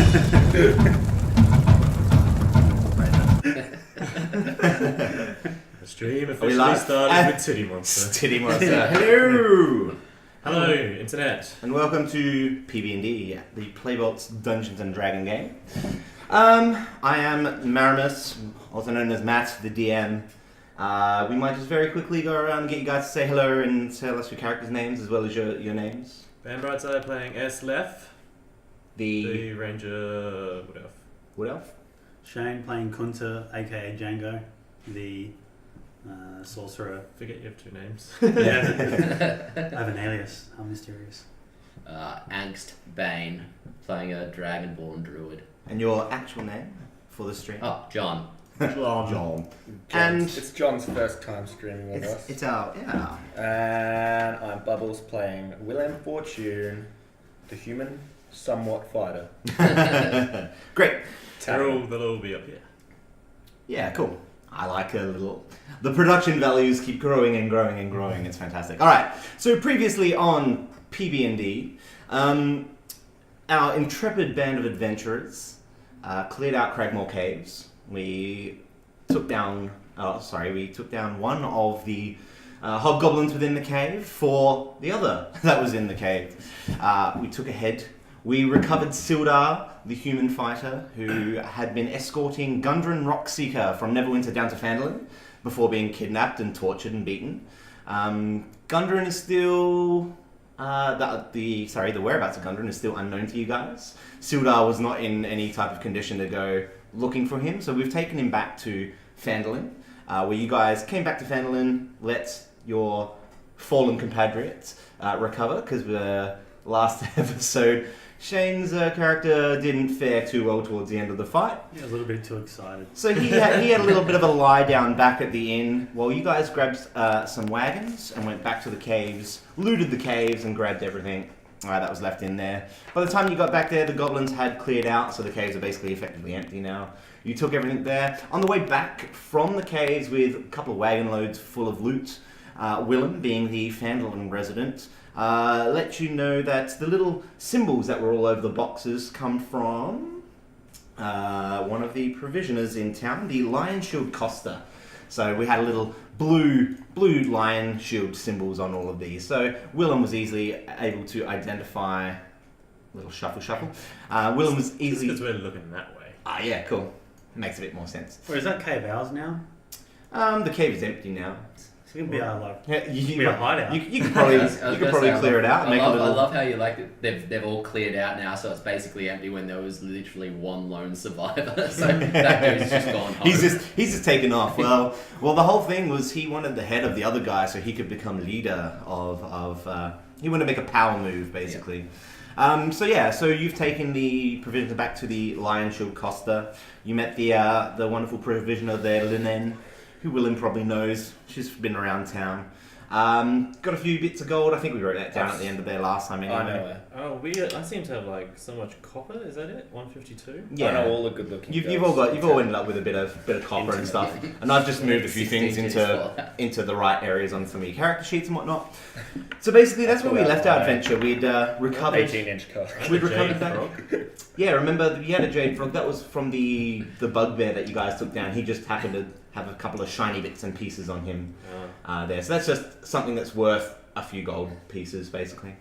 The stream officially started with Titty Monster. Titty Monster. Hello! Hello, Internet. And welcome to PB&D, the Playbolt's Dungeons and Dragon game. I am Maromus, also known as Matt, the DM. We might just very quickly go around and get you guys to say hello and tell us your characters' names as well as your names. Ben Brightside playing S-Lef. The Ranger Wood Elf. Wood Elf? Shane playing Kunta, aka Django, the sorcerer. Forget you have two names. Yeah, I have an alias. I'm mysterious. Angst Bane playing a Dragonborn druid. And your actual name for the stream? Oh, John. John. And it's John's first time streaming with us. It's our, yeah. And I'm Bubbles playing Willem Fortune, the human, somewhat fighter. Great. They'll all be up here. Yeah, cool. I like a little... The production values keep growing and growing and growing. It's fantastic. Alright, so previously on PB&D, our intrepid band of adventurers cleared out Cragmore Caves. We took down one of the hobgoblins within the cave for the other that was in the cave. We took ahead. We recovered Sildar, the human fighter, who had been escorting Gundren Rockseeker from Neverwinter down to Phandalin before being kidnapped and tortured and beaten. Gundren is still... the whereabouts of Gundren is still unknown to you guys. Sildar was not in any type of condition to go looking for him, so we've taken him back to Phandalin, where you guys came back to Phandalin, let your fallen compatriots recover, because the last episode... Shane's character didn't fare too well towards the end of the fight. Yeah, a little bit too excited. So he had a little bit of a lie down back at the inn while you guys grabbed some wagons and went back to the caves, looted the caves and grabbed everything that was left in there. By the time you got back there, the goblins had cleared out, so the caves are basically effectively empty now. You took everything there. On the way back from the caves with a couple of wagon loads full of loot, Willem, being the Phandalin resident, let you know that the little symbols that were all over the boxes come from one of the provisioners in town, the Lion Shield Costa. So we had a little blue lion shield symbols on all of these. So Willem was easily able to identify... Little shuffle. Willem was easily... Because we're looking that way. Yeah, cool. Makes a bit more sense. Where is that cave ours now? The cave is empty now. It's gonna be our a hideout. You could probably clear it out. I love how you they've all cleared out now, so it's basically empty when there was literally one lone survivor. So that dude's just gone home. He's just taken off. Well, the whole thing was he wanted the head of the other guy so he could become leader of he wanted to make a power move basically. Yeah. So you've taken the provisions back to the Lion Shield Costa. You met the wonderful provisioner there, Linen, who Willem probably knows. She's been around town. Got a few bits of gold. I think we wrote that down at the end of there last time anyway. I seem to have like so much copper. Is that it? 152. Yeah. I know all the good looking. You've all ended up with a bit of copper and stuff. And I've just moved a few things into the right areas on some of your character sheets and whatnot. So basically, that's where we left our adventure. We'd recovered 18-inch card. We'd recovered that. Yeah, remember you had a jade frog. That was from the bugbear that you guys took down. He just happened to have a couple of shiny bits and pieces on him there. So that's just something that's worth a few gold pieces, basically.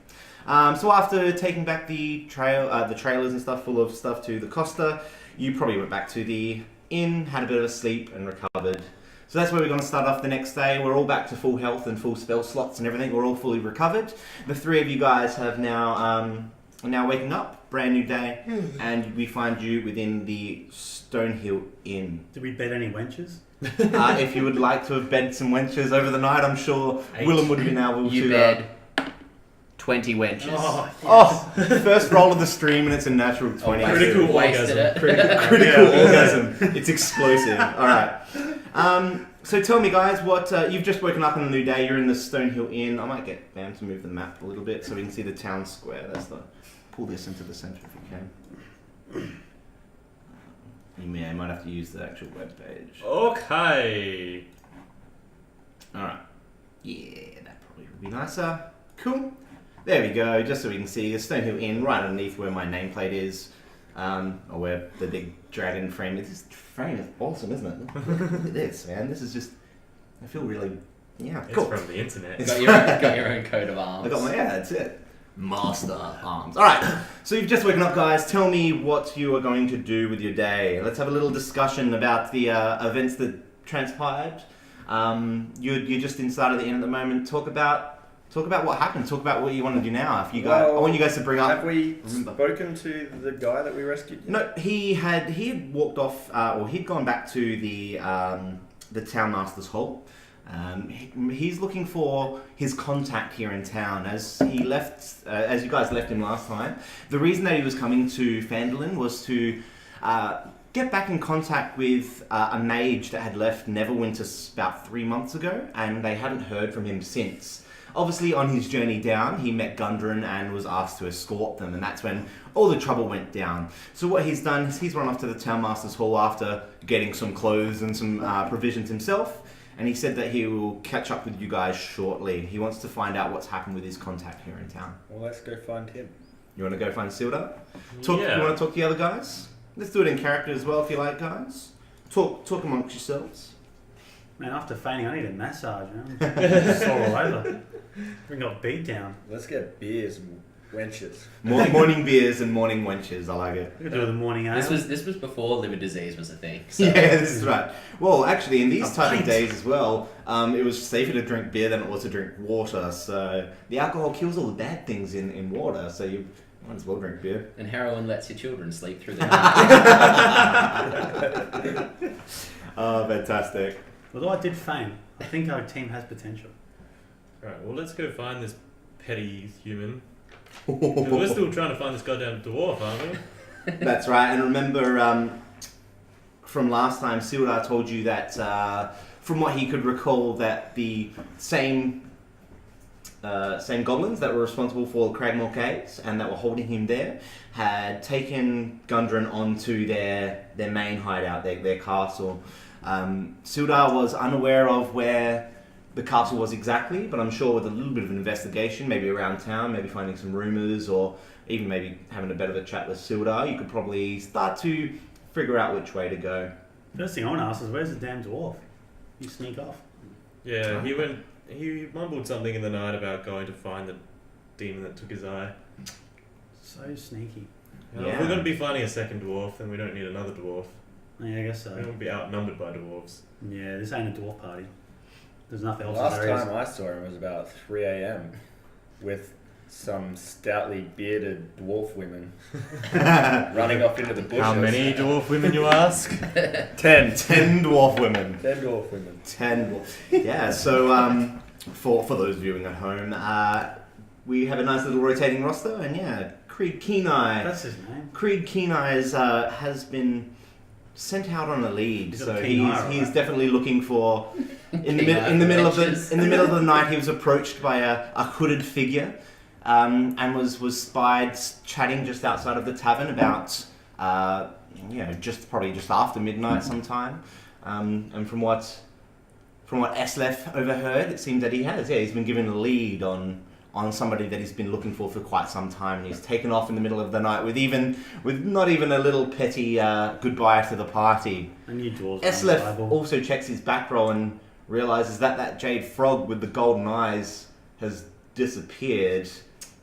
So after taking back the trailers and stuff full of stuff to the Costa, you probably went back to the inn, had a bit of a sleep, and recovered. So that's where we're going to start off the next day. We're all back to full health and full spell slots and everything. We're all fully recovered. The three of you guys have are now waking up, brand new day, and we find you within the Stonehill Inn. Did we bed any wenches? If you would like to have bed some wenches over the night, I'm sure Willem would have been able to... You bed 20 wenches. First roll of the stream and it's a natural 20. Critical orgasm. Critical orgasm. It's explosive. Alright. So tell me guys, what you've just woken up on a new day, you're in the Stonehill Inn. I might get Bam to move the map a little bit so we can see the town square. Pull this into the centre if you can. I might have to use the actual web page. Okay. Alright. Yeah, that probably would be nicer. Cool. There we go, just so we can see the Stonehill Inn right underneath where my nameplate is. or where the big dragon frame is. This frame is awesome, isn't it? Look at this, man. This is just. I feel really. Yeah, It's cool. from the internet. Got your own coat of arms. I got my. Yeah, that's it. Master Arms. All right. So you've just woken up, guys. Tell me what you are going to do with your day. Let's have a little discussion about the events that transpired. You're just inside of the inn at the moment. Talk about what happened. Talk about what you want to do now. If you guys, I want you guys to bring up. Have we spoken to the guy that we rescued yet? No, he had walked off, or he'd gone back to the town master's hall. He's looking for his contact here in town. As he left, as you guys left him last time, the reason that he was coming to Phandalin was to get back in contact with a mage that had left Neverwinter about 3 months ago, and they hadn't heard from him since. Obviously, on his journey down, he met Gundren and was asked to escort them, and that's when all the trouble went down. So what he's done is he's run off to the town master's hall after getting some clothes and some provisions himself. And he said that he will catch up with you guys shortly. He wants to find out what's happened with his contact here in town. Well, let's go find him. You want to go find Sildar? Yeah. You want to talk to the other guys? Let's do it in character as well if you like, guys. Talk amongst yourselves. Man, after fainting, I need a massage, man. I'm sore all over. We got beat down. Let's get beers and wenches. Morning beers and morning wenches. I like it. We could do the morning ale. This was before liver disease was a thing. So. Yeah, this is right. Well, actually, in these A type of pint. days as well, it was safer to drink beer than it was to drink water. So the alcohol kills all the bad things in water. So you might as well drink beer. And heroin lets your children sleep through the night. Oh, fantastic. Although I did faint, I think our team has potential. Right, well, let's go find this petty human. 'Cause we're still trying to find this goddamn dwarf, aren't we? That's right. And remember, from last time, Sildar told you that, from what he could recall, that the same goblins that were responsible for Cragmore Caves and that were holding him there had taken Gundren onto their main hideout, their castle. Sildar was unaware of where the castle was exactly, but I'm sure with a little bit of an investigation, maybe around town, maybe finding some rumours, or even maybe having a bit of a chat with Sildar, you could probably start to figure out which way to go. First thing I want to ask is, where's the damn dwarf? You sneak off. Yeah, he mumbled something in the night about going to find the demon that took his eye. So sneaky. If Yeah. we're going to be finding a second dwarf, then we don't need another dwarf. Yeah, I guess We so. won't be outnumbered by dwarves. Yeah, this ain't a dwarf party. There's nothing else Last in there is. time I saw him was about 3 a.m. with some stoutly bearded dwarf women running off into the bushes. dwarf women, you ask? 10. 10 dwarf women. 10 dwarf women. 10 dwarf. Yeah, so for those viewing at home, we have a nice little rotating roster, and yeah, Creed Kenai. That's his name. Creed Kenai has been sent out on a lead, He's got so a keen eye, he's right? definitely looking for. In the Keen middle eye of the wrenches. in the middle of the night, he was approached by a hooded figure, and was spied chatting just outside of the tavern about probably just after midnight sometime, and from what Eslef overheard, it seems that he's been given a lead on somebody that he's been looking for quite some time, and he's taken off in the middle of the night with not even a little petty goodbye to the party. I knew dwarves. Eslef also checks his back row and realizes that jade frog with the golden eyes has disappeared.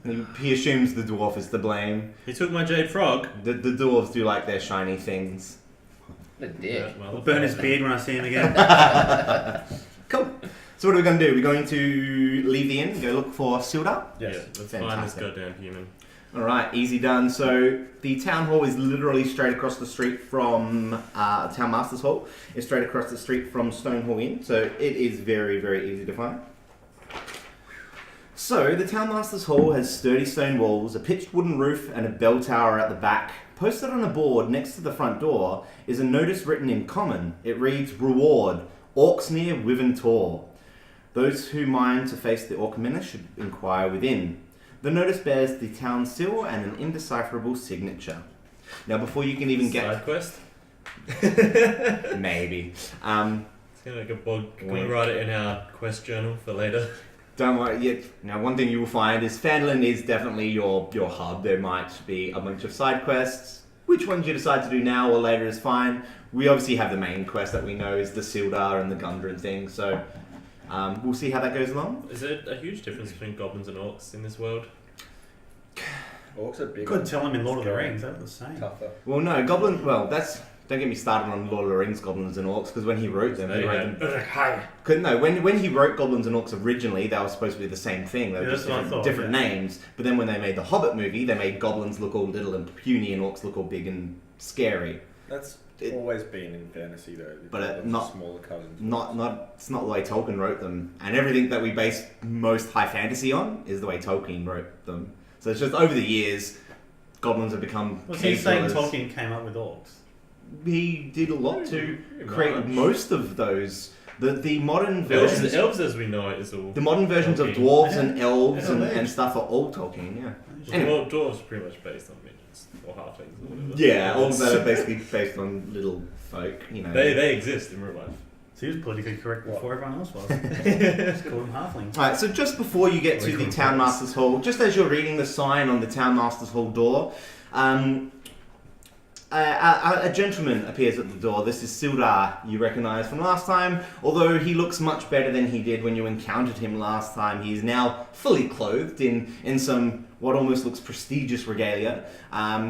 And he assumes the dwarf is to blame. He took my jade frog. The dwarves do like their shiny things. What a dick. I'll burn his beard when I see him again. Cool. So what are we going to do? We're going to leave the inn and go look for Sildar? Yeah, Yes. let's find this Fantastic. goddamn human. Alright, easy done. So the town hall is literally straight across the street from Town Master's Hall. It's straight across the street from Stone Hall Inn, so it is very, very easy to find. So the Town Master's Hall has sturdy stone walls, a pitched wooden roof, and a bell tower at the back. Posted on a board next to the front door is a notice written in common. It reads, "Reward, Orcs near Wyvern Tor. Those who mind to face the Orcminer should inquire within." The notice bears the town seal and an indecipherable signature. Now, before you can even Side quest? maybe. It's gonna make a bug. Can we write it in our quest journal for later? Don't worry. Yet. Now, one thing you will find is Phandalin is definitely your hub. There might be a bunch of side quests, which ones you decide to do now or later is fine. We obviously have the main quest that we know is the Sildar and the Gundren thing, so we'll see how that goes along. Is there a huge difference between goblins and orcs in this world? Orcs are big. Couldn't tell them in Lord of the Rings. They're the same. Tougher. Well, no, goblins. Well, that's. Don't get me started on Lord of the Rings goblins and orcs, because when he wrote them, when he wrote goblins and orcs originally, they were supposed to be the same thing. They were just different names. But then when they made the Hobbit movie, they made goblins look all little and puny, and orcs look all big and scary. That's always been in fantasy though. But not smaller cousins. It's not the way Tolkien wrote them, and everything that we base most high fantasy on is the way Tolkien wrote them. So it's just over the years, goblins have become. Was he saying Tolkien came up with orcs? He did a lot to create most of those. The modern versions, elves as we know it is all. The modern versions of dwarves and elves and stuff are all Tolkien. Yeah. Anyway. Dwarves are pretty much based on midgets or halflings or whatever. Yeah, all of that are basically based on little folk. You know, they exist in real life. So he was politically correct before everyone else was. Just called him halfling. Alright, so just before you get to the Townmaster's Hall, just as you're reading the sign on the Townmaster's Hall door, a gentleman appears at the door. This is Sildar, you recognise from last time. Although he looks much better than he did when you encountered him last time. He is now fully clothed in some what almost looks prestigious regalia.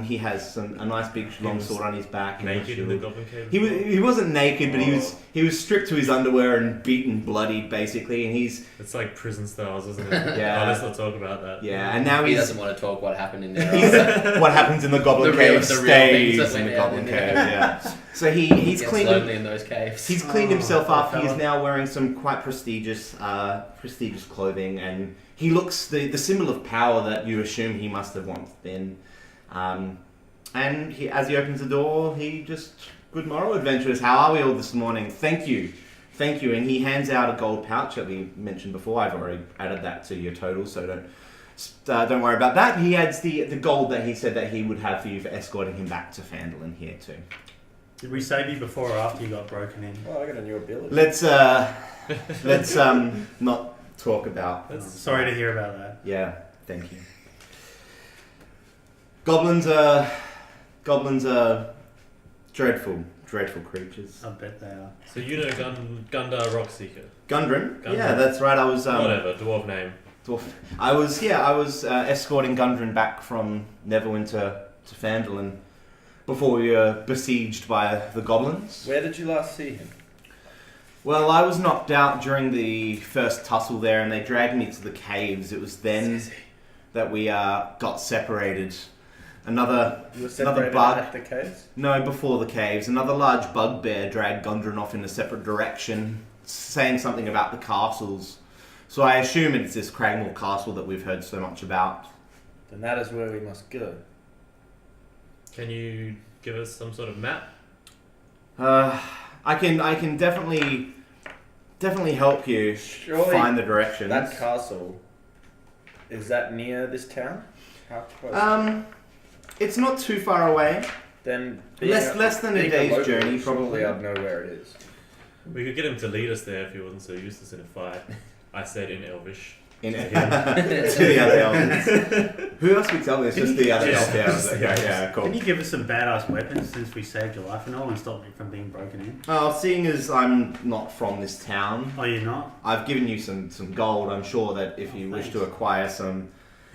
He has a nice big long sword on his back. Naked in the Goblin Cave? He wasn't naked, but he was stripped to his underwear and beaten, bloodied, basically. And he's... It's like prison styles, isn't it? Yeah. Oh, let's not talk about that. Yeah, and now he doesn't want to talk what happened in there. What happens in the Goblin Cave stays in the Goblin Cave. Yeah. So he's cleaned lonely in those caves. He's cleaned himself up. He is now wearing some quite prestigious clothing, and he looks the symbol of power that you assume he must have once been. And as he opens the door, good morrow, adventurers. How are we all this morning? Thank you. And he hands out a gold pouch that we mentioned before. I've already added that to your total, so don't worry about that. He adds the gold that he said that he would have for you for escorting him back to Phandalin here too. Did we save you before or after you got broken in? Oh, I got a new ability. Let's not talk about. Sorry to hear about that. Yeah, thank you. Goblins are dreadful creatures. I bet they are. So you know Gundar Rockseeker? Gundren? Yeah, that's right. I was whatever dwarf name. I was escorting Gundren back from Neverwinter to Phandalin before we were besieged by the goblins. Where did you last see him? Well, I was knocked out during the first tussle there, and they dragged me to the caves. It was then that we got separated. You were separated bug. at the caves? No, before the caves. Another large bugbear dragged Gundren off in a separate direction, saying something about the castles. So I assume it's this Cragmore Castle that we've heard so much about. Then that is where we must go. Can you give us some sort of map? I can definitely help you find the directions. That castle, is that near this town? How close? It's not too far away. Then less than a day's journey, probably. probably. I'd know where it is. We could get him to lead us there if he wasn't so useless in a fight. I said in Elvish. To the other elves. Who else speaks Elvish? Just the other elves. Yeah, cool. Can you give us some badass weapons since we saved your life and all and stopped you from being broken in? Seeing as I'm not from this town, Oh, you're not? I've given you some gold. I'm sure that if you wish to acquire some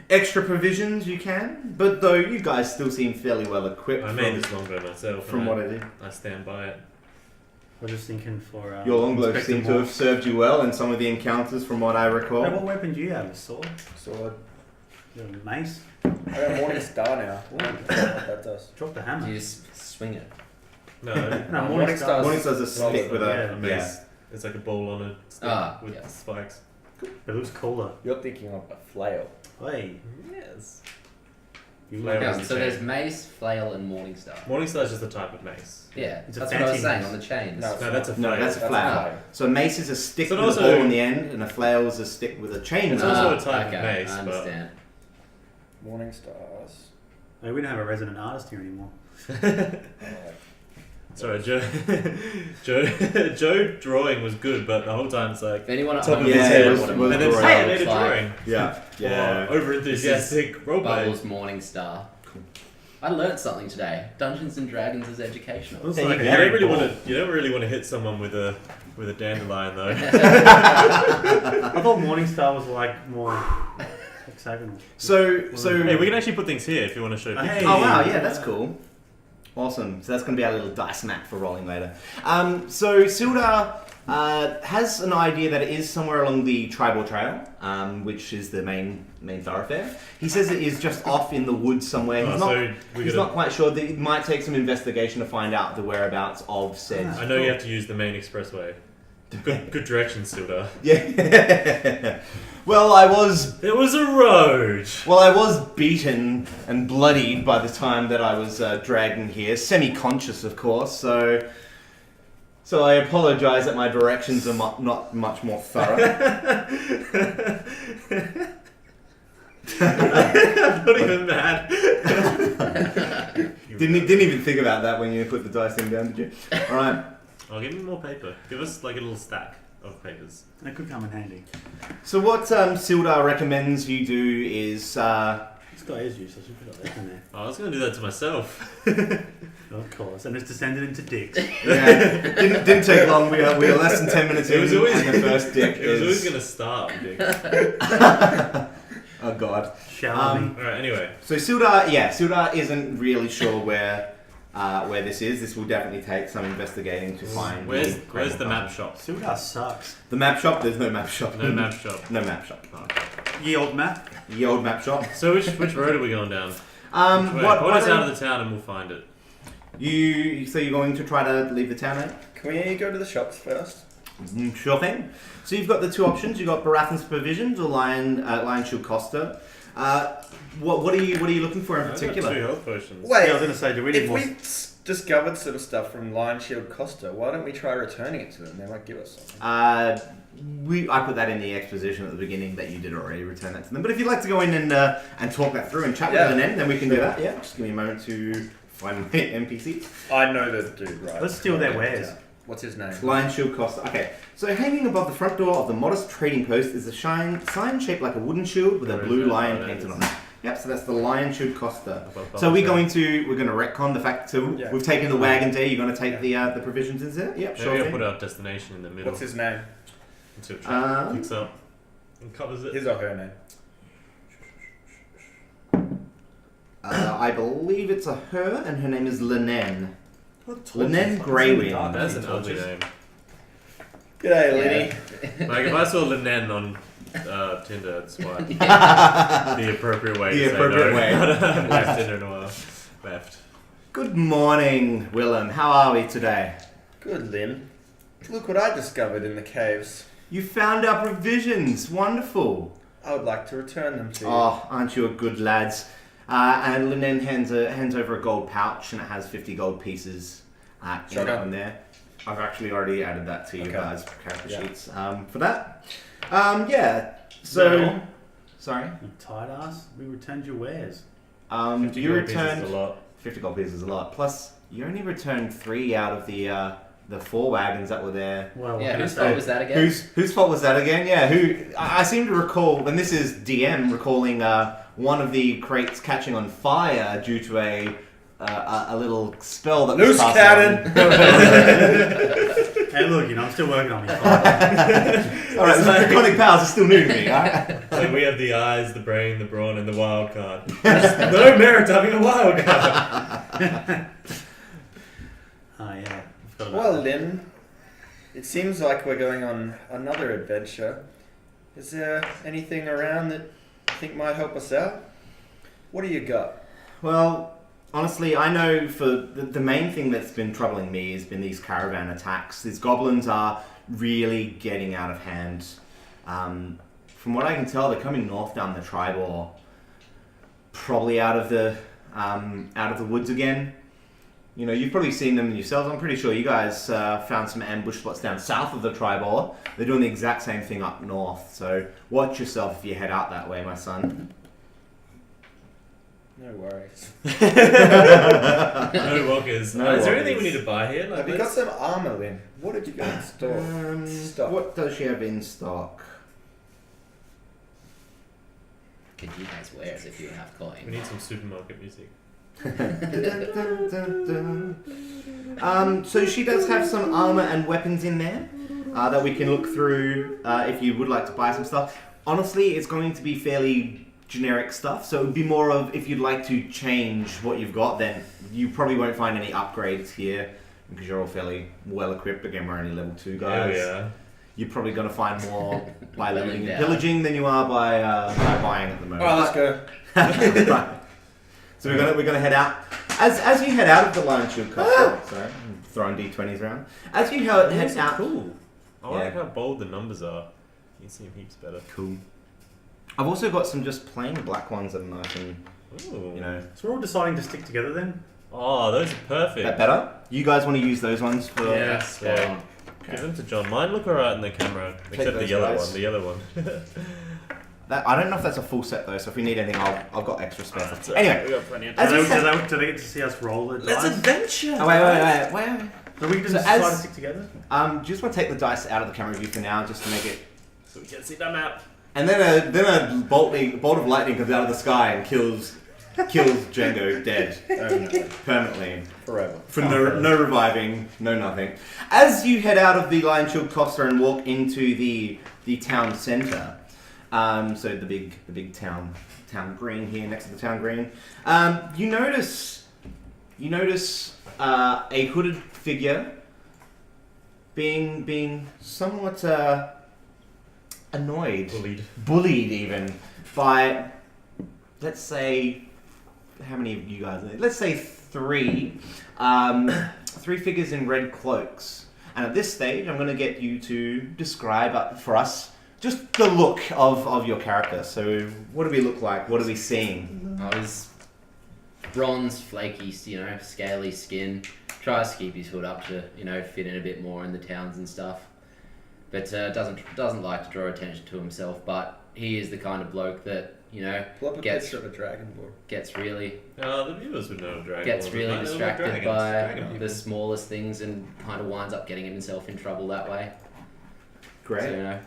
extra provisions, you can. But though you guys still seem fairly well equipped. I made this longbow myself. From what I did. I stand by it. We're just thinking for... Your longbow Inspector seemed to have served you well in some of the encounters from what I recall. Hey, what weapon do you have? A sword? Sword. You have a mace? I got a Morning Star now. What that does. Drop the hammer. You just swing it. No, No, Morning Star's Morningstar's a stick with a a... mace. Yeah. It's like a bowl on a stick with yes. spikes. It looks cooler. You're thinking of a flail. Hey. Yes. Flail Yeah, is so the there's chain. mace, flail, and Morningstar. Morningstar is just a type of mace. Yeah, It's a that's what I was fancy saying mace. on the chains. No, No, that's a No, flail. that's a That's flail. flail. So a mace is a stick So with a also- ball on the end, and a flail is a stick with a chain. It's on it. also a type of okay, mace, I but- understand. Morning Stars. Hey, we don't have a resident artist here anymore. Sorry, Joe drawing was good, but the whole time it's like... If anyone at Top home of his wants head to know was- what a was And then drawing. hey, I Morningstar made a looks like, drawing. Yeah. Or over enthusiastic roleplay. Bubbles Morningstar. I learnt something today. Dungeons and Dragons is educational. Looks There like you a go. Harry You Potter. don't really want to hit someone with a dandelion though. I thought Morningstar was like more hexagonal. So Hey, we can actually put things here if you want to show pictures. Hey. Oh wow, yeah, that's cool. Awesome. So that's going to be our little dice map for rolling later. So Sildar has an idea that it is somewhere along the tribal trail, which is the main thoroughfare. He says it is just off in the woods somewhere. He's not quite sure. That it might take some investigation to find out the whereabouts of said. I know you have to use the main expressway. Good directions, Sildar. Yeah. Well, There was a road. I was beaten and bloodied by the time that I was dragged in here, semi-conscious, of course. So I apologise that my directions are not much more thorough. I'm not even mad. Didn't even think about that when you put the dice thing down, did you? All right. Oh, give me more paper. Give us like a little stack of papers. That could come in handy. So what Sildar recommends you do is. This guy is useless. You put that in there. Oh, I was going to do that to myself. Of course, and it's descended into dicks. Yeah, didn't take long. We are less than 10 minutes in, It was always- and the first dick It was always is. going to start, Dick. Oh God. Shall we? Alright, anyway. So Sildar isn't really sure where this is. This will definitely take some investigating to find. Where's the map shop? Sildar sucks. The map shop? There's no map shop. No map shop. No map shop. Ye old map. The old map shop. So which road are we going down? Point us out of the town and we'll find it. So you're going to try to leave the town, eh? Can we go to the shops first? Sure thing. So you've got the two options. You've got Baratheon's Provisions or Lion Shield Costa. What are you looking for in I've got particular? 2 health potions. Wait, Yeah, I was going to say, do we need if more? we discovered some stuff from Lion Shield Costa, why don't we try returning it to them? They might give us something. I put that in the exposition at the beginning that you did already return that to them. But if you'd like to go in and talk that through and chat with them, then we can do that. Yeah, just give me a moment to find my NPCs. I know the dude, right? Let's steal their wares. Yeah. What's his name? Lion Shield Costa. Okay, so hanging above the front door of the modest trading post is a sign shaped like a wooden shield with a Where is blue that? lion Oh, that painted is. on it. Yep, so that's the Lion Shield Costa. Above So we're Bubble going to retcon the fact so Yeah. we've taken the wagons there. You're going to take the provisions in there. Yep, Maybe sure I'll thing. put our destination in the middle. What's his name? Until Trap Um, picks up and covers it. His or her name? I believe it's a her, and her name is Linen. Linen Greywind. That's an ugly name. G'day, Lenny. Like if I saw Linen on Tinder, it's quite the appropriate way The to appropriate say no. way. Left Tinder in a while. Left. Good morning, Willem. How are we today? Good, Lynn. Look what I discovered in the caves. You found our provisions. Wonderful. I would like to return them to you. Oh, aren't you a good lads? And Linen hands over a gold pouch, and it has 50 gold pieces in Shotgun. there. I've actually already added that to you Okay. guys' character Yeah. sheets for that. Yeah. So, No. sorry. You tight ass. We returned your wares. 50 You gold pieces returned is a lot. 50 gold pieces is a lot. Plus, you only returned 3 out of the 4 wagons that were there. Well, Yeah, what whose can I fault say? was that again? Whose fault was that again? Yeah, I seem to recall, and this is DM recalling one of the crates catching on fire due to a little spell that Loose was cast cannon! on. Hey, look, I'm still working on my file. Alright, so draconic powers are still new to me, alright? So we have the eyes, the brain, the brawn, and the wild card. There's no merit to having a wild card. Oh, yeah. I forgot about Well, that. Lynn, it seems like we're going on another adventure. Is there anything around that you think might help us out? What do you got? Well, honestly, I know for the main thing that's been troubling me has been these caravan attacks. These goblins are really getting out of hand. From what I can tell, they're coming north down the tribe, or probably out of the woods again. You know, you've probably seen them yourselves. I'm pretty sure you guys found some ambush spots down south of the Tribor. They're doing the exact same thing up north. So watch yourself if you head out that way, my son. No worries. No walkers. No Is there walkers. anything we need to buy here? Like, Have you got some armor, Lynn? What have you got in store? Stock. What does she have in stock? Could you guys wear as if you have we coin? need some supermarket music. So she does have some armor and weapons in there that we can look through if you would like to buy some stuff. Honestly, it's going to be fairly generic stuff, so it would be more of if you'd like to change what you've got, then you probably won't find any upgrades here because you're all fairly well equipped. Again, we're only level 2 guys. Yeah. You're probably going to find more by looting and down. pillaging than you are by buying at the moment. Alright, let's go. Right. So we're gonna head out. As you head out of the Lion Shield Castle, sorry, I'm throwing d20s around. As you head These are out, cool. I like Yeah. how bold the numbers are. You seem heaps better. Cool. I've also got some just plain black ones that are nice and Ooh. So we're all deciding to stick together then? Oh, those are perfect. that better. You guys want to use those ones for? Yeah, spot Yeah. on. Give them to John. Mine look alright in the camera, except the those yellow guys. one. The yellow one. I don't know if that's a full set though. So if we need anything, I've got extra spare. That's Anyway, we got plenty of As Do we they, said- do they get to see us roll the Let's dice? adventure. oh, wait. So we just So decide as- to stick together? Just want to take the dice out of the camera view for now, just to make it. So we can see the map. And then a bolt of lightning comes out of the sky and kills Django dead permanently. Forever. For no reviving, no nothing. As you head out of the Lion Shield Costa and walk into the town centre, so the big town green here next to the town green, you notice a hooded figure being somewhat annoyed, bullied even by, let's say, how many of you guys are there? Let's say 3 figures in red cloaks. And at this stage, I'm going to get you to describe for us just the look of your character. So what do we look like? What are we seeing? I was bronze, flaky, scaly skin. Tries to keep his hood up to, fit in a bit more in the towns and stuff. But doesn't like to draw attention to himself. But he is the kind of bloke that, Pull up a Gets- picture of a dragonborn. gets really The viewers would know Dragon. gets Ball, really but they don't know distracted dragons. by Dragon the people. smallest things and kind of winds up getting himself in trouble that way. Great. So,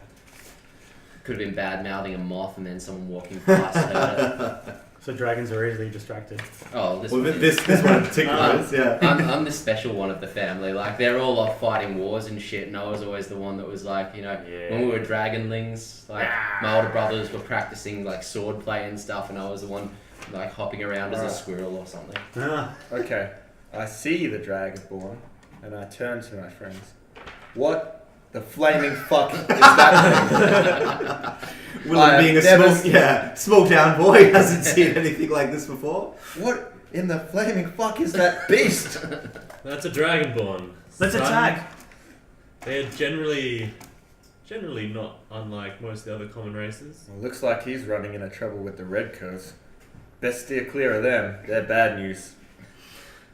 could have been bad mouthing a moth and then someone walking past heard So dragons are easily distracted. it. Oh, this Well, one is- this one in particular is, yeah. I'm the special one of the family. Like, they're all off fighting wars and shit, and I was always the one that was like, when we were dragonlings, like, my older brothers were practicing, like, sword play and stuff, and I was the one, like, hopping around as a Right. squirrel or something. Ah, Okay, I see the dragonborn, and I turn to my friends. What the flaming fuck is that thing? Willem being a never small town boy hasn't seen anything like this before. What in the flaming fuck is that beast? That's a Dragonborn. let's Son. attack! They're generally not unlike most of the other common races. Well, looks like he's running into trouble with the redcoats. Best steer clear of them. They're bad news.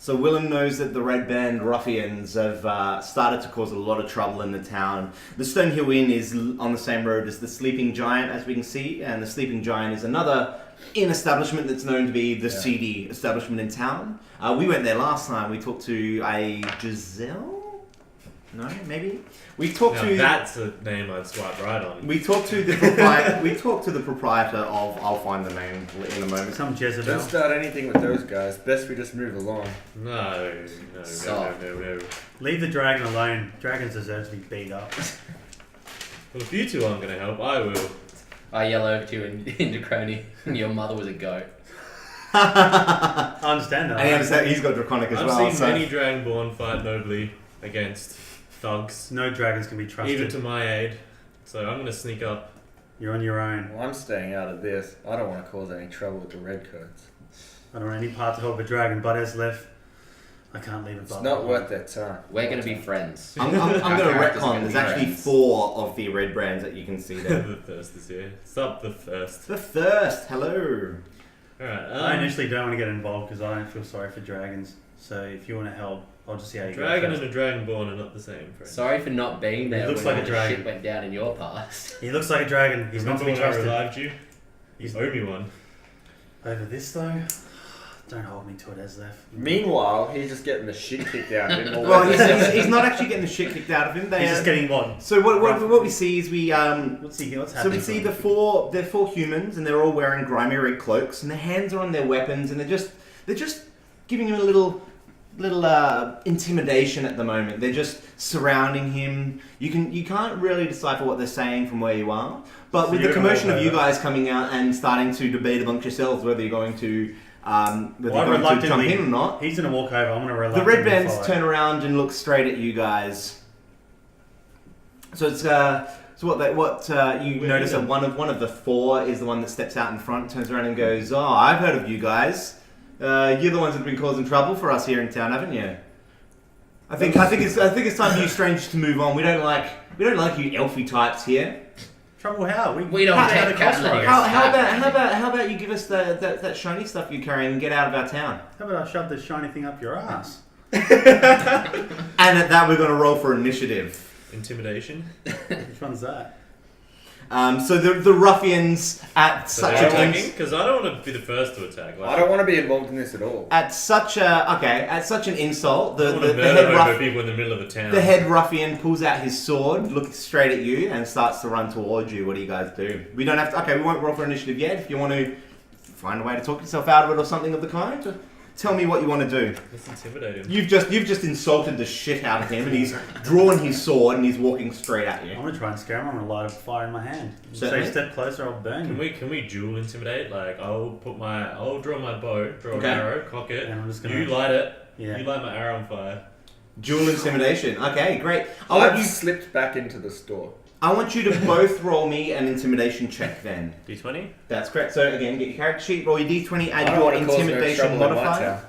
So Willem knows that the Red Band ruffians have started to cause a lot of trouble in the town. The Stonehill Inn is on the same road as the Sleeping Giant, as we can see, and the Sleeping Giant is another inn establishment that's known to be the seedy establishment in town. We went there last time. We talked to a Giselle? No, maybe? We talked Now to... that's a name I'd swipe right on. We talked to the proprietor. We talked to the proprietor of. I'll find the name in a moment. Some Don't Jezebel. start anything with those guys. Best we just move along. No. Soft. Leave the dragon alone. Dragons deserve to be beat up. Well, if you two aren't going to help, I will. I yell over to you in Draconi, and your mother was a goat. I understand that. And he understands he's got draconic as I've well. seen So. many Dragonborn fight nobly against thugs, No dragons can be trusted. even to my aid. So I'm going to sneak up. You're on your own. Well, I'm staying out of this. I don't want to cause any trouble with the redcoats. I don't want any part to help a dragon, but as left, I can't leave a It's butt not behind. worth their time. We're going to be friends. I'm going to Our characters are retcon. gonna There's be actually friends. 4 of the red brands that you can see there. The thirst is here. Stop the thirst. The Thirst. Hello. Alright. I initially don't want to get involved because I don't feel sorry for dragons. So if you want to help, I'll just see how you Dragon go and a Dragonborn are not the same, friend. Sorry for not being there He looks when like all a the dragon. shit went down in your past. He looks like a dragon. He's not Remember to be when I trusted. revived you? He's You owe me one. over this though. Don't hold me to it, Eslef. Meanwhile, he's just getting the shit kicked out of him. Well, he's not actually getting the shit kicked out of him. They, He's just getting what? so what we see is we What's so happening? we see the 4 humans and they're all wearing grimy red cloaks and their hands are on their weapons and they're just giving him a little intimidation at the moment. They're just surrounding him. You can't really decipher what they're saying from where you are. But So with the you're commotion gonna of you guys coming out and starting to debate amongst yourselves whether you're going to jump in or not, He's going to walk over. I'm going to the reluctantly red bands follow. turn around and look straight at you guys. So it's you notice that one of the four is the one that steps out in front, turns around and goes, "Oh, I've heard of you guys. You're the ones that have been causing trouble for us here in town, haven't you? I think it's time for you strangers to move on. We don't like you elfy types here. Trouble how? We don't How- take crossroads. How about you give us that shiny stuff you're carrying and get out of our town? How about I shove this shiny thing up your ass? And at that, we're going to roll for initiative. Intimidation. Which one's that? So the ruffians at So such they're an attacking? Because I don't want to be the first to attack. Like, I don't want to be involved in this at all. at such an insult, I the don't want to head murder ruff, people in the middle of the town. the head ruffian pulls out his sword, looks straight at you, and starts to run towards you. What do you guys do? We don't have to. Okay, we won't roll for initiative yet. If you want to find a way to talk yourself out of it or something of the kind, tell me what you want to do. Let's intimidate him. You've just insulted the shit out of him, and he's drawn his sword and he's walking straight at I'm you. going to try and scare him. I'm going to light a fire in my hand. Certainly. Say step closer, I'll burn you. Can we dual intimidate? Like I'll draw my bow, draw Okay. an arrow, cock it. And I'm just gonna- You light it. Yeah. You light my arrow on fire. Dual intimidation. Okay, great. I want I've you. slipped back into the store. I want you to both roll me an intimidation check then. D20. That's correct. So again, get your character sheet, roll your d20, I add don't your want to cause no intimidation trouble in my modifier. town.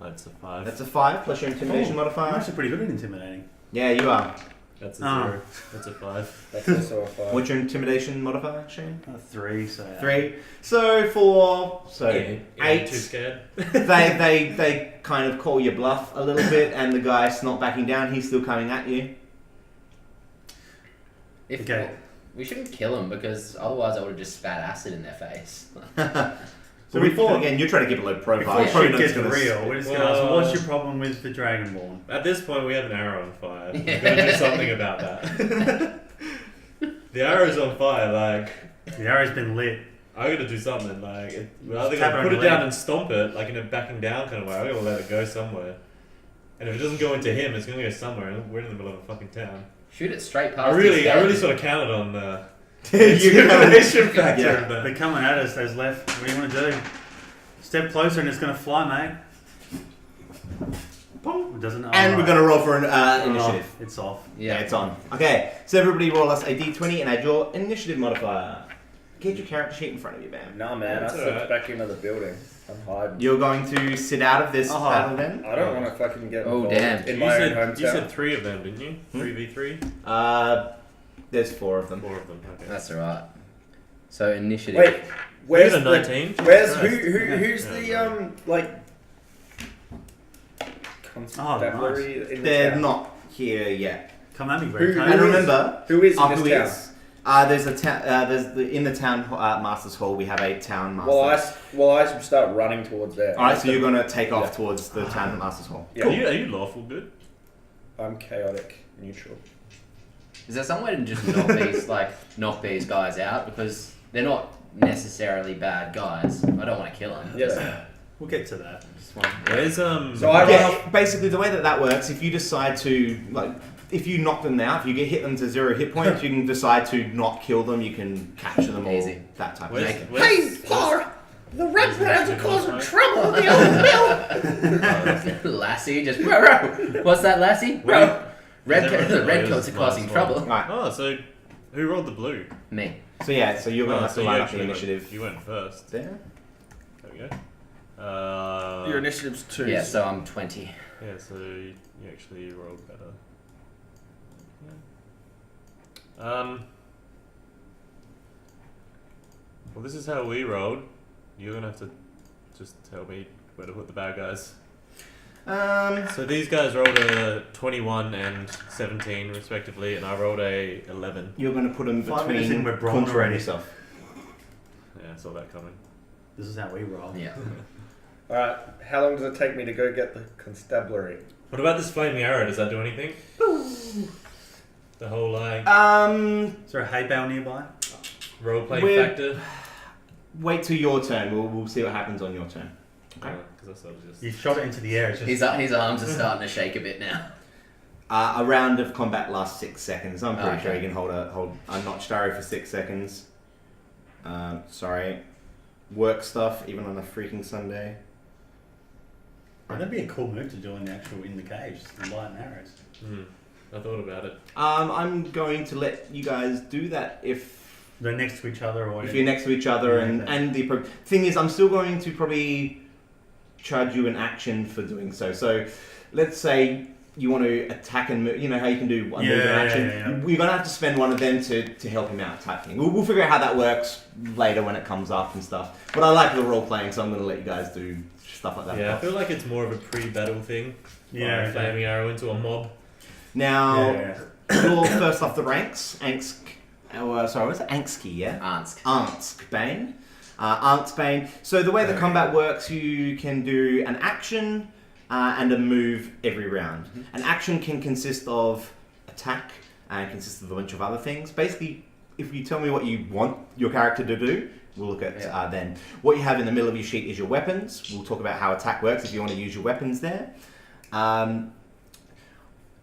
That's a 5. That's a 5 plus your intimidation I'm modifier. actually pretty good at intimidating. Yeah, you are. That's a Oh. 0. That's a 5. That's also a 5. What's your intimidation modifier, Shane? 3, so... 3. So Yeah, eight. Too scared. they kind of call your bluff a little bit, and the guy's not backing down. He's still coming at you. Okay. We shouldn't kill him because otherwise I would have just spat acid in their face. So before again, you're trying to keep a low profile. Before Probably shit not gets gonna real, we're just going to ask, Well- what's your problem with the Dragonborn? At this point, we have an arrow on fire. We've Yeah. got to do something about that. The arrow's on fire. Like The arrow's been lit. I got to do something. Like we're either Tap it gonna on put it your down leg. and stomp it, like in a backing down kind of way. I gotta let it go somewhere. And if it doesn't go into him, it's gonna go somewhere. And we're in the middle of a fucking town. Shoot it straight I past his really head. sort of counted on the You're intimidation factor Yeah. of that. They're coming at us, those left. What do you want to do? Step closer and it's going to fly, mate. It doesn't. And we're going to roll for an initiative. Oh, it's off. Yeah, it's on. Okay, so everybody roll us a d20 and add your initiative modifier. Get your character sheet in front of you, man. Nah, man, That's I slipped alright. back into the building. I'm hiding. You're going to sit out of this Uh-huh. battle then? I don't want to fucking get Oh, involved damn. in You my own hometown. said 3 of them, didn't you? 3v3. There's 4 of them. 4 of them. Okay. That's alright. So initiative. Wait, where's You the... got a 19. Where's... Jesus Who's Christ. the, like... constabulary in the They're town? not here yet. Come at me, Who- Greg. who And is- remember, Who is in who this town? is? There's a in the town master's hall. We have a town master. Well, I start running towards there. All right, so you're going to take off Yeah. towards the town master's hall. Yeah. Are you lawful good? I'm chaotic neutral. Is there some way to just knock these guys out because they're not necessarily bad guys? I don't want to kill them. Yes. We'll get to that. Where's So I run Yeah, off. basically the way that works, if you decide to if you knock them out, if you hit them to 0 hit points, you can decide to not kill them. You can capture them Easy. all. That type of Where's, thing. where's, The Red Bands are causing trouble in the old Lassie just what's that, Lassie? Where- The Everyone redcoats knows are causing last trouble. Right. Oh, so who rolled the blue? Me. So yeah, so you're going to have to you line up the actually initiative. You went first. There. There we go. Your initiative's 2. Yeah, so I'm 20. Yeah, so you actually rolled better. Yeah. Well, this is how we rolled. You're gonna have to just tell me where to put the bad guys. So these guys rolled a 21 and 17 respectively, and I rolled a 11. You're going to put them 5 minutes between in, we're brawling Contra and already. yourself. Yeah, I saw that coming. This is how we roll. Yeah. Alright, how long does it take me to go get the constabulary? What about this flaming arrow? Does that do anything? The whole like Is there a hay bale nearby? role play We're- factor. Wait till your turn. We'll see what happens on your turn. Okay. Because I sort of just. You shot it into the air. It's just His arms are starting to shake a bit now. A round of combat lasts 6 seconds. I'm pretty Okay. sure you can hold a notched arrow for 6 seconds. Sorry. Work stuff, even on a freaking Sunday. That'd be a cool move to do in the cage. Just light and arrows. I thought about it. I'm going to let you guys do that if They're next to each other, or you're next to each other, Yeah. and the thing is, I'm still going to probably charge you an action for doing so. So, let's say you want to attack and move. You know how you can do one move and action. Yeah. You're gonna have to spend one of them to help him out, type thing. We'll figure out how that works later when it comes up and stuff. But I like the role playing, so I'm gonna let you guys do stuff like that. Yeah, I feel like it's more of a pre-battle thing. Yeah, Fire a flaming arrow into a mob. Now, Yeah. you're first off the ranks. Sorry, what's it? Ansky, yeah? Ansk. Bane. Bane. So the way the combat works, you can do an action and a move every round. An action can consist of attack and consist of a bunch of other things. Basically, if you tell me what you want your character to do, we'll look at then. What you have in the middle of your sheet is your weapons. We'll talk about how attack works if you want to use your weapons there.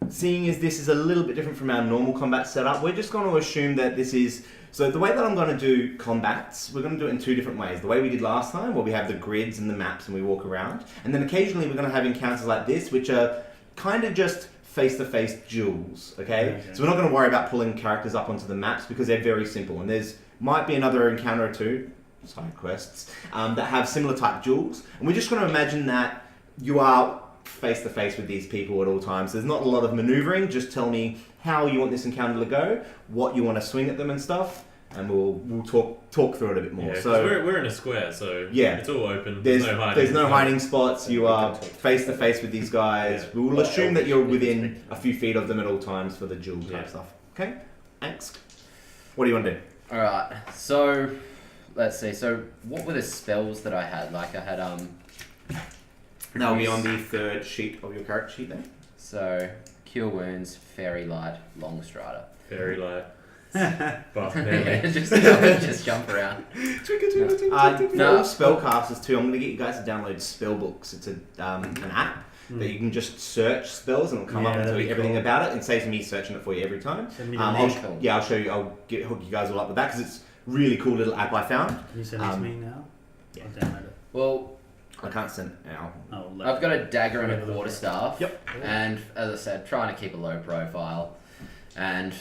Seeing as this is a little bit different from our normal combat setup, we're just going to assume that this is... So the way that I'm going to do combats, we're going to do it in 2 different ways. The way we did last time, where we have the grids and the maps and we walk around. And then occasionally we're going to have encounters like this, which are kind of just face-to-face duels, okay? So we're not going to worry about pulling characters up onto the maps because they're very simple. And there's might be another encounter or 2, side quests, that have similar type duels. And we're just going to imagine that you are face to face with these people at all times. There's not a lot of maneuvering. Just tell me how you want this encounter to go, what you want to swing at them and stuff, and we'll talk through it a bit more. Yeah, so we're in a square, so yeah, it's all open. There's no hiding. There's no hiding spots. You are face to face with these guys. We will assume that you're within a few feet of them at all times for the duel type stuff. Okay, thanks. What do you want to do? All right. So let's see. So what were the spells that I had? Like I had That'll be on the 3rd sheet of your character sheet there. So cure wounds, fairy light, long strider. Fairy light. Buff Yeah, melee. just jump around. No spellcasters too. I'm going to get you guys to download Spellbooks. It's an app that you can just search spells and it'll come up and tell you everything about it. It saves me searching it for you every time. I'll show you. I'll hook you guys all up with that because it's a really cool little app I found. Can you send it to me now? Yeah. I'll download it. Well, I can't send it now. I've got a dagger and a quarterstaff. Yep. And as I said, trying to keep a low profile. And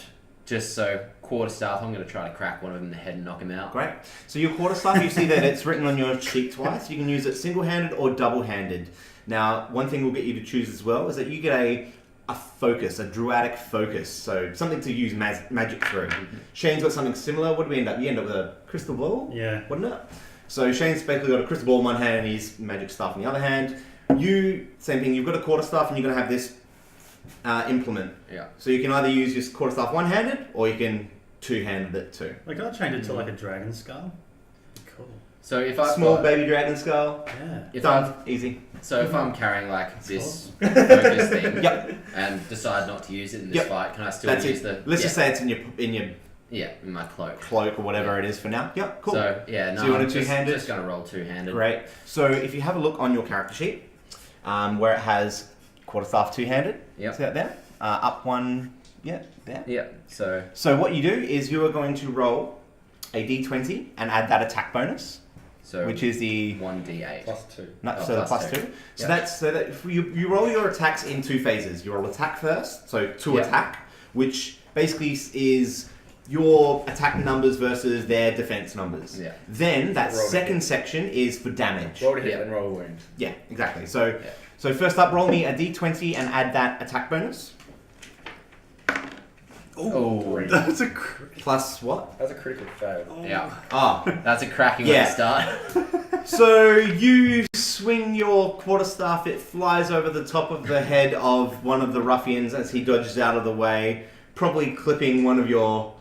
just so quarterstaff, I'm going to try to crack one of them in the head and knock him out. Great. So your quarterstaff, you see that it's written on your sheet twice. You can use it single-handed or double-handed. Now, one thing we'll get you to choose as well is that you get a focus, a druidic focus. So something to use magic through. Shane's got something similar. What do we end up? You end up with a crystal ball? Yeah. Wouldn't it? So Shane's basically got a crystal ball in one hand and his magic staff in the other hand. You, same thing, you've got a quarterstaff and you're going to have this implement. Yeah. So you can either use your quarterstaff one-handed or you can two-handed it too. Like, I'll change it to like a dragon skull. Cool. So if I Small baby dragon skull. Yeah. if Done. Easy. So if I'm carrying like this focus thing Yep. and decide not to use it in this Yep. fight, can I still That's use it. the? Let's yeah. just say it's in your in my cloak. cloak or whatever it is for now. Yep, cool. So yeah, no, So you want I'm a two-handed? Just gonna roll two-handed. Great. So if you have a look on your character sheet, where it has quarterstaff two-handed, Yep. see that there? Up one, yeah, there. Yeah. So So what you do is you are going to roll a d20 and add that attack bonus, which is the 1d8. +2. no, Oh, so the plus plus two. two. So Yep. that's so that if you roll your attacks in 2 phases. You roll attack first, so to Yep. attack, which basically is your attack numbers versus their defense numbers. Yeah. Then that Roll second section is for damage. Roll to hit Yeah. and roll a wound. Yeah, exactly. So Yeah. so first up, roll me a d20 and add that attack bonus. Oh, That's a Plus what? That's a critical fail. yeah. Ah. That's a cracking way Yeah. to start. So you swing your quarterstaff, it flies over the top of the head of one of the ruffians as he dodges out of the way, probably clipping one of your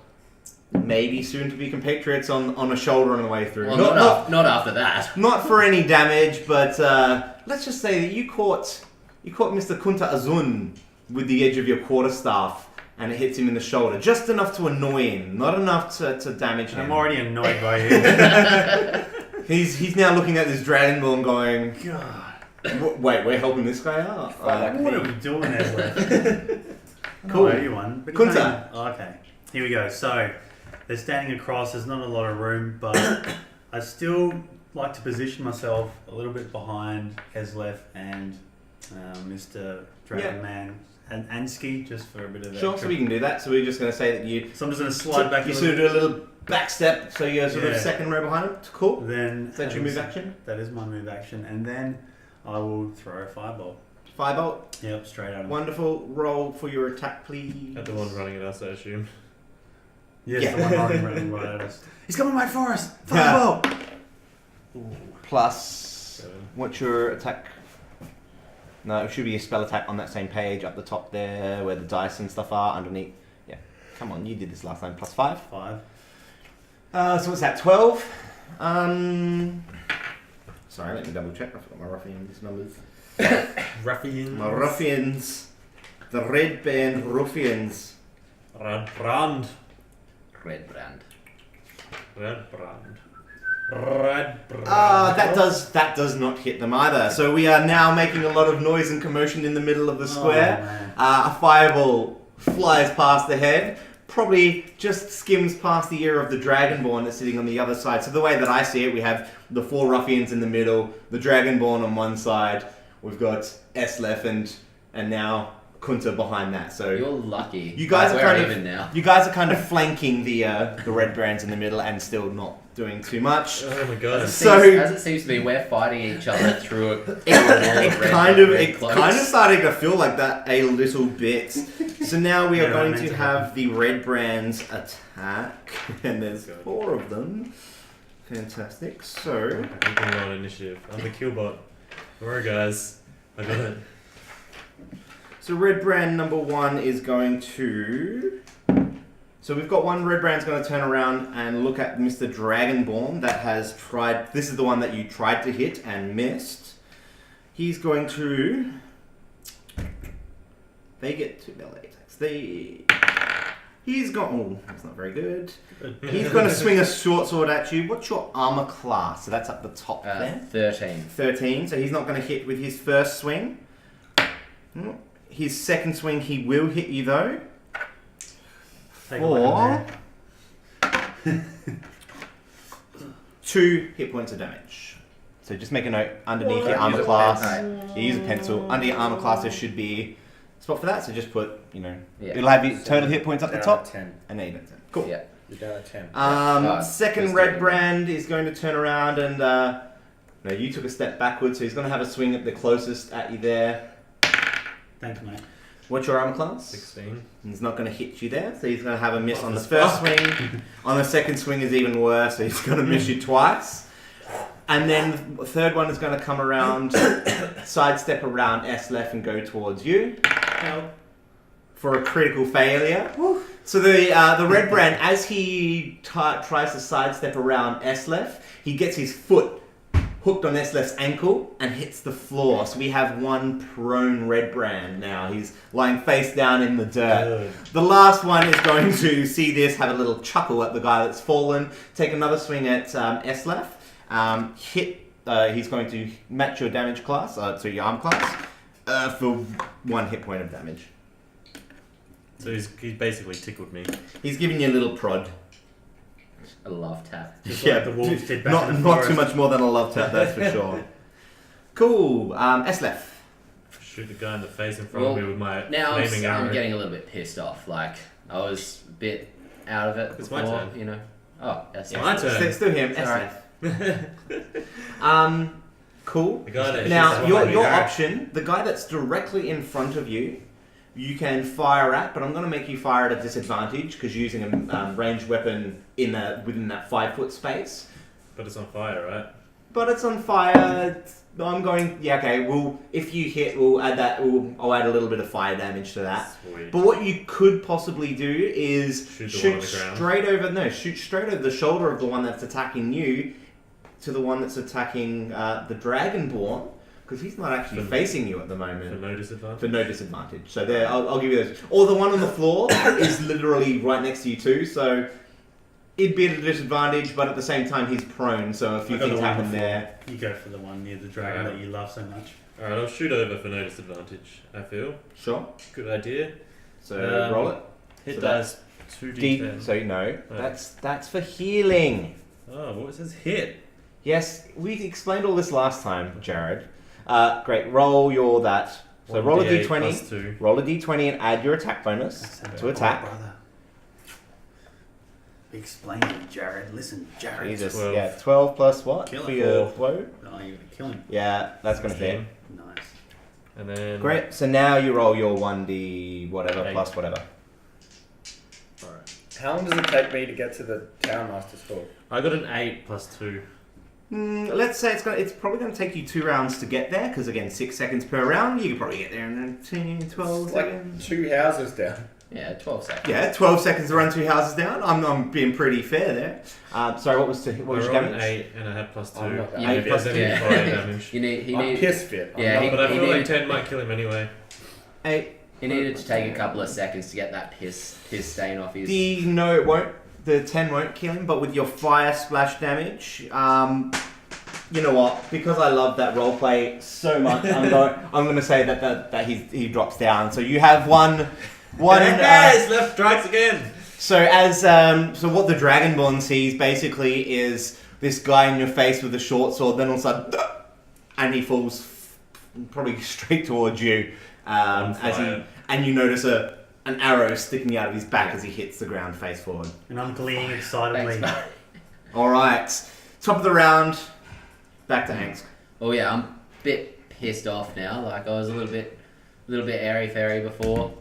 maybe soon-to-be compatriots on a shoulder on the way through. Well, not after that. not for any damage, but let's just say that you caught Mr. Kunta Azun with the edge of your quarterstaff, and it hits him in the shoulder, just enough to annoy him, not enough to damage him. I'm already annoyed by you. He's now looking at this Dragonborn going, God. Wait, we're helping this guy out? What are we doing there? Cool. I owe you one. But Kunta. Okay. Here we go. So, they're standing across. There's not a lot of room, but I still like to position myself a little bit behind Eslef and Mr. Dragon Man and Ansky, just for a bit of Sure, so we can do that. So we're just going to say that you... So I'm just going to slide back You a sort little of do a little back step, so you're sort of second row behind him. Cool. Then Is that your move action? That is my move action. And then I will throw a firebolt. Firebolt. Yep, straight at him. Wonderful. Roll for your attack, please. At the one running at us, I assume. Yes, Yeah. the one running right at us. He's coming right for us! Firebolt! Plus, 7. what's your attack? No, it should be a spell attack on that same page up the top there, where the dice and stuff are underneath. Yeah, come on, you did this last time. Plus 5. 5. So what's that? 12. Sorry, let me double check. I forgot my ruffians numbers. Ruffians. My ruffians, the red band ruffians. Red brand. Red brand. Red brand. Red brand. That does not hit them either. So we are now making a lot of noise and commotion in the middle of the square. A fireball flies past the head, probably just skims past the ear of the Dragonborn that's sitting on the other side. So the way that I see it, we have the 4 ruffians in the middle, the Dragonborn on one side, we've got Eslef and now Kunta behind that. So You're lucky. you guys We're are kind even of now. you guys are kind of flanking the red brands in the middle and still not doing too much. Oh my god. As So- it seems to be, we're fighting each other through It's kind of starting to feel like that a little bit. So now we are Yeah, going meant to to have the red brands attack, and there's 4 of them. Fantastic. So I'm going on initiative. I'm the killbot. Alright guys. I got it. So red brand number 1 is going to... So we've got one red brand's going to turn around and look at Mr. Dragonborn that has tried... This is the one that you tried to hit and missed. He's going to... They get 2 melee attacks. He's got... Oh, that's not very good. He's going to swing a short sword at you. What's your armor class? So that's up the top there. 13. 13. So he's not going to hit with his first swing. His second swing, he will hit you though. Take a look For in 2 hit points of damage. So just make a note underneath your armor Use a class. pen. You use a pencil. Under your armor class, there should be a spot for that. So just put, Yeah. it'll have your total hit points up the Down top, at 10. and there you go. Cool. Yeah. You're down at 10. Second just red taking- brand is going to turn around and no, you took a step backwards, so he's going to have a swing at the closest at you there. Thanks, mate. What's your armor class? 16. He's not going to hit you there, so he's going to have a miss on the first swing. On the second swing is even worse, so he's going to miss you twice. And then the third one is going to come around, sidestep around Eslef and go towards you for a critical failure. So the red brand, as he tries to sidestep around Eslef, he gets his foot hooked on Eslef's ankle and hits the floor. So we have one prone red brand now. He's lying face down in the dirt. Good. The last one is going to see this, have a little chuckle at the guy that's fallen, take another swing at Eslef, he's going to match your damage class, so your arm class, for 1 hit point of damage. So he basically tickled me. He's giving you a little prod. A love tap. Just like the wolves did back in the not forest. too much more than a love tap, that's for sure. Cool. Eslef. Shoot the guy in the face in front Well, of me with my Now flaming arrow. I'm getting a little bit pissed off. Like, I was a bit out of it It's before, my turn. you know. Oh, that's My turn. Still him, It's alright. Eslef. Cool. The guy that Now, shoots the your flaming arrow. option, the guy that's directly in front of you, you can fire at, but I'm going to make you fire at a disadvantage because you're using a ranged weapon within that 5-foot space. But it's on fire, right? But it's on fire. I'm going. Yeah, okay. If you hit, we'll add that. I'll add a little bit of fire damage to that. Sweet. But what you could possibly do is Shoot the one on the ground. shoot straight over the shoulder of the one that's attacking you to the one that's attacking the Dragonborn, because he's not actually facing you at the moment. For no disadvantage. For no disadvantage. So there, I'll give you those. Or the one on the floor is literally right next to you too. So it'd be at a disadvantage, but at the same time he's prone, so a few I got the things one happen before. there. You go for the one near the dragon that you love so much. Alright, I'll shoot over for no disadvantage, I feel. Sure. Good idea. So roll it. Hit So dice 2d10. So no, Oh. that's for healing. Oh, what says hit? Yes, we explained all this last time, Jared. Great. Roll your that. So roll a 1d8 d20. plus 2. Roll a d20 and add your attack bonus to attack. Brother. Explain it, Jared. Listen, Jared. Jesus. 12. Yeah, 12 plus what? Kill For him. your 4. blow? Oh, you're gonna kill him. Yeah, that's going to hit. 16. Nice. And then... Great. So now you roll your 1d whatever 8. plus whatever. Alright. How long does it take me to get to the Town Master's Hall? I got an 8 plus 2. Let's say it's probably going to take you 2 rounds to get there, because again, 6 seconds per round. You can probably get there in 10, 12 It's seconds. like 2 houses down. Yeah, 12 seconds. Yeah, 12 seconds to run 2 houses down. I'm being pretty fair there. Sorry, what was I your rolled an damage? 8 and I had plus 2. I'm not that If eight there's plus any two. fire damage. He I'm need, piss fit. I'm Yeah, not- he- But I feel like needed- 10 might kill him anyway. 8. he needed to take a couple of seconds to get that piss stain off his. No, it won't. The 10 won't kill him, but with your fire splash damage, you know what? Because I love that roleplay so much, I'm going to say that he drops down. So you have one. Yes, left strikes again. So so what the Dragonborn sees basically is this guy in your face with a short sword. Then all of a sudden, and he falls probably straight towards you. And you notice an arrow sticking out of his back as he hits the ground face forward. And I'm gleeing excitedly. Thanks, mate. All right, top of the round. Back to Hanks. Oh yeah, I'm a bit pissed off now. Like I was a little bit airy fairy before,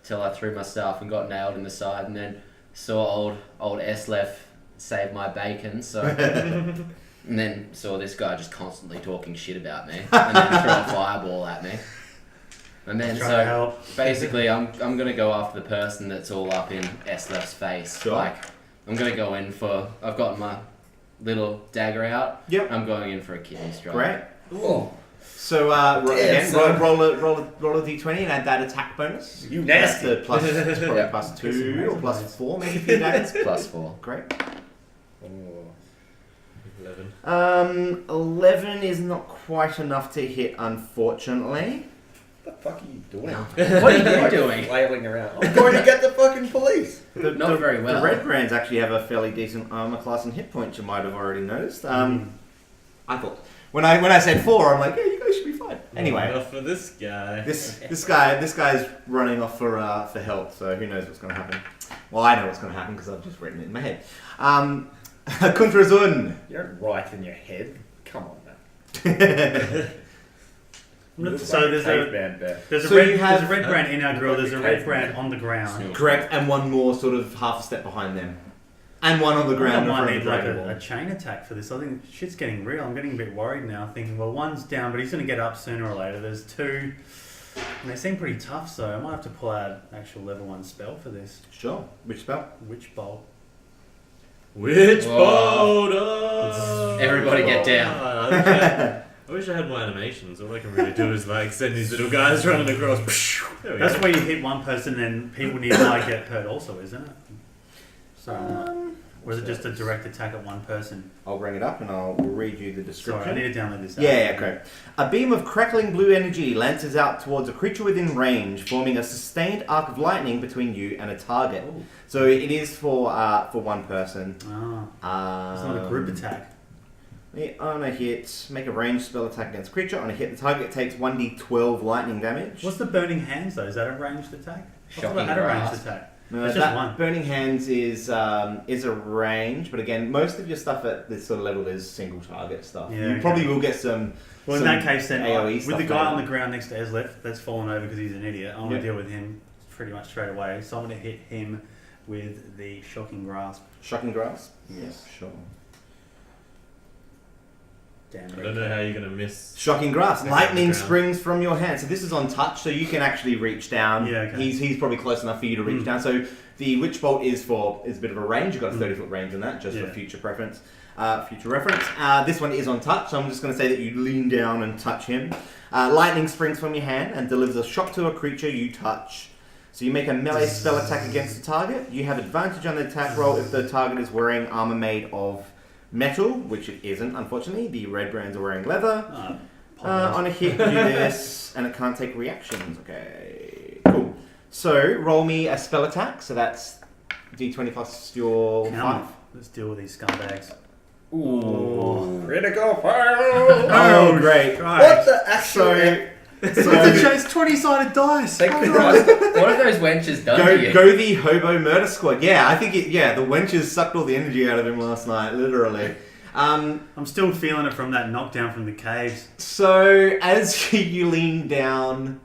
till I threw my stuff and got nailed in the side, and then saw old Eslef save my bacon. So, and then saw this guy just constantly talking shit about me, and then throw a fireball at me. And then Trying to help. basically, I'm gonna go after the person that's all up in Eslef's face. Sure. Like I'm gonna go in for. I've got my little dagger out. Yep. I'm going in for a kidney strike. Great. Oh, So again, son. roll a d20 and add that attack bonus. you That's nasty. the plus, it's probably Yeah. plus 2 or plus 4 maybe for your daggers. +4. Great. Oh. 11. 11 is not quite enough to hit, unfortunately. What the fuck are you doing? What are you doing? Flailing around. I'm going to get the fucking police. Not very well. The Red Brands actually have a fairly decent armor class and hit points. You might have already noticed. I thought when I said 4, I'm like, yeah, you guys should be fine. Anyway, Enough for this guy. this guy's running off for help. So who knows what's going to happen? Well, I know what's going to happen because I've just written it in my head. Kuntrazun. You're right in your head. Come on, man. So there's a caveman bear. there's a So red you have- there's a red brand in our grill. There's a red Okay. brand on the ground. Correct, and one more sort of half a step behind them, and one on the I ground in might front of need the like Dragon a chain attack for this. I think shit's getting real. I'm getting a bit worried now. Thinking, well, one's down, but he's going to get up sooner or later. There's 2, and they seem pretty tough. So I might have to pull out an actual level 1 spell for this. Sure. Which spell? Witch bolt. Witch Whoa. bolt! Oh. Everybody get down. I wish I had more animations. All I can really do is like send these little guys running across. There we That's go. where you hit one person and people nearby get hurt also, isn't it? So, or is it just a direct attack at one person? I'll bring it up and I'll read you the description. Sorry, I need to download this app. Yeah, great. A beam of crackling blue energy lances out towards a creature within range, forming a sustained arc of lightning between you and a target. Oh. So it is for one person. Ah, it's not a group attack. On a hit, make a ranged spell attack against creature. On a hit, the target takes 1d12 lightning damage. What's the burning hands though? Is that a ranged attack? I thought Shocking I had a ranged grasp. attack. No, It's just that one. Burning Hands is a range, but again, most of your stuff at this sort of level is single target stuff. Yeah, you okay. probably will get some. Well, in some that case, then AoE with stuff the guy later. on the ground next to Eslef that's fallen over because he's an idiot, I want Yeah. to deal with him pretty much straight away. So I'm going to hit him with the shocking grasp. Shocking Grasp? Yes. Sure. Damn I don't know how you're gonna miss. Shocking Grasp. Next Lightning on the ground. springs from your hand. So this is on touch, so you can actually reach down. Yeah, okay. He's probably close enough for you to reach down. So the Witch Bolt is a bit of a range. You've got a 30-foot range on that, just for Yeah. future preference. Future reference. This one is on touch, so I'm just going to say that you lean down and touch him. Lightning springs from your hand and delivers a shock to a creature you touch. So you make a melee spell attack against the target. You have advantage on the attack roll if the target is wearing armor made of metal, which it isn't, unfortunately. The red brands are wearing leather. On a hit, you do this, and it can't take reactions. Okay, cool. So roll me a spell attack. So that's d20 plus your 5. Let's deal with these scumbags. Ooh. Critical fail! Oh, great. What the actual... It's 20-sided dice. Thank Christ. What have those wenches done to you? Go the hobo murder squad. Yeah, I think the wenches sucked all the energy out of him last night, literally. I'm still feeling it from that knockdown from the caves. So as you lean down,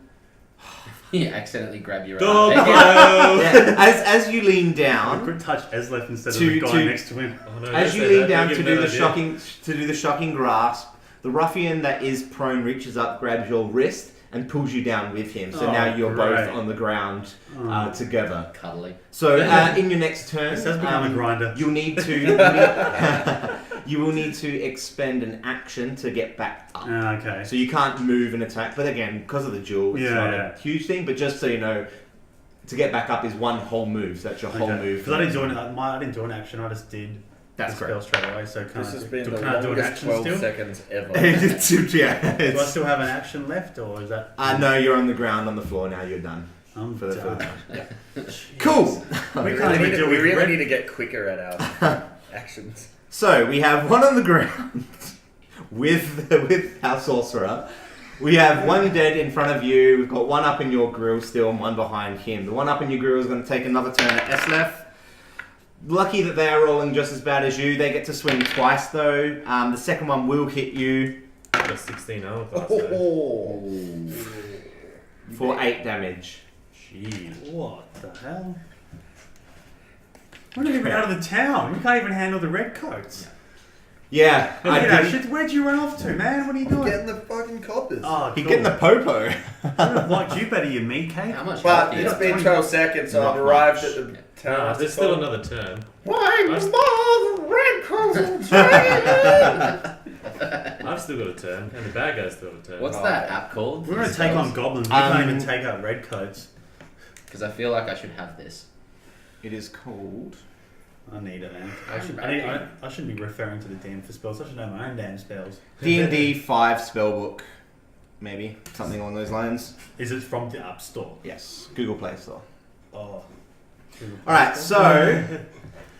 You accidentally grab your Dog arm. yeah, as you lean I down, could touch Eslef instead of the guy next to him. Oh, no, as don't you say lean that. down Don't to give do him the that idea. shocking grasp, the ruffian that is prone reaches up, grabs your wrist, and pulls you down with him. So now you're both on the ground together. Cuddly. So in your next turn, This has become a grinder. you'll need to you will need to expend an action to get back up. Okay. So you can't move and attack, but again, because of the duel, it's not a huge thing. But just so you know, to get back up is one whole move. So that's your whole move. Because I didn't do an action. I just did the spell straight away. So This has been do the I do an longest action 12 still? seconds ever. Yeah, Do I still have an action left, or is that? no, you're on the ground on the floor now. You're done. I'm For the done. yeah. Cool. We can't even deal we with really red. need to get quicker at our actions. So we have one on the ground with our sorcerer. We have one dead in front of you. We've got one up in your grill still, and one behind him. The one up in your grill is going to take another turn at Eslef. Lucky that they are rolling just as bad as you. They get to swing twice though. The second one will hit you Got a 16 armor class. for 8 damage. Jeez. What the hell? We're not even out of the town. We can't even handle the redcoats. Yeah, Where'd you run off to, man? What are you doing? Getting the fucking coppers. Oh, He's cool. getting the popo. I would have liked you better, you meat cake. How much But health do you it's got? been 12 seconds, so Not I've arrived much. at the town. Nah, there's still another turn. I've still got a turn, and the bad guy's still got a turn. What's that app called? We're going to take on goblins. We can't even take out redcoats. Because I feel like I should have this. It is called. I need it, man. I should I shouldn't be referring to the DM for spells. I should know my own damn spells. D&D 5 spellbook, maybe something along those lines. Is it from the App Store? Yes, Google Play Store. Oh. All right, so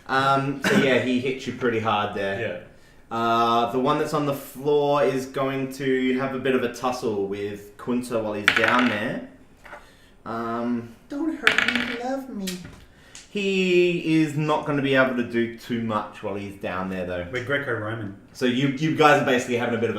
yeah, he hit you pretty hard there. Yeah. The one that's on the floor is going to have a bit of a tussle with Kunta while he's down there. Don't hurt me, love me. He is not going to be able to do too much while he's down there, though. We're Greco-Roman. So you guys are basically having a bit of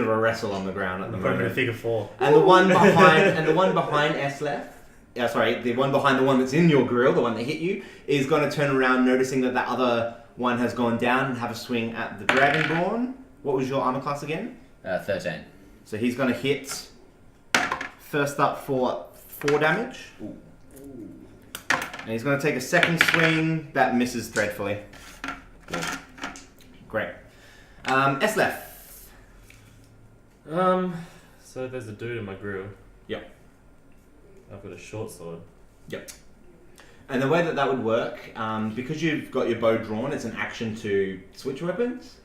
a wrestle on the ground at the We're putting a moment. figure 4. And the one behind Eslef, the one behind the one that's in your grill, the one that hit you, is going to turn around, noticing that other one has gone down, and have a swing at the Dragonborn. What was your armor class again? 13. So he's going to hit first up for 4 damage. Ooh. And he's going to take a second swing. That misses dreadfully. Great. Eslef. So there's a dude in my grill. Yep. I've got a short sword. Yep. And the way that would work, because you've got your bow drawn, it's an action to switch weapons.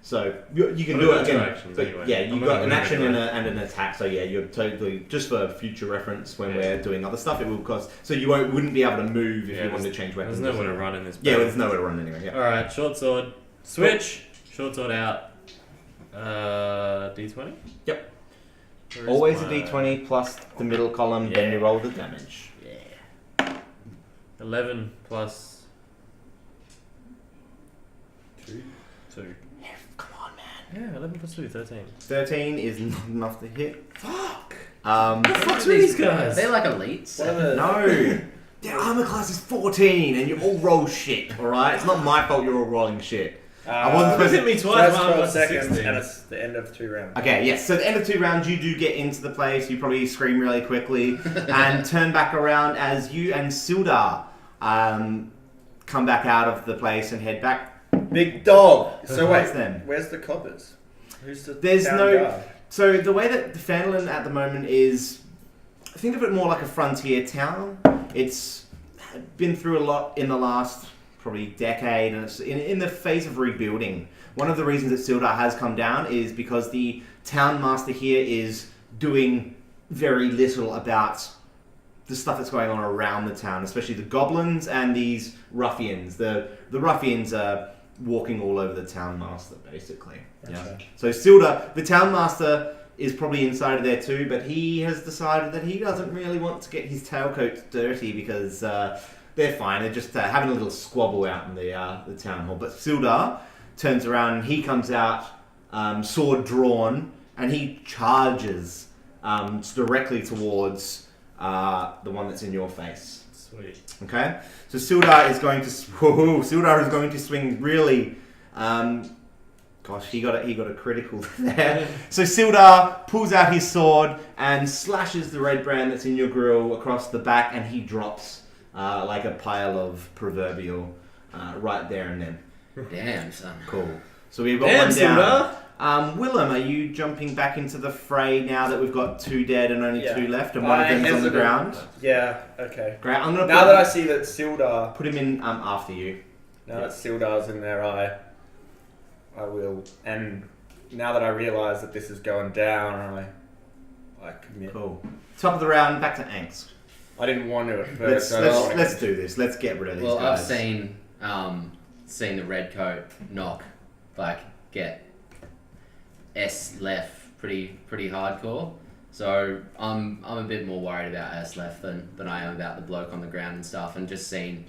So you can do it again. Actions But anyway. yeah, you've I'm got gonna an move action anyway. and an attack. So yeah, you're totally, just for future reference when we're doing other stuff, it will cost. So you wouldn't be able to move if you wanted to change weapons. There's nowhere to run in this. Yeah, battle. there's nowhere to run anyway. Yeah. Alright, short sword. Switch. Short sword out. D20? Yep. Where is Always a my- d20 plus the middle column, then you roll the damage. Yeah. 11 plus 2. Come on, man. Yeah, 11 plus 2, 13. 13 is not enough to hit. Fuck! Um, What's with these guys? They're like elites. no. Their armor class is 14 and you all roll shit, alright? It's not my fault you're all rolling shit. I wasn't Look supposed at me So twice. that's my 12 armor's seconds, 16. and it's the end of 2 rounds. Okay, yes. So at the end of 2 rounds, you do get into the place. You probably scream really quickly and turn back around as you and Sildar come back out of the place and head back. Big dog! So That's wait, them. where's the coppers? Who's the There's town no- guard? So the way that the Fandolin at the moment is, think of it more like a frontier town. It's been through a lot in the last probably decade, and it's in the phase of rebuilding. One of the reasons that Sildar has come down is because the town master here is doing very little about the stuff that's going on around the town, especially the goblins and these ruffians. The ruffians are walking all over the town master, basically. Yeah. So Sildar, the town master, is probably inside of there too, but he has decided that he doesn't really want to get his tailcoats dirty because they're fine. They're just having a little squabble out in the town hall. But Sildar turns around and he comes out, sword drawn, and he charges directly towards the one that's in your face. Sweet. Okay, so Sildar is going to swing really. Gosh, he got a critical there. So Sildar pulls out his sword and slashes the red brand that's in your grill across the back, and he drops like a pile of proverbial right there and then. Damn, son. Cool. So we've got one down. Willem, are you jumping back into the fray now that we've got 2 dead and only 2 left, and one of them's on the ground? Yeah. Okay. Great. I'm gonna now that I see that Sildar, put him in after you. Now that Sildar's in there, I will. And now that I realise that this is going down, I commit. Cool. Top of the round, back to Angst. I didn't want to at first. Let's do this. Let's get rid of these guys. Well, I've seen the red coat knock, get S left pretty hardcore. So I'm a bit more worried about S left than I am about the bloke on the ground and stuff. And just seeing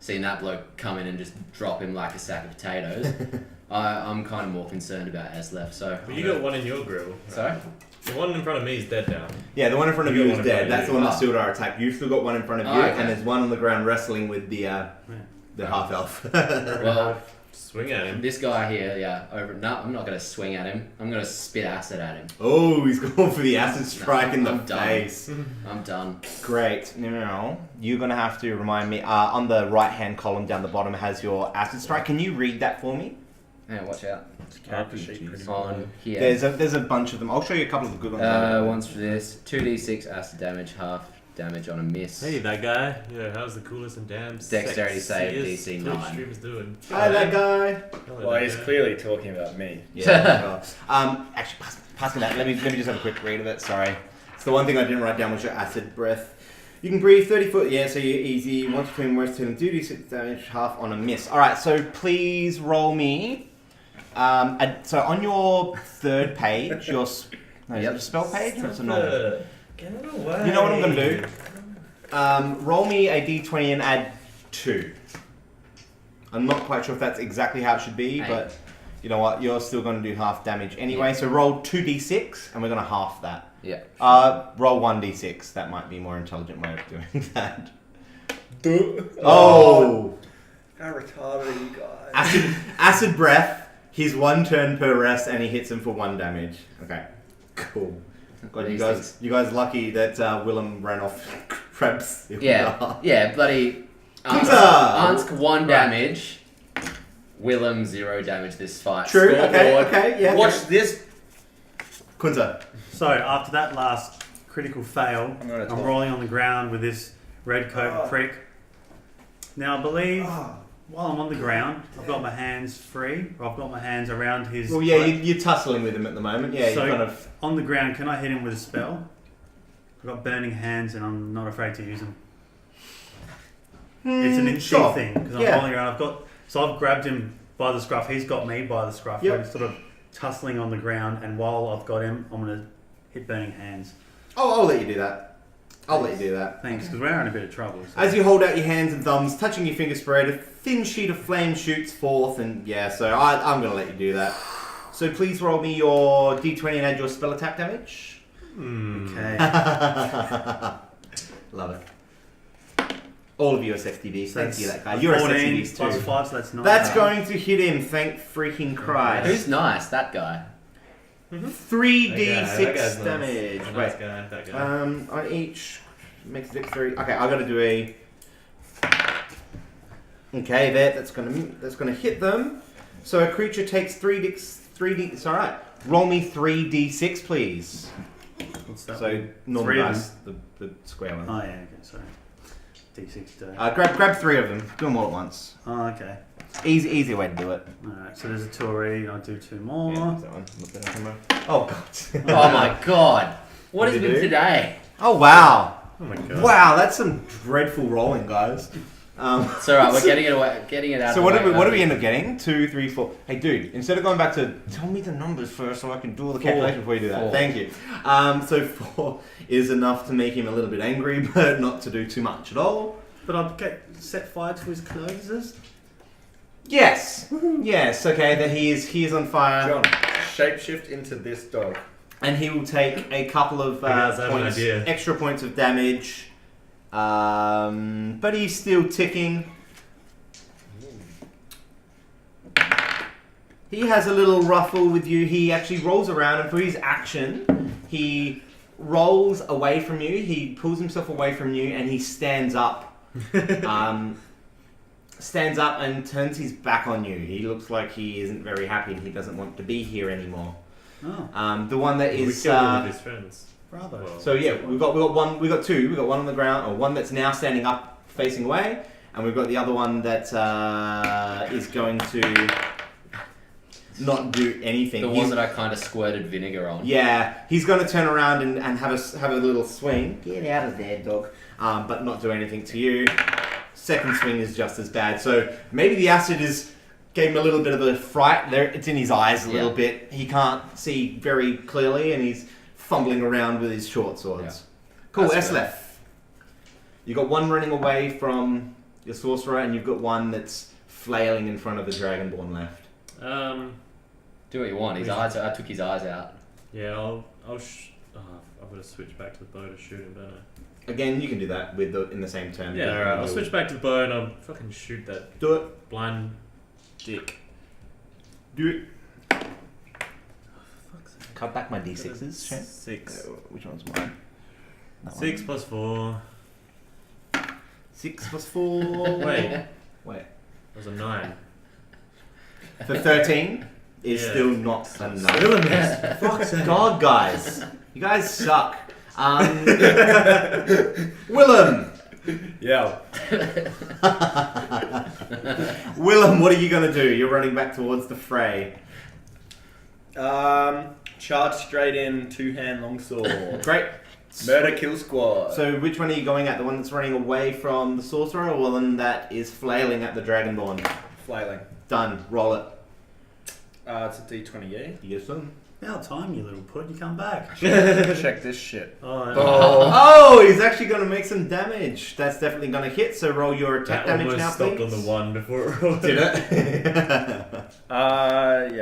that bloke come in and just drop him like a sack of potatoes, I'm kind of more concerned about S left. So but you got one in your grill. Right? Sorry? The one in front of me is dead now. Yeah, the one in front of you is dead. That's the one that Oh. Sildar attacked. You've still got one in front of you, Okay. and there's one on the ground wrestling with the half elf. Well, Swing at him. this guy here, no, I'm not going to swing at him. I'm going to spit acid at him. Oh, he's going for the acid strike in the I'm done. face. I'm done. Great. Now, you're going to have to remind me, on the right-hand column down the bottom has your acid strike. Can you read that for me? Yeah, watch out. Character sheet pretty On here. There's a bunch of them. I'll show you a couple of the good ones. One's for this. 2d6 acid damage, half damage on a miss. Hey, that guy. Yeah, how's the coolest and damn Dexterity save, DC 9. Twitch streamers doing? Hi, that guy. Hello, Well, that he's guy. clearly talking about me. Yeah. Actually, pass me that. Let me just have a quick read of it. Sorry. It's the one thing I didn't write down was your acid breath. You can breathe 30 foot. Yeah, so you're easy. Once between worst 2 and 2d6 damage, half on a miss. All right. So please roll me. So on your 3rd page, your is it a spell page or it's a normal? Get it away. You know what I'm going to do? Roll me a d20 and add 2. I'm not quite sure if that's exactly how it should be, but you know what? You're still going to do half damage anyway. So roll 2d6, and we're going to half that. Yeah. Roll 1d6. That might be a more intelligent way of doing that. Oh! How retarded are you guys? Acid breath. He's 1 turn per rest, and he hits him for 1 damage. Okay, cool. God, you guys lucky that Willem ran off crabs. Yeah, bloody Ansk 1 damage. Willem 0 damage this fight. True. Scoreboard. Okay. Yeah. Watch this. Kunza. So after that last critical fail, I'm rolling on the ground with this red coat prick. Now I believe while I'm on the ground, I've got my hands free, or I've got my hands around his... Well, yeah, you're tussling with him at the moment. Yeah, so you're kind of... on the ground, can I hit him with a spell? I've got burning hands and I'm not afraid to use them. It's an instinct thing, because I'm rolling around. I've grabbed him by the scruff, he's got me by the scruff. Yep. We're sort of tussling on the ground, and while I've got him, I'm going to hit burning hands. Oh, I'll let you do that. Thanks, because we're in a bit of trouble. So. As you hold out your hands and thumbs, touching your finger spread, a thin sheet of flame shoots forth, and so I'm going to let you do that. So please roll me your d20 and add your spell attack damage. Okay. Love it. All of you are SXDBs. So Thank you, that guy. You're a 14 SXDBs too. plus 5, so that's 9. That's going to hit him, thank freaking Christ. Who's nice? That guy. 3d6 That guy's damage. Nice. Wait. Nice guy, that guy. On each makes it 3. Okay, I got to do a. Okay, that's gonna hit them. So a creature takes 3d. It's all right. Roll me 3d6, please. What's that? So normal 3 of dice, the square one. Oh yeah, okay, sorry. D6 do? Grab 3 of them. Do them all at once. Oh, okay. Easy way to do it. Alright, so there's a 2 already. I'll do 2 more. Yeah, that one. Look at the camera. Oh god. Oh my god. What What'd has you been do? today? Oh wow. Oh my god. Wow, that's some dreadful rolling, guys. It's alright, we're getting it away, getting it out So of what the did way. what do we end up getting? 2, 3, 4. Hey, dude, instead of going back to tell me the numbers first so I can do all the calculation before you do that. 4. Thank you. So 4 is enough to make him a little bit angry, but not to do too much at all. But I'll set fire to his clothes. Yes. Yes. Okay. That he is on fire, John, shapeshift into this dog. and he will take a couple of Hey guys, I have an points, idea. extra points of damage. But he's still ticking. He has a little ruffle with you. He actually rolls around, and for his action, he rolls away from you. He pulls himself away from you, and he stands up. Stands up and turns his back on you. He looks like he isn't very happy, and he doesn't want to be here anymore. Oh, The one that We is. killed one of his friends. bravo. Well, So yeah, we've got 2. We've got one on the ground, or one that's now standing up, facing away, and we've got the other one that is going to not do anything. The one that I kind of squirted vinegar on. Yeah, he's going to turn around and have a little swing. Get out of there, dog. But not do anything to you. Second swing is just as bad. So maybe the acid gave him a little bit of a fright. There, it's in his eyes a little bit. He can't see very clearly, and he's fumbling around with his short swords. Yeah. Cool, That's Eslef. You've got one running away from your sorcerer, and you've got one that's flailing in front of the Dragonborn left. Do what you want. His eyes. I took his eyes out. Yeah, I've got to switch back to the bow to shoot him, don't I? Again, you can do that in the same turn. Yeah, alright. I'll switch back to the bow and I'll fucking shoot that Do it. blind dick. Do it. Cut back my d6s, Shane. 6. Which one's mine? That 6 plus 4. 6 plus 4. Wait. Wait. That was a 9. For 13 is Yeah. still not enough. Still a miss. Fuck's sake. God, guys. You guys suck. Willem! Yeah. Willem, what are you going to do? You're running back towards the fray. Charge straight in, 2-hand longsword. Great. Murder kill squad. So which one are you going at? The one that's running away from the sorcerer, or the one that is flailing at the Dragonborn? Flailing. Done. Roll it. It's a D20, Yes, son. Now time, you little pud. You come back. Check this shit. Oh, Oh, he's actually going to make some damage. That's definitely going to hit, so roll your attack That damage almost now, stopped please. on the 1 before it rolled. Did it? Yeah,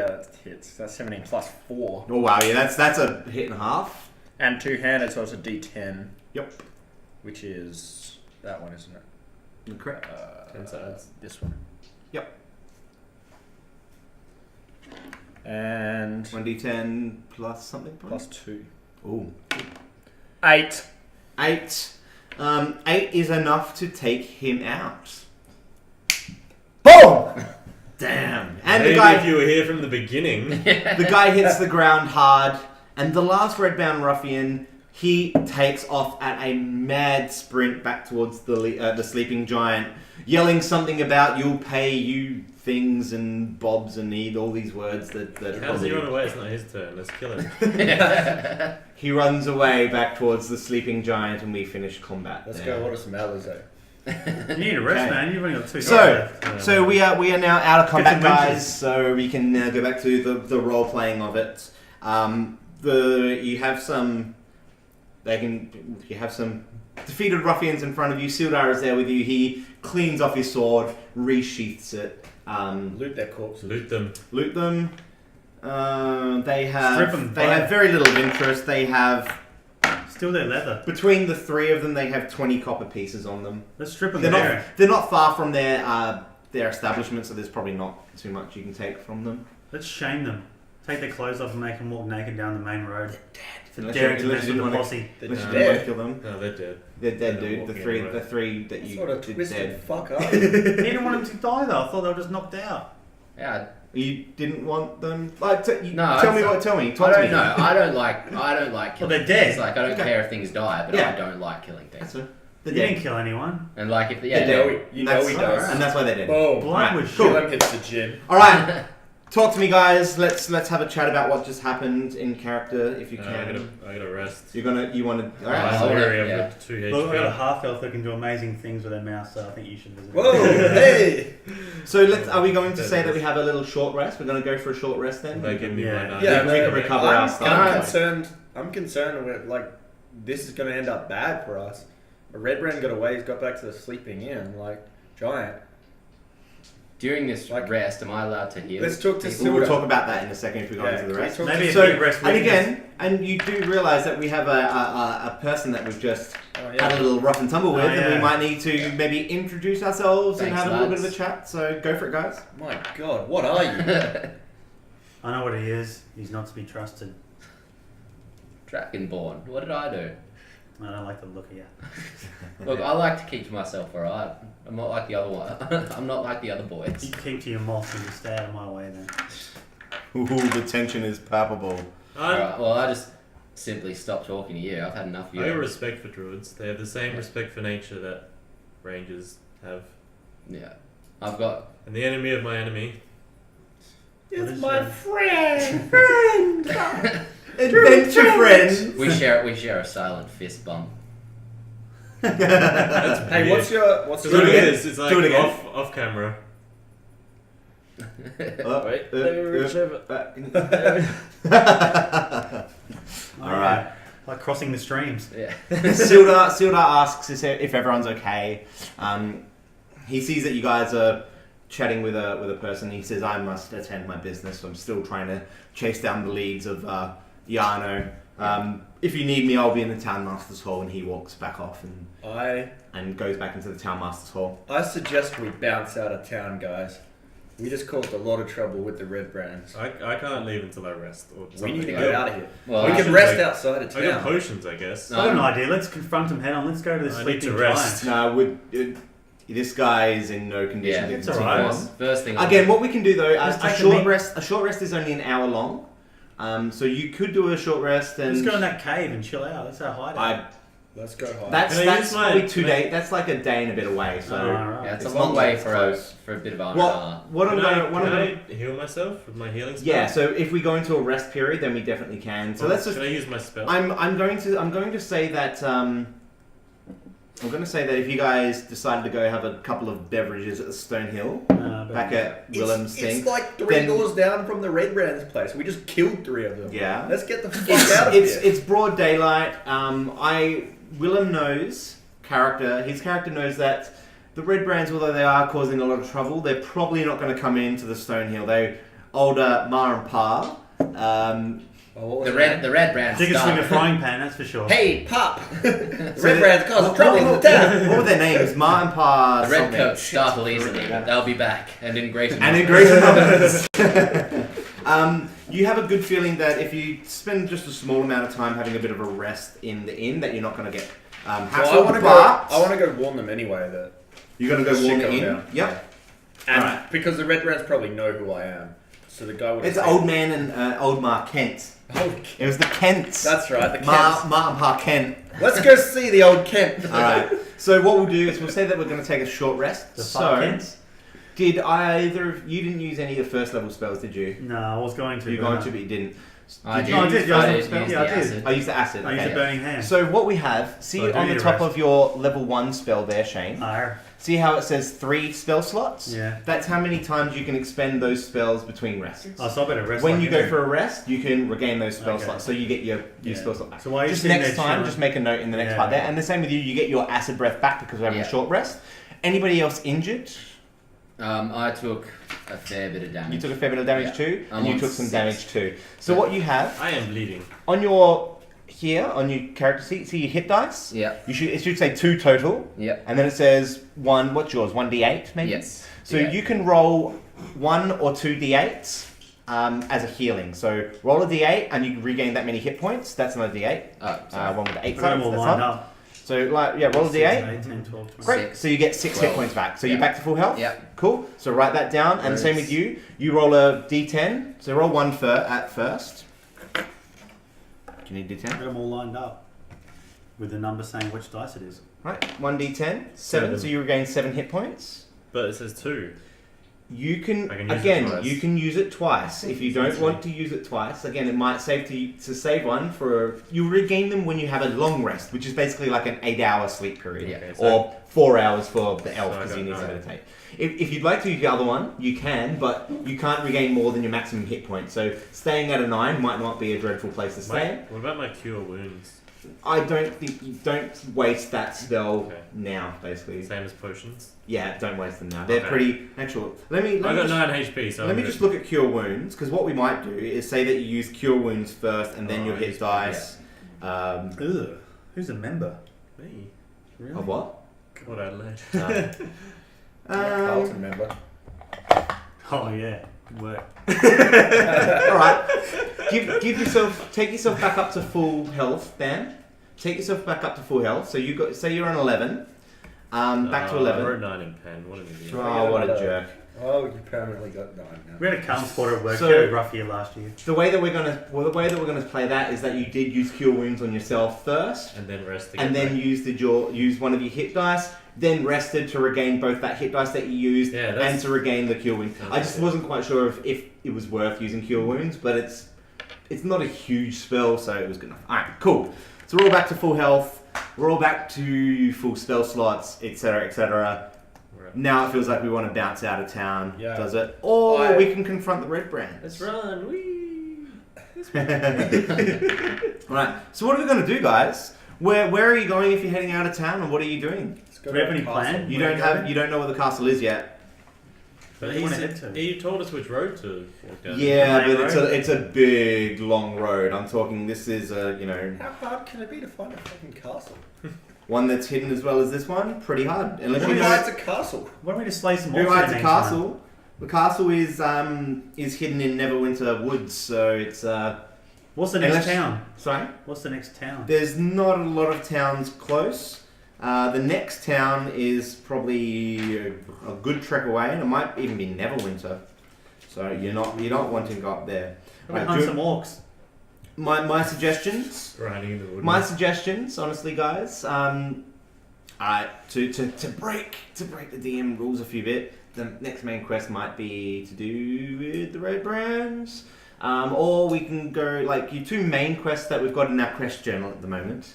that hits. That's 17 plus 4. Oh, wow, yeah, that's a hit and a half. And 2-handed, so it's a D10. Yep. Which is that one, isn't it? Correct. 10 sides. This one. Yep. And 1d10 plus something? plus 2. Ooh. 8. 8. 8 is enough to take him out. Boom! Damn. And Maybe the guy, if you were here from the beginning. the guy hits the ground hard, and the last Redbound Ruffian, he takes off at a mad sprint back towards the sleeping giant, yelling something about "you'll pay you things" and bobs and need all these words that How's he run away? It's not his turn. Let's kill him. He runs away back towards the sleeping giant, and we finish combat. Let's there. go order some Alizé. you need a rest, Okay. man. You've only got 2 So- left. So we are now out of combat, some guys. wenches. So we can now go back to the role playing of it. You have some defeated ruffians in front of you. Sildar is there with you. He cleans off his sword, resheaths it. Loot their corpses. Loot them. Loot them. They Strip 'em, have right? very little interest. They have Still their leather. between the 3 of them, they have 20 copper pieces on them. Let's strip them They're bare. not, they're not far from their establishment, so there's probably not too much you can take from them. Let's shame them. Take their clothes off and make them walk naked down the main road. Unless Daring you- to unless mess you with the wanna- posse. They're Unless you dead. want to kill them. No, they're dead. They're dead, They're dude. walking The everywhere. three that you Sort of did twisted dead. fuck up. He didn't want them to die though. I thought they were just knocked out. Yeah. You didn't want them. Like, No, tell me I- what. Tell me. I Talk to don't me. know. I don't like killing they're dead. things. Like I don't Okay. care if things die, but Yeah. I don't like killing things. That's They're You dead. didn't kill anyone. And like if They're yeah, dead. You know he does. And that's why they're dead. Boom. Blood Alright, was cool. shit. Kill him hits the gym. All right, talk to me, guys. Let's have a chat about what just happened in character, if you can. I gotta rest. You want to? All Oh, right. I'm yeah. worried. I've Yeah. got 2 Look, I've got a HP. half elf that can do amazing things with their mouse, so I think you should visit. Whoa, hey! So are we going to say that we have a little short rest? We're going to go for a short rest then. They give me Yeah. my Yeah, we can recover our stuff. I'm concerned with, like, this is going to end up bad for us. A red brand got away, he's got back to the sleeping in, like, giant. during this Like- rest, am I allowed to heal? Let's talk to people? We'll talk about that in a second if we go Yeah, into the can we rest. talk Maybe to- if So, we rest, we and can again, and you do realise that we have a person that we've just Oh, had a yeah. little rough and tumble with, Oh, and we yeah. might need to maybe introduce ourselves and Thanks, have a little bit of a lads. chat. So go for it, guys. My God, what are you? I know what he is. He's not to be trusted. Dragonborn. What did I do? I don't like the look of you. Look, I like to keep to myself, alright? I'm not like the other one. I'm not like the other boys. You keep to your moss and you stay out of my way then. Ooh, the tension is palpable. Alright, well, I just simply stopped talking to you. I've had enough of I you. got respect for druids. They have the same respect for nature that rangers have. Yeah. I've got. And the enemy of my enemy. What It's is my that? friend! Adventure friend. We share a silent fist bump. That's Hey, weird. what's your... So Do it what it again. is, it's like Do it again. off camera. Wait, let me reach over. All right. Like crossing the streams. Yeah. Sildar asks if everyone's okay. He sees that you guys are chatting with a person. He says, "I must attend my business. I'm still trying to chase down the leads of Yano. If you need me, I'll be in the town master's hall." And he walks back off and goes back into the town master's hall. I suggest we bounce out of town, guys. We just caused a lot of trouble with the red brands. I can't leave until I rest. Or We something. need to I get got- out of here. Well, We I can should, rest like- outside of I got town. potions, I guess. I got an idea. Let's confront him head on. Let's go to the I need to sleeping rest. giant. No, this guy is in no condition Yeah, to it's continue alright. on. First thing. Again, what we can do though, Just a take a short minute. rest. A short rest is only an hour long. So you could do a short rest and Let's go in that cave and chill out. That's our hideout. Let's go high. That's Can I that's use my- probably can I- That's like a day and a bit away. So Alright. Yeah, it's a It's long long, way it's for close. a bit of armor. what I'm Can going I, to what I'm can going I heal myself with my healing spell? yeah. So if we go into a rest period, then we definitely can. So let's just. Can I use my spell? I'm going to say that I'm going to say that if you guys decided to go have a couple of beverages at the Stone Hill But back at Willem's thing, It's like three then- doors down from the red brands place. We just killed three of them. yeah. Let's get the fuck out of It's here. it's broad daylight. Willem knows his character knows that the red brands, although they are causing a lot of trouble, they're probably not going to come into the Stone Hill. They older Ma and Pa. Oh, what was The that? red brand Take a swing of stuff. frying pan, that's for sure. Hey, Pop! The So red the- brands causing what- trouble what- in the town. What were their names? Ma and Pa. The red something. coats startle easily, but they'll be back and in great And in greater numbers. You have a good feeling that if you spend just a small amount of time having a bit of a rest in the inn, that you're not going to get Well, hassled. I want to go warn them anyway that You're going to go shit warn the going inn. down. Yep. And Alright. because the red brands probably know who I am. So the guy would It's old man and old Ma Kent. Oh, It was the Kents. that's right, the Ma Kents. and Pa Kent. Let's go see the old Kent. All right. So what we'll do is we'll say that we're going to take a short rest. The So, fuck Kents? did either of you didn't use any of the first level spells, did you? No, I was going to. You're but going no. to, but you didn't. I Did did. you No, I use did. the first I level did. spell? Yeah, I the did. acid. I used the acid. I used Okay. a burning hand. So what we have, see So I do on the need a top rest. of your level 1 spell there, Shane. Arr. See how it says 3 spell slots? Yeah. That's how many times you can expend those spells between rests. Oh, so I better rest. When like you go you. for a rest, you can regain those spell Okay. slots, so you get your Yeah. spell slot back. So while you're Just sitting next there time, chilling- just make a note in the next Yeah. part there. And the same with you, you get your acid breath back because we're having Yeah. a short rest. Anybody else injured? I took a fair bit of damage. You took a fair bit of damage Yeah. too, I'm and you on took some 6. damage too. So what you have I am bleeding. on your on your character sheet, see your hit dice. Yep. It should say 2 total, Yep. and then it says 1. What's yours? 1d8 maybe. Yes. So Yeah. you can roll 1 or 2 d8s as a healing. So roll a d8 and you regain that many hit points. That's another d8. Oh, sorry. One with the 8 I've got them sides. all That's lined up. up. So roll a 6, d8. 8, 10, 12, 20. Great. 6, So you get 6 hit 12. points back. So Yeah. you're back to full health. Yep. Cool. So write that down. And same with you. You roll a d10. So roll 1 at first. Do you need I've d10? got them all lined up. with the number saying which dice it is. Right, 1d10, 7, so you regain 7 hit points. But it says 2. You can, I can use it again, twice. you can use it twice. If you don't want to use it twice, again, it might save to save one for... You regain them when you have a long rest, which is basically like an 8-hour sleep period. Yeah. Okay, so- Or 4 hours for the elf So I because got he needs to 9. meditate. If you'd like to use the other one, you can, but you can't regain more than your maximum hit point. So staying at a 9 might not be a dreadful place to stay. What about my cure wounds? I don't think you don't waste that spell Okay. now, basically. Same as potions. Yeah, don't waste them now. They're Okay. pretty actual. Let me I got just, 9 HP, so let I'm me good. just look at cure wounds, because what we might do is say that you use cure wounds first and then Oh, your hit yes, dice. Ugh. Who's a member? Me. Really? Of what? What Adelaide. I'm a Carlton Um, member. Oh yeah. Good work. all right. Take yourself back up to full health, Dan. Take yourself back up to full health. So you got, say you're on 11. Back to I 11. wrote 9 in pen. What an idiot. Oh, what a jerk. Oh, you permanently got 9 now. We had a calm quarter at work. So- We had a rough year last year. The way that we're gonna play that is that you did use cure wounds on yourself first, And then rest again. and then use one of your hit dice, then rested to regain both that hit dice that you used Yeah, and that's- to regain the cure wound. I just wasn't quite sure if it was worth using cure wounds, but it's not a huge spell, so it was good enough. All right, cool. So we're all back to full health. We're all back to full spell slots, etc., etc. Right. Now it feels like we want to bounce out of town, Yeah. does it? Or I- we can confront the red brand. Let's run. Whee! Alright, so what are we going to do, guys? Where are you going if you're heading out of town, and what are you doing? Let's go Do we have to any the plan? castle. You don't know where the castle is yet. But Where do you wanna head to? he told us which road to walk down. Yeah, Main but road? it's a big, long road. I'm talking. This is How hard can it be to find a fucking castle? one that's hidden as well as this one. Pretty hard, unless Who you know hides a castle? Why don't we just slay some who orcs hides in a the meantime? castle. The castle is hidden in Neverwinter Woods, so it's What's the next Unless- town? sorry. What's the next town? There's not a lot of towns close. The next town is probably a good trek away, and it might even be Neverwinter. So you're not wanting to go up there. Come and Right, hunt do- some orcs. my suggestions. Riding in the wood. My suggestions, honestly, guys. To break the DM rules a few bit. The next main quest might be to do with the red brands. Or we can go, like, your two main quests that we've got in our quest journal at the moment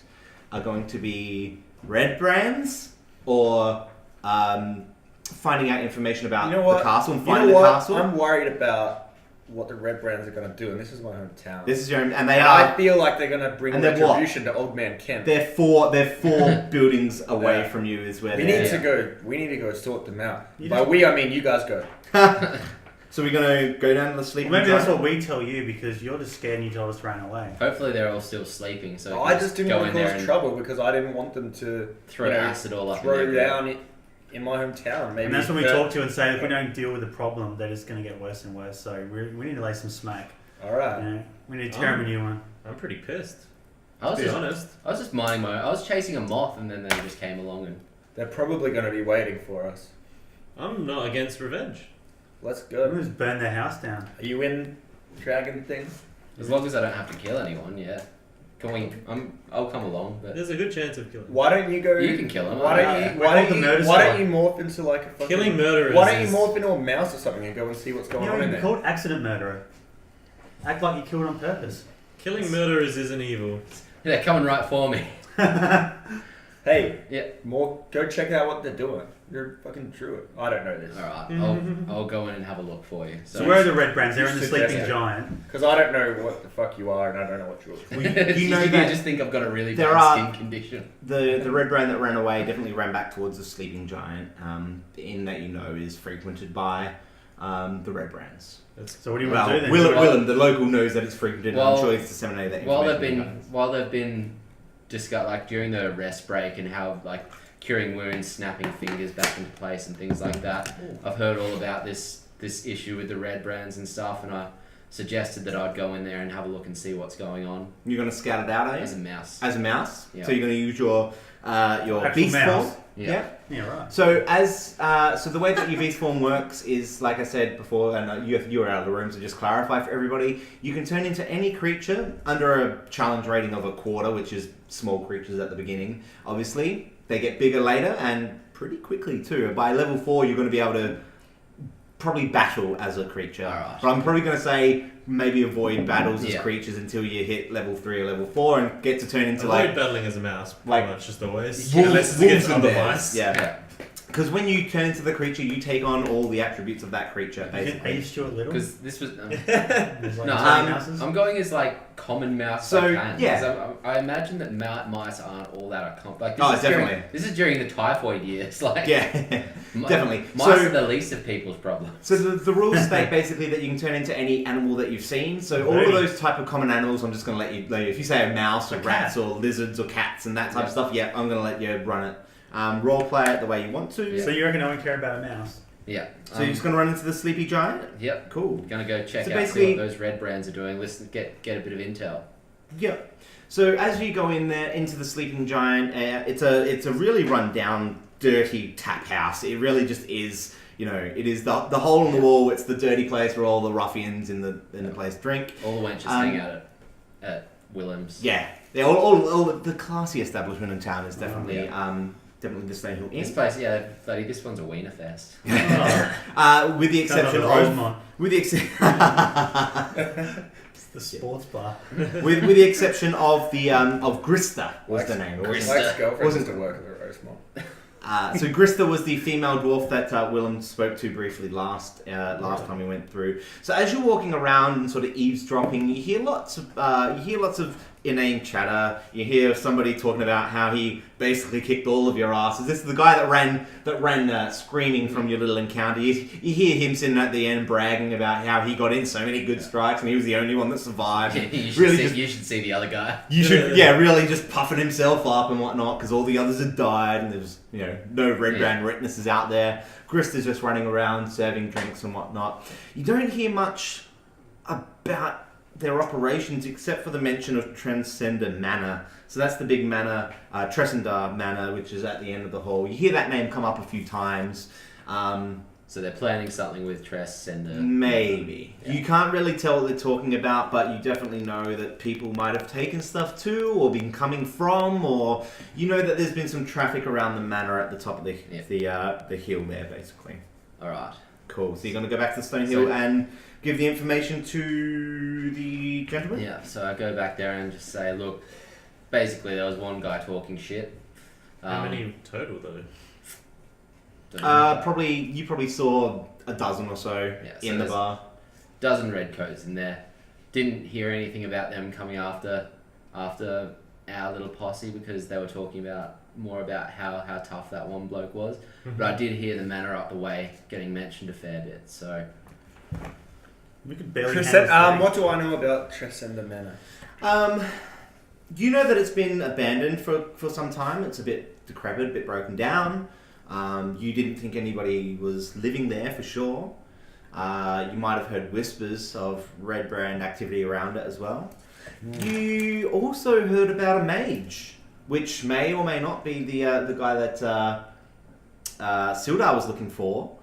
are going to be red brands or finding out information about You know what? the castle and You know finding the what? castle. I'm worried about what the Red Brands are going to do, and this is my hometown. This is your, and they and I are, feel like they're going to bring And they're what? retribution to Old Man Kent. they're four buildings away Yeah. from you is where We they're. need to go. We need to go sort them out. You By just- we, I mean you guys go. So we're gonna go down to the sleeping Well, maybe that's giant? what we tell you because you're just scared and you told us to run away. Hopefully they're all still sleeping, so we I can just didn't go want in to there cause and trouble because I didn't want them to throw you know, acid all up throw in there. down in my hometown. Maybe And that's when we hurt- talk to you and say if we don't deal with the problem, that it's going to get worse and worse. So we need to lay some smack. All right. You know? We need to tear him a new one. I'm pretty pissed. I was To be just honest. I was just minding my. I was chasing a moth, and then they just came along and. They're probably going to be waiting for us. I'm not against revenge. Let's We'll go. just burn their house down. Are you in dragon thing? As long as I don't have to kill anyone, yeah. Can we? I'll come along, but There's a good chance of killing. Why don't you go? you can kill him. Why Yeah. don't you? We're Why called don't the you? murder Why squad. don't you morph into like a fucking? Killing murderers. Why don't you is- morph into a mouse or something and go and see what's going You on know, in you'd be there? called accident murderer. Act like you killed on purpose. Killing murderers isn't evil. They're coming right for me. Hey, Yeah. more go check out what they're doing. You're a fucking druid. I don't know this All right, Mm-hmm. I'll go in and have a look for you. So where are the red brands? They're in the Just sleeping suggest it. giant. because I don't know what the fuck you are and I don't know what you're. You know you that just think I've got a really there bad are- skin condition. the red brand that ran away definitely ran back towards the sleeping giant. The inn that you know is frequented by the red brands. So what do you want to do then? Willem, the local knows that it's frequented. and I'm Well, sure he's disseminated that While information. they've been like during the rest break and how like curing wounds, snapping fingers back into place and things like that. I've heard all about this issue with the red brands and stuff, and suggested that I'd go in there and have a look and see what's going on. You're going to scout it out, are you? As a mouse. As a mouse? Yeah. So you're going to use your beast mouse. form? Yeah. Yeah, right. So so the way that your beast form works is, like I said before, and you were out of the room, so just clarify for everybody, you can turn into any creature under a challenge rating of a quarter, which is small creatures at the beginning, obviously. They get bigger later, and pretty quickly too. By level 4, you're going to be able to probably battle as a creature. Alright. But I'm probably going to say maybe avoid battles as creatures until you hit level 3 or level 4 and get to turn into avoid battling as a mouse, pretty much just always. Wolves, Unless it's against and other bears. mice. Yeah. Because when you turn into the creature, you take on all the attributes of that creature, Are you basically. Stuart Little? Because this was... There's like No, tiny mouses? I'm going as like common mouse. So, I can, yeah. 'cause I imagine that mice aren't all that like. This Oh, is definitely. This is during the typhoid years. Like, Yeah, definitely. Mice So- are the least of people's problems. So the rules state basically that you can turn into any animal that you've seen. So all of those type of common animals, I'm just going to let you. If you say a mouse or A rats cat. or lizards or cats and that type of stuff, yeah, I'm going to let you run it. Role play it the way you want to. So you reckon I won't care about a mouse? Yeah. So you're just going to run into the sleepy giant? Yep. Cool. Gonna go check So out see basically- what those red brands are doing. Listen, get a bit of intel. Yeah. So as you go in there into the sleeping giant, it's a really run down, dirty tap house. It really just is. You know, it is the hole in the wall. It's the dirty place where all the ruffians in the place drink. All the wenches hang out at Willem's. Yeah, all the classy establishment in town is definitely definitely the Stone Hill This Inn. place, this one's a wiener fest. With the exception Rosemont. with the It's the sports bar. with the exception of the of Grista was the name. It Mike's wasn't- girlfriend wasn't- used to work at the Rosemont. So Grista was the female dwarf that Willem spoke to briefly last time we went through. So as you're walking around and sort of eavesdropping, you hear lots of inane chatter. You hear somebody talking about how he basically kicked all of your asses. This is the guy that ran screaming from your little encounter. You hear him sitting at the end bragging about how he got in so many good strikes and he was the only one that survived. you should see the other guy. You should, really just puffing himself up and whatnot because all the others had died and there was, no red brand witnesses out there. Grista's just running around serving drinks and whatnot. You don't hear much about their operations except for the mention of Transcender Manor. So that's the big manor, Tresendar Manor, which is at the end of the hall. You hear that name come up a few times. So they're planning something with Tress and Maybe. Yeah. You can't really tell what they're talking about, but you definitely know that people might have taken stuff to, or been coming from, or you know that there's been some traffic around the manor at the top of the hill there, basically. All right. Cool. So you're going to go back to the Stone Hill and give the information to the gentleman? Yeah. So I go back there and just say, look, basically there was one guy talking shit. How many total though? You probably saw a dozen or so in the bar. Dozen redcoats in there. Didn't hear anything about them coming after our little posse because they were talking more about how tough that one bloke was. But I did hear the manor up the way getting mentioned a fair bit. So We could barely What do I know about Tresender Manor? You know that it's been abandoned for some time. It's a bit decrepit, a bit broken down. You didn't think anybody was living there for sure. You might have heard whispers of red brand activity around it as well. You also heard about a mage, which may or may not be the guy that Sildar was looking for.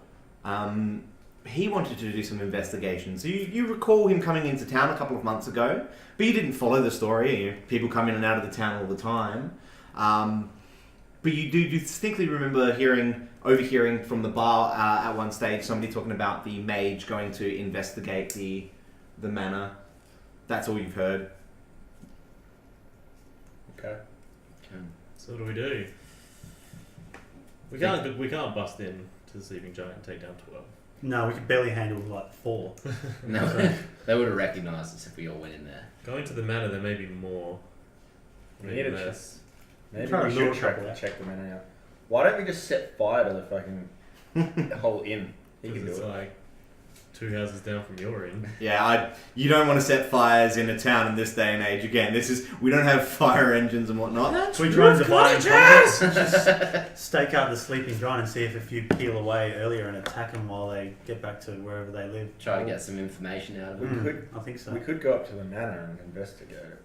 He wanted to do some investigation. So you recall him coming into town a couple of months ago, but you didn't follow the story. People come in and out of the town all the time. But you do distinctly remember overhearing from the bar at one stage somebody talking about the mage going to investigate the manor. That's all you've heard. Okay. So what do we do? We can't bust in to the sleeping giant and take down 12. No, we could barely handle like 4. no, they would have recognised us if we all went in there. Going to the manor, there may be more. Maybe Yeah, less. Maybe Trying we to should lure a couple out. check the manor out. Why don't we just set fire to the fucking whole inn? He can do It's it. like 2 houses down from your inn. Yeah, you don't want to set fires in a town in this day and age. Again, we don't have fire engines and whatnot. Can we try and divide and just stake out the sleeping giant and see if a few peel away earlier and attack them while they get back to wherever they live? Try to get some information out of them. I think so. We could go up to the manor and investigate it.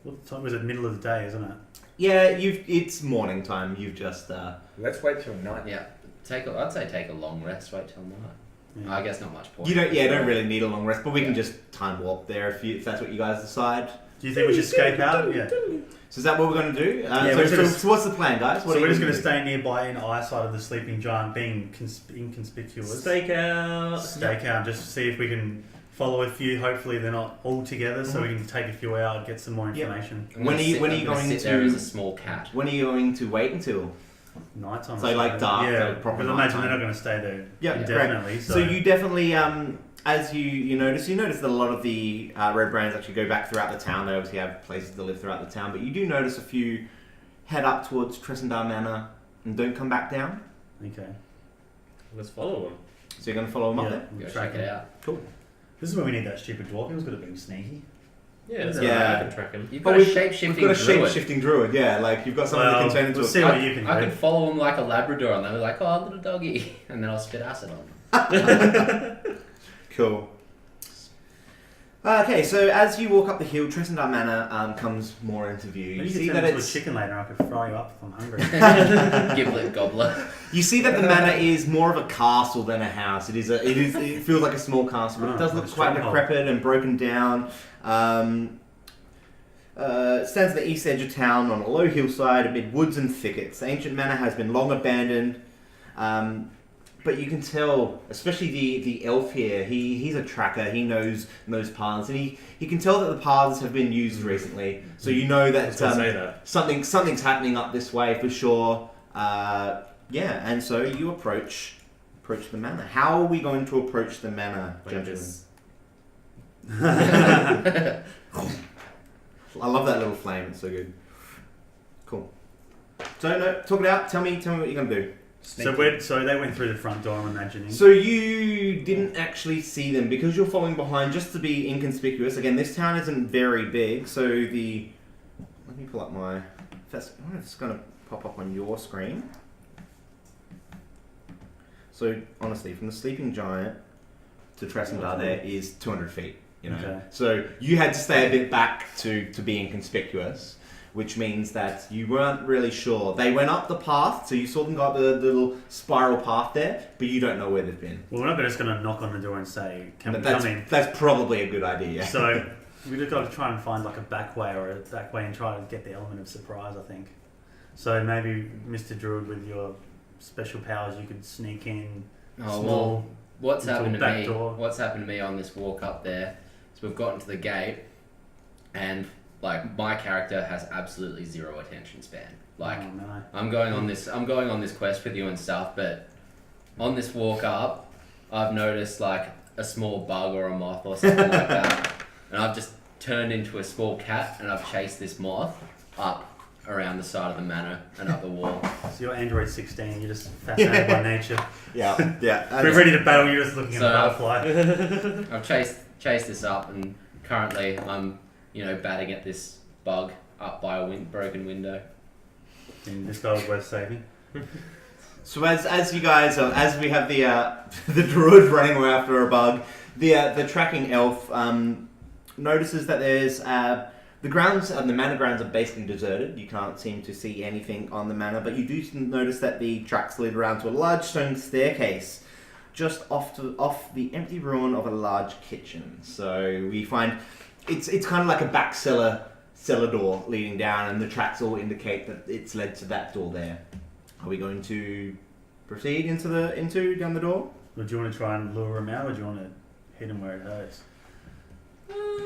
What time was it? Middle of the day, isn't it? Yeah, it's morning time. You've just Let's wait till night. Yeah. I'd say take a long rest, wait till night. Yeah. I guess not much point. you don't really need a long rest, but we can just time warp there if that's what you guys decide. Do you think we should escape out? Yeah. So is that what we're going to do? So what's the plan, guys? So we're just going to stay nearby in eyesight of the sleeping giant, being inconspicuous. Stake out, just see if we can follow a few. Hopefully they're not all together, so we can take a few out, get some more information. When are you going to? There as a small cat. When are you going to wait until? Nighttime. So like dark, yeah. so proper Because I imagine nighttime. they're not going to stay there indefinitely. Correct. So you definitely, as you notice that a lot of the Red Brands actually go back throughout the town. They obviously have places to live throughout the town, but you do notice a few head up towards Tressendar Manor and don't come back down. Okay. Let's follow them. So you're going to follow them up there? Go check it out. Cool. This is where we need that stupid dwarf. He was going to be sneaky. Yeah, that's Yeah. I can track him. You've But got a we've shape-shifting got a druid. shape-shifting druid, yeah. Like, you've got something that can turn into we'll a... see what you can do. I could follow him like a Labrador and they'll be like, oh, little doggy. And then I'll spit acid on him. Cool. Okay, so as you walk up the hill, Tressendar Manor comes more into view. Maybe You you see could that turn into a it's... chicken later. I could fry you up if I'm hungry. Giblet gobbler. You see that the manor is more of a castle than a house. It feels like a small castle, but it does look like a quite stronghold. decrepit and broken down. It stands at the east edge of town on a low hillside amid woods and thickets. The ancient manor has been long abandoned, but you can tell, especially the elf here, he's a tracker, he knows paths, and he can tell that the paths have been used recently, so you know that, Say that. something's happening up this way for sure. And so you approach the manor. How are we going to approach the manor, Like gentlemen? this. I love that little flame. It's so good. Cool. So no, talk it out. Tell me what you're gonna do. So they went through the front door, I'm imagining. So you didn't actually see them because you're following behind just to be inconspicuous. Again, this town isn't very big, so let me pull up my. I wonder if it's gonna pop up on your screen. So honestly, from the sleeping giant to Tressendar, there is 200 feet. You know, Okay. so you had to stay a bit back to be inconspicuous, which means that you weren't really sure. They went up the path, so you saw them go up the little spiral path there, but you don't know where they've been. Well, we're not just going to knock on the door and say, can we But come in? that's probably a good idea. So we just got to try and find like a back way and try to get the element of surprise, I think. So maybe Mr. Druid, with your special powers, you could sneak in Oh, small... well, what's into a happened to back me? door. What's happened to me on this walk up there? So we've gotten to the gate, and like my character has absolutely zero attention span. Like Oh, no. I'm going on this quest with you and stuff, but on this walk up, I've noticed like a small bug or a moth or something like that, and I've just turned into a small cat and I've chased this moth up around the side of the manor and up the wall. So you're Android 16, you're just fascinated by nature. yeah. We're ready to battle, you're just looking at So- a butterfly. I've chased this up, and currently I'm, batting at this bug up by a broken window. And this guy was worth saving. So as you guys as we have the druid running away after a bug, the tracking elf notices that there's the grounds and the manor grounds are basically deserted. You can't seem to see anything on the manor, but you do notice that the tracks lead around to a large stone staircase just off the empty ruin of a large kitchen. So we find it's kind of like a back cellar door leading down, and the tracks all indicate that it's led to that door there. Are we going to proceed down the door? Or do you want to try and lure him out, or do you want to hit him where it hurts?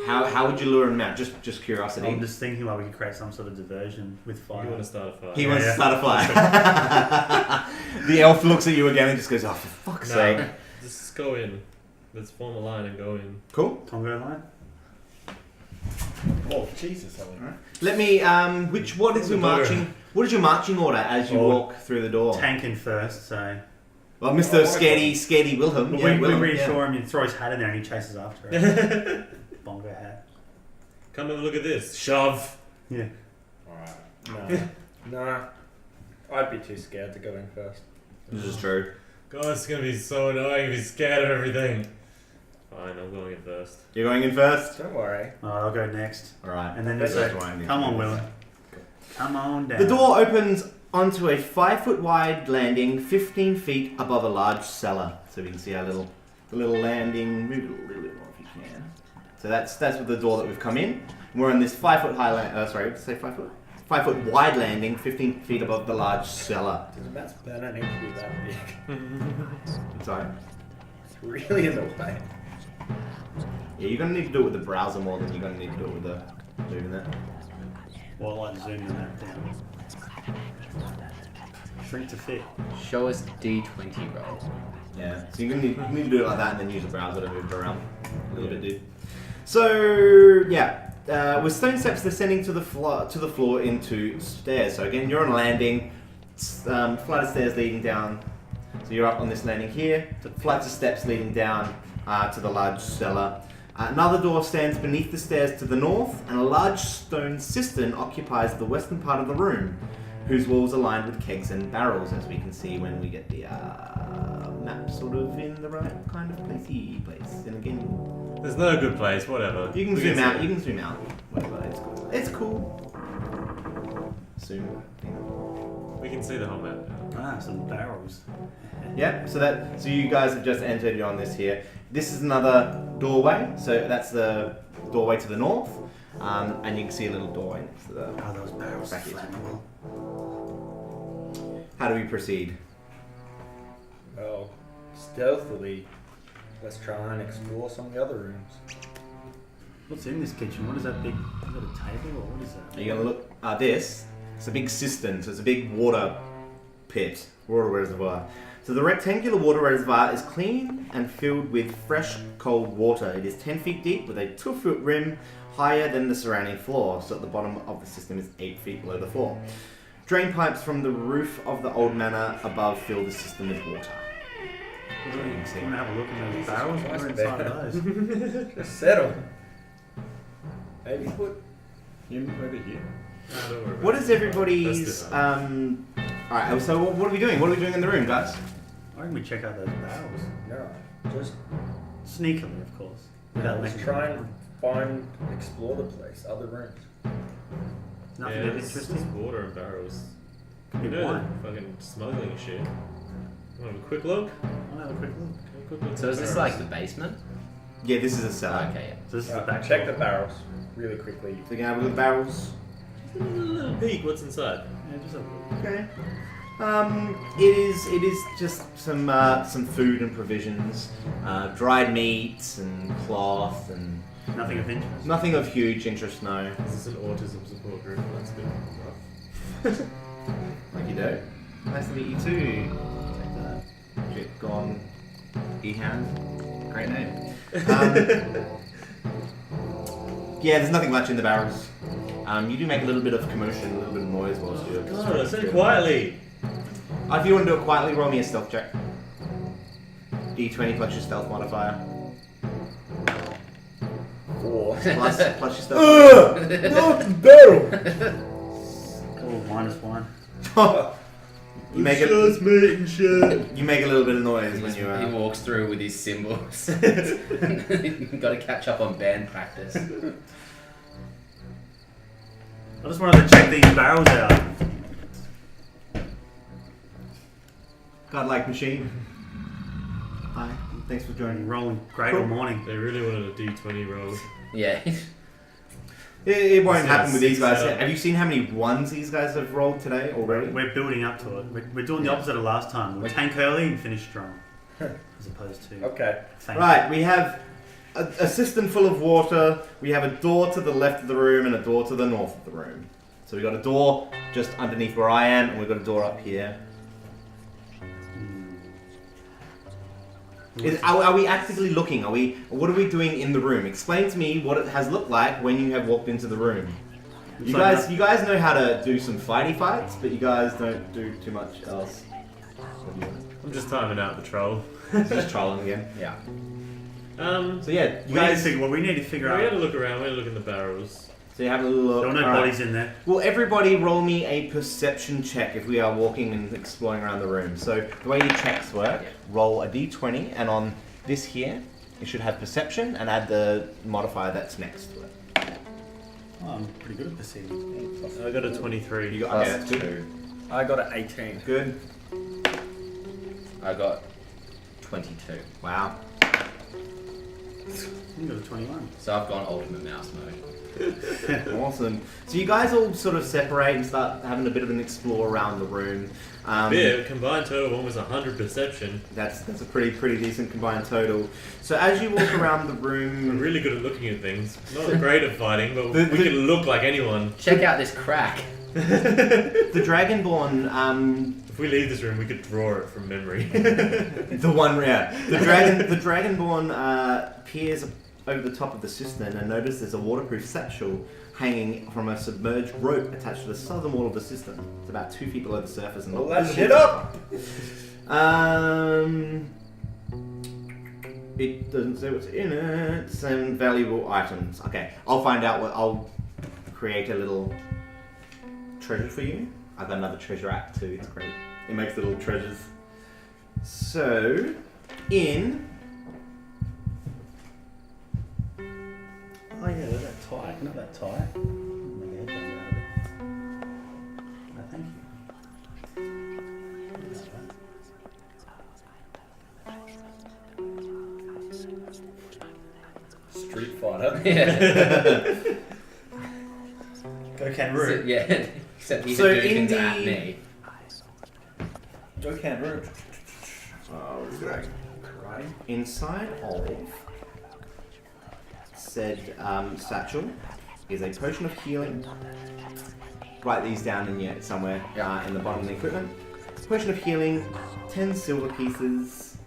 How would you lure him out? Just curiosity. I'm just thinking like we could create some sort of diversion with fire. You want to start a fire? He wants to start a fire. The elf looks at you again and just goes, "Oh, for fuck's sake!" No, just go in. Let's form a line and go in. Cool. Congo line? Oh, Jesus, Ellie. Let me. What is your marching order as you walk through the door? Tank in first, so Well, Mr. Scaredy Wilhelm. Well, Yeah, we Wilhelm, reassure him, you throw his hat in there and he chases after it. Bongo hat. Come have a look at this. Shove. Yeah. Alright. No. I'd be too scared to go in first. This is true. God, it's gonna be so annoying if he's scared of everything. Fine, I'm going in first. You're going in first? Don't worry. I'll go next. Alright. And then they say, come on, Willem. Come on down. The door opens onto a 5-foot wide landing 15 feet above a large cellar. So we can see our little landing. Move it a little bit more if you can. So that's with the door that we've come in. We're on this 5-foot high sorry, say 5 foot? 5-foot wide landing 15 feet above the large cellar. Does Matt's banner need to be that big? Sorry. It's really in the way. Yeah, you're gonna need to do it with the browser more than you're gonna need to do it with the moving that. Well, I'd zoom that down. Shrink to fit. Show us D20 roll. Yeah, so you're gonna need to do it like that and then use the browser to move it around a little bit, dude. So yeah, with stone steps descending to the floor into stairs. So again, you're on a landing, flight of stairs leading down. So you're up on this landing here. Flights of steps leading down to the large cellar. Another door stands beneath the stairs to the north, and a large stone cistern occupies the western part of the room, whose walls are lined with kegs and barrels, as we can see when we get the map sort of in the right kind of placey place. And again, There's no good place, whatever. you can We zoom see out. it. You can zoom out. Whatever. It's cool. It's cool. Zoom. We can see the whole map now. Some barrels. Yep. So you guys have just entered on this here. This is another doorway. So that's the doorway to the north, and you can see a little doorway next to the. Oh, those barrels are Back here. flammable. How do we proceed? Well, stealthily, let's try and explore some of the other rooms. What's in this kitchen? What is that big? Is that a table or what is that? Are you gonna look? This. It's a big cistern. So it's a big water pit, water reservoir. So the rectangular water reservoir is clean and filled with fresh, cold water. It is 10 feet deep with a 2-foot rim higher than the surrounding floor. So at the bottom of the system is 8 feet below the floor. Drain pipes from the roof of the old manor above fill the system with water. So you can see. I'm gonna have a look at those barrels. Nice We're inside of those. Just settle. Maybe put. You over here. Don't worry about What it. is everybody's? That's good. Alright, so what are we doing? What are we doing in the room, guys? I reckon we check out those barrels. No. Just Sneakily, of course. Without let's making try and explore the place, other rooms. nothing Yeah, that it's just interesting. water and barrels. Could be You know wine. they're fucking smuggling shit. Want to have a quick look? I'll have a quick look. Have a quick look So at is the this barrels. like the basement? Yeah, this is a cellar. Okay, yeah. So this is the back Check door. the barrels really quickly. So you can have a look at the barrels. Just a little peek. What's inside? Yeah, just have a look. Okay. It is just some food and provisions, dried meats and cloth and Nothing of interest. nothing of huge interest. No, Is this an autism support group? That's a bit rough. like you do. Nice to meet you too. Take that. Shit, gone. Ehan. Great name. Yeah, there's nothing much in the barrels. You do make a little bit of commotion, a little bit of noise whilst you're. God, I said quietly. If you want to do it quietly, roll me a stealth check. D20 plus your stealth modifier. 4. Plus your stealth. No, barrel! Oh, -1. You make Just making shit. You make a little bit of noise when you. He walks through with his cymbals. Got to catch up on band practice. I just wanted to check these barrels out. Godlike machine. Hi. Thanks for joining. Rolling great all morning. They really wanted a D20 roll. Yeah. It won't Yeah, happen with these guys. 6 out. Have you seen how many ones these guys have rolled today already? We're building up to it. We're doing the opposite of last time. We tank early and finish strong. As opposed to... Okay. faint. Right, we have a cistern full of water. We have a door to the left of the room and a door to the north of the room. So we've got a door just underneath where I am, and we've got a door up here. Are we actively looking? What are we doing in the room? Explain to me what it has looked like when you have walked into the room. You guys know how to do some fighty fights, but you guys don't do too much else. What do you want? I'm just timing out the troll. Just trolling again. Yeah. So yeah, you We need to guys. figure. Well, we need to figure We had to out. look around. We had to look in the barrels. So you have a little look. There are no All right. bodies in there. Will everybody roll me a perception check if we are walking and exploring around the room? So the way your checks work, roll a d20, and on this here, you should have perception, and add the modifier that's next to it. Oh, I'm pretty good at perceiving. I got a 23. You got Plus okay, that's good. 2. I got an 18. Good. I got 22. Wow. You got a 21. So I've gone ultimate mouse mode. Awesome. So you guys all sort of separate and start having a bit of an explore around the room. Yeah, combined total of almost 100 perception. That's a pretty decent combined total. So as you walk around the We're room, really good at looking at things. Not great at fighting, but The- we the- can look like anyone. Check out this crack. the Dragonborn, If we leave this room, we could draw it from memory. the Dragonborn peers over the top of the cistern and notice there's a waterproof satchel hanging from a submerged rope attached to the southern wall of the cistern. It's about 2 feet below the surface and Well, not let's hit up! It doesn't say what's in it. Some valuable items. Okay, I'll find out what. I'll create a little treasure for you. I've got another treasure app too. It's great. It makes little treasures. So, in. Oh yeah, they're that tight. Not that tight. My head down out of it. No, thank you. Street Fighter. Yeah. Go Root. Kangaroo. Yeah. Except you So can do in things the- at me. Go Kangaroo. Oh, right. Inside of said satchel is a potion of healing. Write these down in somewhere in the bottom of the equipment. Potion of healing, 10 silver pieces.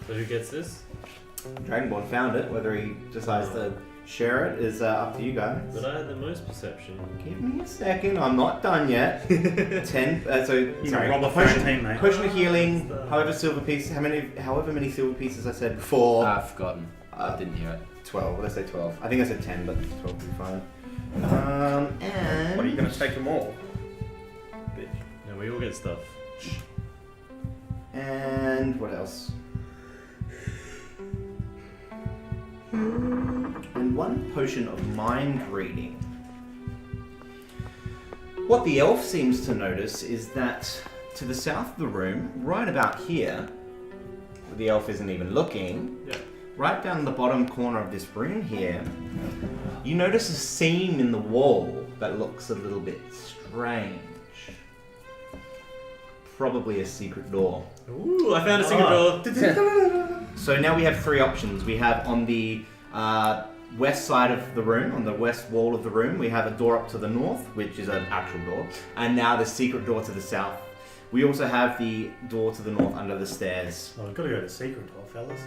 So who gets this? Dragonborn found it. Whether he decides to share it is up to you guys. But I had the most perception. Give me a second. I'm not done yet. 10. So You sorry. can rob a fucking team, mate. Potion of healing. However many silver pieces I said before. I've forgotten. I didn't hear it. 12. What did I say? 12. I think I said 10, but 12 will be fine. And What, are you going to take them all? Bitch. No, we all get stuff. And what else? And one potion of mind reading. What the elf seems to notice is that to the south of the room, right about here, where the elf isn't even looking, Yeah. right down the bottom corner of this room here, you notice a seam in the wall that looks a little bit strange. Probably a secret door. Ooh, I found a secret door. So now we have 3 options. We have on the west side of the room, on the west wall of the room, we have a door up to the north, which is an actual door, and now the secret door to the south. We also have the door to the north under the stairs. Oh, we've got to go to secret door, fellas.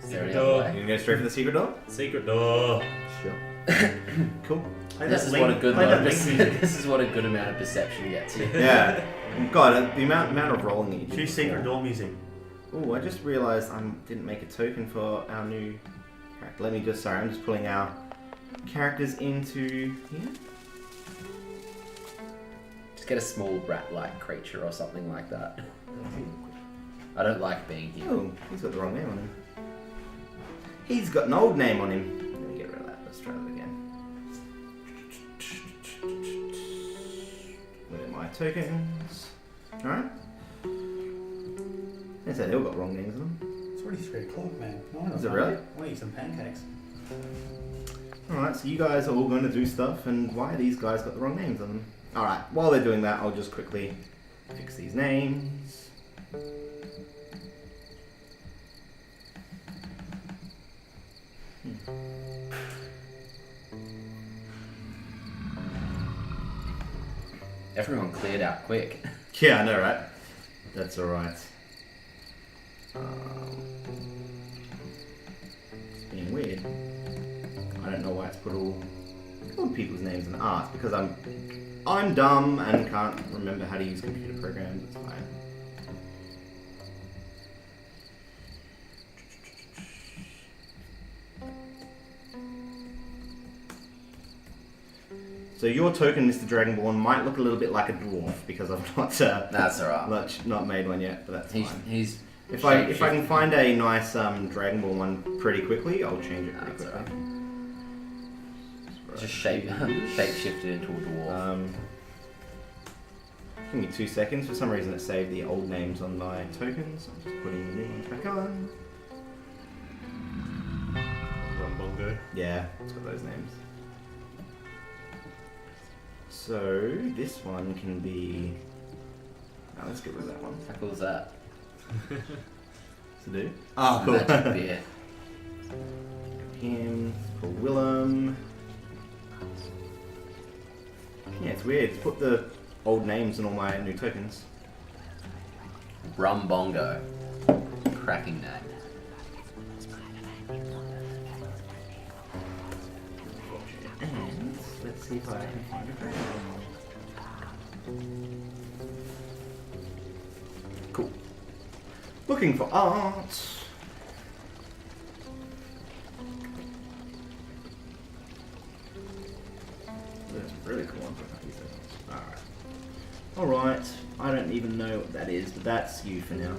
Is there any Door. other You way? gonna go straight for the secret door? Secret door. Sure. Cool. Play This that is link- what a good play that amount of link music. this is what a good amount of perception gets you. Yeah. God, the amount of rolling that you did. Choose secret door music. Oh, I just realised I didn't make a token for our new character. Let me just, sorry, I'm just pulling our characters into here. Just get a small rat-like creature or something like that. I don't like being here. Oh, he's got the wrong name on him. He's got an old name on him. Let me get rid of that. Let's try that again. Where are my tokens? Alright. They said they all got wrong names on them. It's already 3 o'clock, man. Is it really? I want to eat some pancakes. Alright, so you guys are all going to do stuff, and why these guys got the wrong names on them? Alright, while they're doing that, I'll just quickly fix these names. Everyone cleared out quick. Yeah, I know, right? That's alright. It's being weird. I don't know why it's put all people's names in art, because I'm dumb and can't remember how to use computer programs. It's fine. So your token, Mr. Dragonborn, might look a little bit like a dwarf because I've not That's alright. not made one yet, but that's fine. He's If I can find a nice Dragonborn one pretty quickly, I'll change it pretty quickly. just shape shifted into a dwarf. Give me 2 seconds. For some reason, it saved the old names on my tokens. I'm just putting the new ones back on. Rumbongo. Yeah, it's got those names. So this one can be. Oh, let's get rid of that one. How cool is that? To do. Oh, cool. Magic beer. Him for Willem. Yeah, it's weird. It's put the old names on all my new tokens. Rumbongo. Cracking name. And let's see if I can find a dragon. Cool. Looking for art. That's a really cool one. Alright. Alright. I don't even know what that is, but that's you for now.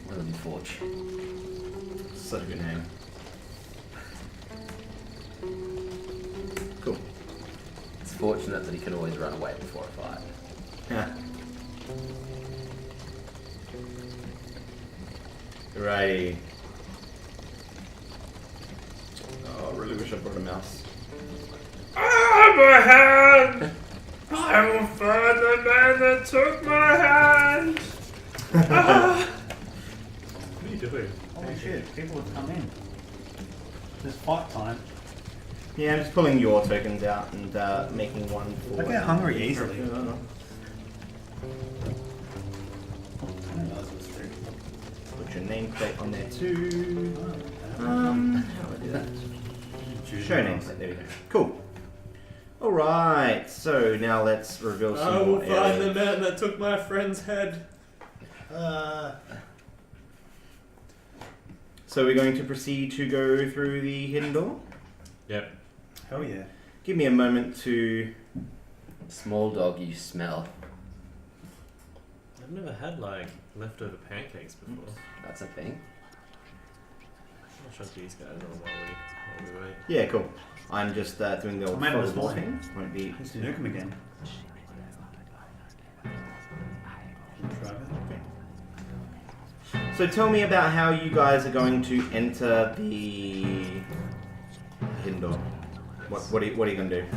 Willem Forge. Such a good name. Cool. It's fortunate that he can always run away before a fight. Yeah. Righty. Oh, I really wish I brought a mouse. Ah, my hand! I will find the man that took my hand! Ah. What are you doing? Holy shit, people have come in. It's fight time. Yeah, I'm just pulling your tokens out and making one for. I get hungry easily. Put your nameplate on there too. How do I do that? Show nameplate. There we go. Cool. All right. So now let's reveal some I will more find the areas. man that took my friend's head. So we're going to proceed to go through the hidden door. Yep. Hell yeah. Give me a moment to. Small dog you smell. I've never had like leftover pancakes before. That's a thing. I'll show these guys all while we wait. Yeah, cool. I'm just doing the old I made it this foldable morning. thing. Won't be. Let's nuke him again. So tell me about how you guys are going to enter the hidden door. What are you going to do?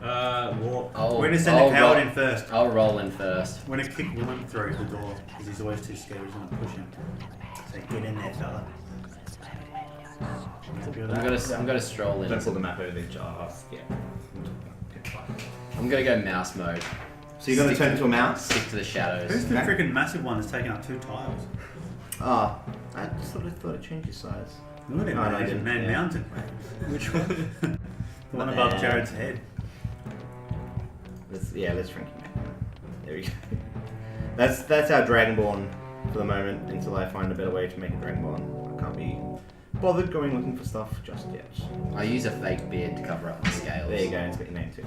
Walk. We're gonna send the coward in first. I'll roll in first. We're gonna kick Willem through the door because he's always too scared. He's gonna push him. So get in there, fella. I'm gonna stroll in. Don't pull the map over there, just yeah. I'm gonna go mouse mode. So you're going to turn into a mouse? Stick to the shadows. Who's the freaking massive one that's taking up 2 tiles? Ah, I just thought I'd change your size. Look at him, Oh, no, I man. He's a didn't, man yeah. mountain. Which one? The one above Jared's head. Let's shrink him. There we go. That's our Dragonborn for the moment until I find a better way to make a Dragonborn. I can't be bothered going looking for stuff just yet. I use a fake beard to cover up the scales. There you go, it's got your name too.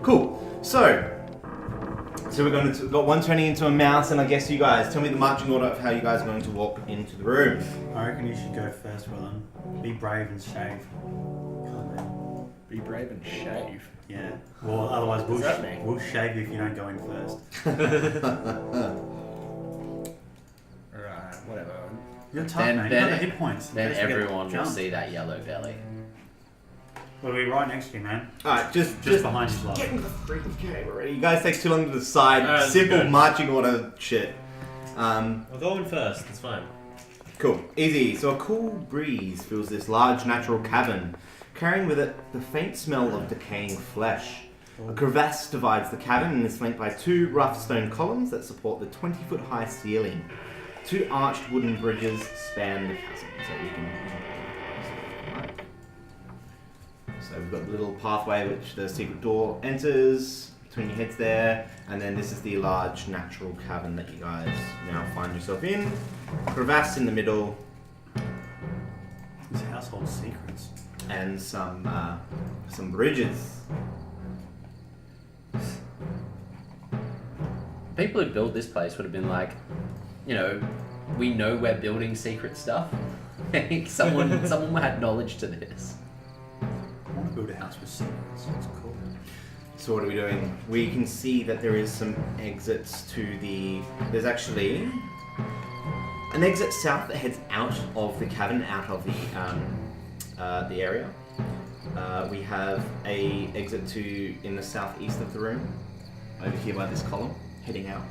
Cool. So we're got one turning into a mouse, and I guess you guys tell me the marching order of how you guys are going to walk into the room. I reckon you should go first, Willem. Be brave and shave. Come on. Be brave and shave. Yeah. Well, otherwise What does that mean? we'll shave you if you don't go in first. Right, whatever. You're tough, Then- man. then- You got the hit points. Then Just get everyone will jumped. see that yellow belly. We'll be right next to you, man. Alright, just behind you, get like. into the freaking cave already. You guys take too long to decide. Alright, Simple good. marching order shit. I'll go in first. It's fine. Cool. Easy. So a cool breeze fills this large natural cavern, carrying with it the faint smell of decaying flesh. A crevasse divides the cavern and is flanked by 2 rough stone columns that support the 20-foot high ceiling. 2 arched wooden bridges span the chasm, so we can. So we've got the little pathway which the secret door enters between your heads there, and then this is the large natural cavern that you guys now find yourself in. Crevasse in the middle. household secrets. And some bridges. People who built this place would have been like, you know, we know we're building secret stuff. someone had knowledge to this. I want to build a house with secrets. That's cool. So what are we doing? We can see that there is some exits to the... There's actually an exit south that heads out of the cavern, out of the area. We have a exit to in the southeast of the room, over here by this column, heading out.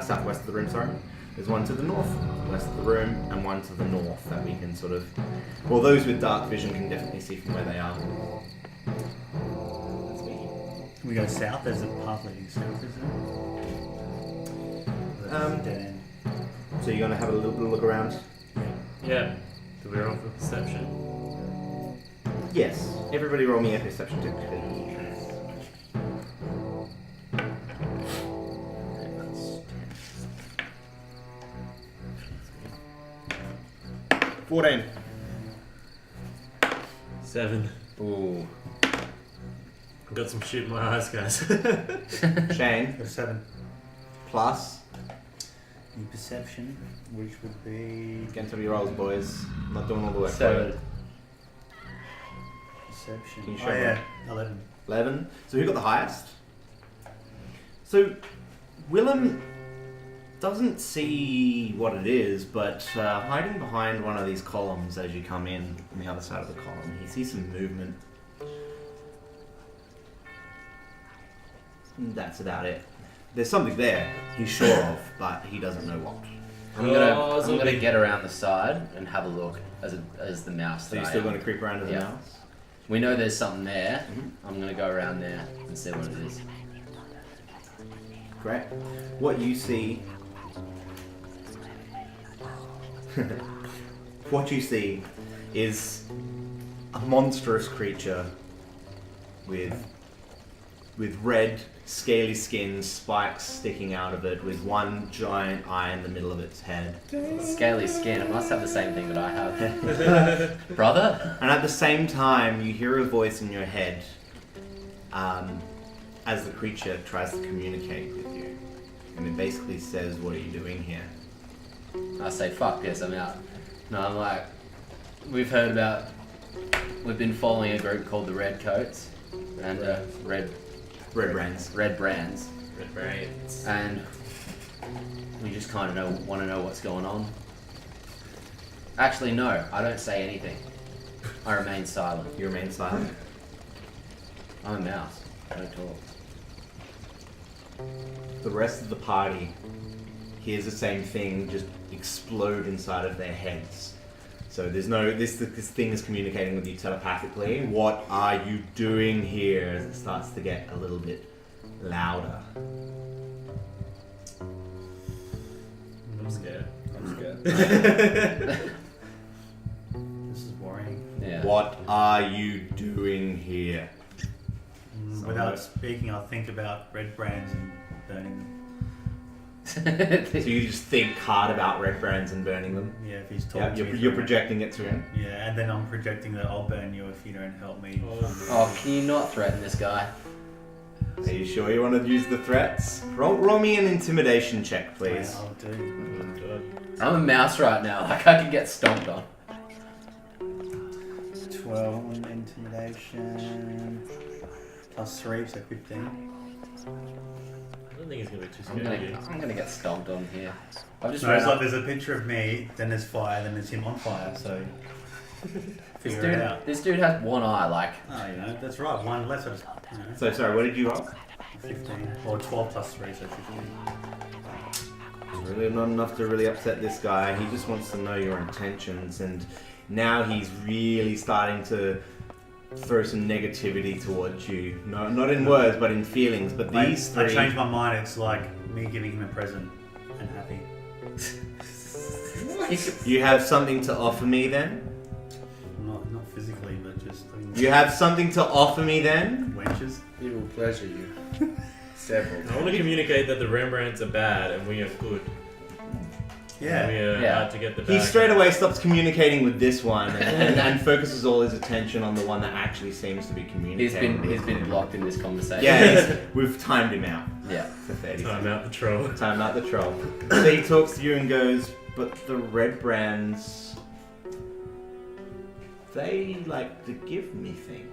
Southwest of the room, sorry. There's one to the northwest of the room, and one to the north that we can sort of... Well, those with dark vision can definitely see from where they are. That's me. Can we go south? There's a path leading south, isn't there? Dead end. So you're going to have a little look around? Yeah. Do we roll for perception? Yes. Everybody roll me a perception check, please. 14. 7. Ooh. I've got some shit in my eyes, guys. Shane, Got a 7. plus. The perception, which would be Get some of your rolls, boys. I'm not doing all the work for 7. you. perception. Can you Oh show yeah, 11. 11. So who got the highest? So Willem doesn't see what it is, but hiding behind one of these columns as you come in on the other side of the column, he sees some movement. And that's about it. There's something there, he's sure of, but he doesn't know what. I'm gonna get around the side and have a look as the mouse. So you're still going to creep around to the Yeah. mouse? We know there's something there. Mm-hmm. I'm gonna go around there and see what it is. Great. What you see... what you see is a monstrous creature with red, scaly skin, spikes sticking out of it, with one giant eye in the middle of its head. Scaly skin. It must have the same thing that I have. Brother? And at the same time, you hear a voice in your head as the creature tries to communicate with you. And it basically says, "What are you doing here?" I say, fuck this, I'm out. No, I'm like, we've been following a group called the Red Coats. And Red Brands. Red Brands. Red brains. And we just kind of want to know what's going on. Actually, no, I don't say anything. I remain silent. You remain silent. I'm a mouse. I don't talk. The rest of the party hears the same thing just explode inside of their heads. So there's no this thing is communicating with you telepathically. What are you doing here? As it starts to get a little bit louder. I'm scared. I'm scared. This is worrying. Yeah. What are you doing here? Without speaking, I'll think about red brands and burning them. So you just think hard about red brands and burning them. Yeah, if he's talking Yeah, to me. you're projecting it to him. Yeah, and then I'm projecting that I'll burn you if you don't help me. Oh, can you not threaten this guy? Are you sure you want to use the threats? Roll me an intimidation check, please. Yeah, I'll do. I'm a mouse right now. Like, I could get stomped on. 12 intimidation. Plus 3, so 15. I don't think it's gonna be too scary. I'm gonna get stomped on here. I've just No, read it's like there's a picture of me, then there's fire, then there's him on fire, so figure it out. This dude has one eye, like. Oh, you know, that's right, one less, you know, So sorry, what did you roll? 15. Or 12 plus 3, so 15. It's really not enough to really upset this guy. He just wants to know your intentions, and now he's really starting to throw some negativity towards you. No, not in words, but in feelings. But these I three... changed my mind, it's like me giving him a present and happy. You have something to offer me then? Not physically, but just You have something to offer me then? wenches. It will pleasure you. Several. I want to communicate that the Rembrandts are bad and we are good. Yeah. We're Yeah. out to get the He bad straight guys. away stops communicating with this one and focuses all his attention on the one that actually seems to be communicating. He's with been him. blocked in this conversation. Yeah, we've timed him out Yeah. for 30 Time seconds. out the troll. Time out the troll. So he talks to you and goes, but the red brands, they like to give me things.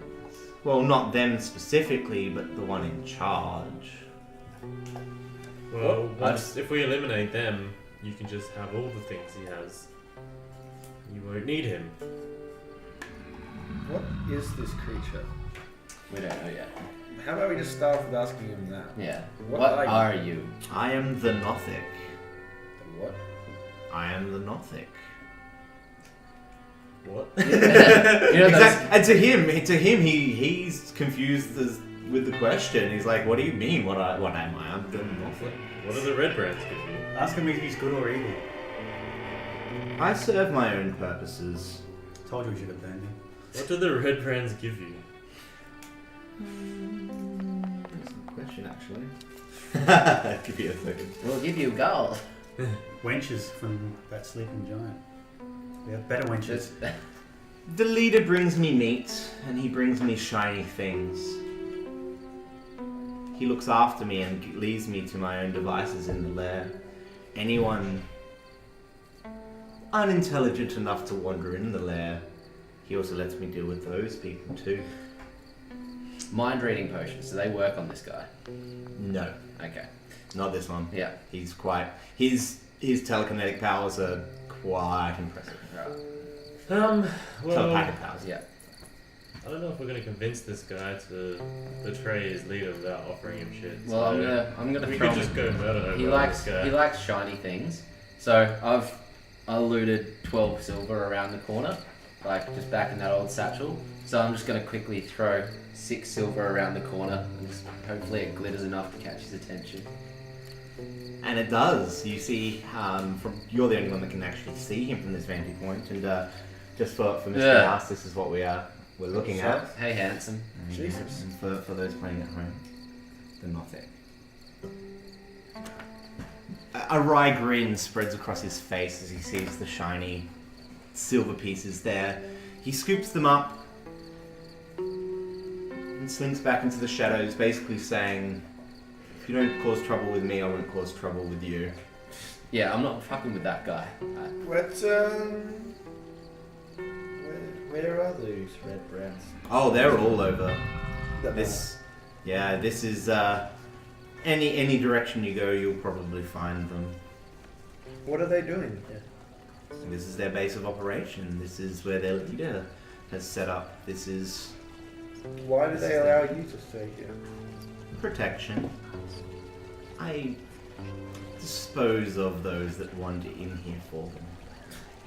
Well, not them specifically, but the one in charge. Well, if we eliminate them, you can just have all the things he has. You won't need him. What is this creature? We don't know yet. How about we just start with asking him that? Yeah. What What are are you? I am the Nothic. What? I am the Nothic. What? You know Exactly. And to him, he's confused with the question. He's like, "What do you mean? What am I? I'm the Nothic. What do the red brands give you? Ask him if he's good or evil. I serve my own purposes." Told you we should have burned him. What do the red brands give you? That's a good question, actually. Give me a second. We'll give you gold. Wenches from that sleeping giant. We have better wenches. Just, The leader brings me meat, and he brings me shiny things. He looks after me and leaves me to my own devices in the lair. Anyone unintelligent enough to wander in the lair, he also lets me deal with those people too. mind reading potions. Do they work on this guy? No, Okay. not this one. Yeah. He's quite... His telekinetic powers are quite impressive. Right. Well, Telepathic powers. Yeah. I don't know if we're gonna convince this guy to betray his leader without offering him shit. Well, so I'm gonna we throw could him. just go murder He over likes this guy. he likes shiny things. So I looted 12 silver around the corner, like just back in that old satchel. So I'm just gonna quickly throw 6 silver around the corner, and just hopefully it glitters enough to catch his attention. And it does. You see, you're the only one that can actually see him from this vantage point. And just for Mr. Yeah. Mouse, this is what we're looking at. Hey, handsome. And, Jesus. and for those playing at home, the Nothic. A wry grin spreads across his face as he sees the shiny silver pieces there. He scoops them up and slinks back into the shadows, basically saying, if you don't cause trouble with me, I won't cause trouble with you. Yeah, I'm not fucking with that guy. What, where are those red brands? Oh, they're all over. That This is any direction you go, you'll probably find them. What are they doing? This is their base of operation. This is where their leader has set up. This is Why do they allow you to stay here? protection. I dispose of those that wander in here for them.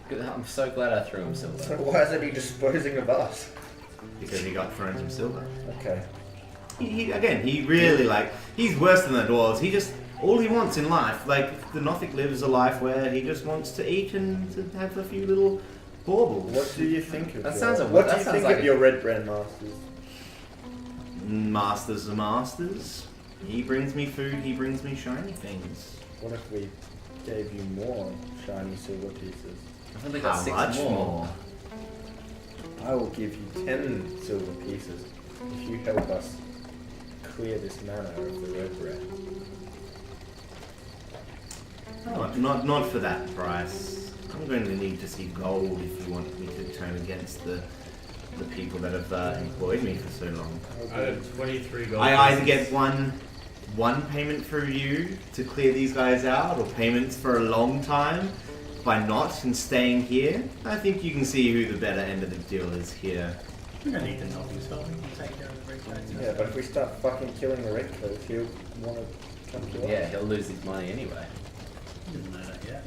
Good, I'm so glad I threw him So silver. why isn't he disposing of us? Because he got thrown some silver. Okay. He really he's worse than the dwarves. He just, all he wants in life, the Nothic lives a life where he just wants to eat and to have a few little baubles. What do you think of That your, sounds a- what that do you sounds think like of a- your red brand masters? Masters are masters. He brings me food, he brings me shiny things. What if we gave you more shiny silver pieces? I think they got How 6 much more. more? I will give you 10 silver pieces if you help us clear this manor of the red brand. Not for that price. I'm going to need to see gold if you want me to turn against the people that have employed me for so long. I had 23 gold. I either pieces. get one payment for you to clear these guys out, or payments for a long time by not and staying here. I think you can see who the better end of the deal is here. We don't need to know yourself. We can take care of the red coats. Yeah, but if we start fucking killing the red coats, he'll want to come to us. Yeah, he'll lose his money anyway. He doesn't know that yet.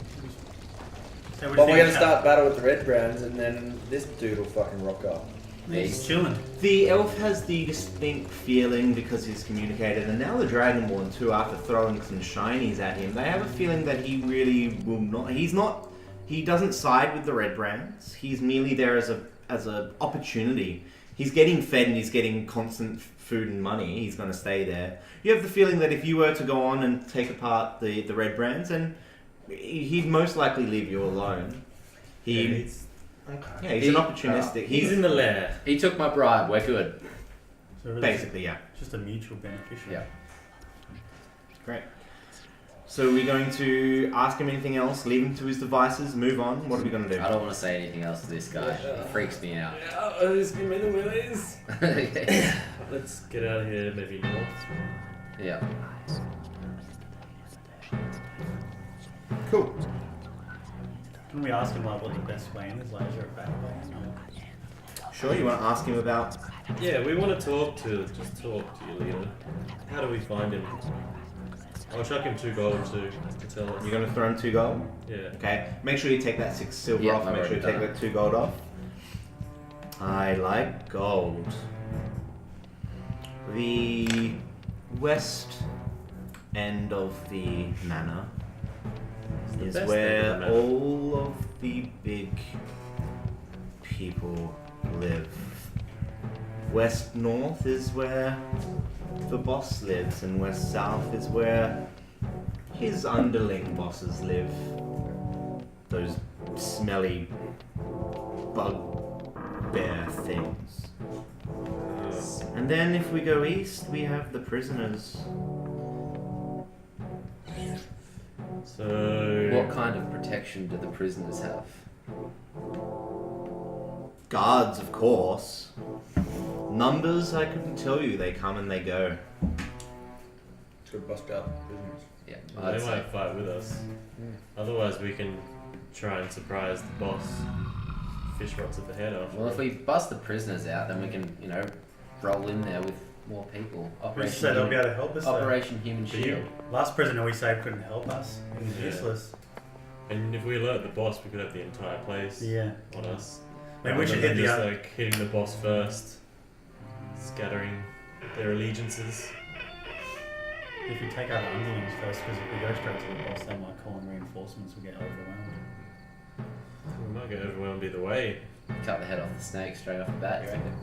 So But we're gonna start battle with the red brands, and then this dude will fucking rock up. He's chilling. The elf has the distinct feeling, because he's communicated, and now the Dragonborn too, after throwing some shinies at him, they have a feeling that he really will not... He doesn't side with the red brands. He's merely there as a opportunity. He's getting fed and he's getting constant food and money. He's going to stay there. You have the feeling that if you were to go on and take apart the red brands, and He'd most likely leave you alone. He's He's an opportunistic. he's in the lair. He took my bribe. We're good. So really basically, yeah. it's just a mutual beneficiary. Yeah. Great. So are we going to ask him anything else? Leave him to his devices? Move on? What are we going to do? I don't want to say anything else to this guy. He freaks me out. Just give me the willies. Let's get out of here, maybe north. Yeah. Cool. Can we ask him like what the best way in is? Like, is there a back way? Sure, you want to ask him about... Yeah, we want to talk to your leader. How do we find him? I'll chuck him 2 gold to tell us. You're going to throw him 2 gold? Yeah. Okay. Make sure you take that 6 silver Yeah, off. I've Make sure you already take done that 2 gold off. I like gold. The west end of the manor the is best where end of the manor. all of the big people live. West north is where the boss lives, and west south is where his underling bosses live. Those smelly bugbear things. And then if we go east, we have the prisoners. So. What kind of protection do the prisoners have? Guards, of course. Numbers, I couldn't tell you. They come and they go. To bust out business. Yeah. Well, I'd they say. might fight with us. Otherwise, we can try and surprise the boss. Fish rots at the head off. Well, if we bust the prisoners out, then we can, roll in there with more people. Who said they'll be able to help us? though? Operation Human For you. Shield. Last prisoner we saved couldn't help us. He was Yeah. useless. And if we alert the boss, we could have the entire place Yeah. on us. Maybe we Rather should than hit the just other. like hitting the boss first, scattering their allegiances. If we take out the underlings first, because if we go straight to the boss, they might call in reinforcements. We'll get overwhelmed. We might get overwhelmed either way. Cut the head off the snake straight off the bat, you reckon?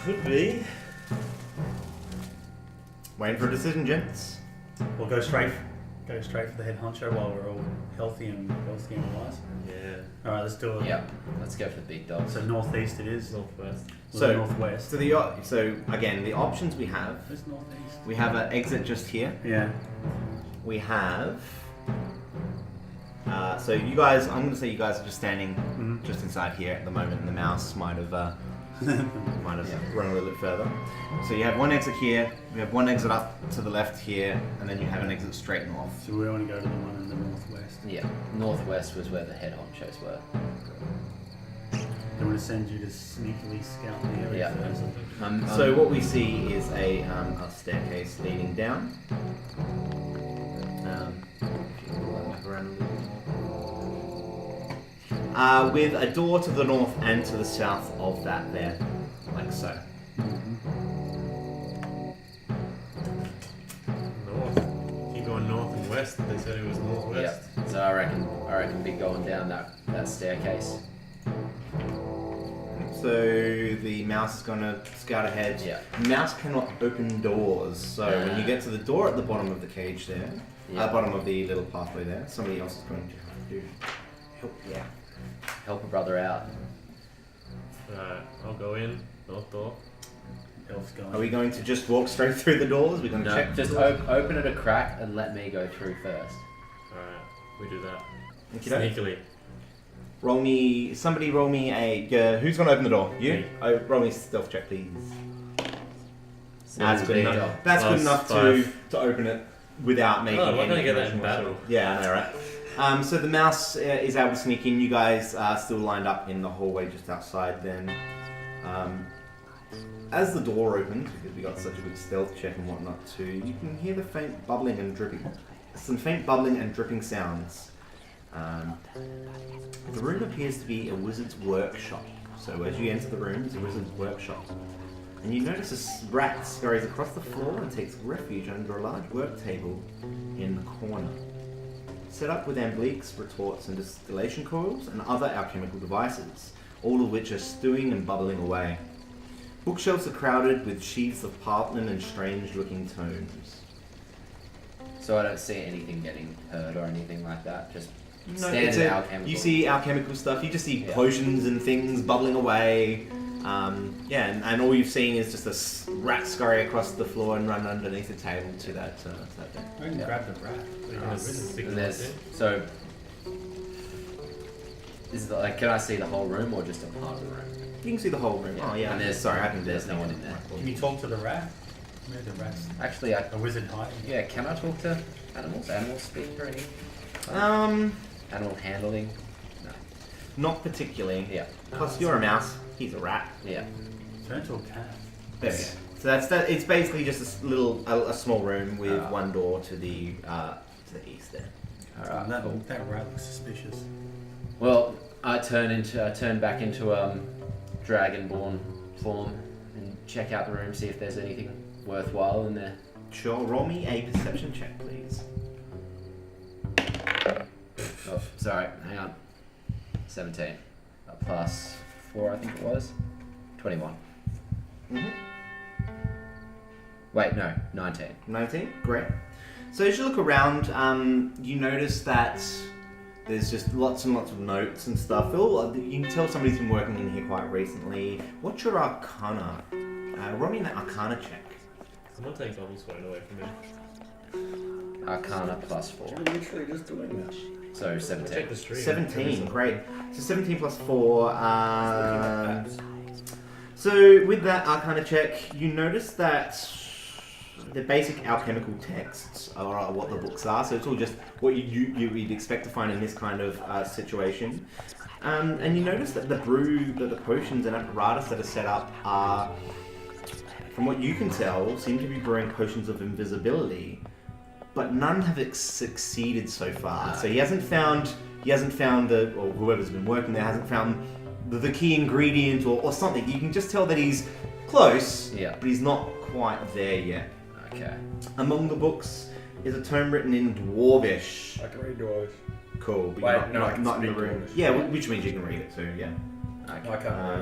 Could be. Waiting for a decision, gents. We'll go straight for the head honcho while we're all healthy and wealthy and wise. Yeah. All right, let's do it. Yeah. Let's go for the big dogs. So northeast it is. Northwest. So northwest. So again, the options we have. Where's northeast? We have an exit just here. Yeah. We have. So you guys, I'm going to say you guys are just standing just inside here at the moment, and the mouse might have run a little bit further. So you have one exit here. We have one exit up to the left here, and then you have an exit straight north. So we want to go to the one in the northwest. Yeah. Northwest was where the head honchos were. I'm going to send you to sneakily scout the area Yeah. first. So what we see is a staircase leading down. If you can roll that back around a little bit. With a door to the north and to the south of that there, like so. North. Keep going north and west. They said it was northwest. Yeah. So I reckon be going down that staircase. So the mouse is going to scout ahead. Yeah. Mouse cannot open doors, so when you get to the door at the bottom of the cage there, Yeah. bottom of the little pathway there, somebody else is going to have to help you out. Help a brother out. Alright, I'll go in. North door. Elf's going. Are we going to just walk straight through the doors? We're going to No, check. just open it a crack and let me go through first. Alright, we do that. Okey-doke. Sneakily. Roll me. Somebody roll me a. Who's going to open the door? You. Me. Roll me a stealth check, please. That's good Seventeen. enough. That's good Plus enough five. to open it without making. Oh, why can't I any get that in motion battle? whatsoever. Yeah, I know, right? So the mouse is able to sneak in. You guys are still lined up in the hallway just outside. Then, as the door opens, because we got such a good stealth check and whatnot too, you can hear the faint bubbling and dripping. Some faint bubbling and dripping sounds. The room appears to be a wizard's workshop. So as you enter the room, it's a wizard's workshop. And you notice a rat scurries across the floor and takes refuge under a large work table in the corner. Set up with ambliques, retorts, and distillation coils, and other alchemical devices, all of which are stewing and bubbling away. Bookshelves are crowded with sheaths of parchment and strange-looking tomes. So I don't see anything getting hurt or anything like that. Just No, standard alchemical. you see alchemical stuff. You just see Yeah. potions and things bubbling away. And all you've seen is just a rat scurry across the floor and run underneath the table to that thing. I can grab the rat. And there's so. Is it like, can I see the whole room or just a part of the room? You can see the whole room. Yeah. Oh yeah. And there's- Sorry, I can. there's no one in there. Can you talk to the rat? Maybe the rat's Actually, a wizard hiding. yeah. Can I talk to animals? Animal speak or anything? Animal handling? No. Not particularly. Yeah. Plus, you're a mouse. He's a rat. Yeah. Turn to a cat. There we go. So that's that. It's basically just a small room with Ah. one door to the east there. Alright. That, that rat looks suspicious. Well, I turn back into dragonborn form and check out the room, see if there's anything worthwhile in there. Sure. Roll me a perception check, please. Oh, sorry, hang on. 17. Plus 4, I think it was. 21. Mm-hmm. Wait, no, 19. 19. Great. So as you look around, you notice that there's just lots and lots of notes and stuff. You can tell somebody's been working in here quite recently. What's your Arcana? Roll me an Arcana check. I'm gonna take Bubbles phone away from him. Arcana plus 4. You're literally just doing that. So Take 17. the stream. 17. Great. So 17 plus 4. So with that Arcana check, you notice that the basic alchemical texts are what the books are. So it's all just what you'd expect to find in this kind of situation. And you notice that the potions and apparatus that are set up are, from what you can tell, seem to be brewing potions of invisibility, but none have succeeded so far. So he hasn't found or whoever's been working there hasn't found the key ingredient or something. You can just tell that he's close, Yeah. but he's not quite there yet. Okay. Among the books is a tome written in Dwarvish. I can read yours. Cool, but Wait, you're no, I can not in the speak room. Dwarvish. Yeah, which means you can read it too. Yeah. Okay. I can't read,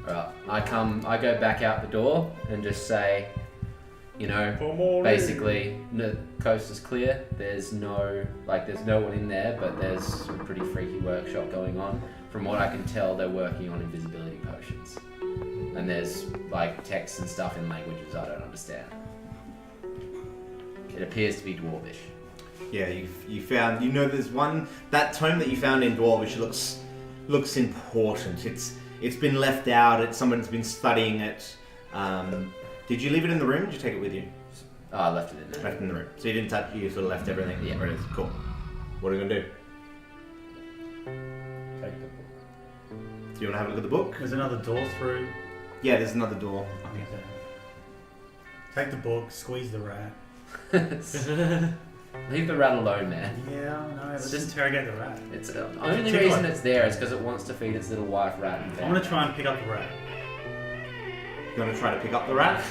alright. Alright. I go back out the door and just say, basically, the coast is clear. There's no one in there, but there's some pretty freaky workshop going on. From what I can tell, they're working on invisibility potions. And there's like texts and stuff in languages I don't understand. It appears to be Dwarvish. Yeah, you found, there's one, that tome that you found in Dwarvish looks important. It's been left out. Someone's been studying it. Did you leave it in the room? Or did you take it with you? Oh, I left it in there. Left it in the room. So you didn't touch. You sort of left everything. Yeah. Where it is. Cool. What are you gonna do? Take the book. Do you want to have a look at the book? There's another door through. Yeah, there's another door. Okay. Take the book, squeeze the rat. Leave the rat alone, man. Yeah, no, let's It's just interrogate the rat. It's the only Tickle reason it. it's there is because it wants to feed its little wife rat and I'm gonna try and pick up the rat. You're gonna try to pick up the rat.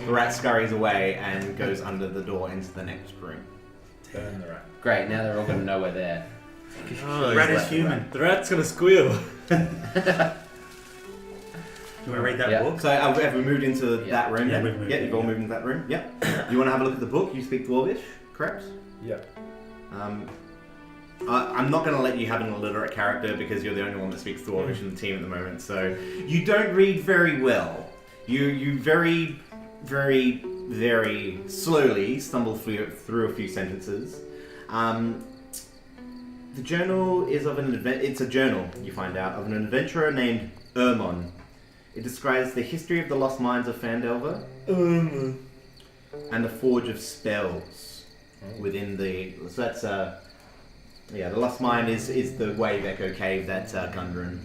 The rat scurries away and goes under the door into the next room. Burn the rat. Great, now they're all gonna know we're there. Oh, The rat he's is human. The rat's gonna squeal. You want to read that Yeah. book? So have we moved into Yeah. that room? Yeah, then? we've moved Yeah, in, you've all yeah. moved into that room. Yep. You want to have a look at the book? You speak Dwarvish, correct? Yeah. I'm not going to let you have an illiterate character because you're the only one that speaks Dwarvish in the team at the moment. So you don't read very well. You very, very, very slowly stumble through a few sentences. The journal is of it's a journal, you find out, of an adventurer named Ermon. It describes the history of the lost mines of Phandelver and the forge of spells within the. So that's the lost mine is the Wave Echo cave that Gundren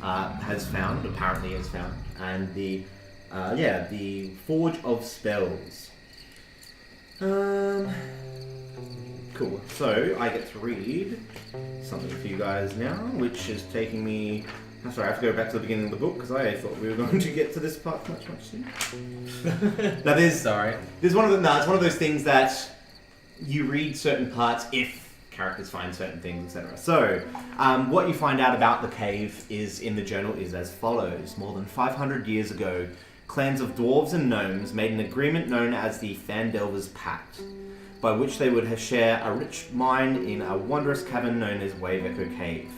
apparently has found, and the forge of spells. Cool. So I get to read something for you guys now, which is taking me. I'm sorry, I have to go back to the beginning of the book because I thought we were going to get to this part much sooner. Now there's one of the it's one of those things that you read certain parts if characters find certain things, etc. So what you find out about the cave is in the journal is as follows: more than 500 years ago, clans of dwarves and gnomes made an agreement known as the Phandelver's Pact. by which they would share a rich mine in a wondrous cavern known as Wave Echo Cave.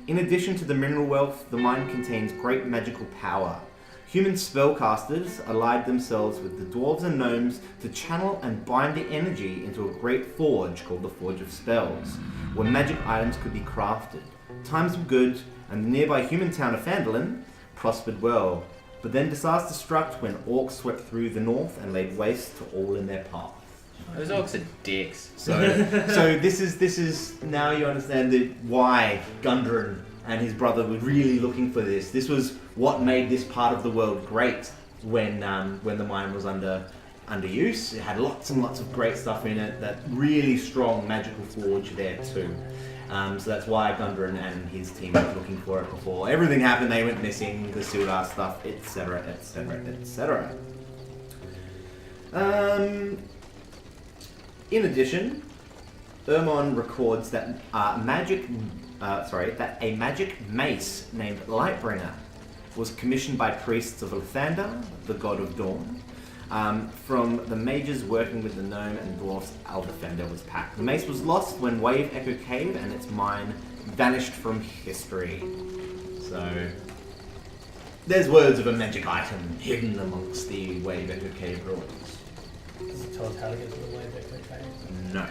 In addition to the mineral wealth, the mine contains great magical power. Human spellcasters allied themselves with the dwarves and gnomes to channel and bind the energy into a great forge called the Forge of Spells, where magic items could be crafted. Times were good, and the nearby human town of Phandalin prospered well. But then disaster struck when orcs swept through the north and laid waste to all in their path. Those orcs are dicks. So this is now you understand why Gundren and his brother were really looking for this. This was what made this part of the world great when the mine was under use. It had lots and lots of great stuff in it. That really strong magical forge there too. So that's why Gundren and his team were looking for it before everything happened. They went missing, the Sildar stuff, etc., etc., etc. In addition, Ermon records that a magic mace named Lightbringer was commissioned by priests of Lathander, the god of dawn, from the mages working with the gnome and dwarfs Aldefender was packed. The mace was lost when Wave Echo Cave and its mine vanished from history. So, there's words of a magic item hidden amongst the Wave Echo Cave ruins. Does it tell us how to get to the Wave Echo Cave? No.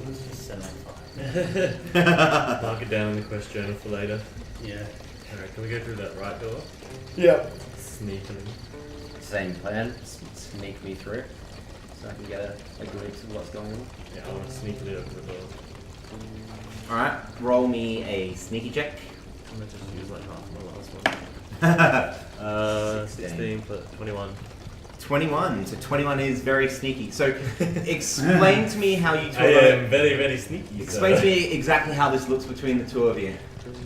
Let's just set on fire. Mark it down in the quest journal for later. Yeah. Alright, can we go through that right door? Yep. Sneak in. Same plan. Sneak me through, so I can get a glimpse of what's going on. Yeah, I want to sneak it over the door. Alright, roll me a sneaky check. I'm going to just use like half the last one. 16 plus 21. 21. So 21 is very sneaky. So explain to me how you two I am very, very sneaky. Explain to me exactly how this looks between the two of you.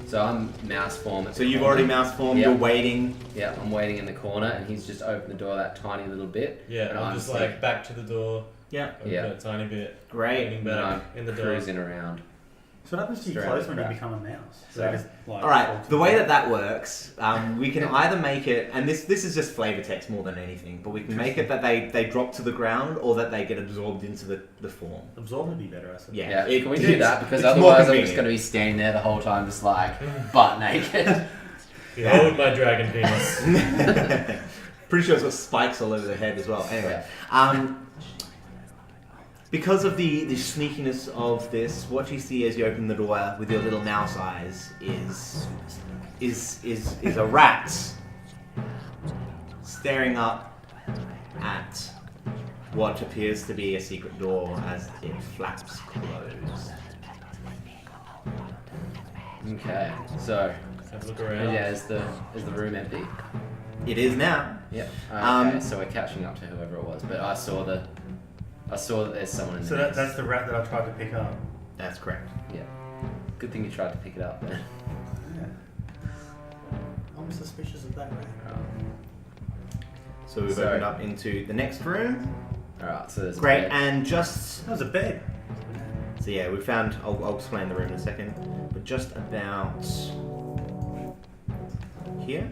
So I'm mouse form. So you've already mouse formed, Yep. you're waiting. Yeah, I'm waiting in the corner, and he's just opened the door that tiny little bit. Yeah, and I'm just like back to the door. Yeah. Open Yeah. it a tiny bit. Great. Leaning And back I'm in the door. cruising around. So what happens to you Straight close out when the you crap. become a mouse? So Sorry. just, like, Alright, fall to the way ground? that works, we can either make it, and this is just flavor text more than anything, but we can make it that they drop to the ground or that they get absorbed into the form. Absorb would be better, I suppose. Yeah. Yeah, can we do that? Because it's more otherwise I'm convenient. just going to be standing there the whole time, just like butt naked. Behold my dragon penis. Pretty sure it's got spikes all over the head as well. Anyway, because of the sneakiness of this, what you see as you open the door with your little mouse eyes is a rat staring up at what appears to be a secret door as it flaps closed. Okay, so Have a look around. yeah, is the room empty? It is now. Yep. Okay, Um, so we're catching up to whoever it was, but I saw that there's someone in So the that's the rat that I tried to pick up. That's correct. Yeah. Good thing you tried to pick it up then. Yeah. I'm suspicious of that rat. So we've So- opened up into the next room. Alright, so there's a Great, bed. and just That was a bed. so yeah, we found. I'll explain the room in a second, but just about here,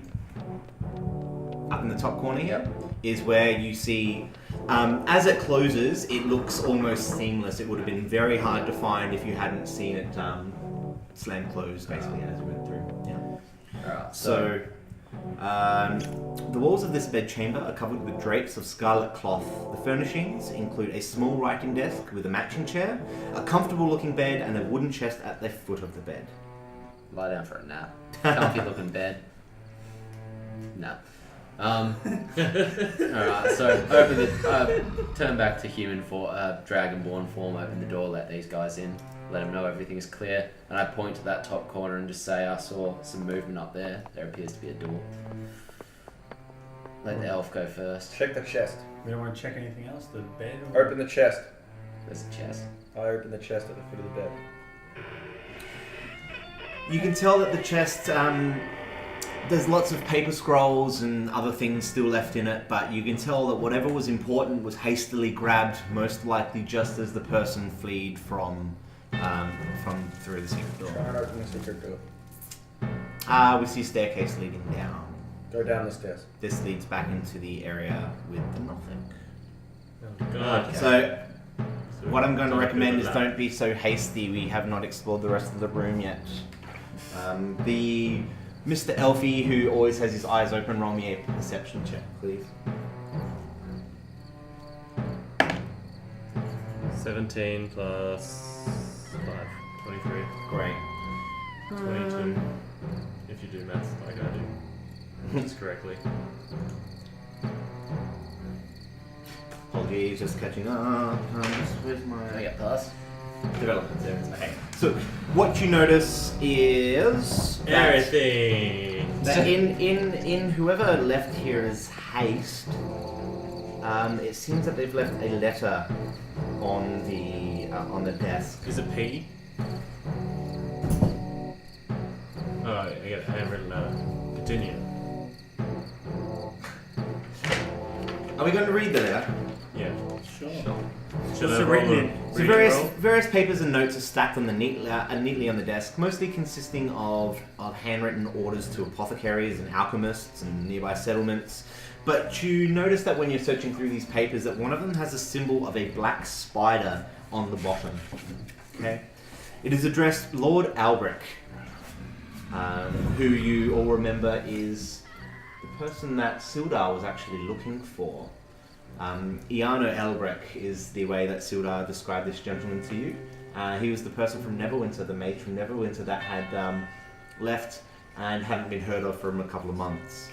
up in the top corner here, is where you see. As it closes, it looks almost seamless. It would have been very hard to find if you hadn't seen it slam closed, basically, as we went through. Yeah. Alright, So, the walls of this bedchamber are covered with drapes of scarlet cloth. The furnishings include a small writing desk with a matching chair, a comfortable-looking bed, and a wooden chest at the foot of the bed. lie down for a nap. Comfy looking bed. No. Alright, so turn back to human dragonborn form, open the door, let these guys in, let them know everything is clear, and I point to that top corner and just say I saw some movement up there. There appears to be a door. Let the elf go first. Check the chest. We don't want to check anything else? The bed? Or... Open the chest. There's a chest. I open the chest at the foot of the bed. You can tell that the chest, there's lots of paper scrolls and other things still left in it, but you can tell that whatever was important was hastily grabbed, most likely just as the person fled from through the secret Try door. and open the secret door. We see a staircase leading down. Go down the stairs. This leads back into the area with the nothing. Oh, God. So, So what I'm going to don't recommend do is that. don't be so hasty. We have not explored the rest of the room yet. The Mr. Elfie, who always has his eyes open, roll me a perception check, please. 17 plus 5. 23. Great. 22. If you do maths like I do. That's correctly. Apologies, just catching up. Where's Can I my get past? development there? Okay. So, what you notice is that, Everything! that in whoever left here as haste, it seems that they've left a letter on the desk. Is it P? Oh, I get it. Handwritten letter. Continue. Are we going to read the letter? Yeah. Sure. Should What's I it roll written a in? So reading various papers and notes are stacked on the neatly on the desk, mostly consisting of handwritten orders to apothecaries and alchemists and nearby settlements. But you notice that when you're searching through these papers, that one of them has a symbol of a black spider on the bottom. Okay, it is addressed Lord Albrecht, who you all remember is the person that Sildar was actually looking for. Iano Elbrek is the way that Sildar described this gentleman to you. He was the person from Neverwinter, the mage from Neverwinter that had left and hadn't been heard of for a couple of months.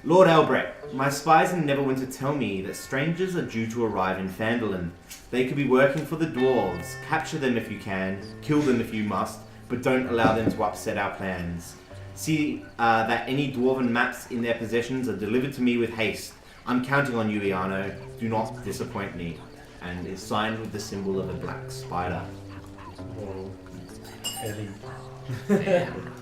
Lord Elbrek, my spies in Neverwinter tell me that strangers are due to arrive in Phandalin. They could be working for the dwarves. Capture them if you can, kill them if you must, but don't allow them to upset our plans. See that any dwarven maps in their possessions are delivered to me with haste. I'm counting on you, Iano. Do not disappoint me. And is signed with the symbol of a black spider. Heavy. Damn.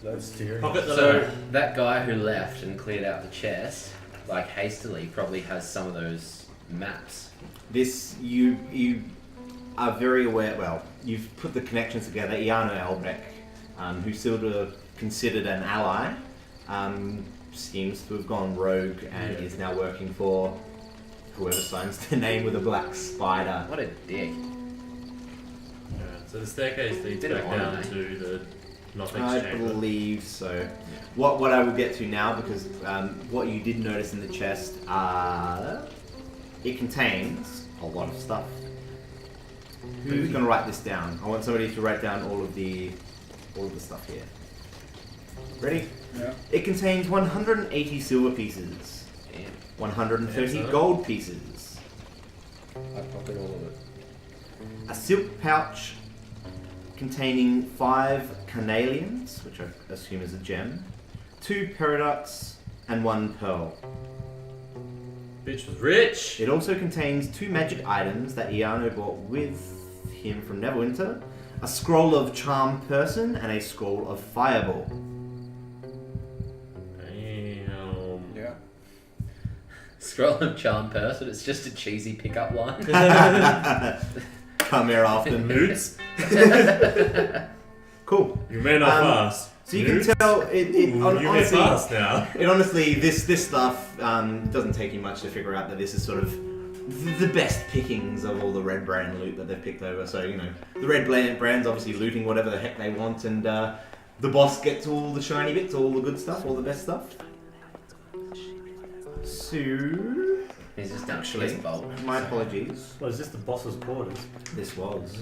That's scary. Pocket the So letter. that guy who left and cleared out the chest, like hastily, probably has some of those maps. This, you are very aware, well, you've put the connections together. Iano Elbrek, who Sildar considered an ally, seems to have gone rogue and is now working for whoever signs the name with a black spider. What a dick. Alright, so the staircase leads Didn't back want down it, to the Nothing's I chamber. believe so. What I will get to now, because what you did notice in the chest, it contains a lot of stuff. Who's going to write this down? I want somebody to write down all of the stuff here. Ready? Yeah. It contains 180 silver pieces, Damn. 130 Yes, sir. gold pieces, I pocket all of it. a silk pouch containing 5 carnelians, which I assume is a gem, 2 peridots, and 1 pearl. Bitch was rich! It also contains 2 magic items that Iano brought with him from Neverwinter, a scroll of Charm Person and a scroll of Fireball. Damn. Yeah. Scroll of charm person. It's just a cheesy pickup line. Come here often. Moots? Cool. You may not pass. So you Moots? can tell Ooh, you may honestly, pass now. it honestly, this stuff doesn't take you much to figure out that this is sort of the best pickings of all the Red Brand loot that they've picked over. So, you know, the Red Brand's obviously looting whatever the heck they want, and the boss gets all the shiny bits, all the good stuff, all the best stuff. So, He's just done actually, chest bolt. my apologies. Well, is this the boss's quarters? This was.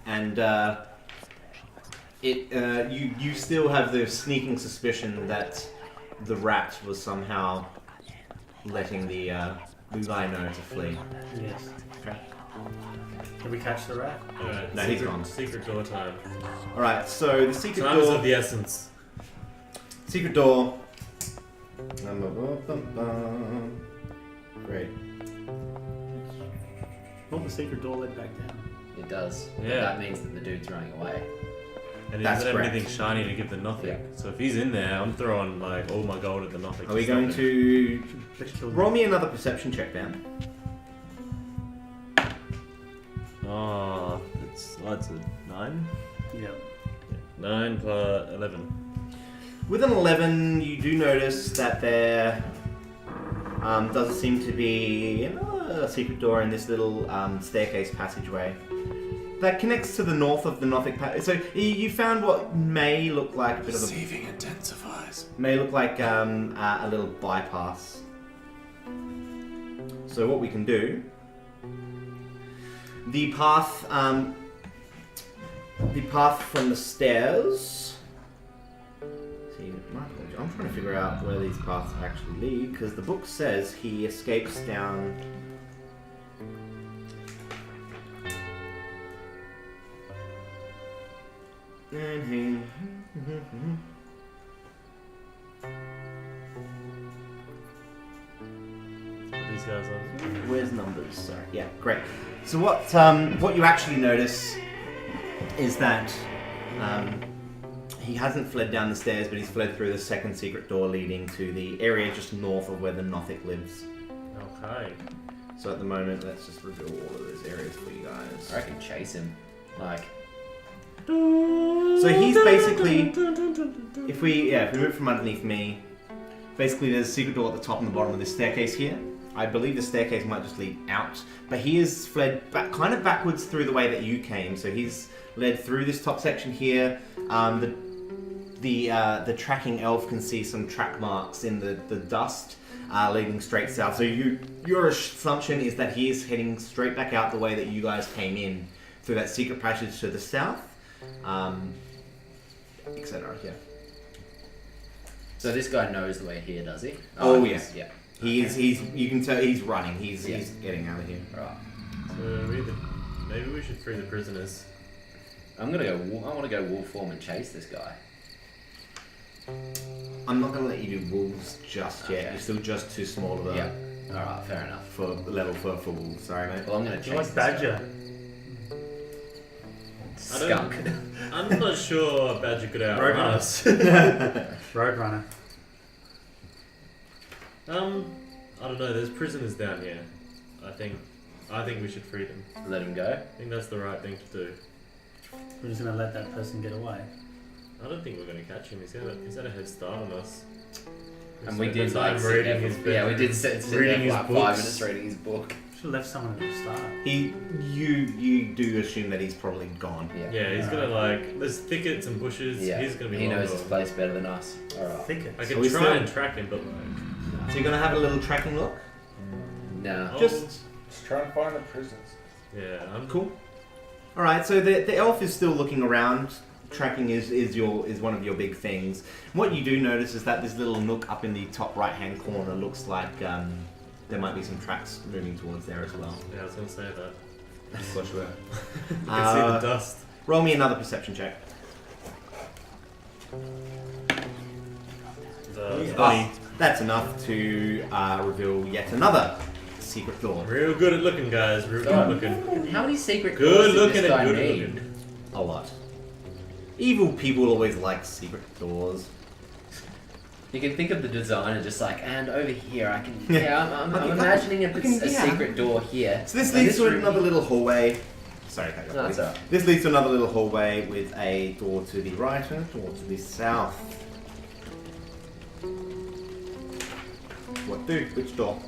And you still have the sneaking suspicion that the rat was somehow letting the guy know to flee. Yes. Okay. Did we catch the rat? Alright, No, he's gone. Secret door time. Alright, so the secret Time is door. of the essence. Secret door. Great. Oh, the secret door led back down. It does. Yeah. That means that the dude's running away. And he That's doesn't have correct. anything shiny to give the nothing. Yeah. So if he's in there, I'm throwing like all my gold at the nothing. Are we going to Let's kill roll me another perception check, Dan? Oh, that's a 9? Yeah. 9 plus 11. With an 11, you do notice that there does seem to be a secret door in this little staircase passageway that connects to the north of the Nothic passage. So you found what may look like a bit of a... Receiving intensifies. May look like a little bypass. So what we can do... The path from the stairs... See, I'm trying to figure out where these paths actually lead, because the book says he escapes down... These guys are. Where's numbers? Sorry. Yeah, great. So what you actually notice is that he hasn't fled down the stairs, but he's fled through the second secret door leading to the area just north of where the Nothic lives. Okay. So at the moment, let's just reveal all of those areas for you guys. I reckon chase him. Like, So he's basically, if we move from underneath me, basically there's a secret door at the top and the bottom of this staircase here. I believe the staircase might just lead out, but he has fled kind of backwards through the way that you came. So he's led through this top section here. The tracking elf can see some track marks in the dust leading straight south. So your assumption is that he is heading straight back out the way that you guys came in through that secret passage to the south, etc. Yeah. so this guy knows the way here, does he? Oh, he's- yeah. He's you can tell he's running. He's getting out of here. Right. So maybe we should free the prisoners. I want to go wolf form and chase this guy. I'm not gonna let you do wolves just yet. Okay. You're still just too small of a Yeah. All right. Fair enough. for level for wolves. Sorry, mate. Well, I'm going to You chase like this badger? guy. I don't- Skunk. I'm not sure Badger could outrun Roadrunner. us. Roadrunner. I don't know. There's prisoners down here. I think we should free them. Let him go. I think that's the right thing to do. We're just gonna let that person get away. I don't think we're going to catch him. He's had a head start on us. And we That's did like him sit reading there his for, yeah, we did sit there reading for his like books. 5 minutes reading his book. Should have left someone at the start. You do assume that he's probably gone. Yeah, he's gonna there's thickets and bushes. Yeah. He's gonna be. He long knows his gone. place better than us. All right. Thicket. I So could we try still- and track him, but So you're gonna have a little tracking look. No. Oh, Just Just try and find the prisons. yeah, I'm cool. All right. So the elf is still looking around. Tracking is one of your big things. What you do notice is that this little nook up in the top right hand corner looks like there might be some tracks moving towards there as well. Yeah, I was gonna say that. For sure. You can see the dust. Roll me another perception check. That's enough to reveal yet another secret door. Real good at looking, guys. Real good at looking. How many secret Good doors did looking this guy and good at need? looking. A lot. Evil people always like secret doors. You can think of the designer just like, and over here I can. Yeah. Yeah, I'm Okay, imagining a yeah. secret door here. So this And leads to room- another little hallway. Sorry, cut you off, No, that's please. alright. This leads to another little hallway with a door to the right and a door to the south. What do? Which door?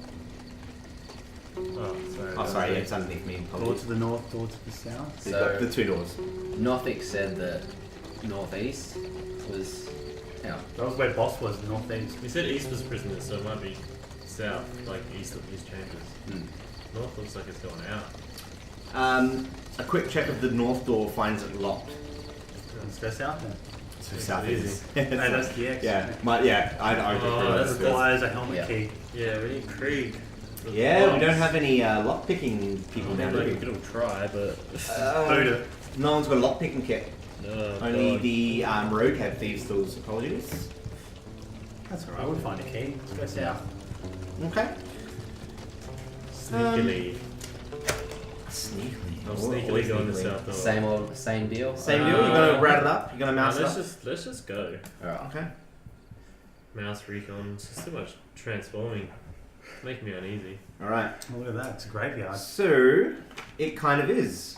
Oh, sorry. Oh, sorry, yeah, it's underneath me. Door Apologies. to the north, door to the south. So you've got So- the two doors. Nothic said that northeast was. Hang on. That was where boss was, northeast. We said east was prisoners, so it might be south, like east of these chambers. Hmm. North looks like it's going out. A quick check of the north door finds it locked. Let's go south then. So Makes south it is. No, that's the X. Yeah, I Oh, That that's good. requires a helmet Yeah. key. Yeah, we need Krieg. Yeah, we don't have any lockpicking people Maybe down I here. could all try, but. Buddha. No one's got a lockpicking kit. Oh, Only God. the rogue have thieves' tools. Apologies. That's alright, we'll find a key. Let's go south. Okay. Sneakily. Sneakily. I'm Always sneakily going to sneakily. south door. Same deal. Same deal. You're gonna rat it up. You're gonna No, mouse it up. let's just go. Alright. Okay. Mouse recon. It's just too much transforming. It's making me uneasy. All right. Oh, look at that, it's a graveyard. So it kind of is.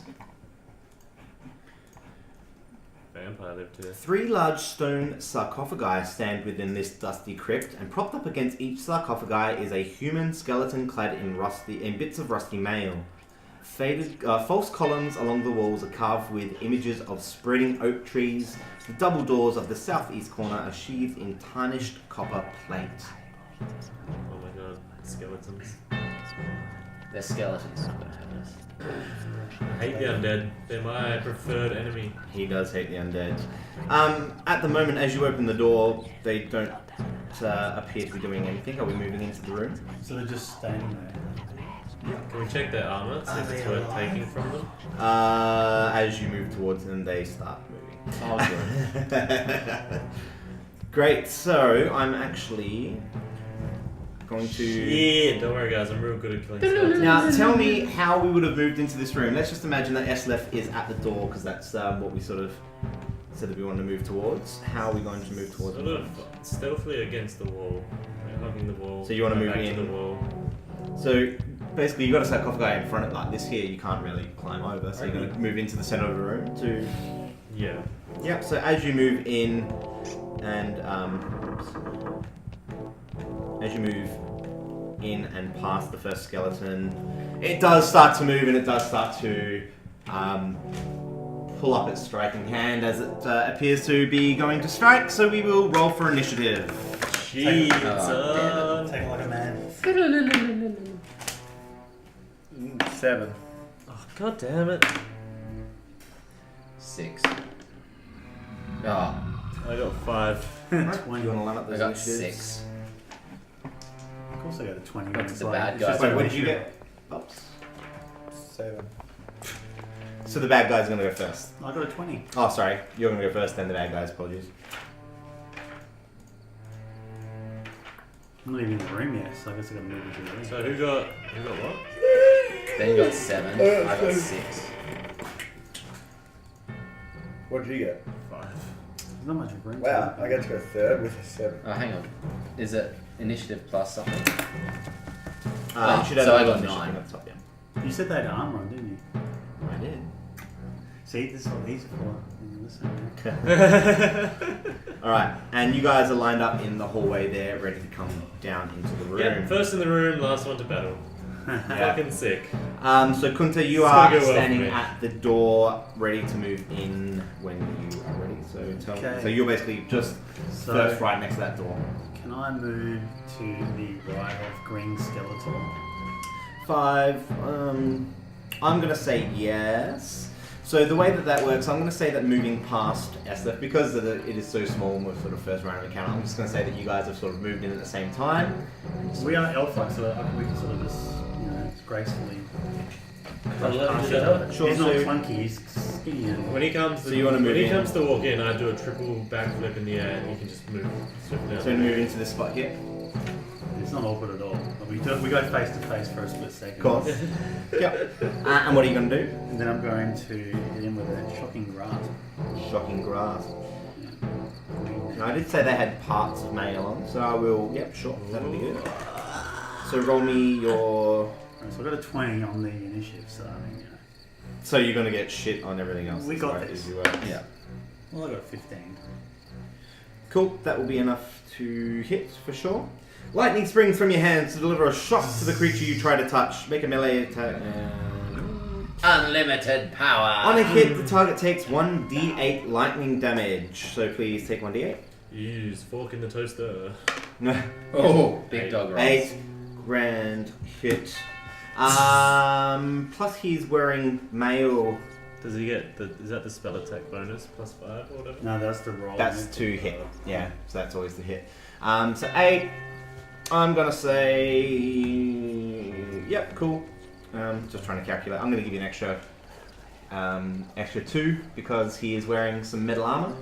vampire lived here. 3 large stone sarcophagi stand within this dusty crypt, and propped up against each sarcophagi is a human skeleton clad in bits of rusty mail. Faded, false columns along the walls are carved with images of spreading oak trees. The double doors of the southeast corner are sheathed in tarnished copper plate. Oh my god, skeletons. They're skeletons. Don't have this. I hate the undead. They're my preferred enemy. He does hate the undead. At the moment, as you open the door, they don't appear to be doing anything. Are we moving into the room? So they're just standing there. Can we check their armor, see if it's worth taking from them? As you move towards them, they start moving. Oh, good. Great, so I'm actually going to... Yeah, don't worry guys, I'm real good at killing skeletons. Now, tell me how we would have moved into this room. Let's just imagine that Eslef is at the door, because that's what we sort of said that we wanted to move towards. How are we going to move towards Sort the of stealthily against the wall. We're hugging the wall. So you wanna go move back in? to the wall. So, basically, you've got a sarcophagi in front of like this here, you can't really climb over, so you're going to move into the center of the room to... Yeah. Yep, so as you move in, and as you move in and past the first skeleton, it does start to move and it does start to pull up its striking hand as it appears to be going to strike, so we will roll for initiative. Jeez. Take it like a man. 7. Oh, god damn it. 6. Oh, I got 5. You want to line up I those got initiatives? 6. Of course I got a 20. What's It's the like- bad it's guy? just Wait, like what did you ratio. get? Oops. 7. So the bad guy's going to go first. I got a 20. Oh, sorry. You're going to go first, then the bad guy's. Apologies. I'm not even in the room yet, so I guess I gotta move into the room. So who got what? Then you got 7. I got 6. What did you get? 5. There's not much room. Wow, I get to go third with a 7. Oh, hang on. Is it initiative plus something? You should have so I another got initiative 9. at the top, yeah. You said they had armor on, didn't you? I did. See, this is what these are for. When you listen. Alright, and you guys are lined up in the hallway there, ready to come down into the room. Yeah, first in the room, last one to battle. Fucking sick. So Kunta, you It's are gonna go well standing for me. at the door, ready to move in when you are ready. So tell Okay. so you're basically just So- first right next to that door. Can I move to the right of Green Skeletor? 5. I'm gonna say yes. So the way that works, I'm gonna say that moving past SF, because it is so small and we're sort of first round of encounter, I'm just gonna say that you guys have sort of moved in at the same time. We are elf-like, so we can sort of just, gracefully. Sure, He's not so- clunky, he's skinny. And When he comes, So you wanna move when he in? comes to walk in, I do a triple backflip in the air, and you can just move swift down. So move into this spot here. it's not awkward at all. But we go face to face for a split second. Of course. Yep. And what are you gonna do? And then I'm going to hit him with a shocking grasp. Shocking grasp. Green. Now, I did say they had parts of mail on, so I will. Yep, sure, that'll be good. So roll me your. So I got a 20 on the initiative, so I mean, So you're gonna get shit on everything else. We as got far this. as you Yeah. Well, I got 15. Cool, that will be enough to hit for sure. Lightning springs from your hands to deliver a shock to the creature you try to touch. Make a melee attack. Unlimited power. On a hit, the target takes 1d8 lightning damage. So please take 1d8. Use fork in the toaster. Oh, big dog rolls. 8 grand hit. Plus he's wearing mail. Does he get is that the spell attack bonus plus 5 or whatever? No, that's the roll. That's 2 hit. Yeah, so that's always the hit. So 8. I'm gonna say. Yep, cool. Just trying to calculate. I'm gonna give you an extra 2 because he is wearing some metal armor.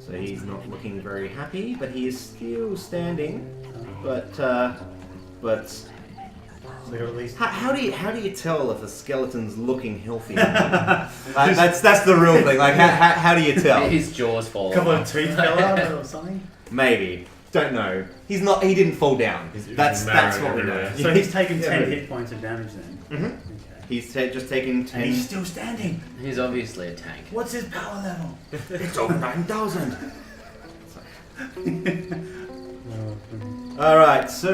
So he's not looking very happy, but he is still standing. But So I got at least. how do you tell if a skeleton's looking healthy? Like, that's the real thing. Like how do you tell? His jaws fall A couple off. of teeth fell out or something. Maybe. Don't know. He's not. He didn't fall down. He's That's marrow what we know. everywhere. So he's taken Yeah, 10 maybe. hit points of damage then. Mhm. Okay. He's just taken 10. And he's still standing. He's obviously a tank. What's his power level? It's over 9,000. Alright, so.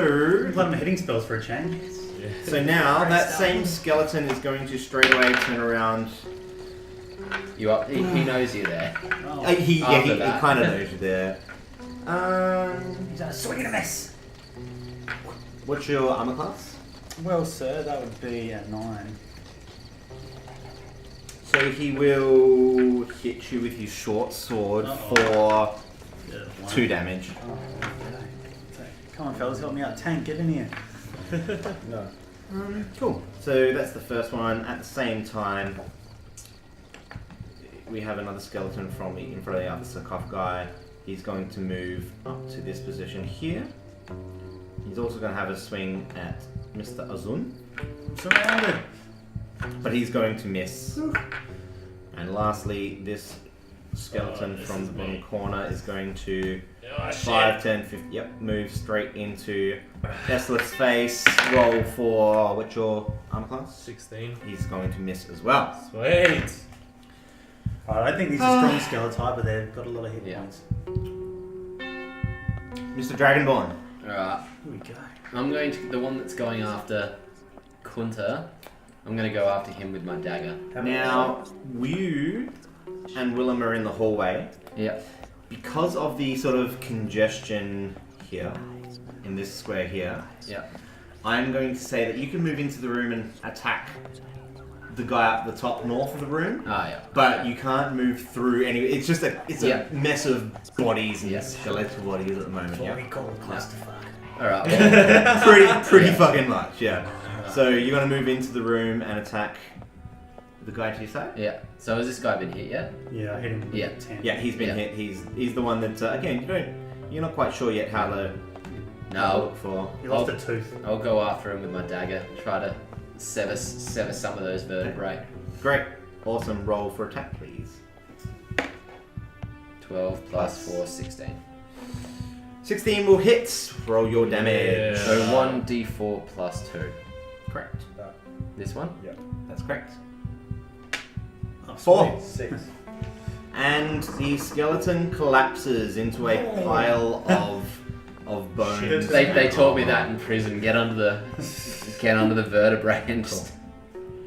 Let him hitting spells for a change. Yeah. So now that same skeleton is going to straight away turn around. You up? He knows you're there. Oh. He After that. kind of knows you're there. He's a swing and a miss. What's your armor class? Well, sir, that would be at 9. So he will hit you with his short sword for 2 damage. Oh, okay. Come on, fellas, help me out. Tank, get in here. No. Cool. So that's the first one. At the same time, we have another skeleton from in front of the other sarcophagi. He's going to move up to this position here. He's also going to have a swing at Mr. Azun, I'm surrounded. but he's going to miss. And lastly, this skeleton this from is the bottom me. corner is going to Oh, 5, 10, 50, yep, move straight into Desolite's face. Roll for, what's your armor class? 16. He's going to miss as well. Sweet. I think these are strong skeleton, but they've got a lot of hit Yeah. points. Mr. Dragonborn. Alright. Here we go. I'm going to the one that's going after Kunta. I'm going to go after him with my dagger. Now, you and Willem are in the hallway. Yep. Because of the sort of congestion here, in this square here, Yep. I'm going to say that you can move into the room and attack the guy up the top north of the room, Ah, yeah. but you can't move through any. It's just a Yeah. mess of bodies and Yeah. skeletal bodies at the moment. What Yeah, we call a clusterfuck. Alright. Well, pretty Yeah. fucking much. Yeah. So you're gonna move into the room and attack the guy to your side. yeah. So has this guy been hit yet? Yeah, I hit him with Yeah. a 10. Yeah, he's been Yeah. hit. He's the one that again you're not quite sure yet how to No. look for. He lost a tooth. I'll go after him with my dagger. Try to sever some of those vertebrae. Great, awesome. Roll for attack, please. 12 plus 4, 16. 16 will hit. Roll your damage. Yeah. So 1d4 plus 2. Correct. This one? That's correct. Oh, 4. 6. And the skeleton collapses into a pile of bones. Shit. They taught me that in prison. Get under the vertebrae and just.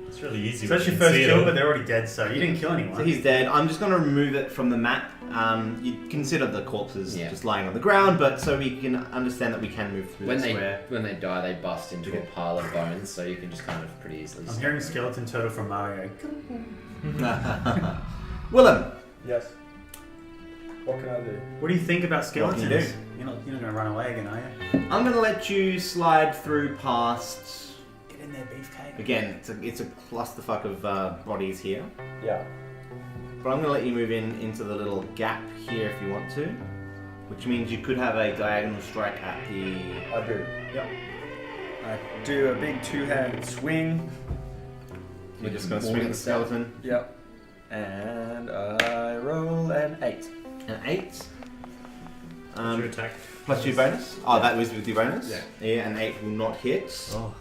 It's really easy. So that's your when you first see it kill, all. but they're already dead, so you didn't kill anyone. So he's dead. I'm just going to remove it from the map. You consider the corpses Yeah. just lying on the ground, but so we can understand that we can move through When the they square. die, they bust into a pile of bones, so you can just kind of pretty easily. I'm see. hearing skeleton turtle from Mario. Willem. Yes. What can I do? What do you think about What can you skeletons? do? You're not going to run away again, are you? I'm going to let you slide through past. Get in there, beefcake. Again, it's a clusterfuck of bodies here. Yeah. But I'm going to let you move into the little gap here if you want to. Which means you could have a diagonal strike at the... I do. Yep. I do a big two-hand swing. You're just going to swing at the skeleton. Yep. And I roll an 8. An 8. What's your attack? Plus your bonus. Oh, that was with your bonus? Yeah. Yeah, an 8 will not hit. Oh,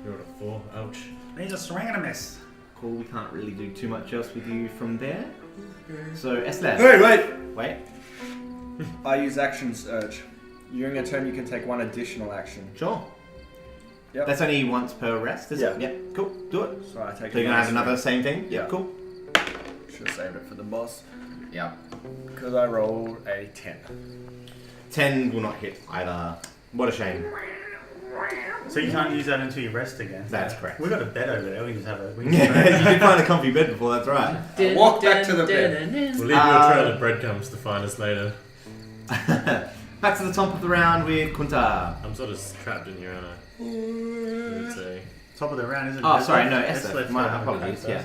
you're at a 4. Ouch. He's a swing and a miss. Cool, we can't really do too much else with you from there. So, Eslan. Wait! Wait. I use action surge. During a turn, you can take one additional action. Sure. Yep. That's only once per rest, is it? Yeah. Yep. Cool. Do it. So I take. So you're going to have another another same thing? Yeah. Cool. Should have saved it for the boss. Yeah. Because I rolled a 10. 10 will not hit either. What a shame. So you can't use that until you rest again. That's correct. We've got a bed over there. We can just have a... We can Yeah, just you did find a comfy bed before, that's right. Walk back to the bed. We'll leave you a trail of breadcrumbs to find us later. Back to the top of the round with Kunta. I'm sort of trapped in here, aren't I? Let's see. Top of the round, isn't it? Oh, sorry, no, Let's Esther. let My Flo have a apologies, crack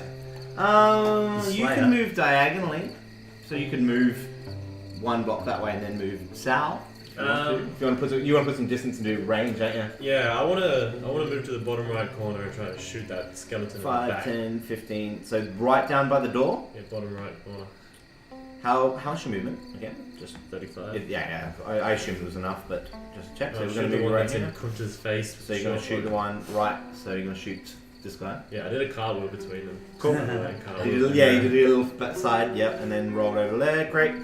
yeah. first. You Slayer. can move diagonally. So you can move one block that way and then move south. If you want to put some distance and do range, don't you? Yeah, I wanna move to the bottom right corner and try to shoot that skeleton in the 5, back. 10, 15. So right down by the door. Yeah, bottom right corner. How's your movement? Again? Just 35. Yeah. I assumed it was enough, but just check. So I'll we're shoot going to the move one right that's in here. Kunta's face. So you're going to shoot the one right. So you're going to shoot this guy. Yeah, I did a cartwheel between them. Cool. You did a little side, yep, and then rolled over there. Great.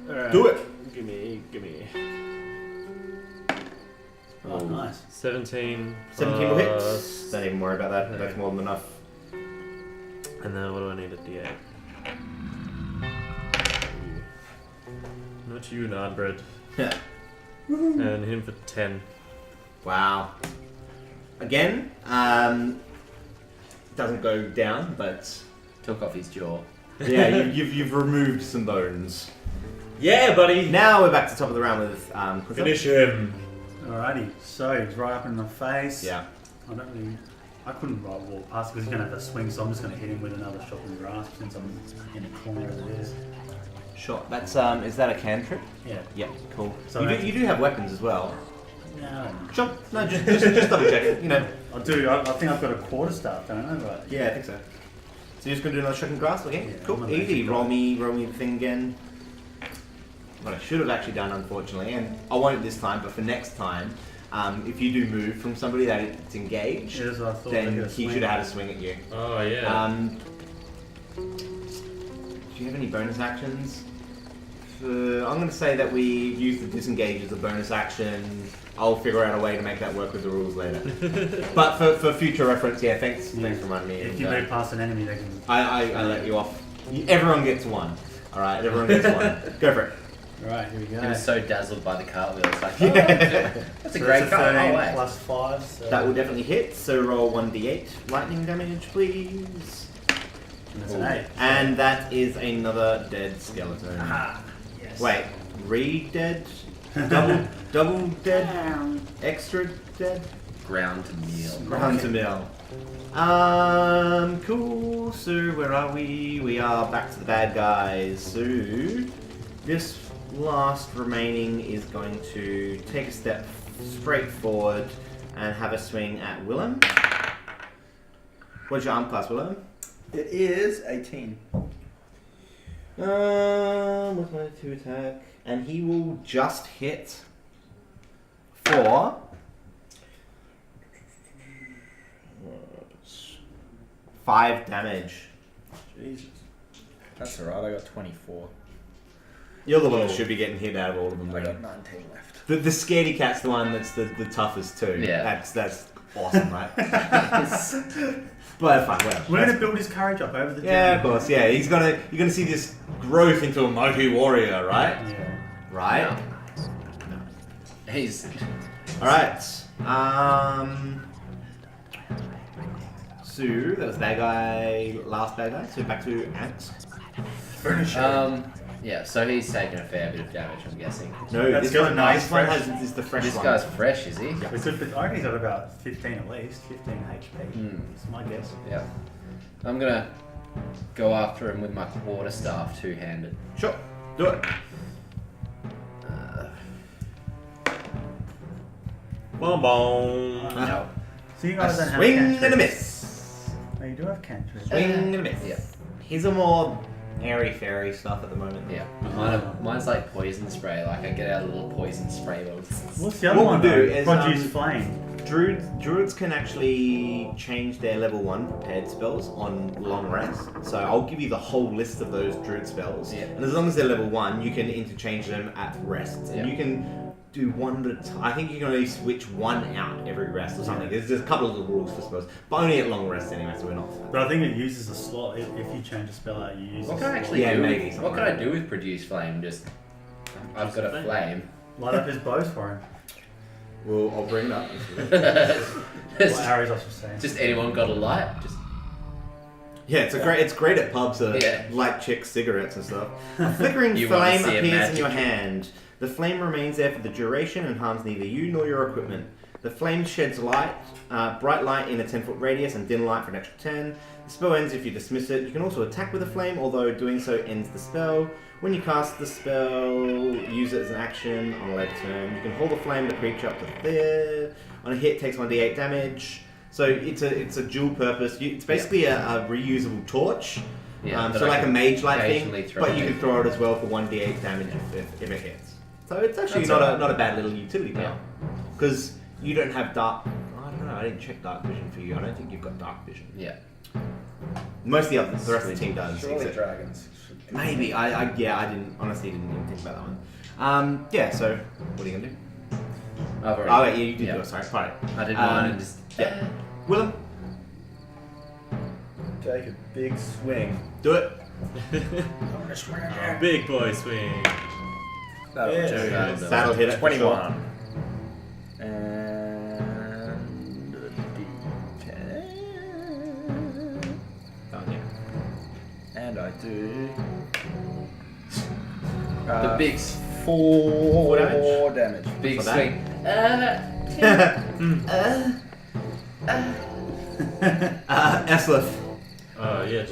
Alright. Do it. Give me. Oh, nice. 17. 17 will hit. plus- Don't even worry about that. Yeah. That's more than enough. And then what do I need? A D8. Not you, Nardbread. Yeah. And him for 10. Wow. Again, doesn't go down, but Took off his jaw. yeah, you've removed some bones. Yeah, buddy! Now we're back to the top of the round with Quizzer. Finish him! Alrighty, so he's right up in the face. Yeah. I couldn't walk past because he's going to have a swing, so I'm just going to hit him with another shocking grasp since I'm in a corner as it is. Sure. That's is that a cantrip? Yeah. Yeah. Cool. So you do have weapons as well. No. Sure. No, just double check it. You know. I think I've got a quarterstaff, don't I? But Yeah, I think so. So you're just gonna do another shocking grasp again? Yeah, Cool. I'm a Easy. magic Roll guy. me the thing again. What I should have actually done, unfortunately, and I won't this time, but for next time, if you do move from somebody that it's engaged, Yeah, that's what I thought. then he should have had a swing at you. Oh, yeah. Do you have any bonus actions? I'm going to say that we use the disengage as a bonus action. I'll figure out a way to make that work with the rules later. But for future reference, yeah, thanks for reminding me. If and, you move past an enemy, they can. I let you off. Everyone gets one. All right, everyone gets one. Go for it. Right, here we go. He was so dazzled by the cartwheel. It's like, Yeah. that's a So great that's car. 13 Oh, wait. plus 5. So That will definitely hit. So roll 1d8 lightning damage, please. And that's an 8. And that is another dead skeleton. Ah, yes. Wait, re-dead? Double dead? Extra dead? Ground to meal. Round to mill. Cool. So where are we? We are back to the bad guys. So this last remaining is going to take a step straight forward and have a swing at Willem. What's your arm class, Willem? It is 18. What's my 2 attack? And he will just hit for 5 damage. Jesus. That's alright, I got 24. You're the one that should be getting hit out of all of them. I Right? got 19 left. The scaredy cat's the one that's the toughest too. Yeah. That's awesome, right? But fine, whatever. We're going to build his courage up over the Yeah, of journey. course. Yeah, you're gonna see this growth into a mighty warrior, right? Yeah. Right. He's All right. So that was bad guy, last bad guy. So back to Ants. Furniture. yeah. So he's taken a fair bit of damage. I'm guessing. No, That's this good. one. Nice, This one fresh. is the fresh This one. guy's fresh, is he? We could, I reckon he's got about 15 at least, 15 HP. Hmm. That's my guess. Yeah. I'm gonna go after him with my quarterstaff, two-handed. Sure, do it. Boom, boom. No. So you guys A don't have swing cantrips. and a miss. No, you do have cantrips. Swing and a miss. Yeah. He's a more airy fairy stuff at the moment. Yeah. Mine's like poison spray. Like I get out a little poison spray bottle. What's the other What one? we'll do though? is, Produce flame. Druids can actually change their level 1 prepared spells on long rest. So I'll give you the whole list of those druid spells. Yeah. And as long as they're level 1, you can interchange them at rest. And Yeah. you can do one at a time. I think you can only switch one out every rest or something. There's a couple of the rules for spells. But only at long rest anyway, so we're not. But I think it uses a slot. If you change a spell out, you use What a can I slot. actually Yeah, do? maybe What something can I like do with produce flame? Just I've got a flame. Light up his bows for him. Well, I'll bring it up. What arrows I should say. Just anyone got a light? Just Yeah, it's great at pubs to Yeah. light chicks cigarettes and stuff. A flickering You wanna flame see a appears in magic your trick. hand. The flame remains there for the duration and harms neither you nor your equipment. The flame sheds light, bright light in a 10-foot radius and dim light for an extra 10. The spell ends if you dismiss it. You can also attack with a flame, although doing so ends the spell. When you cast the spell, use it as an action on a later turn. You can hold the flame the creature up to there. On a hit, it takes 1d8 damage. So it's a dual purpose. It's basically a reusable torch. yeah. that So I like a can mage light occasionally thing, throw but you it. can throw it as well for 1d8 damage if it hits. So it's actually That's not alright. not a bad little utility Yeah. power. Because you don't have dark. I don't know. I didn't check dark vision for you. I don't think you've got dark vision. Yeah. Most of the rest of the team does. Surely except- dragons. Maybe. I honestly didn't even think about that one. Yeah. So what are you gonna do? I've already. Oh wait, you did yeah. do it. Sorry. Right. I did mine and just. Yeah. Willem, Take a big swing. do it. Big boy swing. That'll Yeah. do. That'll hit it. for 21. sure. And a D10. Oh, yeah. And I do. The big, 4 damage? damage. big For that? swing. Eslith, Yeah,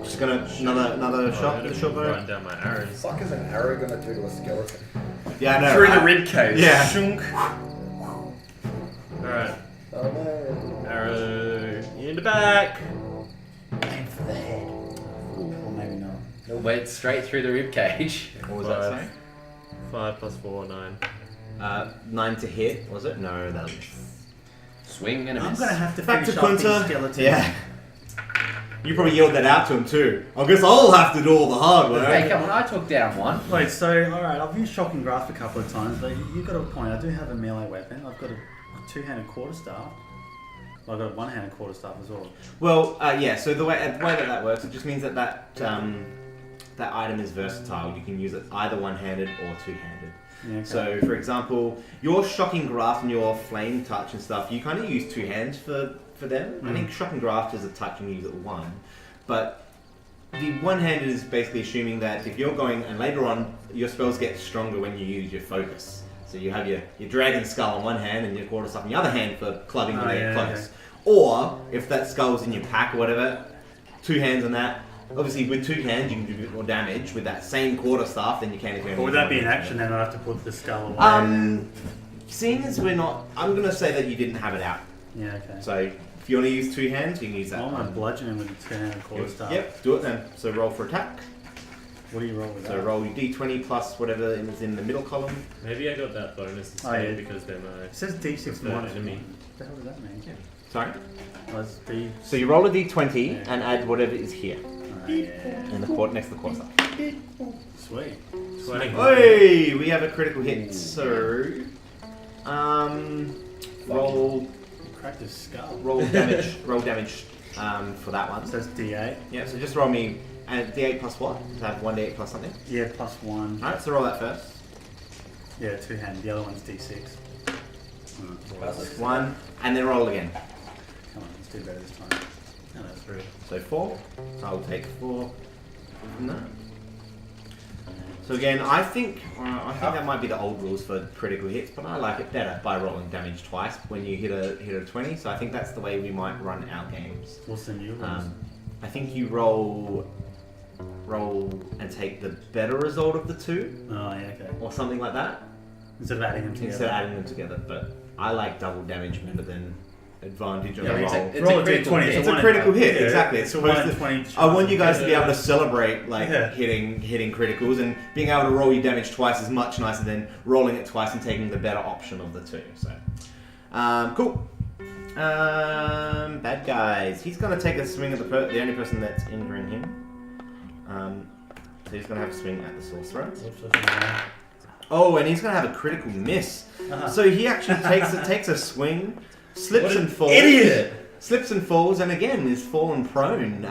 just gonna another shot. The shot bow. Run down my arrows. What the fuck is an arrow gonna do to a skeleton? Yeah, I know. Through right? the rib cage. Yeah. Shunk. Alright, Oh no. arrow in the back. Aim for the head. Or maybe not. Went straight through the rib cage. What was that saying? 5 plus 4, 9. 9 to hit, was it? No, that'll miss. Swing and a I'm miss. gonna have to Back to finish off these Kunta. skeletons. Yeah. You probably yelled that out to him too. I guess I'll have to do all the hard work. Hey, come on! I took down one. Wait, so alright, I've used shocking grasp a couple of times, but you've got a point. I do have a melee weapon. I've got a two-handed quarterstaff. Well, I've got a one-handed quarterstaff as well. Well, yeah. So the way that works, it just means that that item is versatile. You can use it either one-handed or two-handed. Yeah, okay. So, for example, your shocking grasp and your flame touch and stuff, you kind of use two hands for them. I think shocking grasp is a touch and you use it one, but the one-handed is basically assuming that if you're going, and later on, your spells get stronger when you use your focus. So you have your dragon skull on one hand and your quarterstaff on the other hand for clubbing when they're close. Or if that skull's in your pack or whatever, two hands on that. Obviously, with two hands, you can do a bit more damage with that same quarterstaff than you can if you're. But would that be an action then? I have to put the skull away. Seeing as we're not, I'm gonna say that you didn't have it out. Yeah, okay. So if you want to use two hands, you can use that. I'm gonna bludgeon him with a two-handed quarterstaff. Yep, do it then. So roll for attack. What do you roll with So that? roll your d20 plus whatever is in the middle column. Maybe I got that bonus instead Oh, yeah. because they're my It says D6 preferred minus enemy. me. What the hell does that mean? Sorry. Oh, it's D. So you roll a d20 and add whatever is here Oh, yeah. in the next to the quarterstaff. Sweet. 20. Hey, we have a critical hit. So, roll Cracked his skull. damage. Roll damage for that one. It says D8. Yeah. So just roll me d8 plus what? To have 1d8 plus something. Yeah, plus 1. All right. So roll that first. Yeah, two-handed. The other one's D6. One, and then roll again. Come on, let's do better this time. No, that's 3. So 4. So I'll take 4. No. So again, I think that might be the old rules for critical hits, but I like it better by rolling damage twice when you hit a 20. So I think that's the way we might run our games. What's the new rules? I think you roll and take the better result of the two, Oh, yeah, okay. or something like that, Instead of adding them together. instead of adding them together. But I like double damage better than advantage on Yeah, the it's roll. a Roll a critical D20, hit. It's a critical hit, Yeah, exactly. It's a supposed 1 to- in 20. I want you guys to be Yeah. able to celebrate like Yeah. hitting criticals and being able to roll your damage twice is much nicer than rolling it twice and taking the better option of the two. So, cool. Bad guys. He's gonna take a swing at the only person that's injuring him. So he's gonna have a swing at the sorcerer. Oh, and he's gonna have a critical miss. So he actually takes a swing, slips and falls. Idiot! Slips and falls, and again is fallen prone.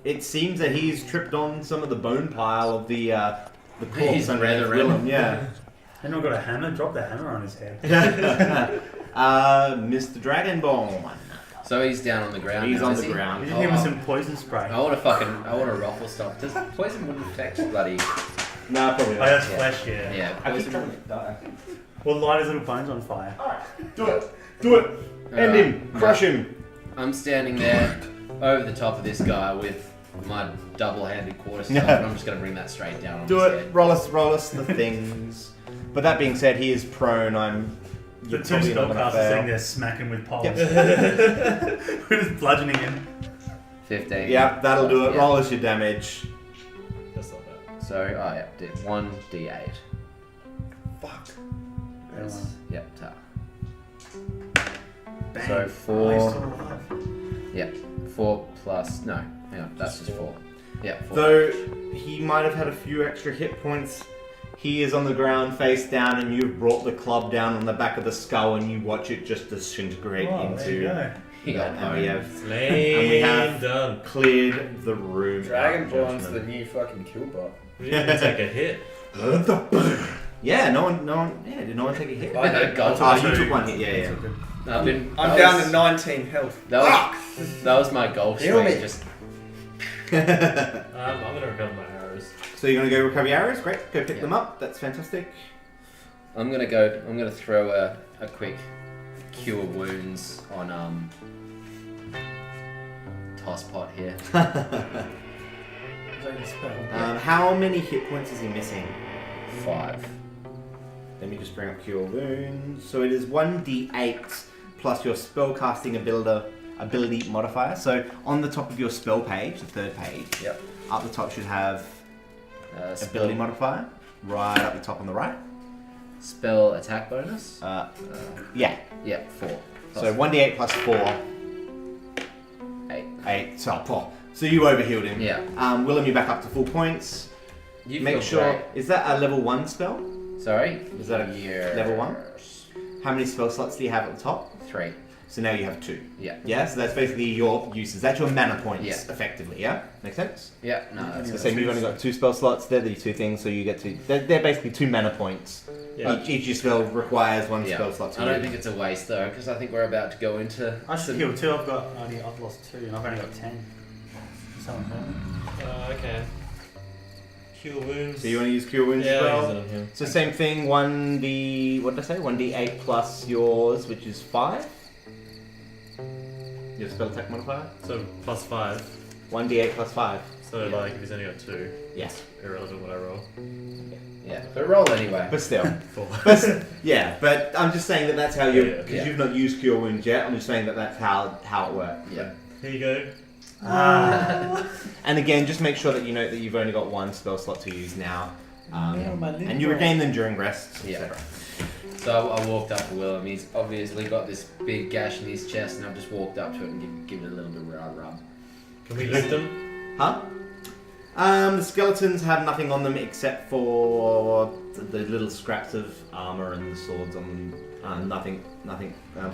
It seems that he's tripped on some of the bone pile of the corpse He's underneath rather Willem. Yeah. Anyone got a hammer? Drop the hammer on his head. Mr. Dragonborn. So he's down on the ground. He's now, on is the he? ground. You hit him with some poison spray. I want to ruffle stuff. Does poison wouldn't affect bloody? No, probably Oh, not. that's Yeah. flesh, yeah. Yeah, I keep poison. trying to die. Well, light his little bones on fire. Do it. Do it. End him. Crush him. I'm standing there over the top of this guy with my double-handed quarterstaff, Yeah. and I'm just going to bring that straight down on Do his it. head. Roll us the things. But that being said, he is prone. The You're two probably not gonna spellcasters fail. sitting there smacking with poles. We're just bludgeoning him. 15. Yeah, that'll do it. Yeah. Roll us your damage. That's not bad. So, oh yeah, did 1d8. Fuck. That's, yep, tough. So Oh, he's 4. still alive. Yeah, 4 plus. No, hang on, that's just 4. Yeah, 4. Though he might have had a few extra hit points. He is on the ground face down, and you've brought the club down on the back of the skull, and you watch it just disintegrate Oh, there you into. go. He got And we have Slain. have- Done. cleared the room. Dragonborn's of the new fucking kill bot. We didn't even take a hit. judgment. Yeah, no one. Yeah, did no one take a hit? I know. Gold. Oh, you took one hit. Yeah. I've been. I'm that down was- to 19 health. That was my goal Heal streak. me. Just I'm gonna recover my arrows. So you're gonna go recover your arrows? Great. Go pick Yeah. them up. That's fantastic. I'm gonna throw a quick cure wounds on toss pot here. Is that your spell? How many hit points is he missing? 5. Let me just bring up Cure Wounds. So it is 1d8 plus your spellcasting ability modifier. So on the top of your spell page, the third page, Yep. up the top should have Spell, ability modifier. Right up the top on the right. spell attack bonus. Yeah. Yeah, 4. So 1d8 plus 4, 8. 8. So, Paul. So you overhealed him. Yeah. Willem, you back up to full points. You Make feel sure. great. Is that a level 1 spell? Sorry. Is that a level 1? How many spell slots do you have at the top? 3. So now you have 2. Yeah. Yeah, so that's basically your uses. That's your mana points, Yeah. effectively, yeah? Make sense? Yeah. No, that's So good. same, you've only got 2 spell slots. They're the 2 things, so you get to... They're basically 2 mana points. Yeah. Each your spell requires 1 Yeah. spell slot to I don't use. think it's a waste though, because I think we're about to go into. I should heal 2. I've lost 2, and I've only got 10. Someone help me. Okay. Cure wounds. So you want to use Cure Wounds Yeah, as I'll well? use it on him. So same thing, 1d... What did I say? 1d8 plus yours, which is 5. Your spell attack modifier? So plus 5. 1d8 plus 5. So Yeah. like if he's only got 2, Yes. irrelevant what I roll. Yeah, but roll anyway. But still. 4. Yeah, but I'm just saying that that's how you... Yeah, yeah. Because Yeah. you've not used Cure Wounds yet, I'm just saying that that's how it works. Yeah. Here you go. And again, just make sure that you know that you've only got 1 spell slot to use now. Yeah, my little And you boy. regain them during rests, Yeah. etc. So I walked up to Willem. He's obviously got this big gash in his chest, and I've just walked up to it and give it a little bit of a rub. Can we lift them? Huh? The skeletons have nothing on them except for the little scraps of armor and the swords on them. Nothing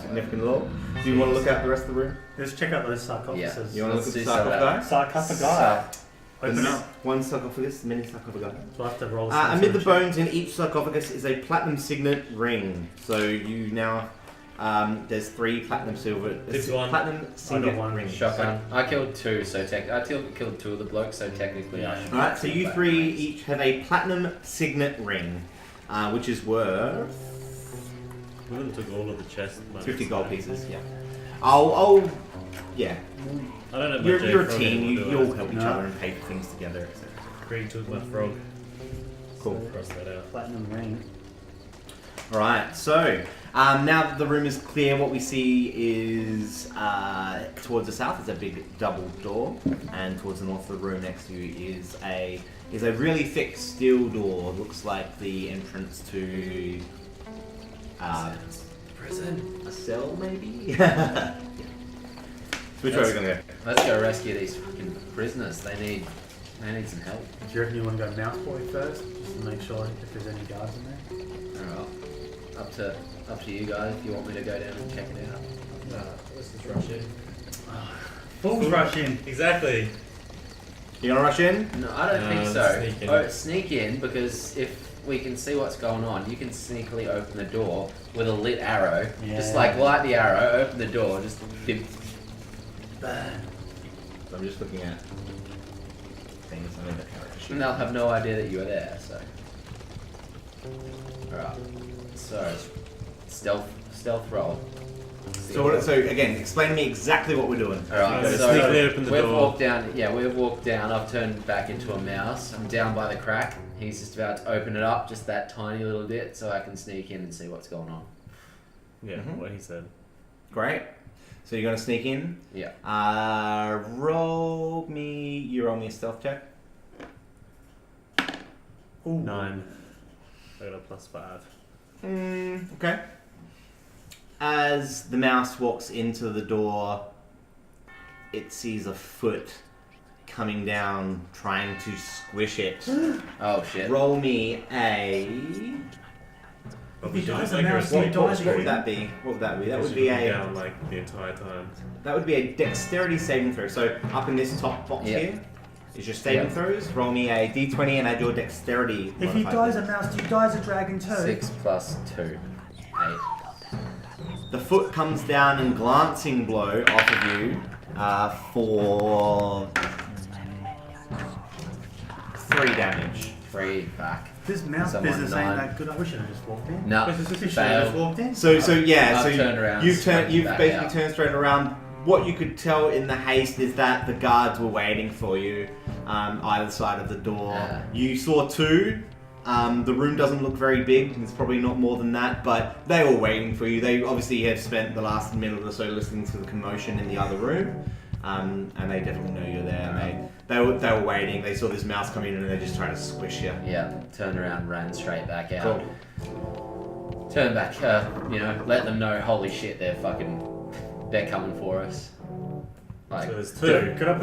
significant at all. Do you want to look at the rest of the room? Let's check out those sarcophaguses. You want to look at the Let's do some of that. sarcophagus? Sarcophagi. Open There's up. one sarcophagus, many sarcophagi. So I have to roll Amid the bones in each sarcophagus is a platinum signet ring. So you now, there's 3 platinum silver, Pick one. platinum signet one. rings. Shotgun. I killed 2, so I killed 2 of the blokes, so technically I should. Alright, so you 3 each have a platinum signet ring, which is worth Willem took all of the chest money. 50 gold so- pieces. Yeah. I'll yeah. I don't know. You're a team. You'll help each No. other and pay for things together, etc. Greg took my frog. Cool. Cross that out. Platinum ring. Alright, so now that the room is clear, what we see is towards the south is a big double door, and towards the north of the room next to you is a really thick steel door. Looks like the entrance to Prison. a cell, maybe. Yeah. Which way are we gonna go? Let's go rescue these fucking prisoners. They need some help. Do you reckon you want to go mouth boy first, just to make sure if there's any guards in there? Alright. Up to you guys if you want me to go down and check it out. Nah, let's just rush in. Full rush in. Exactly. You gonna rush in? No, I don't think let's so. sneak in. Sneak in, because if we can see what's going on, you can sneakily open the door with a lit arrow. Just Yeah. like light the arrow, open the door, just bim. Burn. So I'm just looking at things on the character sheet. And they'll have no idea that you are there, so. Alright. So, stealth roll. So again, explain to me exactly what we're doing. Alright, Gotta so sneakily open the we've door. walked down. Yeah, we've walked down. I've turned back into a mouse. I'm down by the crack. He's just about to open it up, just that tiny little bit, so I can sneak in and see what's going on. Yeah, Mhm. what he said. Great. So you're gonna sneak in. Yeah. Roll me a stealth check. Ooh. 9. I got a +5. Okay. as the mouse walks into the door, it sees a foot coming down, trying to squish it. Oh shit. Roll me a... But If we he should dies, just the make a mouse response. dies. What would that be? What would that be? That It would should be down a... like the entire time. That would be a dexterity saving throw. So up in this top box Yep. here is your saving Yep. throws. Roll me a d20 and add your dexterity. If he modifier. dies a mouse, do you die as a dragon too? 6 plus 2. 8. The foot comes down and glancing blow off of you for 3 damage. 3 back. This mouse Someone business ain't died. that good. I wish I had just walked in. No. I should have Fail. just walked in. So yeah, I've so turned around, you've straight back basically out. turned straight around. What you could tell in the haste is that the guards were waiting for you, either side of the door. Yeah. You saw 2. The room doesn't look very big. It's probably not more than that, but they were waiting for you. They obviously have spent the last minute or so listening to the commotion in the other room, and they definitely know you're there. And they were waiting. They saw this mouse come in and they just tried to squish you. Yeah, turned around, ran straight back out. Cool. Turn back, let them know, holy shit, they're coming for us. Like, So there's 2. Could I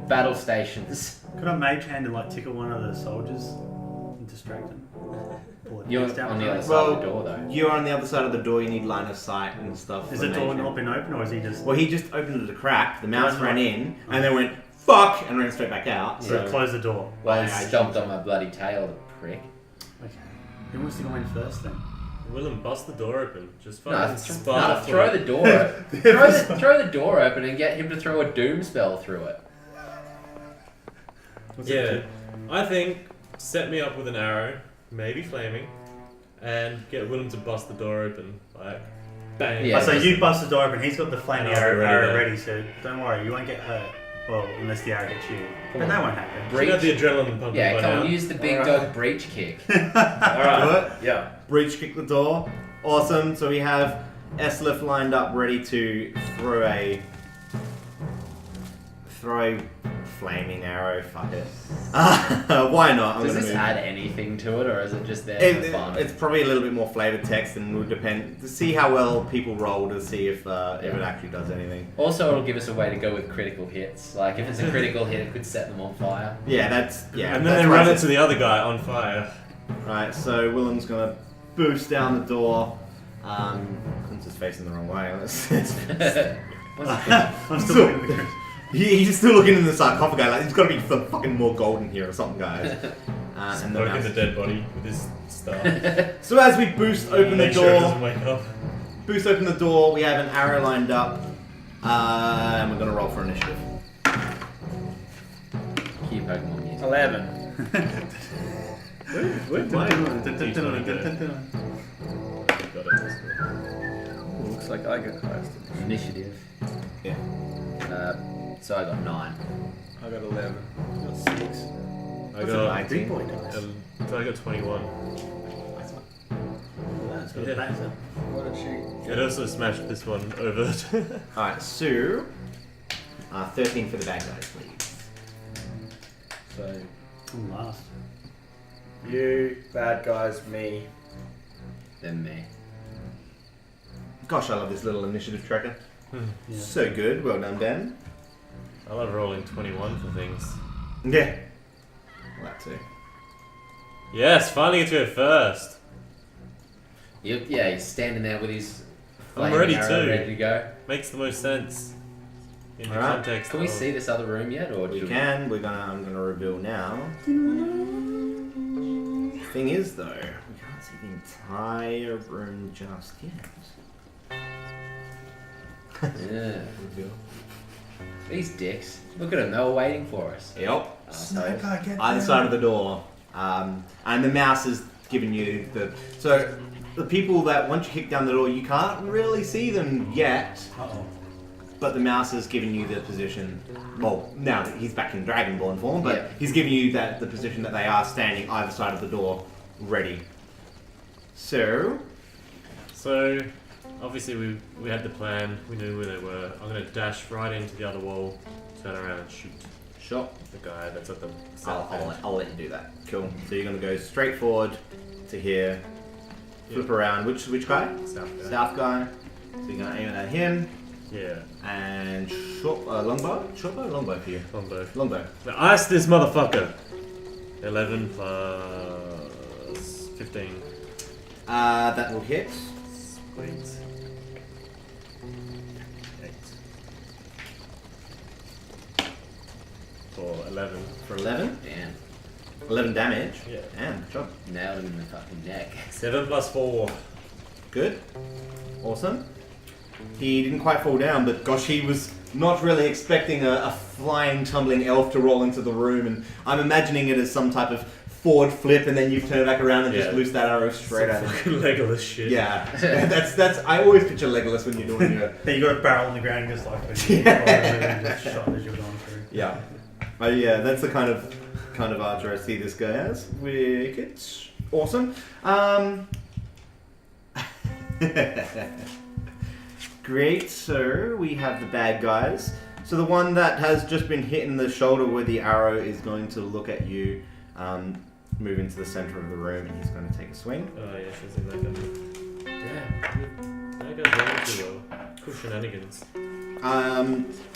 battle stations. Could I mage hand and like tickle one of the soldiers and distract them? Pull it You're down on the the other road. side of Well, the door though. you're on the other side of the door. You need line of sight and stuff. Is for the door nature. not been open or is he just... Well, he just opened it a crack. The mouse Right. ran in and then went fuck and ran straight back out. So So close the door. Well, I he stomped on my bloody tail, the prick. Okay. Who wants to go in first then? Willem, bust the door open. Just No, fucking spark throw it. the door open. throw the door open and get him to throw a doom spell through it. What's it Yeah, do? I think set me up with an arrow, maybe flaming, and get Willem to bust the door open. Like, bang. Yeah. Oh, so you bust the door open, he's got the flaming And I'll be arrow ready there. ready, so don't worry, you won't get hurt. Well, unless the arrow gets you. But that won't happen. You got the adrenaline pumping Yeah, by come now. on, use the big Alright. dog breach kick. Alright. do it. Yeah. Breach kick the door. Awesome. So we have Eslif lined up, ready to throw a flaming arrow. Fuck it. Why not? I'm Does gonna this move. add anything to it, or is it just there for fun? It's probably a little bit more flavored text, and will depend to see how well people roll to see if it actually does anything. Also, it'll give us a way to go with critical hits. Like, if it's a critical hit, it could set them on fire. Yeah, and And that's then they why run it's- into the other guy on fire. Right, so Willem's gonna boost down the door. Clint's just facing the wrong way. What's I'm still looking at the cruise. He's still looking in the sarcophagus like there's got to be some fucking more gold in here or something, guys. And the Poking mouse. the dead body with his staff. So as we boost open the Make sure it door, doesn't wake up. boost open the door, we have an arrow lined up, and we're gonna roll for initiative. Cute Pokemon music. 11. Where'd my D20 go? Got it. Looks like I got highest. Initiative. Yeah. So I got 9. I got 11. I got 6. I got, Big boy dice. so I got 21. That's got Yeah. a batter. What a cheat. It also smashed this one over. Alright, so 13 for the bad guys, please. So, I'm last. you, bad guys, me. Then me. Gosh, I love this little initiative tracker. Yeah. So good. Well done, Ben. I love rolling 21 for things. Yeah. Well, that too. Yes, finally get to go first. He's standing there with his I'm flaming ready arrow too. ready to go. Makes the most sense. In the Alright. context Can we of- see this other room yet, or We do can. I'm gonna reveal now. Thing is, though, we can't see the entire room just yet. Yeah. Reveal. These dicks. Look at them. They were waiting for us. Yep. Sniper, get Either down. side of the door, and the mouse is giving you the. So the people that once you kick down the door, you can't really see them yet. Uh-oh. But the mouse is giving you the position. Well, now that he's back in Dragonborn form, but Yeah. he's giving you the position that they are standing either side of the door, ready. So, obviously we had the plan. We knew where they were. I'm gonna dash right into the other wall, turn around and shoot sure, the guy that's at the south end. I'll let you do that. Cool. So you're gonna go straight forward to here, flip around. Which guy? South guy. South guy. So you're gonna aim it at him. Yeah. And longbow? Shortbow or longbow for you? Longbow. Longbow. Now ice this motherfucker. 11 plus 15. That will hit. Sweet. 8. For 11. For 11. Damn. 11 damage. Yeah. Damn, good job. Nailed him in the fucking neck. 7 plus 4. Good. Awesome. He didn't quite fall down, but gosh, he was not really expecting a flying, tumbling elf to roll into the room, and I'm imagining it as some type of forward flip, and then you turn it back around and just loose that arrow straight at him. Fucking Legolas shit. Yeah, that's. I always picture Legolas when you're doing your. Then you got a barrel on the ground and just like just shot as you're going through. Yeah, yeah, that's the kind of archer I see this guy as. Wicked, awesome. Great, so we have the bad guys. So the one that has just been hit in the shoulder with the arrow is going to look at you, move into the center of the room, and he's going to take a swing. Oh yeah, she's in that gun. Damn. That guy's rolling too well. Cool shenanigans.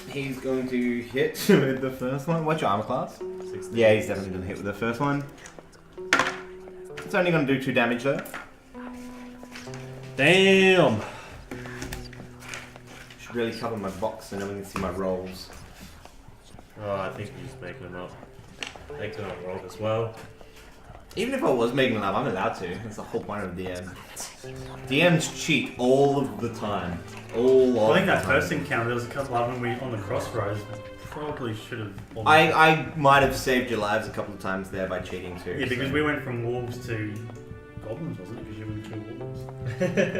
He's going to hit with the first one. What's your armor class? 16. Yeah, he's definitely going to hit with the first one. It's only going to do 2 damage though. Damn! Should really cover my box so no one can see my rolls. Oh, I think you're just making them up. They could have rolled as well. Even if I was making them up, I'm allowed to. That's the whole point of DM. DMs cheat all of the time. All of I think the that time. first encounter, there was a couple of them we on the crossroads. Probably should have. I might have saved your lives a couple of times there by cheating too. Yeah, because so. we went from wolves to goblins, wasn't it? Because you were 2 wolves.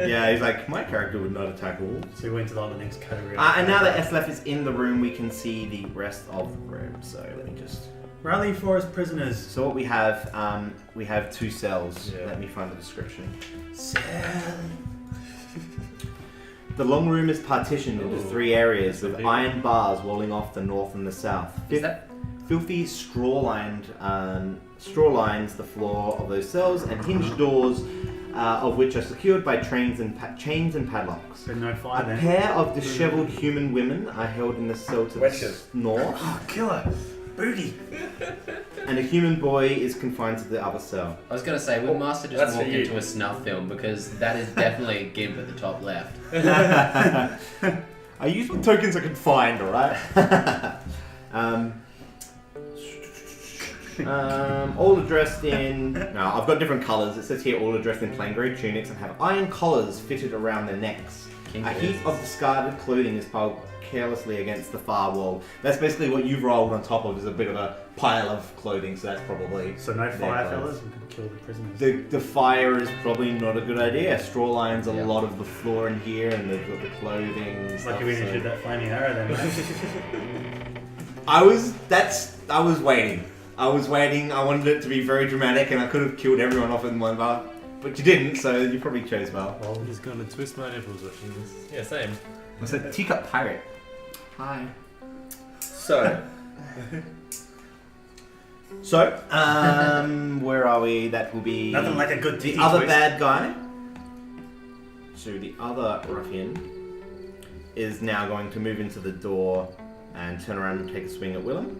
Yeah, he's like, my character would not attack wolves. So we went to like the next category. And now that Eslef is in the room, we can see the rest of the room. So let me just... Rally Forest prisoners. So what we have 2 cells. Yeah. Let me find the description. Cell. The long room is partitioned into 3 areas with Big. iron bars walling off the north and the south. Is that? Filthy straw lines the floor of those cells, and hinged doors of which are secured by chains and padlocks. So no fire A then. pair of dishevelled human women are held in the cell to Witches. the north, Oh, killer. Booty. and a human boy is confined to the other cell. I was gonna say, will Master that's just for walk you. into a snuff film because that is definitely a gimp at the top left. I use what tokens I can find, alright? All are dressed in... No, I've got different colours. It says here all are dressed in plain grey tunics and have iron collars fitted around their necks. A heap of discarded clothing is piled carelessly against the far wall. That's basically what you've rolled on top of, is a bit of a pile of clothing, so that's probably... So no their fire, clothes. fellas. We could kill the prisoners. The fire is probably not a good idea. Straw lines a Yeah. lot of the floor in here, and they've got the clothing and stuff. Lucky we didn't so- shoot that flaming arrow then. I was waiting. I wanted it to be very dramatic, and I could have killed everyone off in one bar, but you didn't, so you probably chose well. Oh, he's gonna twist my nipples watching this. Yeah, same. What's a teacup pirate? Hi. So, Where are we? That will be Nothing like a good the titty other twist. bad guy. So the other ruffian is now going to move into the door and turn around and take a swing at Willem.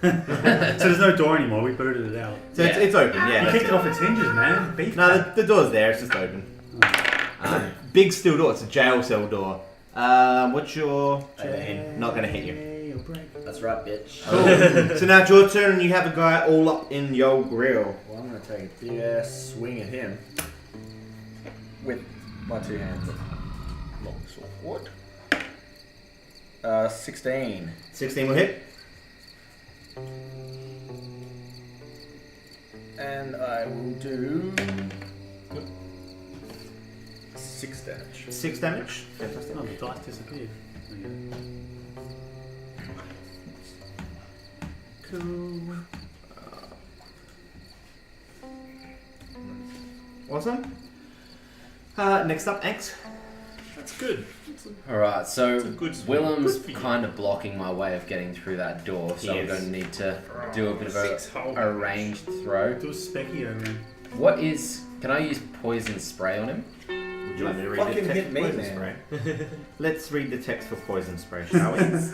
So there's no door anymore. We booted it out. So Yeah. it's open, yeah. You that's kicked it off its hinges, man. Beef. No, the door's there. It's just open. Big steel door. It's a jail cell door. What's your... Not going to hit you. that's right, bitch. Cool. So now it's your turn, and you have a guy all up in your grill. Well, I'm going to take a big ass swing at him with my 2 hands. Long sword. 16. 16 will hit. And I will do 6 damage. 6 damage. Fantastic. Oh, the dice disappeared. Cool. Awesome. Next up, X. That's good. Alright, so That's a good swing. Willem's Good for you. kind of blocking my way of getting through that door, so He I'm is. going to need to do a bit of Six-hole. a ranged throw. Do a specky over him. What is... Can I use poison spray on him? Would you like me to read Fucking the text hit for me, poison man. spray? Let's read the text for poison spray, shall we? That's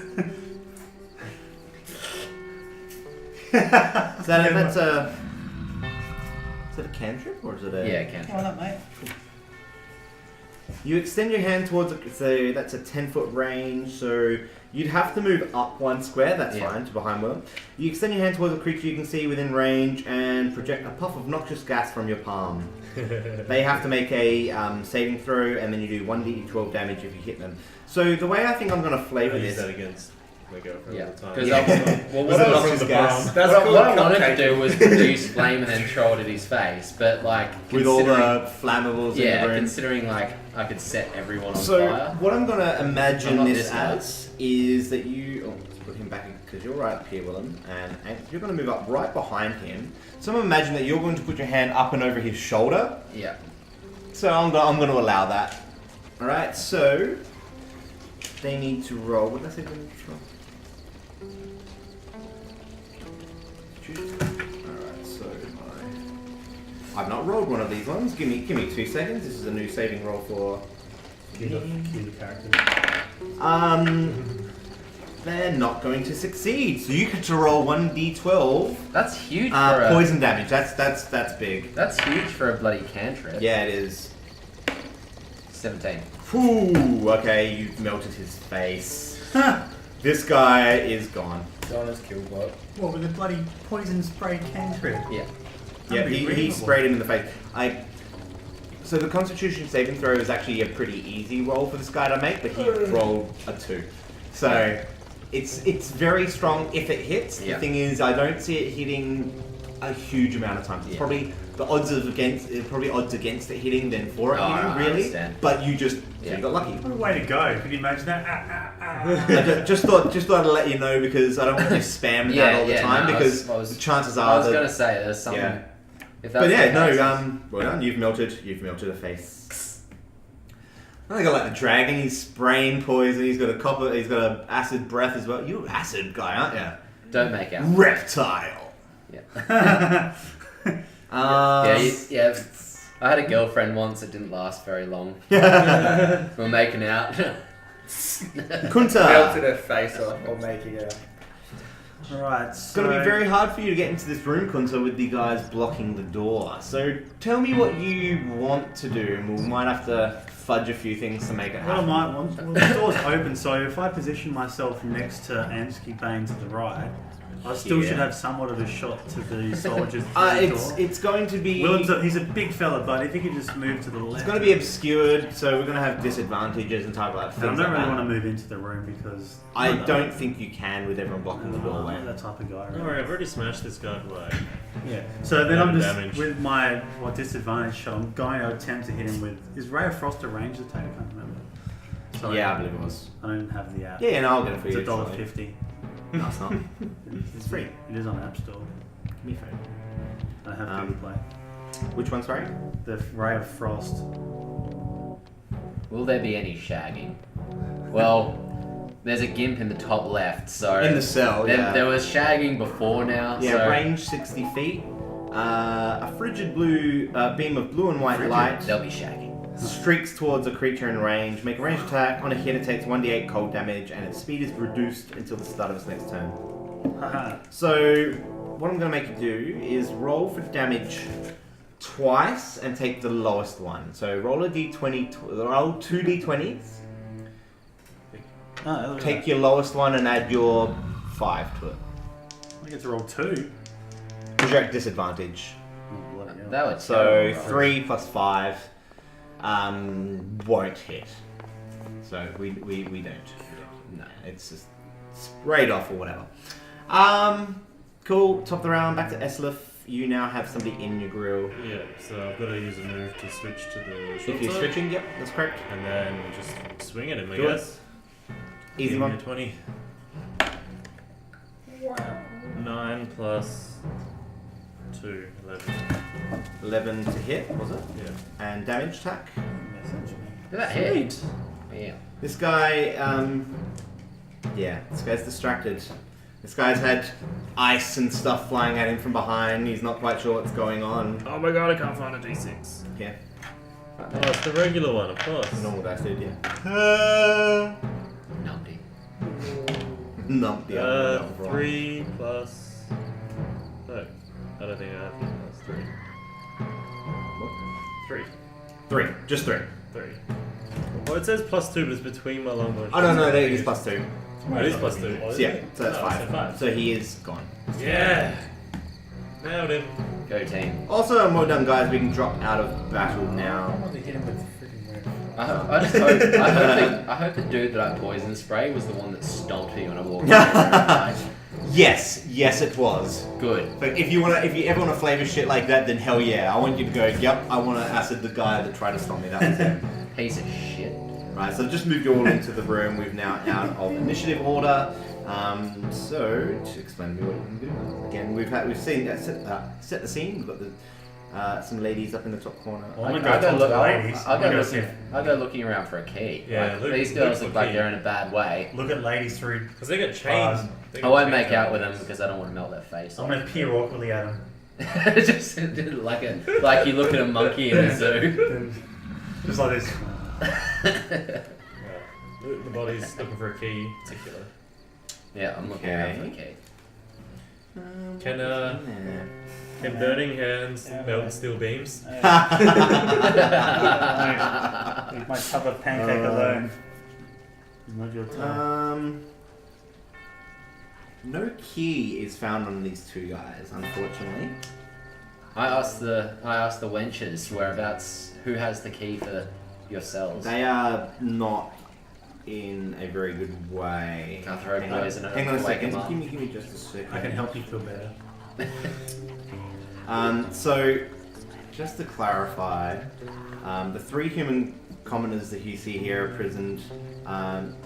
is that a cantrip or is it a? Yeah, cantrip. Why not, mate? You extend your hand towards so that's a 10-foot range, so you'd have to move up 1 square, that's fine, to behind Will. You extend your hand towards a creature you can see within range and project a puff of noxious gas from your palm. They have to make a saving throw, and then you do 1d12 damage if you hit them. So the way I think I'm going to flavour I use this... that against my girlfriend all the time. Because well, Was what it I noxious gas? That's what called I wanted cupcake. to do was produce flame and then throw it at his face, but like With all the considering- flammables yeah, in the room. considering like I could set everyone on So fire. what I'm going to imagine Not this this guy. as is that you... Oh, let's put him back because you're right up here, Willem. And you're going to move up right behind him. So I'm imagine that you're going to put your hand up and over his shoulder. Yeah. So I'm going to allow that. Alright, so... They need to roll... What did I say they need to roll? Alright, so I've not rolled one of these ones. Give me 2 seconds. This is a new saving roll for... Cue the character. They're not going to succeed. So you get to roll 1d12 That's huge for a poison damage. That's big. That's huge for a bloody cantrip. Yeah, it is. 17. Ooh, okay, you've melted his face. This guy is gone. Donna's killed what? What, with a bloody poison spray cantrip? Yeah. Yeah, he Unbelievable. sprayed him in the face. So the Constitution saving throw is actually a pretty easy roll for this guy to make, but he rolled a 2. So it's very strong if it hits. Yeah. The thing is, I don't see it hitting a huge amount of times. It's Yeah. probably the odds against it hitting than for it Oh, hitting, I really. understand. But you just so Yeah. you got lucky. What a way to go. Can you imagine that? I just thought I'd let you know because I don't want you spamming that all the time no, because I was the chances I are was that. gonna say there's something. Yeah. If But that's yeah, the case, well done. You've melted a face. I think I like the dragon. He's spraying poison. He's got a acid breath as well. You're an acid guy, aren't you? don't make out. Reptile. Yeah. Yeah. I had a girlfriend once that didn't last very long. We were making out. Kunta. Melted her face off while making out. Alright, It's so... going to be very hard for you to get into this room, Kunta, with the guys blocking the door. So tell me what you want to do, and we might have to fudge a few things to make it What I happen. might want... Well, the door's open, so if I position myself next to Ansky Bane to the right, I still Yeah. should have somewhat of a shot to the soldiers through the door. It's going to be... He's a big fella, but if he could just move to the left... It's going to be obscured, so we're going to have disadvantages and type of things. And I don't like really that. want to move into the room because... I don't think you can with everyone blocking the I'm doorway. not that type of guy. Don't worry, I've already smashed this guy for like... Yeah. So then I'm just Damage. with my disadvantage shot. I'm going to attempt to hit him with. Is Ray of Frost a ranged attack? I can't remember. Sorry, Yeah, I believe it was. I don't have the app. Yeah, no, I'll get it for It's you. $1.50. No, it's not. It's free. It is on the App Store. Give me a phone. I have Google Play. Which one, sorry? The Ray of Frost. Will there be any shagging? Well, there's a gimp in the top left, so In the cell, yeah. there was shagging before now. Yeah, so range 60 feet. A frigid blue beam of blue and white light They'll be shagging. streaks towards a creature in range. Make a ranged attack. On a hit, it takes 1d8 cold damage, and its speed is reduced until the start of its next turn. Haha. So, what I'm going to make you do is roll for damage twice and take the lowest one. So, roll a d20, roll 2 d20s, Oh, look at take your lowest one, and add your 5 to it. that. I get to roll 2. Because you're at disadvantage. Oh, bloody hell. That would So 3 plus 5 won't hit. So we don't. No, it's just sprayed off or whatever. Cool. Top of the round. Back to Eslif. You now have somebody in your grill. Yeah, so I've got to use a move to switch to the short If you're side, switching, yep, that's correct. and then just swing at him, I Do it. guess. Easy Give me one. a 20. 9 plus 2, 11. 11 to hit, was it? Yeah. And damage attack. Message me. Look at that hit. Yeah. This guy, this guy's distracted. This guy's had ice and stuff flying at him from behind. He's not quite sure what's going on. Oh my god, I can't find a d6. Yeah. Oh, it's the regular one, of course. Normal dice, dude, yeah. Numpty. Numpty. 3 plus. No, I don't think I have it. That's 3. What? 3. 3. Just 3. 3. Well, it says +2, but it's between my longbow and I don't know, short that is +2. Oh, it is +2. So yeah, so that's Oh, 5. so So he is gone. Yeah! Nailed him. Go team. Also, well done, guys. We can drop out of battle now. want to hit him with freaking whip. I just hope, I hope the dude that I poison spray was the one that stomped me when I walked in. Yes, it was. Good. But if you ever want to flavor shit like that, then hell yeah. I want you to go, yep, I want to acid the guy that tried to stop me. That was him. Piece of shit. Right, so just moved you all into the room. We've now out of initiative order. So to explain to me what you can do. Again, we've seen set the scene. We've got the some ladies up in the top corner. Well, I'm gonna go talk to the ladies. I'll go looking around for a key. Yeah, Like, these look girls for look like key. they're in a bad way. Look at ladies through. Because they got chains. They I got won't chains make out on with them. them because I don't want to melt their face. I'm gonna peer awkwardly at them. Just like you look at a monkey in a zoo. Just like this. Yeah. The body's looking for a key in particular. Yeah, I'm looking around for a key. Can burning hands melt steel beams? Leave my tub of pancake alone. Not your time. No key is found on these two guys, unfortunately. I asked the wenches whereabouts. Who has the key for your cells? They are not in a very good way. Can't throw poison at Hang on a them to wake second. them up. Give me just a second. I can help you feel better. So, just to clarify, the 3 human commoners that you see here imprisoned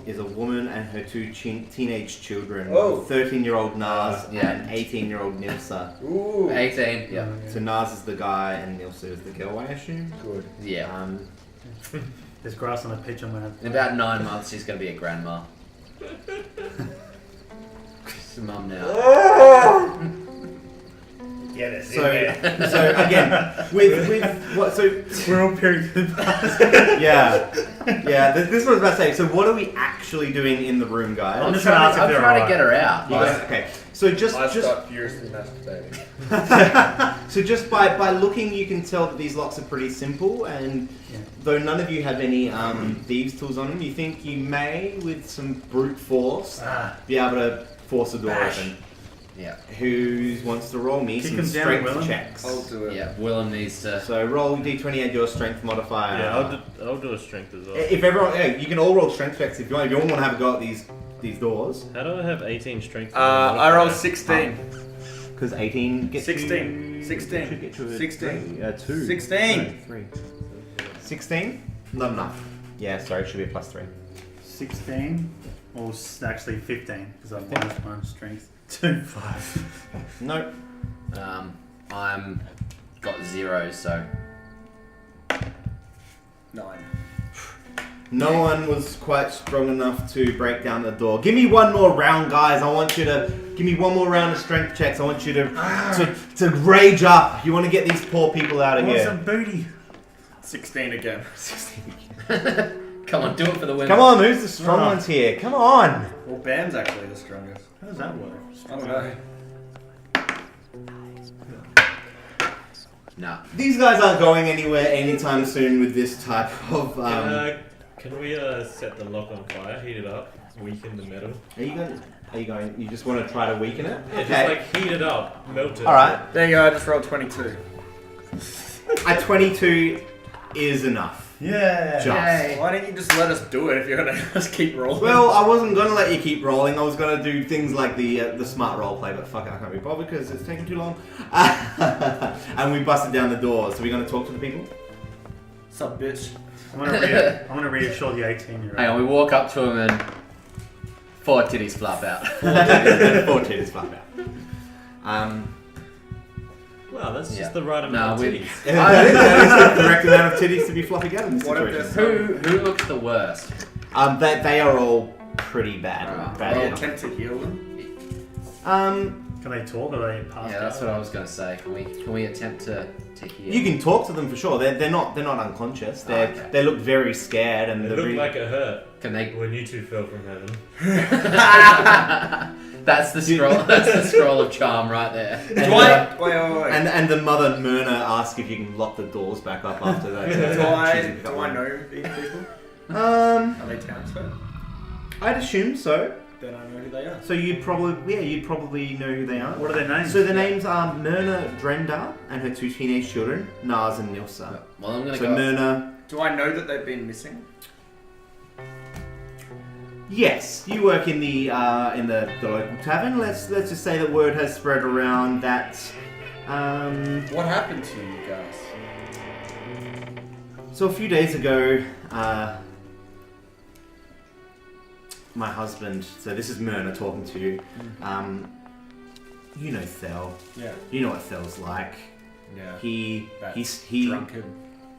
is a woman and her 2 teenage children. Oh. 13-year-old Naz Yeah. and 18-year-old Nilsa. Ooh. 18. Yeah. So Naz is the guy and Nilsa is the girl, I assume. Good. Yeah. There's grass on the pitch. I'm gonna. In about 9 months, she's gonna be a grandma. She's a mum now. Get us So again, with what? So We're all peering through the yeah. This is what I was about to say. So what are we actually doing in the room, guys? I'm I'm just trying gonna ask if to they're get her out. You guys- okay. So just start furiously masturbating. so just by looking, you can tell that these locks are pretty simple, and though none of you have any thieves tools on them, you think you may, with some brute force, be able to force a door open. Yeah. Who wants to roll me Kick some him down, strength Willem. checks? I'll do it. Yeah. Willem needs to. So roll d20 and your strength modifier. Yeah, I'll do a strength as well. If everyone, you can all roll strength checks if you want. If you all want to have a go at these doors. How do I have 18 strength? I rolled 16. Because 18 gets 16. you... 16. should get you a 16. 2. 16. No, 3. 16? Not enough. Yeah, sorry, it should be a +3. 16, or actually 15, because I've minus 1 strength. 2, 5. Nope. I'm got 0, so 9. No one was quite strong enough to break down the door. Give me one more round, guys. I want you to give me one more round of strength checks. I want you to rage up. You want to get these poor people out of Want here. some booty? 16 again. 16. come on, do it for the win. Come on, who's the strong ones here? Come on. Well, Bam's actually the strongest. How does that work? I don't know. No. These guys aren't going anywhere anytime soon with this type of. Can we set the lock on fire, heat it up, weaken the metal? Are you going? You just want to try to weaken it? Yeah, just like heat it up, melt it. All right. There you go, I just rolled 22. A 22 is enough. Yeah. Just. Yay. Why don't you just let us do it if you're going to just keep rolling? Well, I wasn't gonna let you keep rolling. I was gonna do things like the smart role play, but fuck it, I can't be bothered because it's taking too long. And we busted down the door. So we're gonna talk to the people. What's up, bitch? I'm gonna reassure the 18-year-old. Hang on, we walk up to him and 4 titties flap out. 4 titties flap out. Wow, that's Yeah. just the right amount Nah, of we- titties. That is the correct amount of titties to be flopping out in this What if situation. Who looks the worst? They are all pretty bad. Alright. bad Well, enough. attempt to heal them. Can they talk or are they passed Yeah, that's out? what I was going to say. Can we attempt to hear? You can talk to them for sure. They're not unconscious. Okay. They look very scared and It they're looked really... like it hurt Can they? when you two fell from heaven. That's the scroll. That's the scroll of charm right there. Do I? Wait. And the mother Myrna asks if you can lock the doors back up after that. Do I know these people? Are they townsfolk? I'd assume so. Then I know who they are. So you'd probably know who they are. What are their names? So the names are Myrna Drenda and her 2 teenage children, Nars and Nilsa. Well, I'm going to So go. Myrna, Do I know that they've been missing? yes, you work in the local tavern. Let's just say that word has spread around that. What happened to you guys? So a few days ago, my husband. So this is Myrna talking to you. You know Thel. Yeah. You know what Thel's like. Yeah. He Drunken.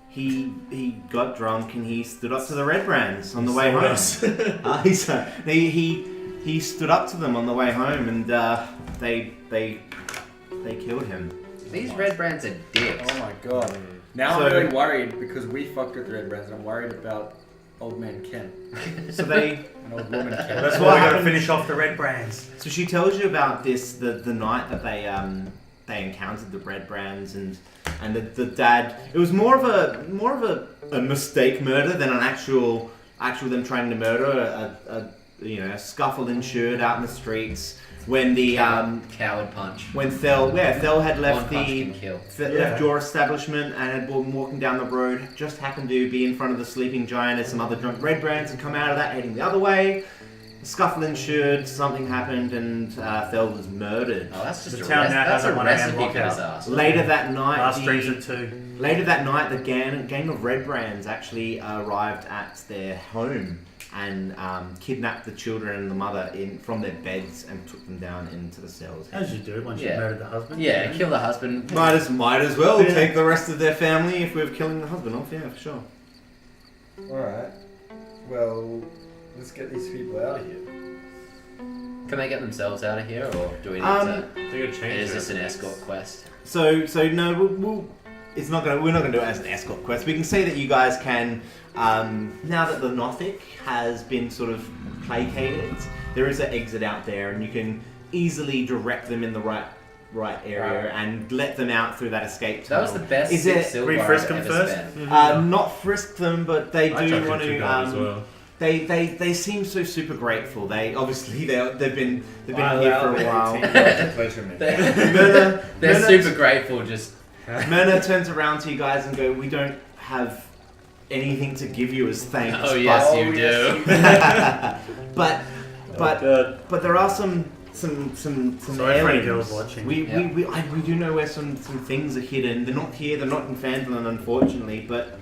He got drunk and he stood up to the Red Brands on the He way saw home. us. He stood up to them on the way home and they killed him. These red brands are dicks. Oh my god. Now So- I'm really worried because we fucked with the Red Brands. I'm worried about old man Ken So they and old woman Ken. That's So why what we got to happened- finish off the red brands. so she tells you about this the night that they encountered the Red Brands and the dad. It was more of a mistake murder than an actual them trying to murder a scuffle ensued out in the streets when the Coward punch. when Thel had left One punch the can kill. left your establishment and had been walking down the road, just happened to be in front of the sleeping giant as some other drunk Red Brands had come out of that heading the other way. A scuffle ensued, something happened, and Thel was murdered. Oh, that's just The a town now that's has a a 1 recipe a.m. for lockout. disaster. Later that night, Last drinks at 2. Later that night, the gang of Red Brands actually arrived at their home and kidnapped the children and the mother from their beds and took them down into the cells. As you do once Yeah. you've murdered the husband. Yeah, kill the husband. Might as well Yeah. take the rest of their family if we're killing the husband off. Yeah, for sure. Alright. Well, let's get these people out of here. Can they get themselves out of here, or do we need Um, They got changed. is this an escort quest? So no, we're not going to do it as an escort quest. We can say that you guys can, now that the Nothic has been sort of placated, there is an exit out there, and you can easily direct them in the right area and let them out through that escape That tunnel. was the best Is 6 it- silver we I've frisk 'em ever first? spent. Not frisk them, but they I do chucked want in 2 to. gold as well. They seem so super grateful. They obviously they've been here Wow, for a while. Pleasure me. Myrna, They're Myrna- super grateful. Just Myrna turns around to you guys and go, "We don't have anything to give you as thanks." oh yes, Oh, you do. yes, but there are some Sorry for any aliens. girls watching. We Yeah. we do know where some things are hidden. They're not here. They're not in Phandalin, unfortunately. But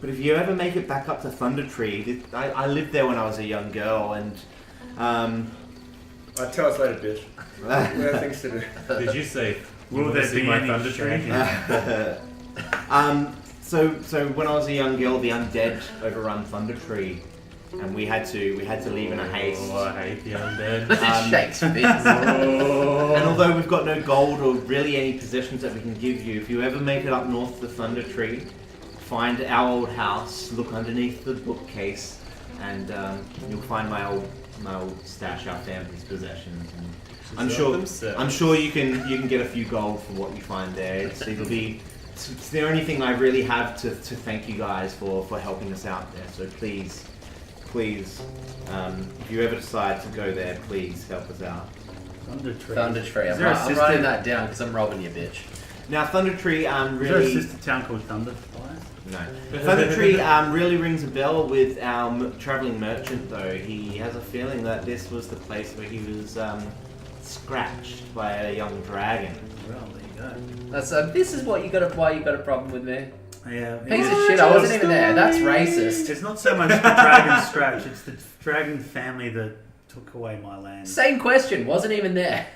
if you ever make it back up to Thunder Tree, I lived there when I was a young girl, and Tell us later, bitch. We have things to do. Did you say? Will you wanna there see be my any thunder tree? shagging? So when I was a young girl, the undead overrun Thunder Tree, and we had to leave in a haste. Oh, I hate the undead. Um, Shakes fist. And although we've got no gold or really any possessions that we can give you, if you ever make it up north to Thunder Tree, find our old house, look underneath the bookcase, and you'll find my old stash, our family's possessions. And I'm sure you can get a few gold for what you find there. It's the only thing I really have to thank you guys for helping us out there. So please, if you ever decide to go there, please help us out. Thunder Tree. Thunder Tree. Is I'm there a I'm sister- writing that down because I'm robbing you, bitch. Now Thunder Tree Is there a really sister town called Thunderfire? no. Thunder Tree really rings a bell with our traveling merchant though. He has a feeling that this was the place where he was scratched by a young dragon. Well, there you That's this is what why you got a problem with me. go. Yeah. Piece of shit. I wasn't even there. That's racist. It's not so much the dragon scratch, it's the dragon family that took away my land. Same question. Wasn't even there.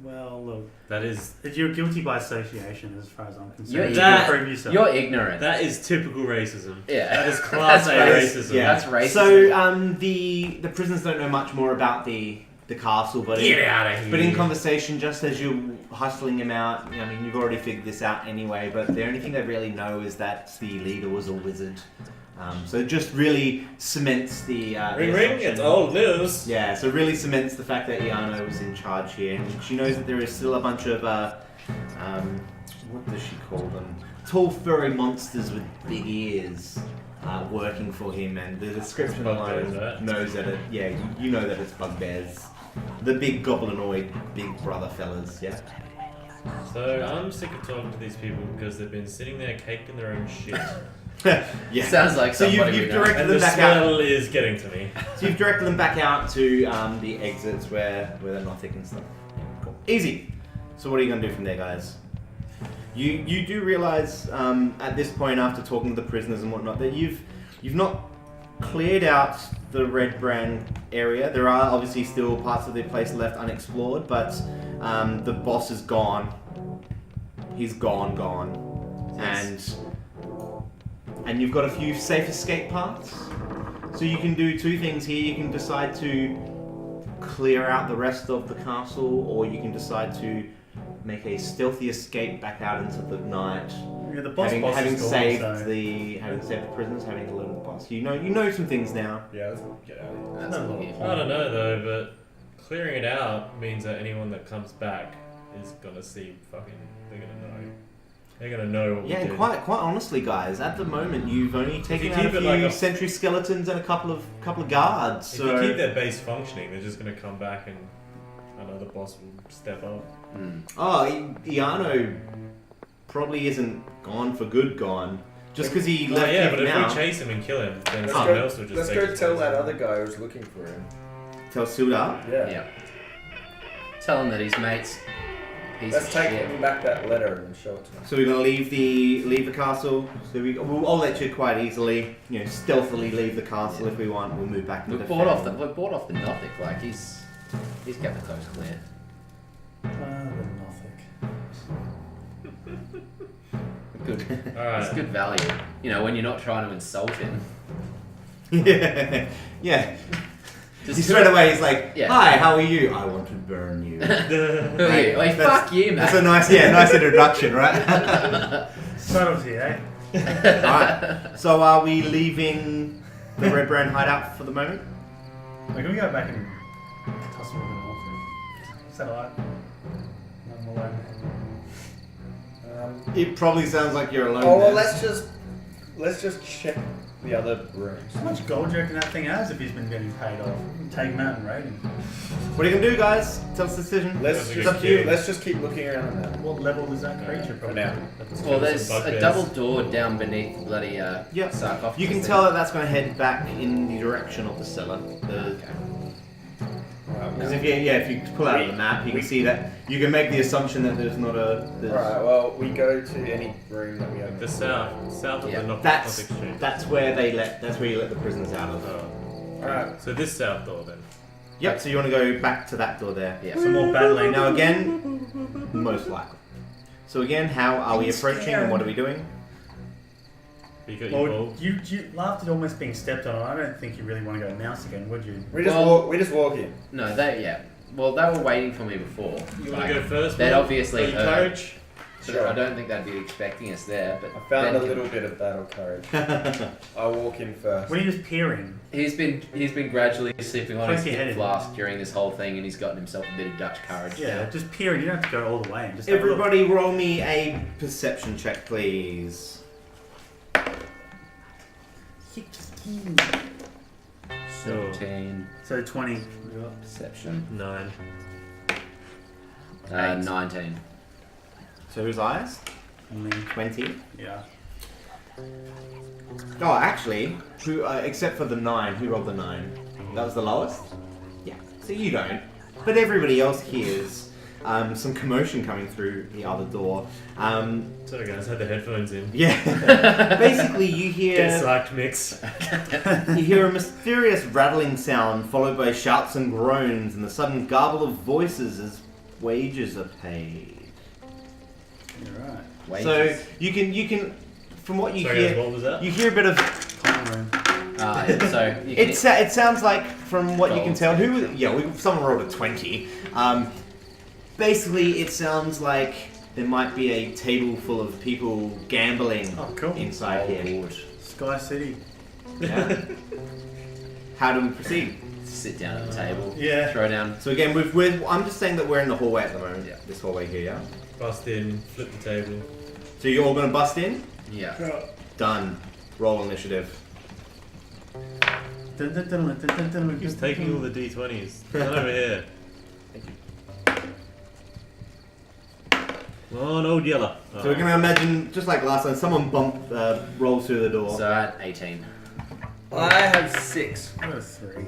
Well, look, That is you're guilty by association as far as I'm concerned. You're- You that- can prove yourself. You're ignorant. that is typical racism. Yeah. That is class A That's racism. Yeah. That's racist. So the prisoners don't know much more about the the castle, but Get out of here. But in conversation, just as you're hustling him out, I mean, you've already figured this out anyway, but the only thing they really know is that the leader was a wizard. So it just really cements the... Ring the ring, assumption. it's old news. Yeah, so it really cements the fact that Iano was in charge here, and she knows that there is still a bunch of, what does she call them? Tall furry monsters with big ears working for him, and the description Bugbears, alone right? knows that it, yeah, you know that it's bugbears. The big goblinoid, big brother fellas, yeah. So I'm sick of talking to these people because they've been sitting there caked in their own shit. Yeah. Sounds like So somebody you've we know. directed And them the back out. smell is getting to me. So you've directed them back out to the exits where they're not thick and stuff. Cool. Easy. So what are you going to do from there, guys? You do realize at this point, after talking to the prisoners and whatnot, that you've not cleared out the Red Brand area. There are obviously still parts of the place left unexplored, but the boss is gone. He's gone. Yes. And you've got a few safe escape paths. So you can do two things here. You can decide to clear out the rest of the castle, or you can decide to make a stealthy escape back out into the night. Yeah, the boss having is gone, saved so- the prisoners, having alerted the boss. You know some things now. Yeah, let's get out of here. That's No, what no. you- I don't know though, but clearing it out means that anyone that comes back is gonna see fucking. They're gonna know. They're gonna know what Yeah, we and did. quite honestly, guys, at the moment you've only taken you out a keep few it like a- sentry skeletons and a couple of guards. If So you keep their base functioning, they're just gonna come back and another boss will step up. Mm. Iano probably isn't gone for good. Gone just because he left. Yeah, you but if now. we chase him and kill him, then Let's someone go, else will just let's take go his tell place. that other guy who's looking for him. Tell Suda. Yeah. Yeah. Tell him that his mates. Piece Let's of take shit. him back that letter and show it to him. So we're gonna leave the castle. So I'll let you quite easily, stealthily leave the castle if we want. We'll move back to We the bought off the Nothic. Like he's kept the coast clear. The Nothic. Good. Alright. It's good value. When you're not trying to insult him. yeah. Just He straight away he's like, Yeah. "Hi, how are you? I want to burn you." Who are you? Like, fuck you, man. That's a nice introduction, right? Subtlety, eh? Alright, so are we leaving the Red Brand hideout for the moment? Like, can we go back and tussle with the Nothic? Is that alright? I'm alone It probably sounds like you're alone. Oh well, there. let's just check the other rooms. How much gold do you reckon that thing has if he's been getting paid off? Take him out and raid him. What are you gonna do, guys? Tell us the decision. Let's That's a It's just up to you. let's just keep looking around the map. What level is that creature For probably? now. Let's Well, kill there's some a bugbears. double door down beneath the bloody Yeah. sarcophagus. You can there. tell that that's going to head back in the direction of the cellar. Because if you pull out the map, you can see that you can make the assumption that there's not a. Alright, well we go to any room that we have. The south of Yeah. the Nothic That's Exchange. that's where you let the prisoners out of. Oh. Alright. So this south door then. Yep. So you want to go back to that door there. Yeah. Some more battling. Now again, most likely. So again, how are we approaching and what are we doing? You got your Well, ball. you laughed at almost being stepped on. I don't think you really want to go mouse again, would you? We just Well- we just walk in. No, Well, they were waiting for me before. You want Like, to go first? they'd Will? obviously Got your heard. courage? So Sure. I don't think they'd be expecting us there. But I found Ben a can- little bit of battle courage. I walk in first. When are you just peering? He's been gradually sipping on his Poke your head hip in. flask during this whole thing, and he's gotten himself a bit of Dutch courage. Yeah, now. just peering. You don't have to go all the way. Just have a look. Everybody, roll me a perception check, please. 16. 17 So 20. perception. 9. 19. So whose eyes? Me. 20. Yeah. Oh, actually, who except for the 9, who rolled the 9? That was the lowest? Yeah. So you don't. But everybody else hears some commotion coming through the other door. Sorry guys, I had the headphones in. Yeah. Basically, you Get hear psyched mix. you hear a mysterious rattling sound followed by shouts and groans and the sudden garble of voices as wages are paid. You're right. Wages. So you can from what you Sorry hear, guys, what was that? you hear a bit of Common room. So you can, It sounds like, from what you can tell, Gold. someone rolled a 20. Basically, it sounds like there might be a table full of people gambling Oh, cool. inside here. Lord. Sky City. Yeah. How do we proceed? Sit down at the table. Yeah. Throw down. So again, I'm just saying that we're in the hallway at the moment. Yeah. This hallway here, yeah? Bust in, flip the table. So you're all going to bust in? Yeah. Done. Roll initiative. He's taking all the d20s. Come over here. Thank you. Come on, old yeller. So we're going to imagine, just like last time, someone rolls through the door. So at 18. I have 6. I got 3.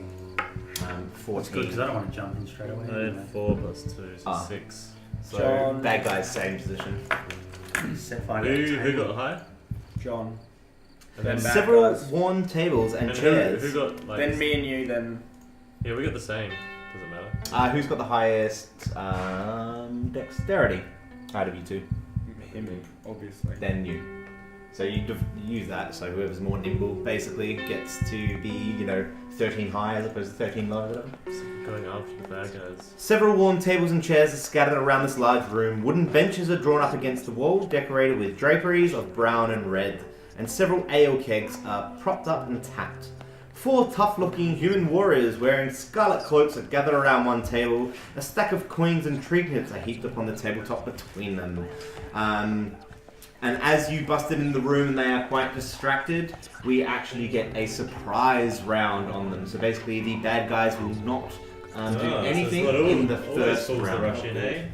14. That's good because I don't want to jump in straight away. I had 4 plus 2, so Ah. 6. So John. bad guy's same position. Who got high? John. And then, Then bad Several guys. worn tables and and chairs. who got like? Then me and you, then Yeah, we got the same. Doesn't matter. Who's got the highest dexterity out of you two? him, obviously. Then you. So you use that, so whoever's more nimble basically gets to be, 13 high as opposed to 13 low. Whatever. Going after the bad guys. Several worn tables and chairs are scattered around this large room. Wooden benches are drawn up against the wall, decorated with draperies of brown and red, and several ale kegs are propped up and tapped. 4 tough-looking human warriors wearing scarlet cloaks are gathered around one table. A stack of coins and tree pips are heaped upon the tabletop between them. And as you busted in the room and they are quite distracted, we actually get a surprise round on them. So basically, the bad guys will not do anything in the first round. Rush in, eh?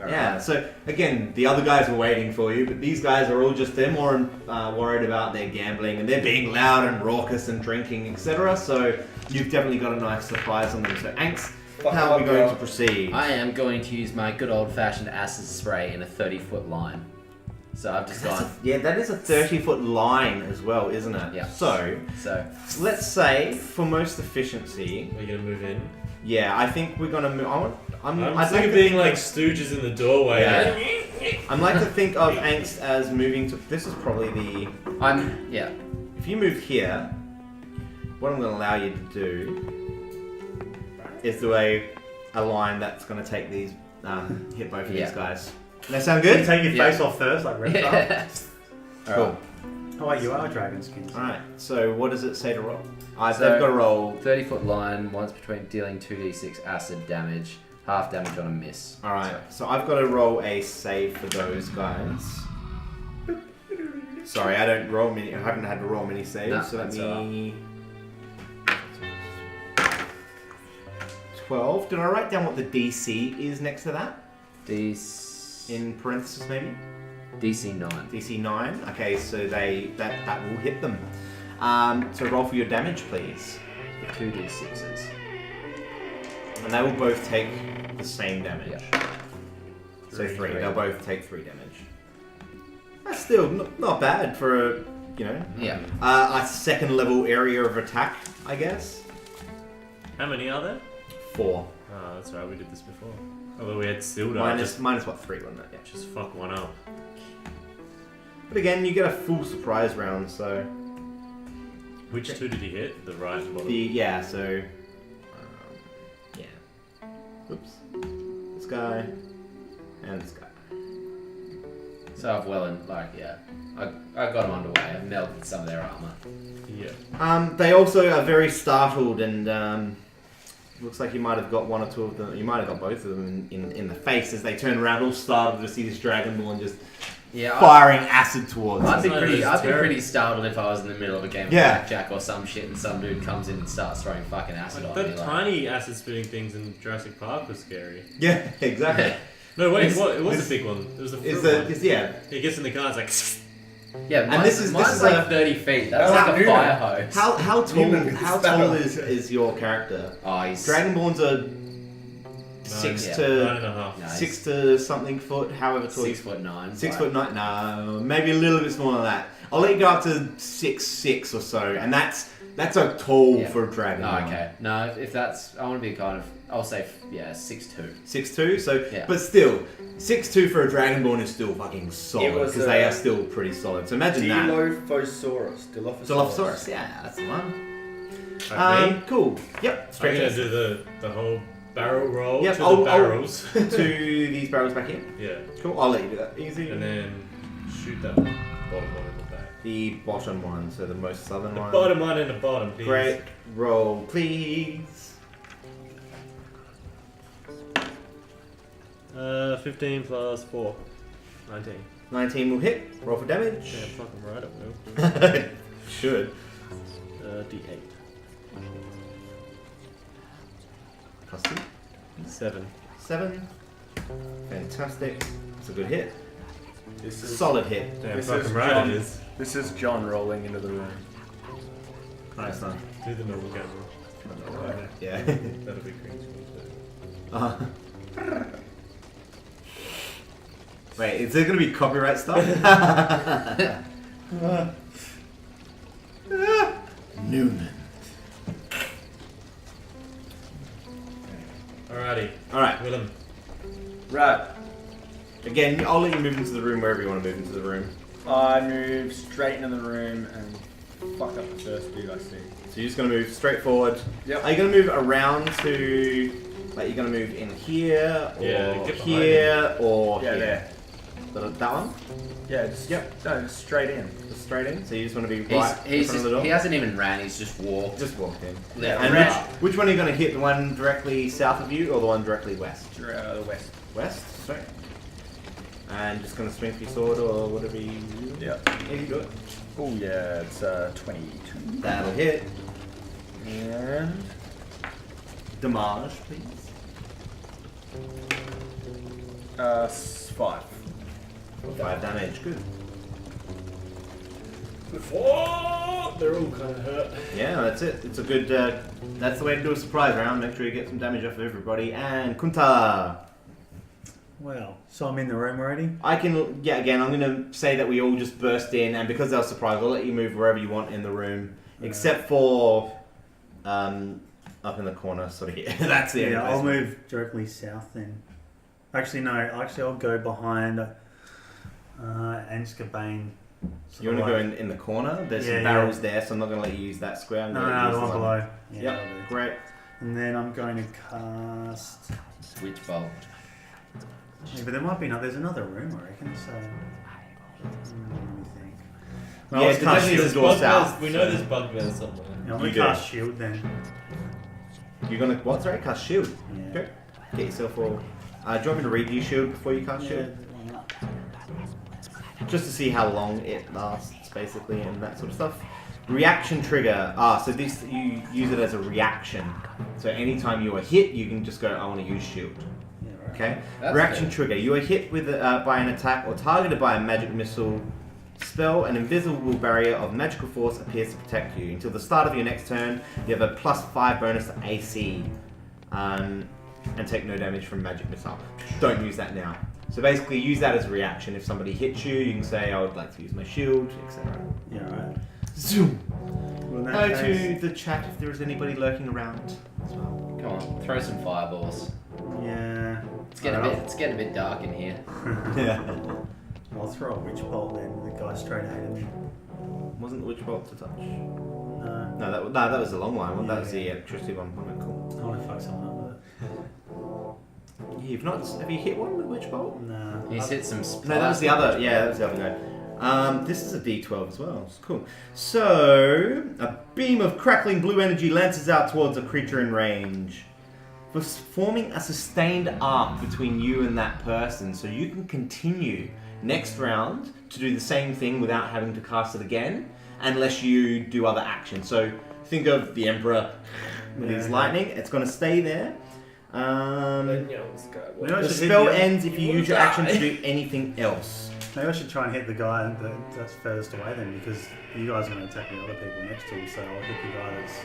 Yeah, so again, the other guys are waiting for you, but these guys are all they're more worried about their gambling and they're being loud and raucous and drinking, etc. So you've definitely got a nice surprise on them. So Anx, how are we going to proceed? I am going to use my good old-fashioned acid spray in a 30-foot line. So I've just gone. Yeah, that is a 30-foot line as well, isn't it? Yeah. So let's say for most efficiency, Are you gonna move in? yeah, I think we're gonna move. I'm I'd sick like of to being think like stooges in the doorway. Yeah. I'd like to think of Angst as moving to. This is probably the. Yeah. If you move here, what I'm going to allow you to do is do a line that's going to take these, hit both of these guys. Does that sound You good? take your face off first, like Red Star. Cool. Oh wait, you are dragon skins. Alright, so what does it say to roll? So- they've got to roll. 30-foot line, once between dealing 2d6 acid damage, half damage on a miss. Alright, so I've got to roll a save for those guys. Sorry, I haven't had to roll many saves, No, so let that's me... 12. Did I write down what the DC is next to that? In parentheses, maybe? DC 9. DC 9. Okay, so that will hit them. So roll for your damage, please. 2d6s. And they will both take the same damage. Yeah. So 3. Three. They'll both take 3 damage. That's still not bad for a, Yeah. a second level area of attack, I guess. How many are there? 4. Oh, that's right. We did this before. Although we had Silda. Minus what, 3, wasn't it? Yeah. Just fuck one up. But again, you get a full surprise round, so... Which 2 did he hit? The right and bottom? Yeah. Oops. This guy, and this guy. So I've I got them underway. I've melted some of their armor. Yeah. They also are very startled, and looks like you might have got one or two of them. You might have got both of them in the face as they turn around, all startled to see this dragonborn just firing acid towards I'd them. be pretty startled if I was in the middle of a game of blackjack or some shit and some dude comes in and starts throwing fucking acid on me. That tiny acid spitting things in Jurassic Park was scary. Yeah, exactly. No, wait, it was a big one. It was the fruit one. Yeah. He gets in the car, it's Yeah, And this is mine's like 30 feet. That's How like a fire hose. How tall? Newman How spat tall on is your character? Oh, he's... Dragonborns are like 6 to something foot, however tall. 6'9". 6'9". No, maybe a little bit smaller than that. I'll let you go up to 6'6" or so, and that's That's a tall Yeah. for a dragon. Oh, okay. No, if that's, I want to be kind of, I'll say 6'2". 6'2", so Yeah. but still 6'2" for a dragonborn is still fucking solid It was, because they are still pretty solid. So imagine that. Dilophosaurus, yeah, that's the one. Alright, me? Cool. Yep, I'm straight gonna in. do the whole barrel roll Yep, to I'll- the barrels. to these barrels back here. Yeah. Cool, I'll let you do that. Easy. And then shoot that bottom one in the back. The bottom one, so the most southern The one. bottom one in the bottom, please. Great. Roll, please. 15 plus 4. 19. 19 will hit. Roll for damage. Yeah, fucking right it will. Should. D8. Plus 2. 7. 7. Fantastic. It's a good hit. This is Solid hit. Damn, This fucking is right John. it is. This is John rolling into the room. Nice one. Do the normal camera. Yeah. That'll be cringe. Wait, is there going to be copyright stuff? Newman. Alrighty. Alright. Willem. Right. Again, I'll let you move into the room wherever you want to move into the room. I move straight into the room and fuck up the first dude I see. So you're just going to move straight forward. Yep. Are you going to move around to... Like, you're going to move in here, or Yeah, get behind here, or Yeah, here? there. That one? Yeah, just no, just straight in. Just straight in? So you just want to be right in He's front of the door? he hasn't even ran. He's just walked. Just walked in. Left And and right. which one are you going to hit? The one directly south of you, or the one directly west? The west. West? Sorry. And just going to swing for your sword, or whatever you... Yeah. Yeah, you do it. Oh yeah, it's 22. That'll hit. And Damage, please. 5. 5 damage, good. Oh, they're all kind of hurt. Yeah, that's it. It's a good, that's the way to do a surprise round. Make sure you get some damage off of everybody. And Kunta! Well, so I'm in the room already. I can, yeah, again, I'm going to say that we all just burst in, and because they're surprised, I'll let you move wherever you want in the room, except for up in the corner, sort of here. That's the only Yeah, place. I'll move directly south then. Actually, no. Actually, I'll go behind Ansgar Bane. You want to go in the corner? There's Yeah, some yeah. barrels there, so I'm not going to let you use that square. I'm No, gonna let you the use one below. Yeah, Yep, that'll do. great. And then I'm going to cast. Switch bolt. Yeah, but there might be another. There's another room, I reckon. So. Let me think. Yeah, let's it cast definitely is shield. a door south. Bugbears, we know there's bugbears somewhere. Yeah, I'm You gonna do. cast shield then. You're going to, what, sorry? Cast shield. Yeah. Okay. Get yourself all... do you want me to read you shield before you cast shield? Just to see how long it lasts, basically, and that sort of stuff. Reaction trigger. So this, you use it as a reaction. So anytime you are hit, you can just go, I want to use shield. Yeah, right. Okay? That's Reaction good. trigger. You are hit with by an attack or targeted by a magic missile spell. An invisible barrier of magical force appears to protect you. Until the start of your next turn, you have a +5 bonus to AC. And take no damage from magic missile. Don't use that now. So basically use that as a reaction. If somebody hits you, you can say, I would like to use my shield, etc. Yeah, right. Zoom! Well, in that Hello case- to the chat if there is anybody lurking around as well. Come on, throw some fireballs. Yeah. It's getting a bit dark in here. Yeah. I'll throw a witch bolt then. The guy straight ahead of me. Wasn't the witch bolt to touch? No. No, that was the long line one. That was Yeah. the electricity one. Okay, cool. I want to fuck someone up with it. You've not? Have you hit one with witch bolt? No. He's hit some. No, that was the other. Yeah, that was the other guy. This is a D12 as well. It's cool. So a beam of crackling blue energy lances out towards a creature in range, forming a sustained arc between you and that person. So you can continue next round to do the same thing without having to cast it again, unless you do other actions. So think of the Emperor with his Yeah. lightning. It's going to stay there. Maybe I The should spell hit the- ends if you use your action to do anything else. Maybe I should try and hit the guy that's furthest away then, because you guys are going to attack the other people next to him, so I'll hit the guy that's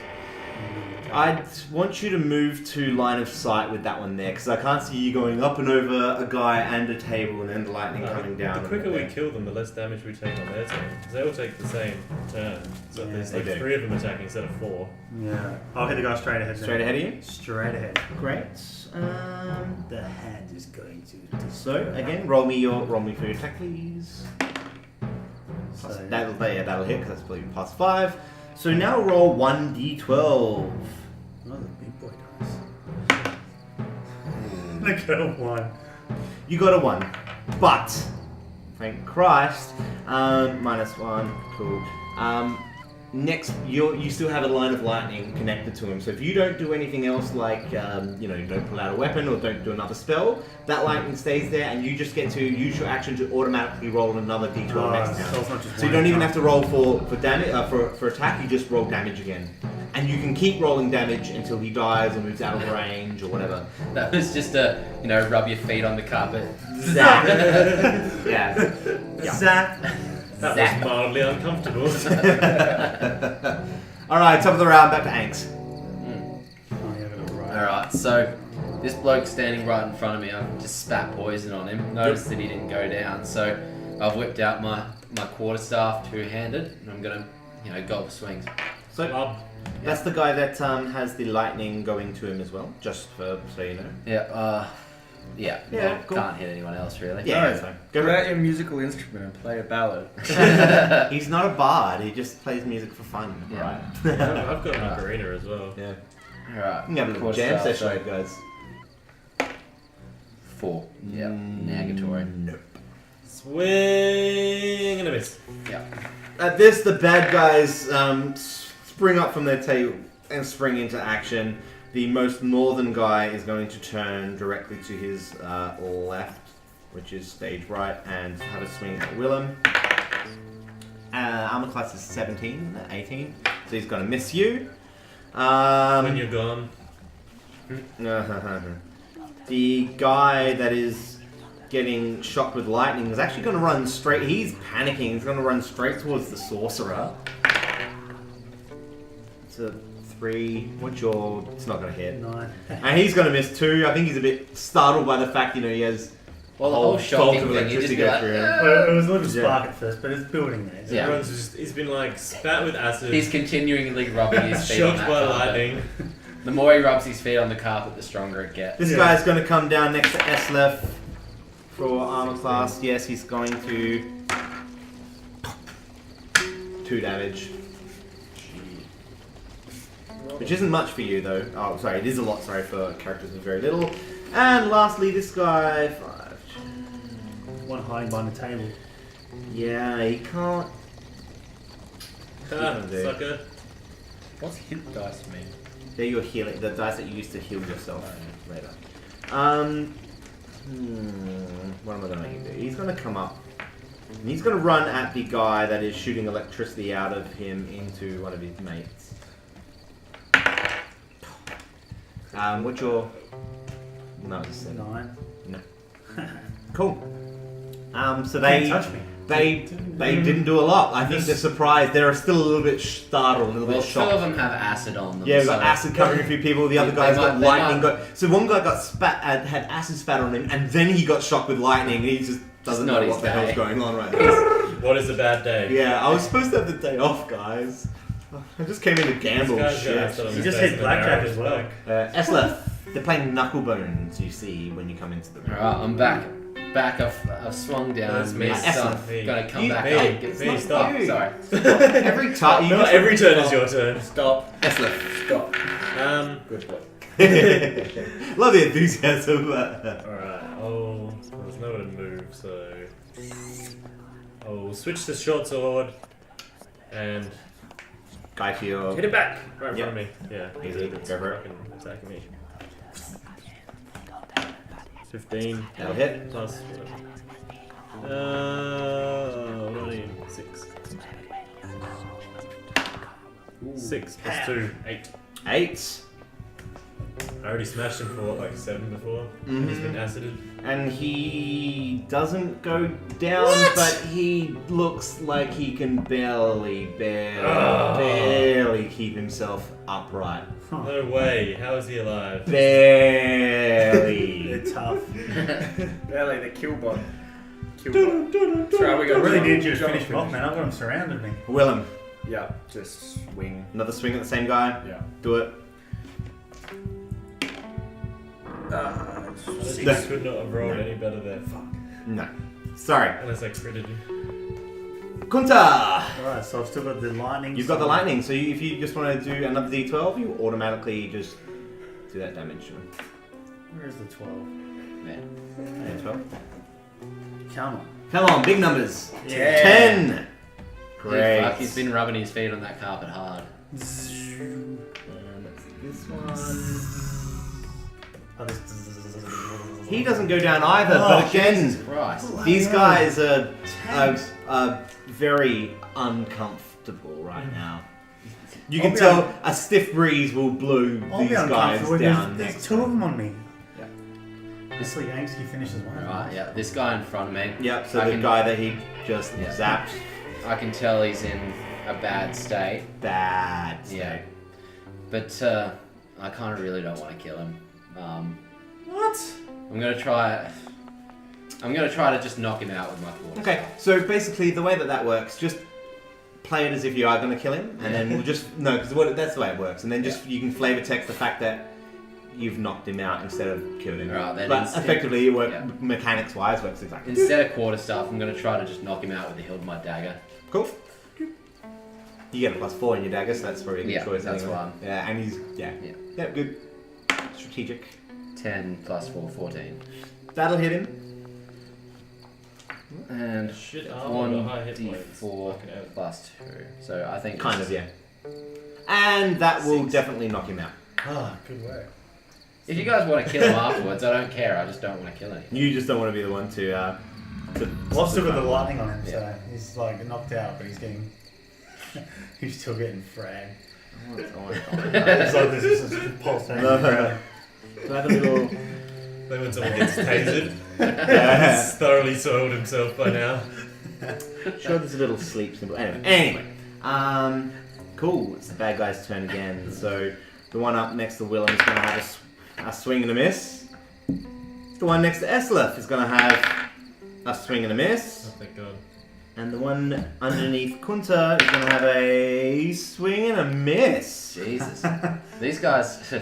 in the I'd want you to move to line of sight with that one there, because I can't see you going up and over a guy and a table and then the lightning coming down. The quicker we kill them, the less damage we take on their turn. Because they all take the same turn. So there's they like do. 3 of them attacking instead of 4. Yeah. I'll hit the guy straight ahead. then. Straight ahead of you? Straight ahead. Great. The hand is going to. So, again, roll me for your attack, please. Plus, So- that'll hit, because that's probably plus 5. So now roll 1d12. Oh, the big boy dice. I got a 1. You got a 1. But, thank Christ, -1, cool. Next, you still have a line of lightning connected to him. So if you don't do anything else, like you don't pull out a weapon or don't do another spell, that lightning stays there, and you just get to use your action to automatically roll another d12 next so time. it's not just So you one don't even time. have to roll for damage for attack. You just roll damage again, and you can keep rolling damage until he dies or moves out of range or whatever. That was just a, rub your feet on the carpet. Zap. Yeah. Zap. That Zap. was mildly uncomfortable. All right, top of the round, back to Hanks. Oh, yeah, I got it right. Alright, so this bloke standing right in front of me, I've just spat poison on him. Noticed that he didn't go down, so I've whipped out my quarterstaff two-handed, and I'm gonna, go for swings. So that's the guy that has the lightning going to him as well, just so you know. Yeah, Yeah, well, cool. Can't hit anyone else really. Yeah, that's fine. Go out your musical instrument and play a ballad. He's not a bard, he just plays music for fun. Yeah. I've got an ocarina as well. Yeah. Alright. You can have a little Quarter jam staff, session, so guys. 4. Yeah, negatory. Nope. Swing and a miss. Yeah. At this, the bad guys spring up from their table and spring into action. The most northern guy is going to turn directly to his left, which is stage right, and have a swing at Willem. Armor class is 17, 18, so he's going to miss you. When you're gone. The guy that is getting shot with lightning is actually going to run straight. He's panicking. He's going to run straight towards the sorcerer. It's a 3. What's your... It's not going to hit. 9. And he's going to miss too. I think he's a bit startled by the fact, he has Well, the a whole bolt shocking of thing, you electricity just be go like, through him. Well, it was a little Yeah. spark at first, but it's building there. Yeah. Everyone's just, he's been like spat with acid, he's continually rubbing his feet on shocked that by carpet. lightning. The more he rubs his feet on the carpet, the stronger it gets. This Yeah. guy's going to come down next to Eslef for armor class. Yes, he's going to 2 damage. Which isn't much for you though. Oh, sorry, it is a lot, sorry, for characters with very little. And lastly, this guy, 5. One hiding behind the table. Yeah, he can't. Ah, Dude. sucker. What's hit dice mean? They're your healing, the dice that you use to heal yourself later. What am I going to do? He's going to come up. And he's going to run at the guy that is shooting electricity out of him into one of his mates. What's your... No, it's a 7. 9. No. Cool. So Can't they... touch me. They didn't do a lot. I think they're surprised. They're still a little bit startled, a little Well, bit 2 of shocked. them have acid on them. Yeah, we've got so- acid covering a few people. The other They guy's got might- they lightning. might- So one guy got had acid spat on him, and then he got shocked with lightning, and he just doesn't not know his what the hell's day. going on right now. What is a bad day? Yeah, I was supposed to have the day off, guys. I just came in to gamble. This guy's Shit. got acid on You his just face hit and an blackjack arrow in as his well. back. Eslef, they're playing Knucklebones, you see, when you come into the room. Alright, I'm back. I've swung down. That's me. Missed, Excellent. so I'm gonna come You- back me. up. Get It's some not stop. you. Sorry. Every time. Not every turn is your turn. Stop. Eslef. Stop. Good boy. Love the enthusiasm. Alright, there's nowhere to move, so... I'll switch to short sword and Guy to your... hit it back right in Yep. front of me. Yeah, Easy. it's Go for it. fucking attacking me. 15 That'll hit. plus whatever. 6. 6 plus 2, 8. 8. I already smashed him for like 7 before. And he's been acided. And he doesn't go down, but he looks like he can barely keep himself upright. No way. How is he alive? Barely. They're tough. Barely the killbot. Killbot. Right, we I got really jump, need you to jump, finish him off, man. I've got him surrounded me. Willem, Yeah, just swing. another swing at the same guy. Yeah. Do it. He could not have rolled any better there. Fuck. No. Sorry. Unless I critted him. Kunta! Alright, so I've still got the lightning. You've got the lightning, so if you just want to do another d12, you automatically just do that damage to him. Where is the 12? Yeah. Yeah, 12. Come on. Come on, big numbers. Yeah. 10! Yeah, Great. fuck, he's been rubbing his feet on that carpet hard. This one. Oh, this... He doesn't go down either, Oh, but again, Jesus Christ. these guys are very uncomfortable right now. You can tell a stiff breeze will blow I'll these be guys uncomfortable. down. There's 2 of them on me. Yeah. This Yankski finishes one. Right, yeah, this guy in front of me. Yep, so I the can- guy that he just Yeah. zapped, I can tell he's in a bad state. bad state. Yeah. But I kind of really don't want to kill him. What? I'm gonna try to just knock him out with my claws. Okay, so basically the way that works, just play it as if you are going to kill him, and then we'll just, no, because that's the way it works, and then just you can flavor text the fact that you've knocked him out instead of killed him. Right, then but effectively, it works, yeah. mechanics-wise, works exactly. Instead of quarter stuff, I'm gonna try to just knock him out with the hilt of my dagger. Cool. You get a +4 in your dagger, so that's probably a good Yeah, choice. that's anyway. one. Yeah, and he's, yeah, good. Strategic. 10 plus 4, 14. That'll hit him. And Shit, armor, got high hit points. 1d4 Fucking hell. plus 2. So I think Kind of, yeah. And that will 6. definitely knock him out. Ah, good work. If you guys want to kill him afterwards, I don't care. I just don't want to kill him. You just don't want to be the one to Well, I've still got the lightning on him, so Yeah. he's like knocked out, but he's getting. He's still getting fragged. It's like this is pulse down the ground. Another little. Like when someone gets tasered. Yeah. He's thoroughly soiled himself by now. Sure, there's a little sleep symbol. Anyway, cool. It's the bad guy's turn again. So the one up next to Willem's gonna have a swing and a miss. The one next to Eslef is gonna have a swing and a miss. Oh, thank God. And the one underneath Kunta is gonna have a swing and a miss. Jesus. These guys. To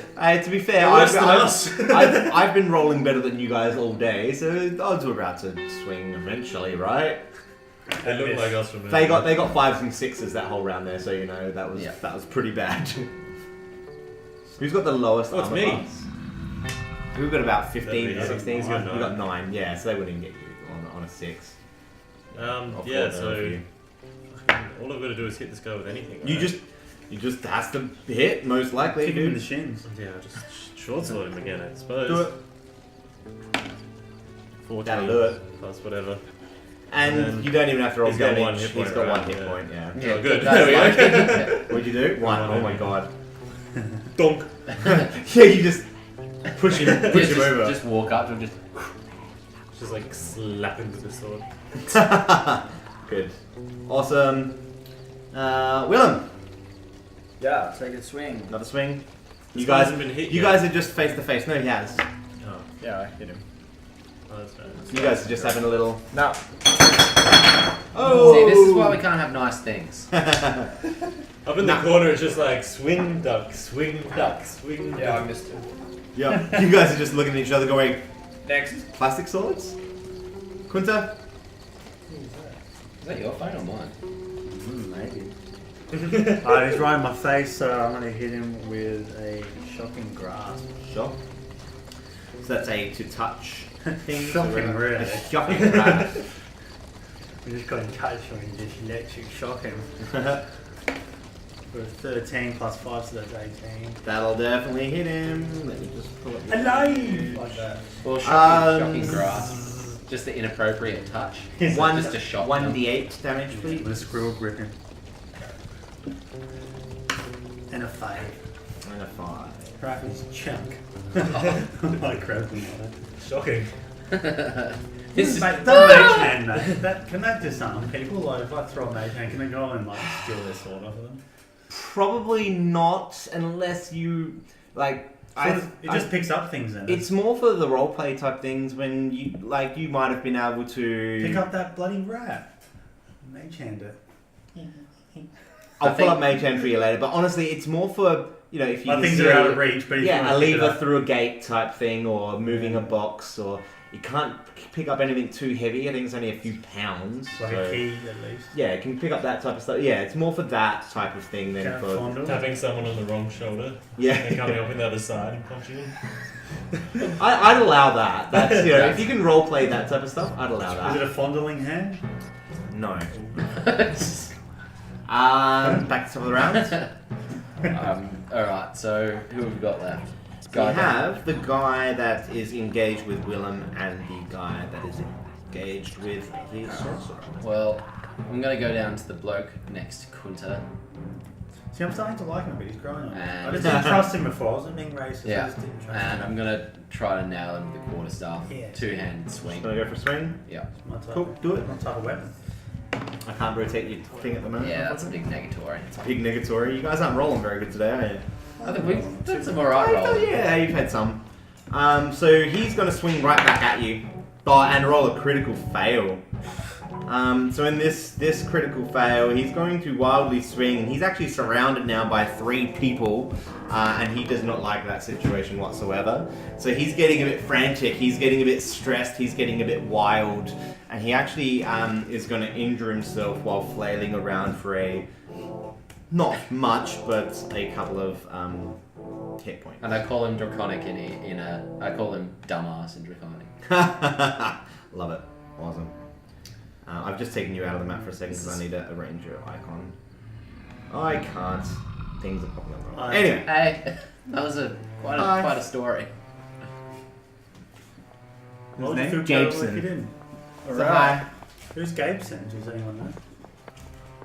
be fair, They're worse than us. I've been rolling better than you guys all day, so the odds were about to swing eventually, right? They look like us from They got 5s and 6s that whole round there, so you know that was Yeah. pretty bad. Who's got the lowest? Oh, it's armor me. class? We've got about 15, That'd be 16. he's got You got 9, yeah, so they wouldn't get you on a 6. Or Yeah, 4 so for you. all I've got to do is hit this guy with anything. You right? just has to hit most likely. Kick him in the Dude. shins. Yeah, just short sword him again, I suppose. Do it. 14 That'll do it. plus whatever. And then you don't even have to roll he's got damage. one hit point, He's got right? one hit Yeah. point. Yeah. Yeah, Oh, good. that's There we like- go. What'd you do? One. One Oh my only. god. Donk. Yeah, you just push him just, over. just walk up to him, just. Just like slap him with the sword. Good. Awesome. Willem, Yeah, take a swing. another swing. This You guy guys, hasn't been hit you yet. guys are just face to face. No, he has. Oh, Yeah, I hit him. that's right. You guys are just having a little. No. Oh. See, this is why we can't have nice things. Up in the corner, it's just like swing, duck, swing, duck, swing, Yeah, I duck. missed it. Yeah. You guys are just looking at each other, going, Next. "Plastic swords." Kunta. Is that your phone or mine? Maybe. Alright, he's right in my face, so I'm gonna hit him with a shocking grasp. Sure. So that's a to touch thing. Shocking, really. A shocking grasp. We just got in touch and just electric shock him. For a 13 plus 5, so that's 18. That'll definitely hit him. Let me just pull up. your- Alive! Like that. Well, shocking grasp. Just the inappropriate touch. One, Just a shot. 1d8 damage, please. With a squirrel grip him. And a 5. And a 5. Crap is chunk. I grabbed them like that. Shocking. This is Mate, does mage hand can that disarm people? Like if I throw a mage hand, can I go and like steal their sword off of them? Probably not, unless you like. It just picks up things then. It's more for the roleplay type things when you like you might have been able to pick up that bloody rat. Mage hand it. I'll pull up mage hand for you later, but honestly, it's more for if you things are out of reach, but if you a want to pick it lever up. through a gate type thing, or moving a box, or you can't pick up anything too heavy. I think it's only a few pounds. Like so- a key at least. Yeah, it can pick up that type of stuff. Yeah, it's more for that type of thing than Can't for fondle. Tapping someone on the wrong shoulder and yeah. coming up on the other side and punching them. I'd allow that. That's if you can roleplay that type of stuff, I'd allow Is it that. a fondling hand? No. Back to some of the rounds. Alright, so who have we got left? We have the guy that is engaged with Willem and the guy that is engaged with the sorcerer. Well, I'm going to go down to the bloke next to Kunta. See, I'm starting to like him, but he's growing on me. And- I just didn't trust him before. I wasn't being racist. I Yeah, just didn't trust and him. I'm going to try to nail him with the quarterstaff. Yeah. Two-handed swing. Gonna go for a swing. Yeah. My type Cool, do it. My type of weapon. I can't rotate your thing at the moment. Yeah, that's a big negatory. Big negatory. You guys aren't rolling very good today, are you? I think we've done some alright Oh, rolls. yeah, you've had some. So he's going to swing right back at you, and roll a critical fail. So in this critical fail, he's going to wildly swing. He's actually surrounded now by 3 people, and he does not like that situation whatsoever. So he's getting a bit frantic. He's getting a bit stressed. He's getting a bit wild, and he actually is going to injure himself while flailing around for not much, but a couple of hit points. And I call him Draconic I call him Dumbass in Draconic. Love it. Awesome. I've just taken you out of the map for a second because I need to arrange your icon. I can't. Things are popping up. Hi. Anyway. Hey, that was quite a story. What would you name? feel Gabeson. terrible if you didn't? So hi. Who's Gabeson? Does anyone know?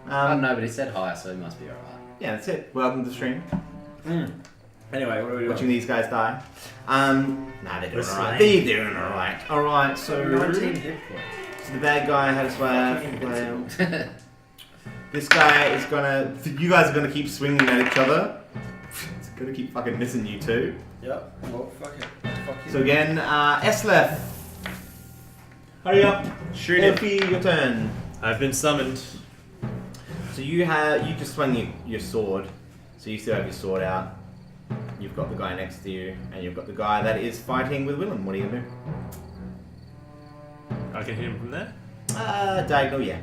I don't know, but he said hi, so he must be alright. Yeah, that's it. Welcome to the stream. Anyway, what are we Watching doing? these guys die. Nah, they're doing We're alright. slain. They're doing alright. Alright, so 19 hit points. the bad guy had a swag. This guy is gonna. You guys are gonna keep swinging at each other. It's gonna keep fucking missing you too. Yep. Well, fuck it. Fuck you. So again, Eslef. Hurry up! Shoot him. Elfie, your turn. I've been summoned. So you just swung your sword. So you still have your sword out. You've got the guy next to you, and you've got the guy that is fighting with Willem. What are you gonna do? I can hit him from there. Diagonal, yeah.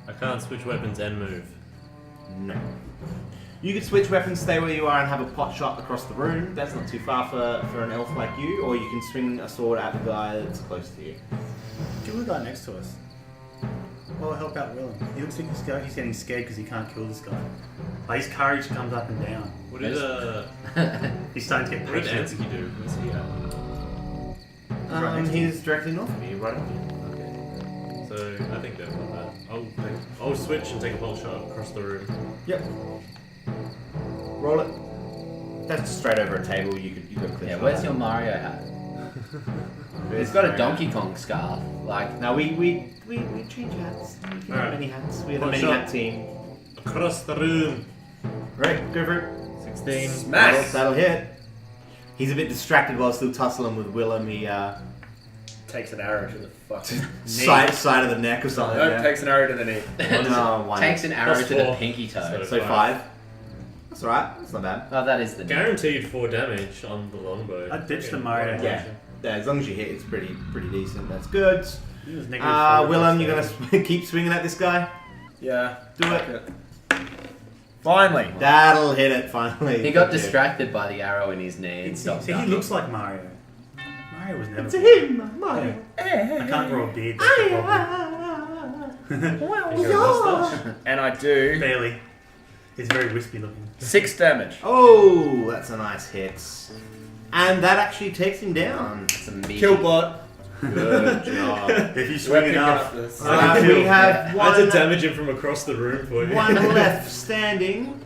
I can't switch weapons and move. No. You could switch weapons, stay where you are, and have a pot shot across the room. That's not too far for an elf like you. Or you can swing a sword at the guy that's close to you. Kill the guy next to us. Well, help out Willem. He looks like he's getting scared because he can't kill this guy. Like, his courage comes up and down. What did He's starting to get what did patient. Antsy do? Where's he at? He's directly north of you, right on you. Okay. So I think they've got that. I'll switch and take a pole shot across the room. Yep. Roll it. That's just straight over a table. You could clear. Yeah, where's your Mario hat? He's got a Donkey Kong scarf. Like, Now we change hats. We can have Alright. many hats. We have a One many shot. hat team. Across the room. Right, go for it. 16. Smash! That'll hit. He's a bit distracted while still tussling with Willem. He Takes an arrow to the fucking side of the neck or something. Nope, yeah. takes an arrow to the knee. No, one. takes an arrow Plus to the 4. pinky toe. So 5. That's alright. That's not bad. Oh, that is the Guaranteed 4 damage on the longbow. I ditched the Mario hat. Yeah. Yeah, as long as you hit, it's pretty decent. That's good. He was -4 Willem, you're just gonna keep swinging at this guy. Yeah. Do fuck it. Finally. That'll hit it finally. He got Okay. distracted by the arrow in his knee and stopped. See, he looks like Mario. Mario was never. It's him, Mario. I can't grow a beard. That's the problem. Is your mustache? And I do Barely. He's very wispy looking. 6 damage. Oh, that's a nice hit. And that actually takes him down. It's a meaty- Killbot. Good job. If you We're swing picking enough. up this. We have I had to one damage him from across the room for you. left standing.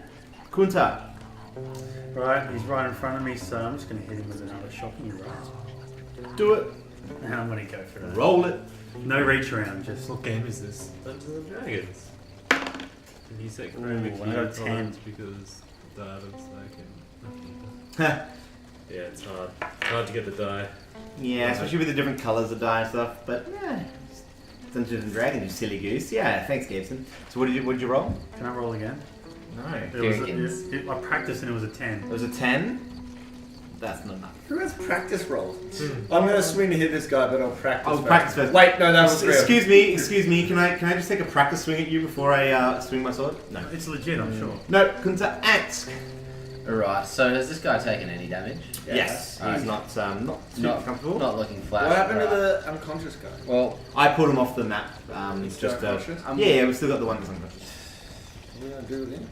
Kunta. Right, he's right in front of me, so I'm just going to hit him with another shocking right. Do it. And I'm going to go for that. Roll it. No reach around, just... What game is this? Dungeons and Dragons. Can you set Chrome Ooh, I got a 10. because the die looks like it? Yeah, it's hard. Hard to get the die. Yeah, especially with the different colours of die and stuff. But yeah, Dungeons and Dragons, you silly goose. Yeah, thanks, Gibson. So what did you roll? Can I roll again? No. I practiced and it was a 10. It was a 10. That's not enough. Who has practice rolls? I'm gonna swing to hit this guy, but I'll practice. I'll practice first. Wait, no, that was real. Excuse me. Can I just take a practice swing at you before I swing my sword? No. It's legit, I'm sure. No, Kunta, axe. Alright, so has this guy taken any damage? Yes. Alright. He's not super comfortable. Not looking flat. What happened to Right. the unconscious guy? Well, I pulled him off the map. He's It's still just unconscious? yeah, we've still got the one that's unconscious. What are you gonna do with him?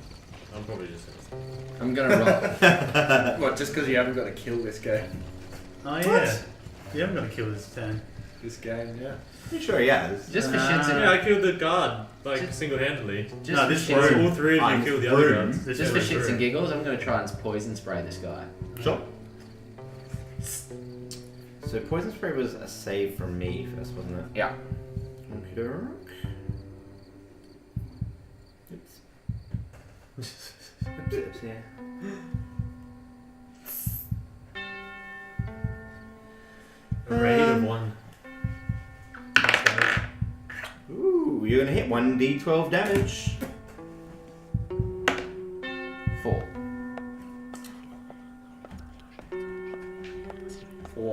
I'm probably just gonna. I'm gonna roll. What? Just because you haven't got to kill this guy? Oh, yeah. You haven't got to kill this turn. This game, yeah. You sure? Yeah. Just for shits and Yeah, I killed the guard like single-handedly. just No, for this shits room. All three of you I'm killed the through. other guards. This Just for is shits through. and giggles, I'm going to try and poison spray this guy. Sure. So poison spray was a save from me first, wasn't it? Yeah. Okey-doke. Oops, yeah. A raid of one. Ooh, you're gonna hit 1d12 damage. 4.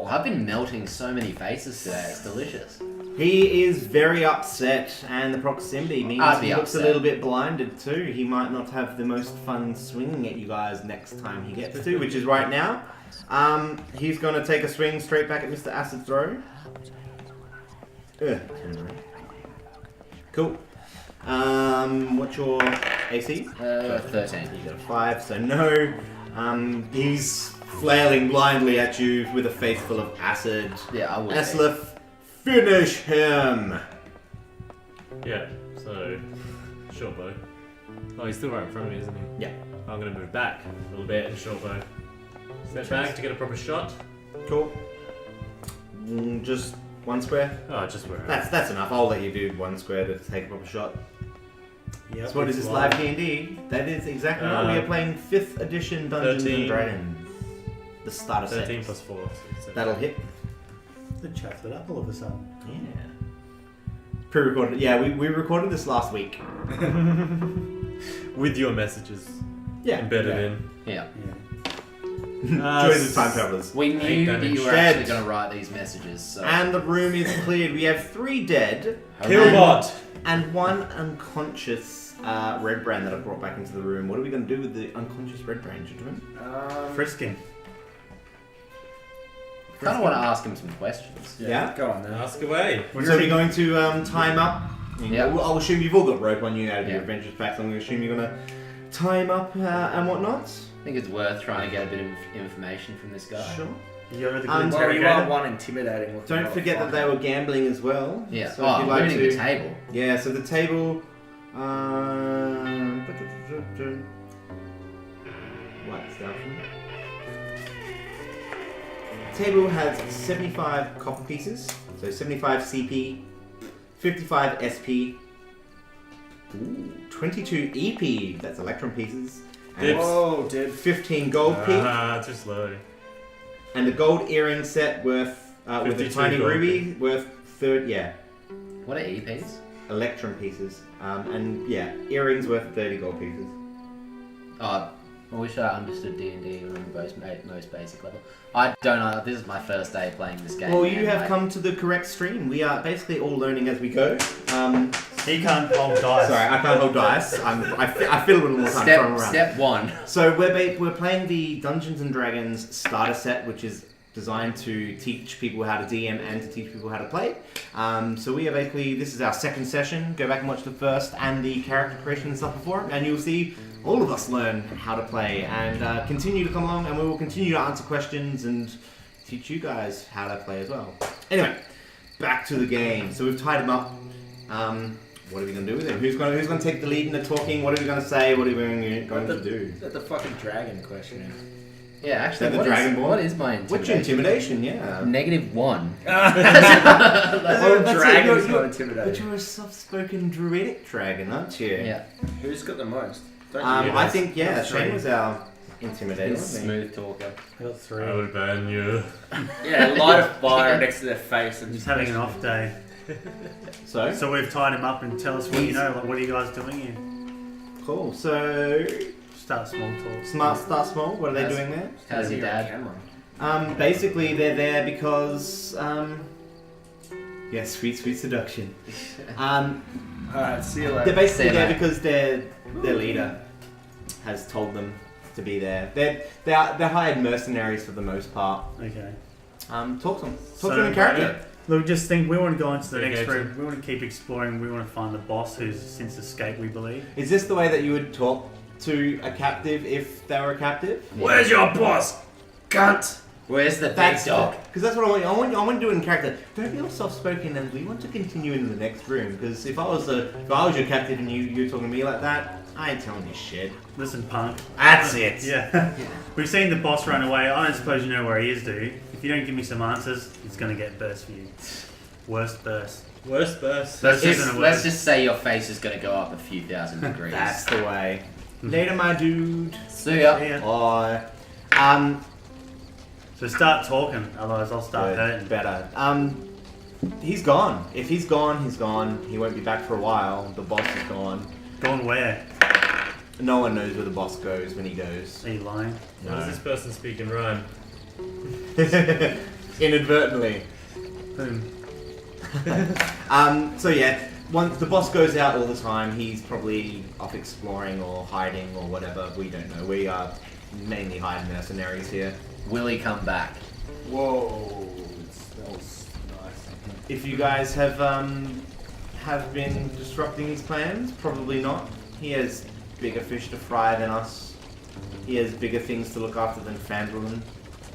I've been melting so many faces today, it's delicious. He is very upset, and the proximity means I'd be he looks a upset. little bit blinded too. He might not have the most fun swinging at you guys next time he gets to, which is right now. He's going to take a swing straight back at Mr. Acid Throw. Ugh. Cool. What's your AC? 13. You got a 5, so no. He's flailing blindly at you with a face full of acid. Yeah, I would. Aslith, finish him! Yeah, so short bow. Oh, he's still right in front of me, isn't he? Yeah. I'm gonna move back a little bit and short bow. Step back to get a proper shot. Cool. Just one square? Oh, just where. That's enough. I'll let you do one square to take a proper shot. Yep, So what is this live D&D? That is exactly right. We are playing 5th edition Dungeons 13. and Dragons. The starter set. 13 plus 4. So That'll hit. It chuffed it up all of a sudden. Yeah. Pre-recorded. Yeah, we recorded this last week. with your messages Yeah. embedded in. Yeah. Yeah. Join the time travelers. We knew that you were Dead. actually going to write these messages, so... And the room is cleared. We have 3 dead. Killbot! And 1 unconscious red brand that I brought back into the room. What are we going to do with the unconscious red brand, gentlemen? Frisking. I kind of want to ask him some questions. Yeah? Go on then. Ask away. So we're going to time up. Yeah. I'll assume you've all got rope on you out of your Yeah. adventures packs. I'm going to assume you're going to time up and whatnot. I think it's worth trying to get a bit of information from this guy. Sure. You go with the good Well, you interrogator. are one intimidating looking. Don't forget that they were gambling as well. Yeah. So if you'd like looting to, the table. Yeah. So the table. White stuff. Table has 75 copper pieces, so 75 CP, 55 SP, 22 EP, that's electron pieces, and Dips. Whoa, dude. 15 gold P, Too slow. and a gold earring set worth, with a 52 tiny gold ruby, worth What are EPs? electron pieces, and earrings worth 30 gold pieces. Oh, I wish I understood D&D on the most basic level. I don't know. This is my first day playing this game. Well, you and, have like, come to the correct stream. We are basically all learning as we go. He can't hold dice. Sorry, I can't hold dice. I feel a little more time throwing around. Step 1. So we're playing the Dungeons and Dragons starter set, which is designed to teach people how to DM and to teach people how to play. So we are basically, this is our second session. Go back and watch the first and the character creation and stuff before, and you'll see all of us learn how to play and continue to come along, and we will continue to answer questions and teach you guys how to play as well. Anyway, back to the game. So we've tied them up. what are we going to do with him? Who's going to take the lead in the talking? What are we going to say? What are we going to do? Is that the fucking dragon question? Yeah, actually, Is that the Dragonborn? what is my intimidation? What's your intimidation? Yeah. -1. That's Dragon's it. not intimidating. But you're a soft-spoken druidic dragon, aren't you? Yeah. Who's got the most? Don't you? I think, yeah, Three. Shane was our intimidator. He's a wasn't he? smooth talker. I got 3. I would ban you. Yeah, light a fire next to their face and He's having an off day. So, So we've tied him up and tell us what you know. Like, what are you guys doing here? cool. So, Start small talk. start small. What are they How's- doing there? How's your dad? Basically, they're there because, yeah, sweet seduction. Alright, see you They're later. basically See you, there mate. because their leader has told them to be there. They're hired mercenaries for the most part. Okay. Talk to them. So- Talk to them in character. Look, just think. We want to go into the next Engage room. We want to keep exploring. We want to find the boss who's since escaped. We believe. Is this the way that you would talk to a captive if they were a captive? Where's your boss? Cunt! Where's the big That's dog? because that's what I want. I want to do it in character. Don't be all soft-spoken, and we want to continue into the next room. Because if I was your captive and you're talking to me like that, I ain't telling you shit. Listen, punk. That's it. Yeah. We've seen the boss run away. I don't suppose you know where he is, do you? If you don't give me some answers, it's going to get burst for you. Worst burst. Worst burst. Burst isn't a word. Let's just say your face is going to go up a few thousand degrees. That's the way. Later, my dude. See ya. Yeah. Bye. So start talking, otherwise I'll start hurting. Better. He's gone. If he's gone, he's gone. He won't be back for a while. The boss is gone. Gone where? No one knows where the boss goes when he goes. Are you lying? How does this person speak in rhyme? Inadvertently. Boom. So yeah, once the boss goes out all the time, he's probably off exploring or hiding or whatever. We don't know. We are mainly hired mercenaries here. Will he come back? Whoa. That was nice. If you guys have been disrupting his plans, probably not. He has bigger fish to fry than us. He has bigger things to look after than Fandolin.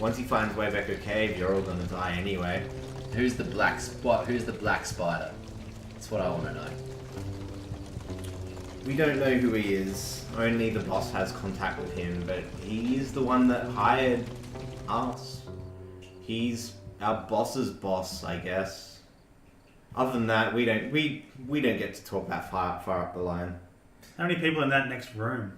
Once he finds way back to cave, you're all gonna die anyway. Who's the black spot? Who's the black spider? That's what I want to know. We don't know who he is. Only the boss has contact with him, but he is the one that hired us. He's our boss's boss, I guess. Other than that, we don't get to talk that far up the line. How many people in that next room?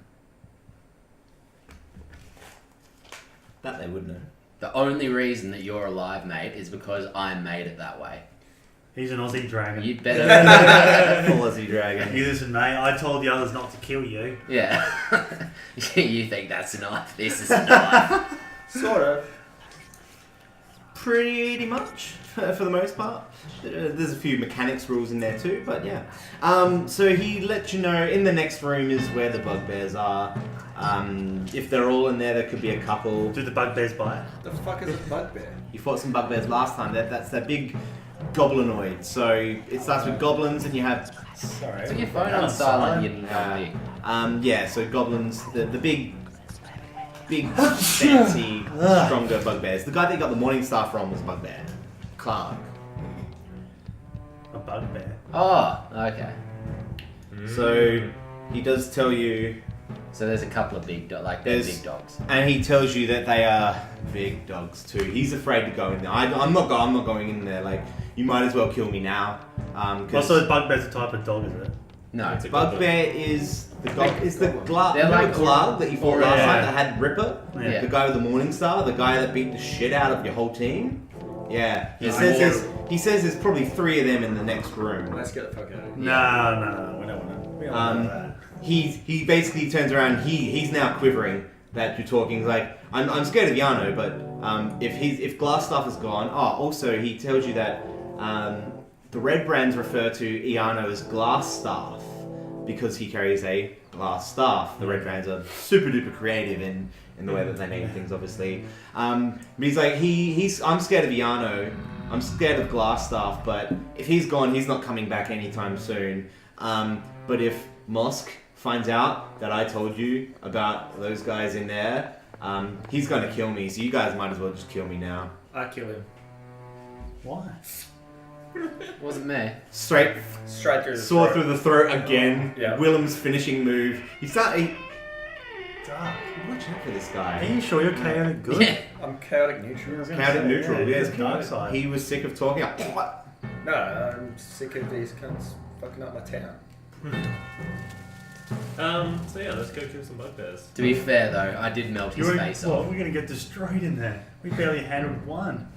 That they would know. The only reason that you're alive, mate, is because I made it that way. He's an Aussie dragon. You'd better. Full Aussie dragon. You listen, mate. I told the others not to kill you. Yeah. You think that's a knife? This is a knife. Sort of. Pretty much, for the most part. There's a few mechanics rules in there too, but yeah. So he let you know in the next room is where the bugbears are. If they're all in there could be a couple. Do the bugbears bite? The fuck is a bugbear? You fought some bugbears last time. That's that big goblinoid. So it starts with goblins, and you have Sorry. Put your phone on silent, you know. yeah. So goblins, the big, fancy, stronger bugbears. The guy that you got the Morning Star from was bugbear, Clark. A bugbear. Oh, okay. So he does tell you. So there's a couple of big dogs, like they're There's- big dogs. And he tells you that they are big dogs too. He's afraid to go in there. I'm not going in there. Like, you might as well kill me now. Also, the bugbear's a type of dog, is it? No, It's a Bugbear is the Glug. They're Remember like Glug that you fought last yeah. night that had Ripper? Yeah. The guy with the Morning Star? The guy that beat the shit out of your whole team? Yeah. He Yeah. says there's probably 3 of them in the next room. Let's get the fuck out of here. No, we don't want to. We don't want that. He basically turns around. He's now quivering that you're talking. He's like, I'm scared of Yano, but if Glassstaff is gone. Oh, also he tells you that the Red Brands refer to Iano as Glassstaff because he carries a glass staff. The Red Brands are super duper creative in the way that they name things, obviously. But he's like, I'm scared of Iano. I'm scared of Glassstaff, but if he's gone, he's not coming back anytime soon. But if Mosk finds out that I told you about those guys in there, he's going to kill me. So you guys might as well just kill me now. I kill him. Why? Wasn't me. Straight Through the sword throat. through the throat again. Yeah. Willem's finishing move. Dark. Watch out for this Are guy. you sure you're chaotic good? Yeah. I'm chaotic neutral. Chaotic neutral. Yeah, Yes, dark side. he was sick of talking. No, I'm sick of these cunts fucking up my town. So yeah, let's go kill some bugbears. To be fair though, I did melt his face Well, off. we're gonna get destroyed in there. We barely handled one.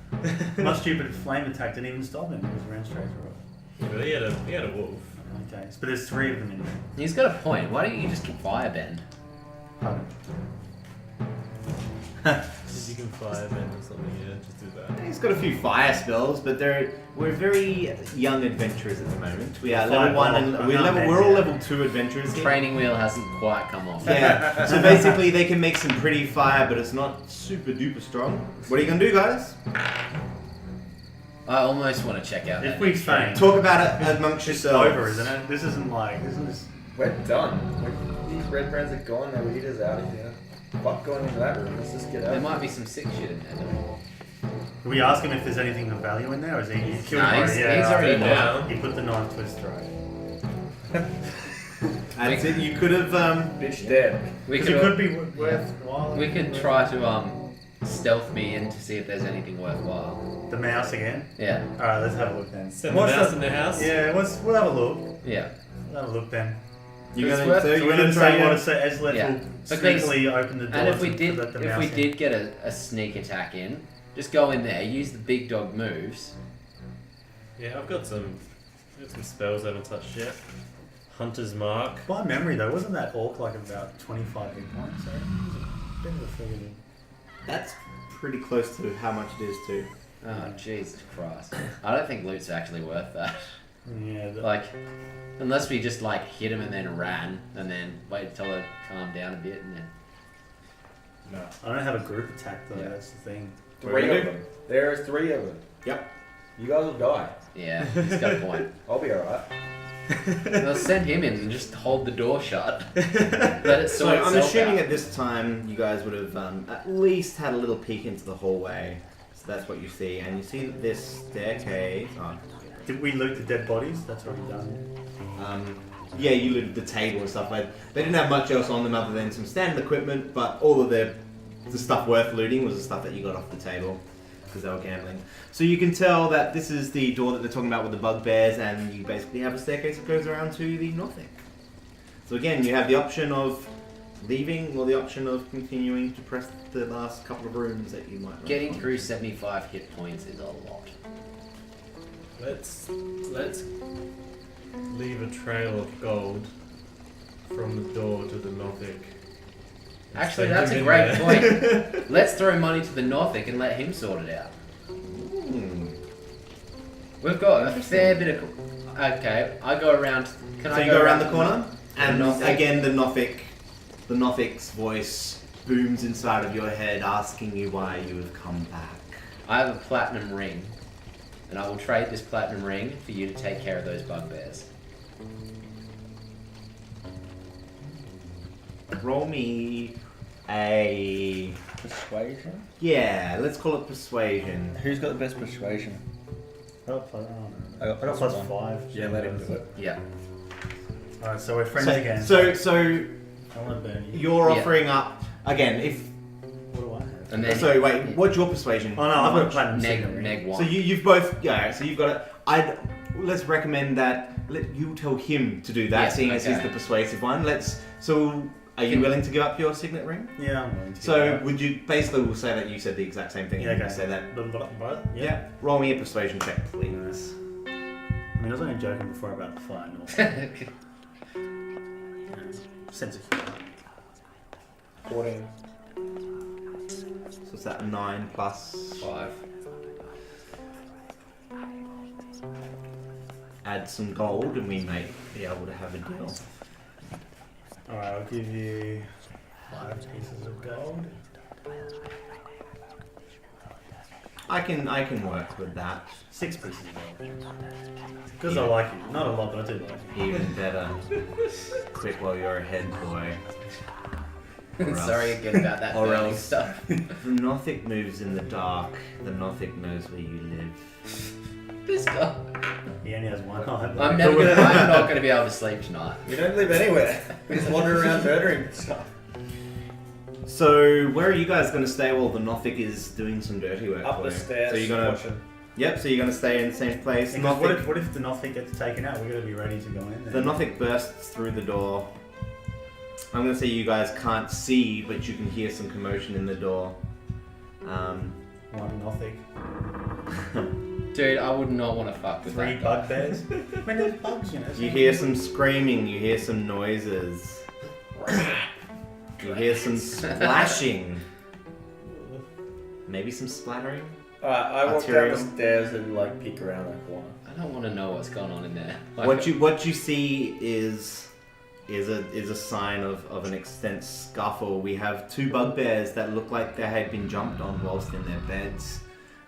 My stupid flame attack didn't even stop him. It just ran straight through it. Yeah, but he had a wolf. Okay, but there's 3 of them in there. He's got a point. Why don't you just firebend? Pardon. If you can fire men or something, yeah, just do that. He's got a few fire spells, but we're very young adventurers at the moment. We are level 1 and we're all level 2 adventurers here. Training wheel hasn't quite come off. Yeah. So basically they can make some pretty fire, but it's not super duper strong. What are you gonna do, guys? I almost want to check out If that we next faint, Talk about it amongst it's yourselves. over, isn't it? This isn't this? We're done. These red brands are gone. Our leader's out of here. Fuck going into that room. Let's just get There out. might be some sick shit in there though. Can we ask him if there's anything of value in there, or is he killed Nah, him he's already? already right. down. He put the knife to his throat. That's it. You could have. Bitch dead. We Because it could, could be worthwhile. we could try to stealth me in to see if there's anything worthwhile. The mouse again. Yeah, Alright, let's have a look then. Send the mouse in the house. Yeah, we'll have a look. yeah. We'll have a look then. You're It's gonna, worth- so So you're we're gonna gonna try say what your. it says. Eslet Yeah. will Because- sneakily open the door And if we to did, let the if mouse we in. did get a sneak attack in, just go in there, use the big dog moves. Yeah, I've got some spells I haven't touched yet. Hunter's Mark. By memory though, wasn't that orc like about 25 hit points? So it was a bit of a figure. That's pretty close to how much it is too. Oh Jesus Christ! I don't think loot's actually worth that. Yeah. Like, unless we just like hit him and then ran, and then wait until it calmed down a bit, and then. No, I don't have a group attack though. Yeah. That's the thing. 3 of them. There are 3 of them. Yep. You guys will die. Yeah, he's got a point. I'll be alright. They'll send him in and just hold the door shut. Let it So sort I'm itself assuming out. at this time you guys would have at least had a little peek into the hallway. So that's what you see, and you see that this staircase. Did we loot the dead bodies? That's already done. Yeah, you looted the table and stuff. Like they didn't have much else on them other than some standard equipment, but all of the stuff worth looting was the stuff that you got off the table because they were gambling. So you can tell that this is the door that they're talking about with the bugbears, and you basically have a staircase that goes around to the north. So again, you have the option of leaving or the option of continuing to press the last couple of rooms that you might run Getting on. through 75 hit points is a lot. Let's leave a trail of gold from the door to the Nothic. Actually, Send that's him a in great there. point. Let's throw money to the Nothic and let him sort it out. We've got a fair bit of. Okay, I go around. Can So I you go around the corner, The and Nothic. again the Nothic's voice booms inside of your head, asking you why you have come back. I have a platinum ring, and I will trade this platinum ring for you to take care of those bugbears. Roll me a Persuasion? let's call it persuasion. Who's got the best persuasion? I got plus, I got plus plus 5. Yeah, let him do it. Yeah. Alright, so we're friends So, again. so I want to burn you. you're Yeah. offering up again. If What do I have? And then so, wait, what's your persuasion? Oh no, I've got a platinum neg signet ring. neg one. So you've both so you've got it. Let's recommend that you tell him to do that, Yes, seeing as he's okay. the persuasive one. Are you willing to give up your signet ring? Yeah, I'm willing to. So give would you basically we'll say that you said the exact same thing? Yeah, and okay. you say that. Both? Yeah. Roll me a persuasion check, please. I mean, I was only joking before about the fire. Sense of humor. 14. So it's that 9 plus 5. add some gold, and we may be able to have a deal. Alright, I'll give you 5 pieces of gold. I can work with that. 6 pieces of gold. Because I like you. Not a lot, but I do like you. Even better. Quick while you're ahead, boy. Or else- Sorry again about that or burning else. stuff. The Nothic moves in the dark. The Nothic knows where you live. this guy. He only has one eye. I'm not gonna be able to sleep tonight. We don't live anywhere. We just wander around murdering stuff. So, where are you guys going to stay while the Nothic is doing some dirty work Up for the you? stairs. So you're gonna, watching. yep. So you're going to stay in the same place. Because Nothic, what if the Nothic gets taken out? We're gonna be ready to go in there. the Nothic bursts through the door. I'm going to say you guys can't see, but you can hear some commotion in the door. One Nothic. Dude, I would not want to fuck with 3 that guy. bugbears. When there's bugs, you know. You hear some screaming. You hear some noises. You hear some splashing. Maybe some splattering. Alright, I walk down the Arterial. stairs and like peek around that corner. I don't want to know what's going on in there. Like, What you see is a sign of an extent scuffle. We have 2 bugbears that look like they had been jumped on whilst in their beds,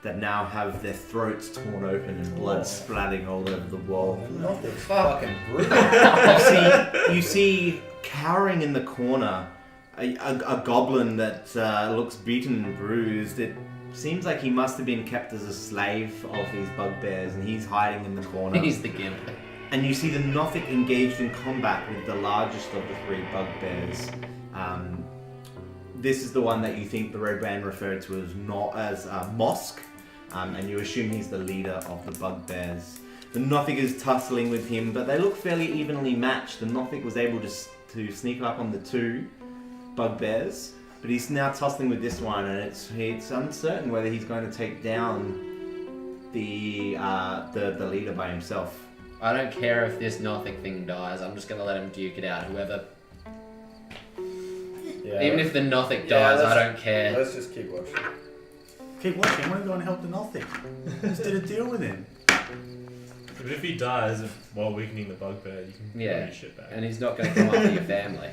that now have their throats torn open and blood splatting all over the wall. Nothing's fucking brutal. You see cowering in the corner a goblin that looks beaten and bruised. It seems like he must have been kept as a slave of these bugbears, and he's hiding in the corner. he's the gimp. And you see the Nothic engaged in combat with the largest of the 3 bugbears. This is the one that you think the Red Band referred to as Mosk, and you assume he's the leader of the bugbears. The Nothic is tussling with him, but they look fairly evenly matched. The Nothic was able to sneak up on the 2 bugbears, but he's now tussling with this one, and it's uncertain whether he's going to take down the leader by himself. I don't care if this Nothic thing dies. I'm just gonna let him duke it out. Whoever, Yeah, even if the Nothic Yeah, dies, I let's- don't care. Let's just keep watching. Keep watching. I want to go and help the Nothic. Just did a deal with him. But if he dies while weakening the bugbear, you can Yeah. bring your shit back. And he's not gonna come after your family.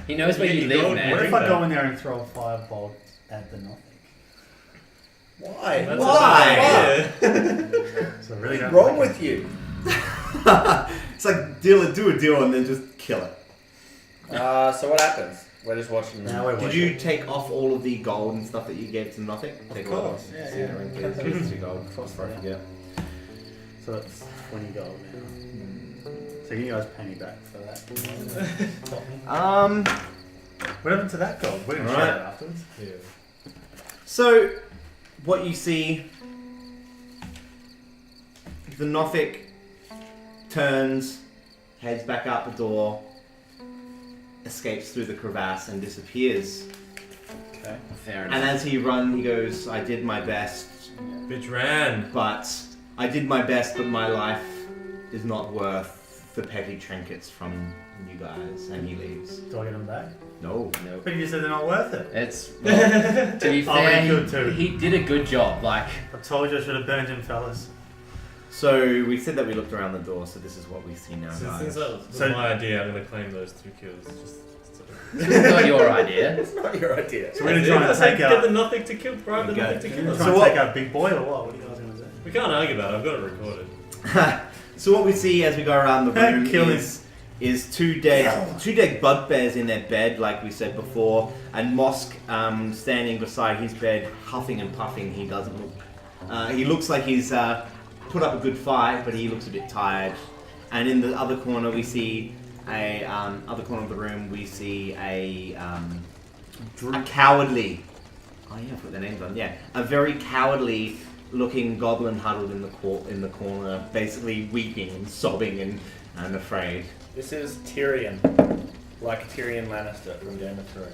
He knows where Yeah, you you live, go- What man. if I go in there and throw a firebolt at the Nothic? Why? That's Why? a bad idea. So I really What's don't wrong like with you? It's like do a deal and then just kill it. So what happens? We're just watching. Now we're Did watching. you take off all of the gold and stuff that you gave to Nothic? Take it all course, off. yeah, See yeah. the ring, please. Here's 2 gold. Before I forget. So it's 20 gold now. So you guys pay me back for that. What happened to that gold? We didn't share Alright. that afterwards. Yeah. So, what you see, the Nothic turns, heads back out the door, escapes through the crevasse and disappears. Okay. Fair And enough. as he runs, he goes, I did my best, Bitch ran. but my life is not worth the petty trinkets from you guys. And he leaves. Do I get them back? No. Nope. But you just said they're not worth it. It's well, to be Oh, fair, he could too. he did a good job. Like, I told you I should have burned him, fellas. So, we said that we looked around the door, so this is what we see now, Since guys. that was So- my idea, I'm gonna claim those 2 kills. it's not your idea. It's not your idea. So we're going to try and take get out... the Nothic to kill, bribe the There you Nothic to We're kill going us. to try So and what- take out Big Boy or what? What are you guys going to say? We can't argue about it. I've got it recorded. So what we see as we go around the room Kill him. is two dead bugbears in their bed, like we said before, and Mosk standing beside his bed, huffing and puffing. He doesn't look. He looks like he's put up a good fight, but he looks a bit tired. And in the other corner, we see other corner of the room, we see a cowardly. Oh yeah, I put their names on. Yeah, a very cowardly looking goblin huddled in the corner, basically weeping and sobbing and afraid. This is Tyrion, like Tyrion Lannister from Game of Thrones.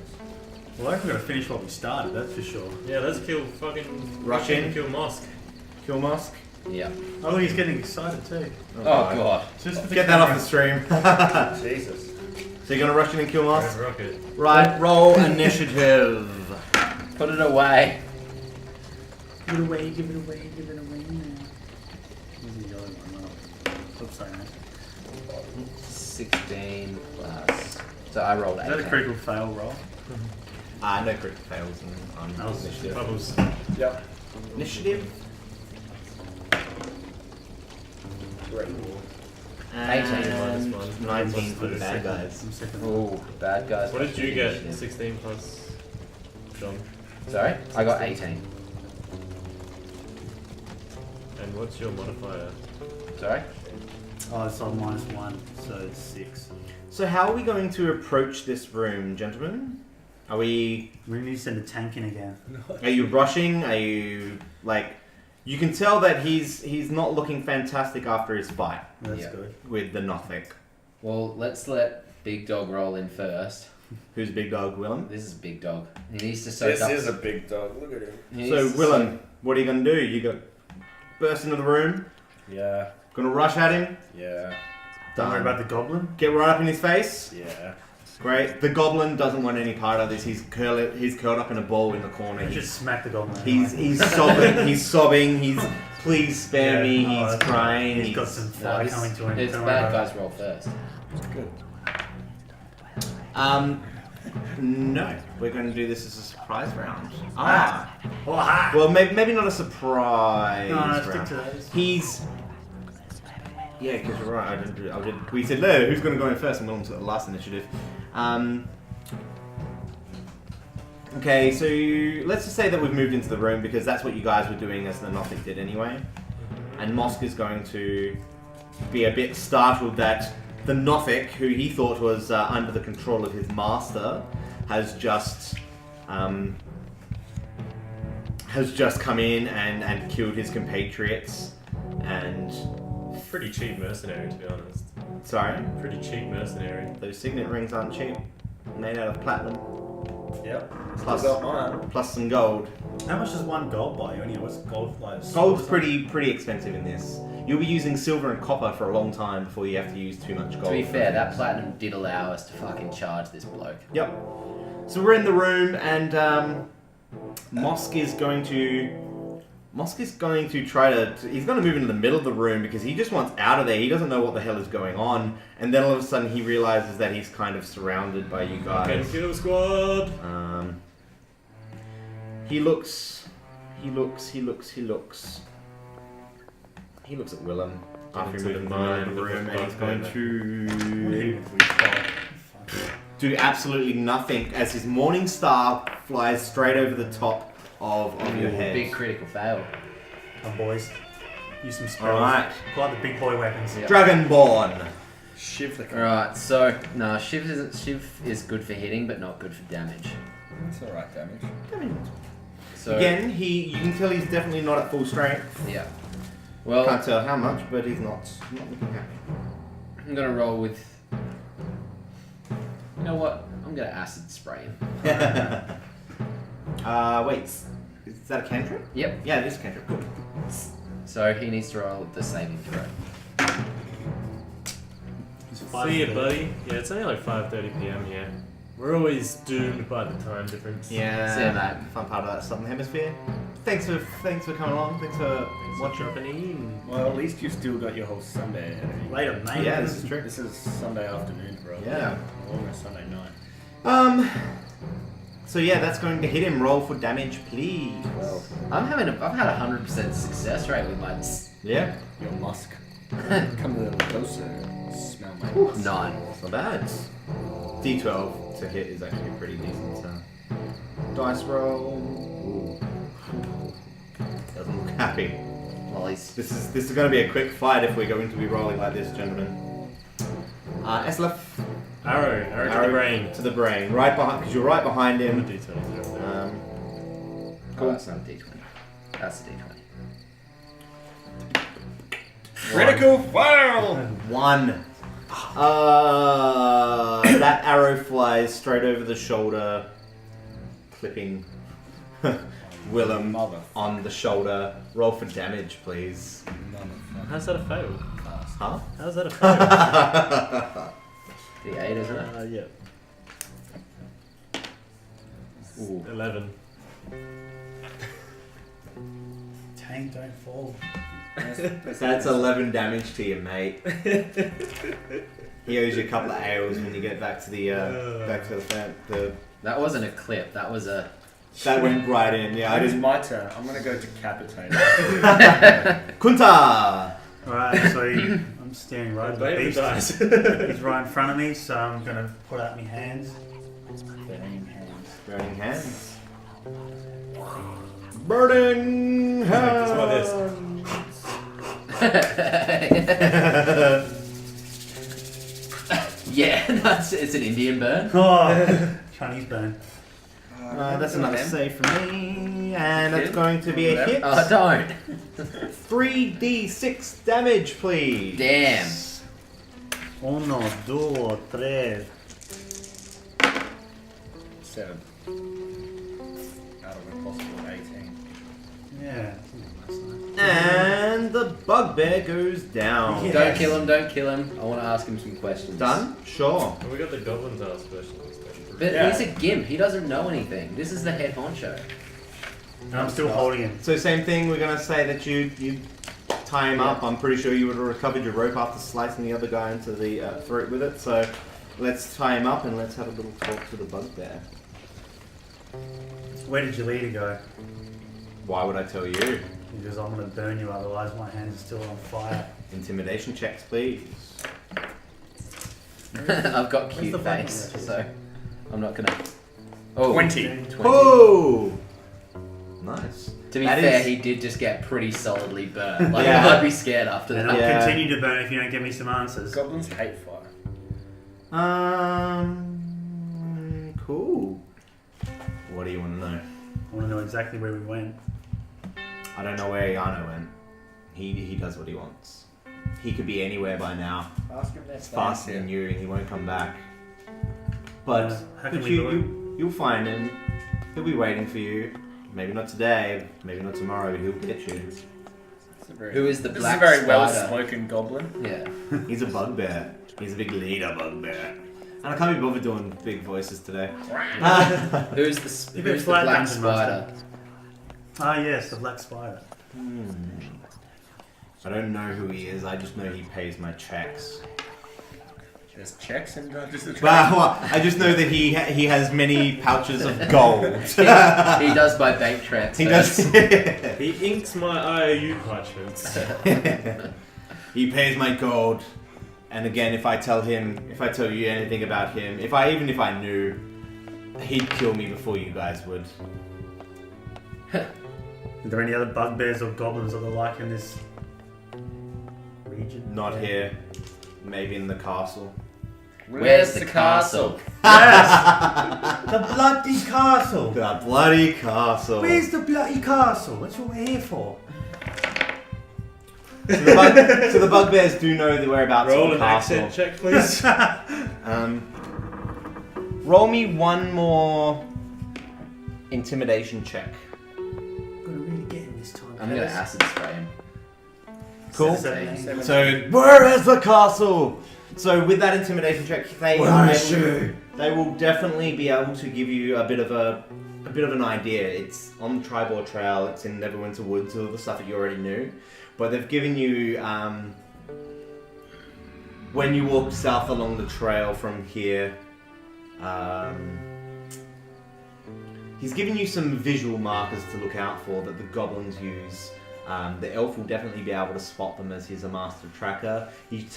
Well, I think we're going to finish what we started, that's for sure. Yeah, let's kill fucking Rush in. Kill Mosk. Kill Mosk. Yeah. Oh, look, he's getting excited too. Oh god. Just for the Get that off camera. the stream. Jesus. So you're gonna rush in and kill Mosk? Red Rocket. Right, roll initiative. Put it away. Give it away, give it away, give it away now. Where's the yellow one? Oh, oops, sorry, mate. 16 plus. So I rolled Is 8. that a critical fail roll? No crit fails on That was initiative. Bubbles. Yep. Initiative. Great. And 18 minus 1. 19 for the bad guys. I'm second. Ooh, bad guys. What did you get? Initiative. 16 plus John. Sorry? I got 18. And And what's your modifier? Sorry? Oh, it's on -1, so it's 6. So how are we going to approach this room, gentlemen? Are we... We need to send a tank in again. Are you rushing? Are you... Like... You can tell that he's not looking fantastic after his fight That's Yeah. good. with the Nothic. Well, let's let Big Dog roll in first. Who's Big Dog, Willem? This is Big Dog. He needs to soak This up. is a big dog. Look at him. he So, needs to Willem, what are you going to do? You got burst into the room, Yeah. going to rush at him, Yeah. Don't worry Done. about the goblin. Get right up in his face. Yeah. Great. The goblin doesn't want any part of this. He's curled up in a ball in the corner. Just smack the goblin. He's sobbing. He's sobbing. He's please spare me. Yeah, He's that's crying. He's got some No, fire this- coming to him. It's Don't worry bad about guys roll first. No, we're going to do this as a surprise round. Ah. it. Oh, ha! Well, maybe not a surprise No, stick round. to those. He's. Yeah, because you're right. We said no. Who's going to go in first? And Willem's got the last initiative. Okay, so let's just say that we've moved into the room because that's what you guys were doing as the Nothic did anyway. And Mosk is going to be a bit startled that the Nothic, who he thought was under the control of his master, has just come in and killed his compatriots. And Pretty cheap mercenary, to be honest. sorry, Pretty cheap mercenary. those signet rings aren't cheap. Made out of platinum, Yep. Plus- Still got mine. plus some gold. How much does 1 gold buy you? Anyway, what's gold like? Gold's pretty expensive in this. You'll be using silver and copper for a long time before you have to use too much gold. To be fair, that platinum did allow us to fucking charge this bloke. Yep. So we're in the room, and Mosk is going to try to. He's going to move into the middle of the room because he just wants out of there. He doesn't know what the hell is going on, and then all of a sudden he realizes that he's kind of surrounded by you Fucking guys. kill squad! He looks at Willem after into moving the to the middle of mind the of room, the and he's going fuck, to If we fall. do absolutely nothing as his morning star flies straight over the top of your head. Big critical fail. Come boys. Use some spells. Alright. Pull out the big boy weapons. Yeah. Dragonborn. Shiv the Alright, so, no, Shiv is good for hitting, but not good for damage. That's alright damage. So, Again, you can tell he's definitely not at full strength. yeah. Well, Can't tell how much, but he's not looking happy. I'm gonna roll with. You know what? I'm gonna acid spray him. Wait, is that a cantrip? Yep. Yeah, it is a cantrip. Cool. So he needs to roll the saving throw. See ya, buddy. Yeah, it's only like 5:30 p.m. Yeah, we're always doomed by the time difference. Yeah, See ya, mate. fun part of that Southern Hemisphere. Thanks for coming along. Thanks for watching. Dropping in. Well, at least you've still got your whole Sunday ahead of you. Later, mate. Yeah, this is true. This is Sunday afternoon, bro. Yeah. Almost Sunday night. So yeah, that's going to hit him. Roll for damage, please. Well, I've had a 100% success rate with my Yeah, your musk. Come a little closer. Smell my musk. 9. it's not bad. D12 to hit is actually pretty decent. So. Dice roll. Ooh. Doesn't look happy. Well, he's This is going to be a quick fight if we're going to be rolling like this, gentlemen. Eslef, Arrow to the brain. to the brain, right behind, because you're right behind I'm a him. D20. cool. That's not a D20. That's a D20. Critical fail! 1. That arrow flies straight over the shoulder, clipping Willem Mother. on the shoulder. Roll for damage, please. How's that a fail? Huh? How's that a fail? D8, isn't it? Yeah. Ooh. 11. Tank, don't fall. That's 11 damage to you, mate. He owes you a couple of ales when you get back to the That wasn't a clip. That was a. That went right in. Yeah, I It's didn't. my turn. I'm gonna go decapitate. Kunta. Alright, so I'm standing right at the Baby beast. dies. He's right in front of me, so I'm gonna put out my hands. Burning hands. Burning hands. Burning hands. Like, what is? Yeah, it's an Indian burn. Oh, Chinese burn. That's another save from me, and that's going to be a hit. Oh, don't. 3d6 damage, please. Damn. 1, 2, 3. 7. Out of a possible 18. Yeah. That's nice. And the bugbear goes down. Yeah. Don't kill him, don't kill him. I want to ask him some questions. Done? Sure. And we got the goblins ask questions. But Yeah. he's a gimp. He doesn't know anything. This is the head honcho. And I'm still holding him. So same thing, we're going to say that you tie him up. I'm pretty sure you would have recovered your rope after slicing the other guy into the throat with it. So let's tie him up and let's have a little talk to the bugbear. Where did your leader go? Why would I tell you? Because I'm going to burn you, otherwise my hands are still on fire. Intimidation checks, please. I've got Where's cute the button? face, so I'm not gonna. Oh, 20. Oh! Nice. To be That fair, is- he did just get pretty solidly burnt. Like, Yeah. I'd be scared after And that. I'll Yeah. continue to burn if you don't give me some answers. Goblins hate fire. Cool. What do you want to know? I want to know exactly where we went. I don't know where Yano went. He does what he wants. He could be anywhere by now. Ask him It's faster than you, and he won't come back. But How can we do it? you'll find him. He'll be waiting for you. Maybe not today. Maybe not tomorrow. But he'll get you. Who is the This black is a very spider? well-spoken goblin. Yeah. He's a bugbear. He's a big leader bugbear. And I can't be bothered doing big voices today. Who's the, You got who's the flat black dungeon spider? master. Ah, yes, the black spider. I don't know who he is. I just know he pays my checks. There's checks in Dungeons and Dragons. Well, I just know that he has many pouches of gold. He does buy bait transfers. He does. He inks my IOU parchments. He pays my gold, and again, if I tell you anything about him, even if I knew, he'd kill me before you guys would. Are there any other bugbears or goblins that are like in this region? Not here. Maybe in the castle. Where's the castle? Yes! The bloody castle! The bloody castle. Where's the bloody castle? That's what we're here for. So the bugbears do know the whereabouts of Roll the an castle. accent check, please. Roll me one more intimidation check. I'm gonna really get him this time. I'm gonna acid spray him. Cool. 17. So, where is the castle? So, with that intimidation check, they will definitely be able to give you a bit of an idea. It's on the Tribor Trail. It's in Neverwinter Woods, all the stuff that you already knew. But they've given you when you walk south along the trail from here. He's given you some visual markers to look out for that the goblins use. The elf will definitely be able to spot them as he's a master tracker. He's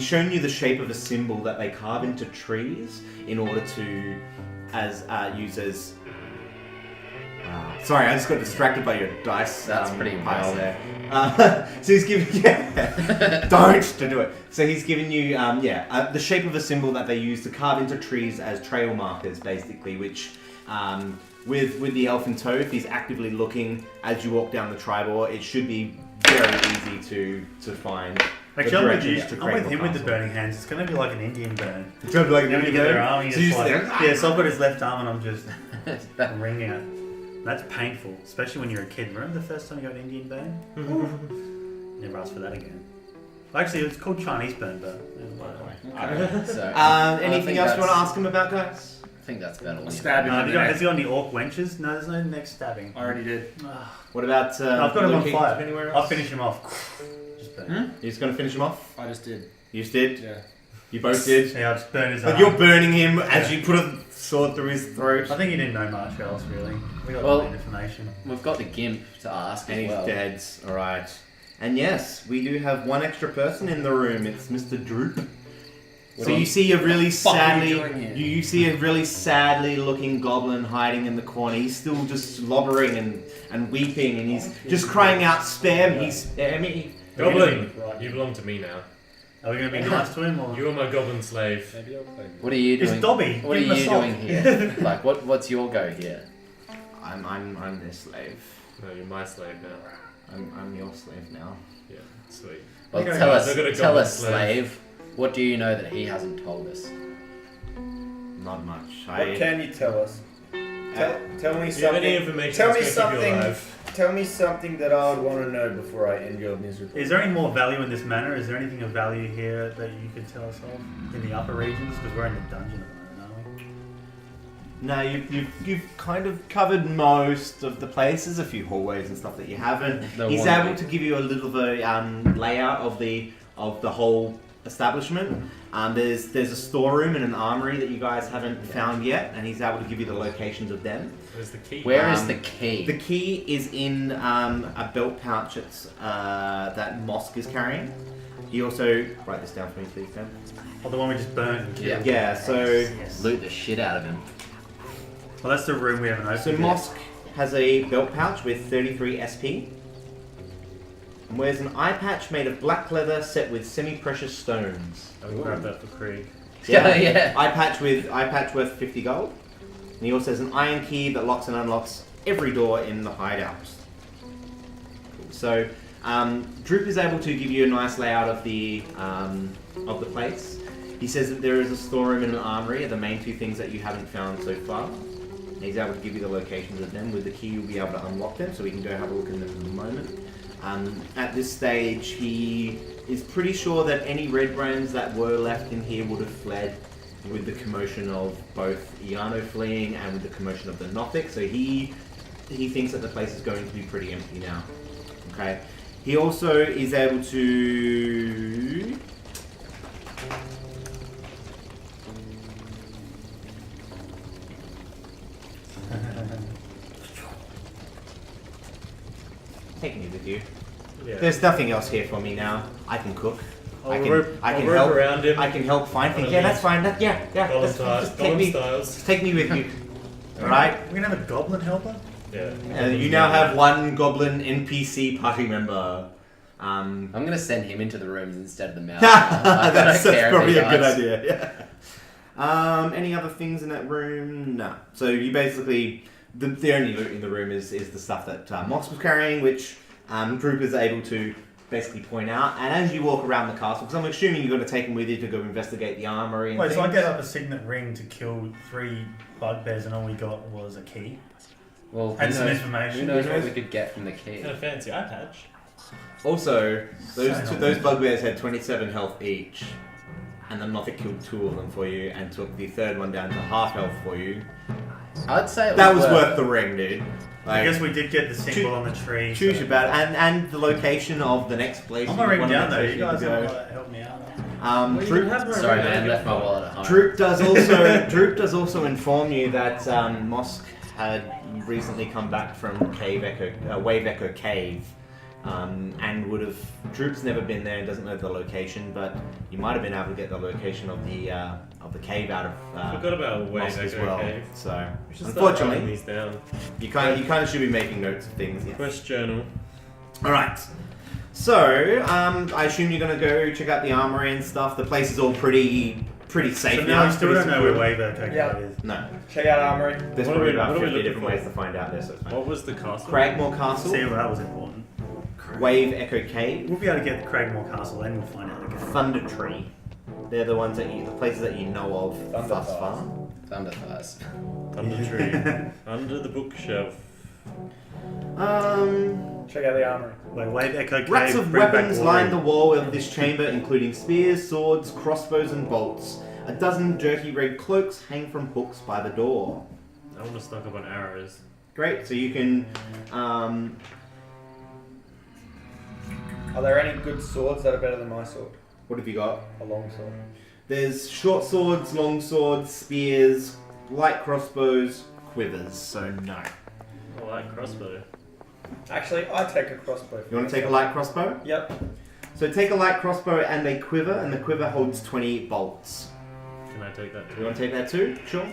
shown you the shape of a symbol that they carve into trees in order to use as. Sorry, I just got distracted by your dice. That's pretty pile impressive. there. So he's giving don't do it. So he's giving you the shape of a symbol that they use to carve into trees as trail markers, basically, which. With the elf in tow, if he's actively looking as you walk down the tribor, it should be very easy to find. Actually, the I'm directions to with Cradle him with the Castle. burning hands. It's going to be like an Indian burn. It's gonna be like an You know, when you Indian get their burn? arm, you So you just just like, there, yeah, so I've got his left arm and I'm just wringing it. That's painful, especially when you're a kid. Remember the first time you got an Indian burn? Never asked for that again. Actually, it's called Chinese burn, but So, anything think else you want to that's- ask him about, guys? I think that's better. Stab him in the has neck. he got any orc wenches? No, there's no neck stabbing. I already did. What about? I've got him on looking fire. anywhere I'll else? finish him off. Just burn. You're just gonna finish him off? I just did. You just did? Yeah. You both did? Yeah, I'll just burn his But arm. you're burning him as you put a sword through his throat. I think he didn't know much else, really. We got Well- all the information. We've got the gimp to ask And as he's well. dead. Alright. And yes, we do have one extra person in the room. It's Mr. Droop. So you see a really fuck are you sadly, doing here? you see a really sadly looking goblin hiding in the corner. He's still just slobbering and weeping, and he's just crying out, "Spare me! Spare me!" Goblin, Right. you belong to me now. Are we going to be nice to him or? You are my goblin slave. Maybe I'll play. What are you doing? It's Dobby. What are Give him a you salt. doing here? Like, what's your go here? I'm their slave. No, you're my slave now. I'm your slave now. Yeah, sweet. Well, Okay, tell guys, us, I've got a tell goblin us, slave. slave. What do you know that he hasn't told us? Not much. What can you tell us? Tell me Do you have any something. information Tell me that's going to keep you something. alive? Tell me something that I would want to know before I end your miserable. Is there any more value in this manor? Is there anything of value here that you could tell us of in the upper regions? Because we're in the dungeon at the moment, aren't we? No, you've kind of covered most of the places. A few hallways and stuff that you haven't. He's able to give you a little bit layout of the whole establishment. There's a storeroom and an armory that you guys haven't found yet, and he's able to give you the locations of them. Where's the key? Where is the key? The key is in a belt pouch that Mosk is carrying. He also write this down for me, please, Dan. Oh, the one we just burnt and killed. Yeah. So Yes. Loot the shit out of him. Well, that's the room we haven't opened. so yet. Mosk has a belt pouch with 33 SP. And wears an eye patch made of black leather set with semi-precious stones. I'll grab that for Krieg. Yeah. Eye patch worth 50 gold. And he also has an iron key that locks and unlocks every door in the hideout. So, Droop is able to give you a nice layout of the place. He says that there is a storeroom and an armory are the main two things that you haven't found so far. And he's able to give you the locations of them. With the key, you'll be able to unlock them, so we can go have a look at them in a moment. At this stage, he is pretty sure that any red brands that were left in here would have fled with the commotion of both Iano fleeing and with the commotion of the Nothic. So he thinks that the place is going to be pretty empty now. Okay. He also is able to take me with you. Yeah. There's nothing else here for me now. I can cook. I can rope help. around him. I can help find things. Follow Yeah, me. that's fine. Yeah. Golem Just take me. styles. Just take me with you. All right. We're gonna have a goblin helper. Yeah. You now have one goblin NPC party member. I'm gonna send him into the rooms instead of the mouse. that's care if probably he a good dies. idea. Yeah. Any other things in that room? No. So you basically the only loot in the room is the stuff that Mox was carrying, which Droop is able to basically point out. And as you walk around the castle, because I'm assuming you're going to take him with you to go investigate the armory. And Wait, so I things. get up a signet ring to kill 3 bugbears, and all we got was a key Well, and some who information. knows what we could get from the key? Kind of fancy eye patch. Also, So those bugbears had 27 health each, and the Nothic killed 2 of them for you, and took the third one down to half health for you. I'd say That was worth the ring, dude. I Like, guess we did get the symbol on the tree. choose so- your battle, and the location of the next place. I'm not writing one of down the though. next You guys places have to help me out. Well, you Droop, can have my Sorry, ring man, back. left my wallet at home. Droop does also inform you that Mosk had recently come back from Wave Echo Cave, and would have. Droop's never been there and doesn't know the location, but you might have been able to get the location of the cave out of Forgot about Wave Mosk as Echo well. Cave. So We should start writing unfortunately, these down. you kind of should be making notes of things. Yes. Quest journal. All right. So, I assume you're gonna go check out the armory and stuff. The place is all pretty safe So now we still pretty don't know where secure. Wave Echo Yeah. Cave is. No, Check out armory. there's What are probably we- about what are we 50 looking different for? ways to find out there, so it's fine. What was the castle? Cragmore Castle, See, well, that was important. Wave Echo Cave, We'll be able to get Cragmore Castle, and we'll find out again. Thunder Tree. They're the ones the places that you know of Thunder thus Thighs. far. Thunder thighs. Thunder tree. Under the bookshelf. Check out the armory. Wait, Wave Echo Cave. Racks of bring back weapons glory. line the wall of this chamber, including spears, swords, crossbows, and bolts. A dozen jerky red cloaks hang from hooks by the door. I want to stock up on arrows. Great, so you can. Are there any good swords that are better than my sword? What have you got? A long sword. There's short swords, long swords, spears, light crossbows, quivers. So no. I like crossbow. Actually, I take a crossbow. You want to take a light crossbow? Yep. So take a light crossbow and a quiver, and the quiver holds 20 bolts. Can I take that You too? want to take that too? Sure.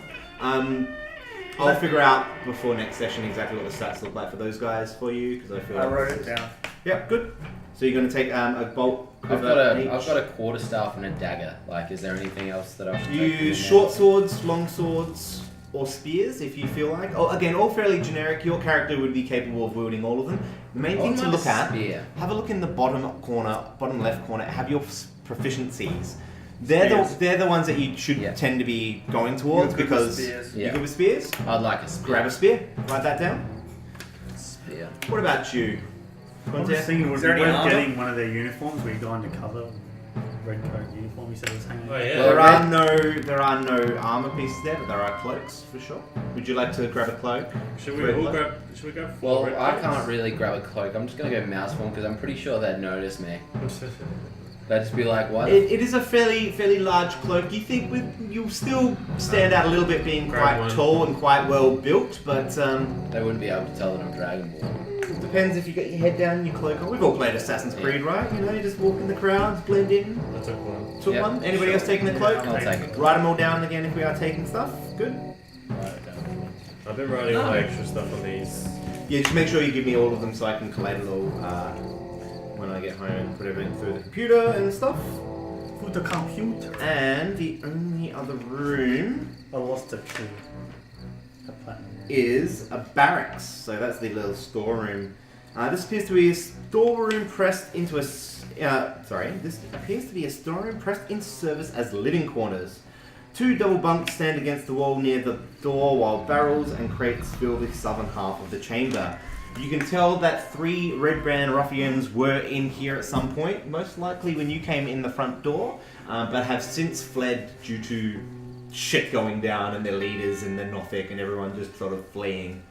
I'll figure out before next session exactly what the stats look like for those guys for you, because I feel I like wrote this it is- down. Yep, good. So you're going to take a bolt. I've got a quarterstaff and a dagger. Like, is there anything else that I should take? Use short swords, long swords, or spears if you feel like. Oh, again, all fairly generic. Your character would be capable of wielding all of them. The main thing to look at, have a look in the bottom left corner, have your proficiencies. They're the ones that you should tend to be going towards because you're good with spears. I'd like a spear. Grab a spear. Write that down. Spear. What about you? I was just thinking, would be worth getting one of their uniforms where you go undercover. Red coat uniform. You said it was hanging. Oh yeah. Well, there are no armor pieces there, but there are cloaks for sure. Would you like to grab a cloak? Should we go? Well, I can't really grab a cloak. I'm just gonna go mouse form because I'm pretty sure they'd notice me. They'd just be like, "What?" It is a fairly large cloak. You think you'll still stand out a little bit, being quite tall and quite well built, but they wouldn't be able to tell that I'm Dragonborn. It depends if you get your head down and your cloak on. We've all played Assassin's Creed, right? You know, you just walk in the crowds, blend in. I took one. Took one? Anybody else taking the cloak? I'll take it. Write them all down again if we are taking stuff. Good. I've been writing all my extra stuff on these. Yeah, just make sure you give me all of them so I can collate it all when I get home and put everything through the computer and stuff. Through the computer. And the only other room I lost a key. A platinum. Is a barracks. So that's the little storeroom. This appears to be a storeroom pressed into this appears to be a storeroom pressed into service as living quarters. 2 double bunks stand against the wall near the door, while barrels and crates fill the southern half of the chamber. You can tell that 3 red band ruffians were in here at some point, most likely when you came in the front door, but have since fled due to shit going down and their leaders and the Nothic and everyone just sort of fleeing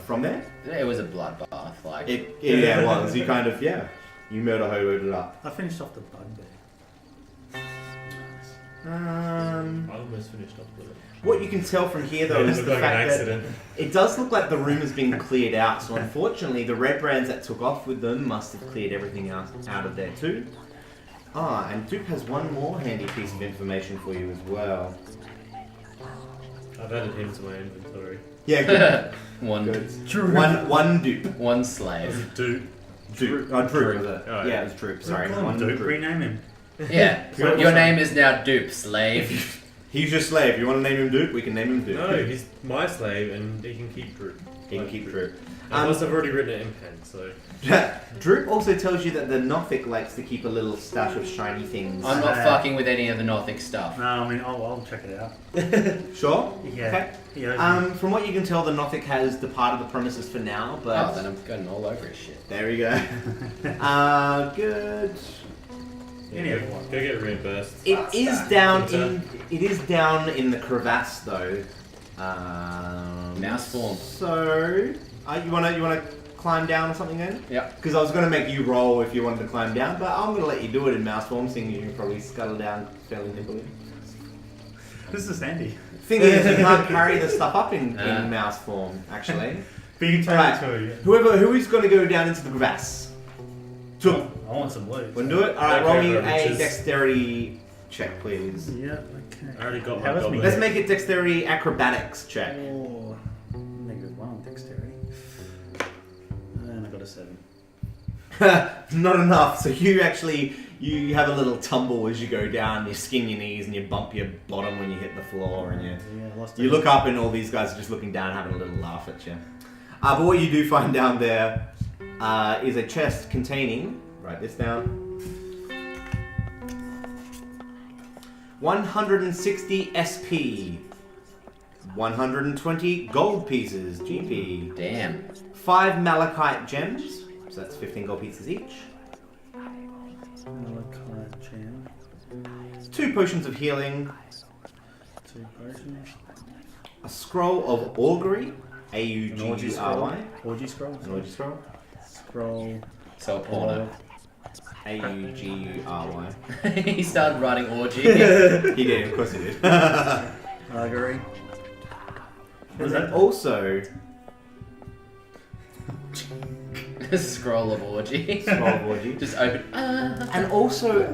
from there. It was a bloodbath, like. It was. You kind of, you murder hoboed it up. I finished off the bugbear. I almost finished up with it. What you can tell from here, though, is the fact that it does look like the room has been cleared out. So unfortunately, the red brands that took off with them must have cleared everything out of there too. And Duke has one more handy piece of information for you as well. I've added him to my inventory. Yeah, good. One dupe. One slave. Dupe. Droop was it? Oh, yeah, it was Droop. Sorry. One Dupe. Rename him. Yeah. Your name is now Dupe, slave. He's your slave. You want to name him Dupe? We can name him Dupe. No, he's my slave and he can keep Droop. He can keep Droop. Unless I've already written it in pen, so... Droop also tells you that the Nothic likes to keep a little stash of shiny things. I'm not fucking with any of the Nothic stuff. No, I mean, I'll check it out. Sure? Yeah. Okay. Yeah, from what you can tell, the Nothic has departed the premises for now, but... Oh, then I'm going all over his shit. There we go. Good. Yeah, go get reimbursed. It is down in the crevasse though. Mouse form. So, you wanna climb down or something then? Yeah. Because I was gonna make you roll if you wanted to climb down, but I'm gonna let you do it in mouse form, seeing you can probably scuttle down fairly nimbly. This is handy. Thing is, you can't carry the stuff up in mouse form, actually. But you can turn it to Who is going to go down into the crevasse? I want some loot. Want to do it? Alright, roll me a dexterity check, please. Yeah, okay. I already got my How does goblin. Let's make it dexterity acrobatics check. Oh, -1 on dexterity. And I got a 7. Not enough. So you have a little tumble as you go down. You skin your knees and you bump your bottom when you hit the floor, and you look up and all these guys are just looking down, having a little laugh at you. But what you do find down there is a chest containing. Write this down. 160 SP, 120 gold pieces GP. Damn. 5 malachite gems. So that's 15 gold pieces each. Malachite gem. 2 potions of healing. 2 potions. A scroll of augury. A-U-G-U-R-Y. Orgy scroll. An orgy scroll. Scroll. So porno. A-U-G-U-R-Y. He started writing orgy. He did, of course he did. Augury. And then also... Scroll of orgy. Scroll of orgy. Just open. And also,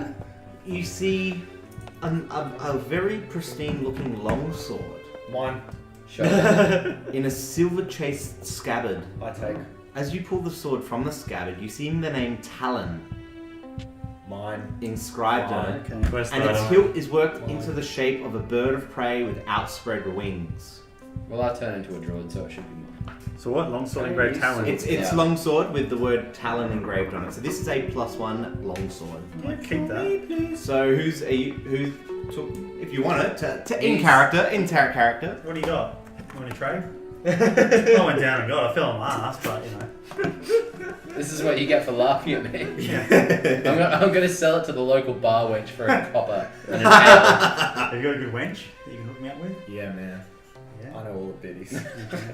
you see a very pristine looking longsword. Mine. Show them. In a silver chased scabbard. I take. as you pull the sword from the scabbard, you see the name Talon Mine. inscribed on it. Okay. Quest And its item. hilt is worked into the shape of a bird of prey with outspread wings. Well, I turn into a druid, so it should be mine. So what? Longsword engraved talon. It's Yeah. longsword with the word Talon engraved on it. So this is a +1 longsword. Yeah, keep that. So who's if you want it to in character. What do you got? You want to trade? I went down and got it. I fell on my ass, but you know. This is what you get for laughing at me. Yeah. I'm gonna sell it to the local bar wench for a copper and an ale. Have you got a good wench that you can hook me up with? Yeah, man. Yeah. I know all the biddies.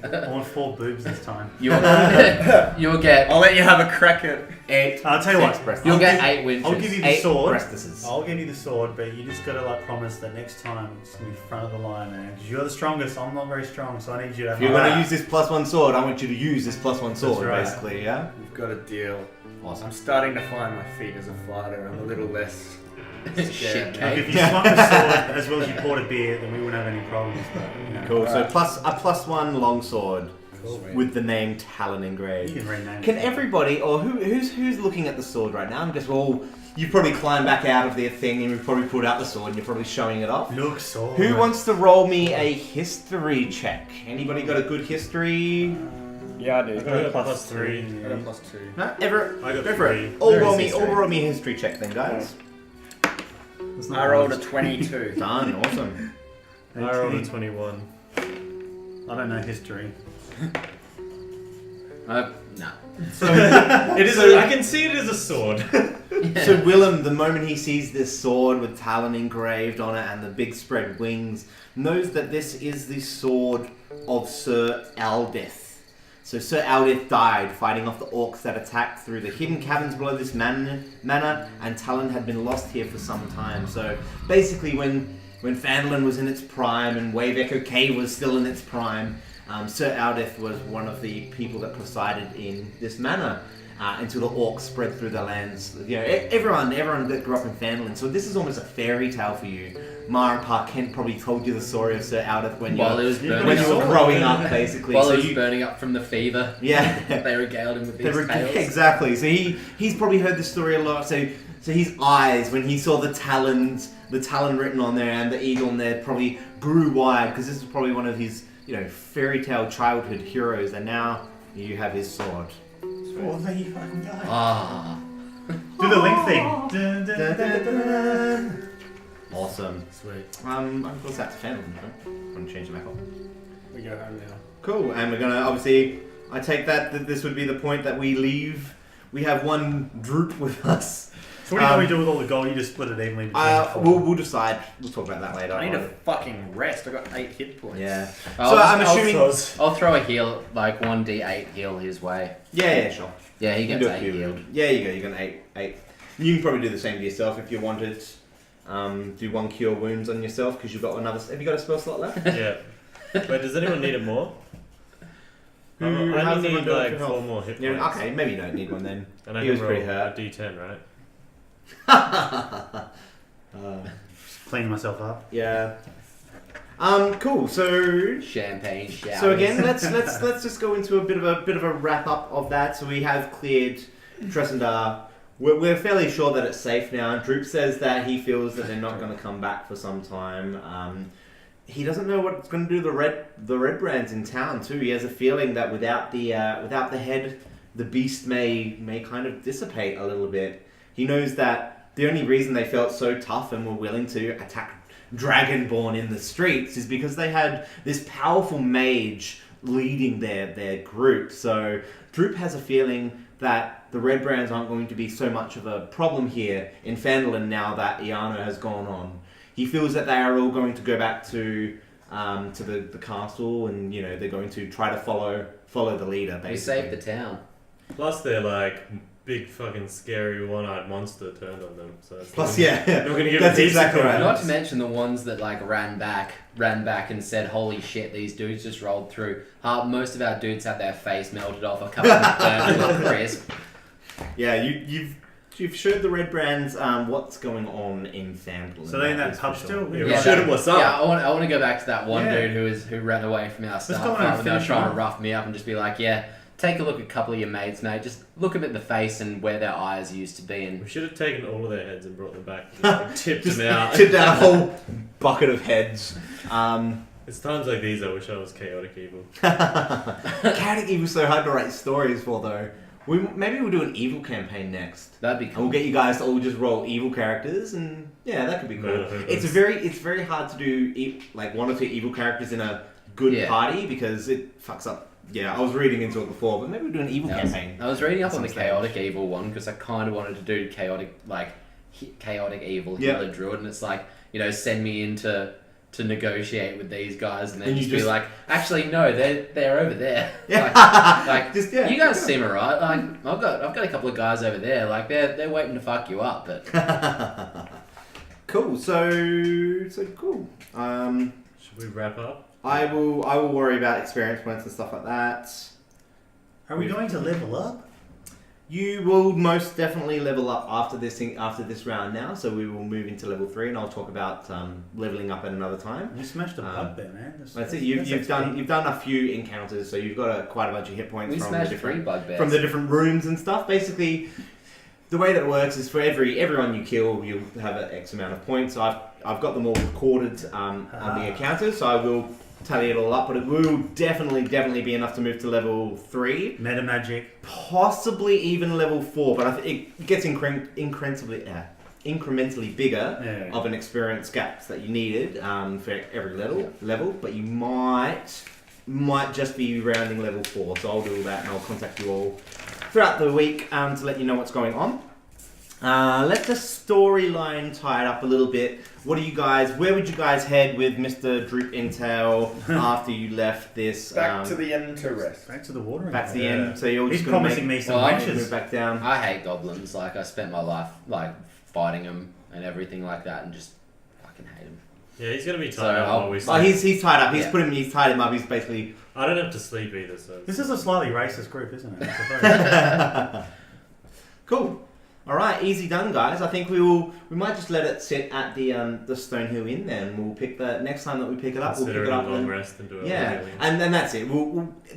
I want 4 boobs this time. You'll get I'll let you have a crack at 8. I'll tell you what. you'll get 8 winches. I'll give you the 8 sword. breastises. I'll give you the sword, but you just gotta like promise that next time it's gonna be front of the line, man. Because you're the strongest. I'm not very strong, so I need you to have. If you're my going to back. use this +1 sword, I want you to use this +1 sword, right. basically, yeah? We've got a deal. Awesome. I'm starting to find my feet as a fighter. I'm a little less Shit scared. Like, cake. if you swung the sword as well as you poured a beer, then we wouldn't have any problems. But you know, Cool, so Alright. plus a +1 longsword cool. with the name Talon You engraved. can rename Can it. everybody, or who's looking at the sword right now? I'm just you've probably climbed back out of their thing and you've probably pulled out the sword and you're probably showing it off. Look, sword. Who wants to roll me a history check? Anybody got a good history? Yeah, I do. I got a +3. I got a +2. No, Everett, I got go for 3. it. All There roll is me history. a history check then, guys. That's not I rolled a honest. 22. Done, awesome. I rolled a 21. I don't know history. No. It is. I can see it as a sword. So Willem, the moment he sees this sword with Talon engraved on it and the big spread wings, knows that this is the sword of Sir Aldith. So Sir Aldith died fighting off the orcs that attacked through the hidden caverns below this manor, and Talon had been lost here for some time. So basically when Phandalin was in its prime and Wave Echo Cave was still in its prime, Sir Aldith was one of the people that presided in this manor until the orcs spread through the lands. You know, everyone that grew up in Phandalin. So this is almost a fairy tale for you. Mar and Pa Kent probably told you the story of Sir Aldith when While it was Yeah, burning when you up, were growing up, basically. while So it was you- burning up from the fever, yeah. they regaled him with these tales. Exactly. So he's probably heard this story a lot. So his eyes, when he saw the talon written on there and the eagle on there, probably grew wide because this is probably one of his fairy tale childhood heroes. And now you have his sword. Oh, there you fucking go. Ah. Do the link thing. Dun, dun, dun, dun, dun. Awesome. Sweet. I'm going to that to Phandalin. I'm going to change it back up. We go home now. Cool. And we're going to obviously. I take that this would be the point that we leave. We have one droop with us. So what do you normally do with all the gold? You just split it evenly between the four? We'll decide. We'll talk about that later. I need a fucking rest. I got 8 hit points. Yeah. I'll, I'm assuming. I'll throw a heal, like 1d8 heal his way. Yeah, sure. Yeah, he You can gets do it 8 for you. healed. Yeah, you go. You're gonna 8. You can probably do the same to yourself if you wanted. Do 1 cure wounds on yourself because you've got another. Have you got a spell slot left? Yeah. Wait, does anyone need it more? I How's only everyone need doing like for 4 health? more hit points. Yeah, okay, maybe you don't need one then. And I He can was roll pretty a hurt. D10, right? Cleaning myself up. Yeah. Cool. So Champagne showers. So again, let's just go into a bit of a wrap up of that. So we have cleared Tresendar. We're fairly sure that it's safe now. Droop says that he feels that they're not going to come back for some time. He doesn't know what it's going to do to the red brands in town too. He has a feeling that without the head, the beast may kind of dissipate a little bit. He knows that the only reason they felt so tough and were willing to attack Dragonborn in the streets is because they had this powerful mage leading their group. So Droop has a feeling that the Red Brands aren't going to be so much of a problem here in Phandalin now that Iana has gone on. He feels that they are all going to go back to the castle, and they're going to try to follow the leader. Basically, We saved the town. Plus, they're like big fucking scary one-eyed monster turned on them. So it's Plus, like, yeah, We're gonna give that's it exactly right. Not to mention the ones that like ran back and said, "Holy shit, these dudes just rolled through." Most of our dudes had their face melted off, a couple of burnt to a crisp. Yeah, you've showed the Red Brands what's going on in Phandalin. So they in that is pub for still? sure. Yeah, Yeah, shoot him what's up. Yeah, I want to go back to that one Yeah. dude who ran away from our go start on and fight when they were finish trying him to rough me up and just be like, yeah, take a look at a couple of your mates, mate. Just look them in the face and where their eyes used to be. And We should have taken all of their heads and brought them back. Just, like, tipped them out. Tipped out a whole bucket of heads. It's times like these I wish I was chaotic evil. Chaotic Evil's so hard to write stories for, though. Maybe we'll do an evil campaign next. that'd be And cool. we'll get you guys to all just roll evil characters, and yeah, that could be cool. Murder It's very hard to do like 1 or 2 evil characters in a good Yeah. party because it fucks up. Yeah, I was reading into it before, but maybe we'll do an evil campaign. I was reading up at on the some stage. chaotic evil one because I kind of wanted to do chaotic evil healer druid, and it's like, you know, send me in to negotiate with these guys, and then And you just be just- like, actually no, they're over there. Yeah. Like Just, yeah. you guys seem alright. Like I've got a couple of guys over there. Like they're waiting to fuck you up, but Cool. So cool. Should we wrap up? I will worry about experience points and stuff like that. Are we going to level up? You will most definitely level up after this round now, so we will move into level 3, and I'll talk about leveling up at another time. You smashed a bugbear, man. That's it. You've done a few encounters, so you've got quite a bunch of hit points we from the smashed 3 different bugbears. from the different rooms and stuff. Basically, the way that it works is for everyone you kill, you'll have an X amount of points. I've got them all recorded on the encounters, so I will tally it all up, but it will definitely be enough to move to level 3. Meta magic. Possibly even level 4, but it gets incrementally bigger of an experience gaps that you needed for every level, but you might just be rounding level 4, so I'll do all that and I'll contact you all throughout the week to let you know what's going on. Let the storyline tie it up a little bit. Where would you guys head with Mr. Droop Intel after you left this? Back to the end to rest. Back to the water. Back to the end. So you're He's just going to promising me some Well, move wenches. back down. I hate goblins. Like I spent my life like fighting them and everything like that, and just fucking hate them. Yeah, he's gonna be So tied up I'll- while we Oh, sleep. he's tied up. He's Yeah. tied him up. He's basically. I don't have to sleep either, so. This is a slightly racist group, isn't it? I suppose. Cool. All right, easy done, guys. I think we might just let it sit at the Stonehill Inn. Then we'll pick the next time that we pick it up. We'll pick Consider it it a up. long and- rest and do it. Yeah, and then that's it.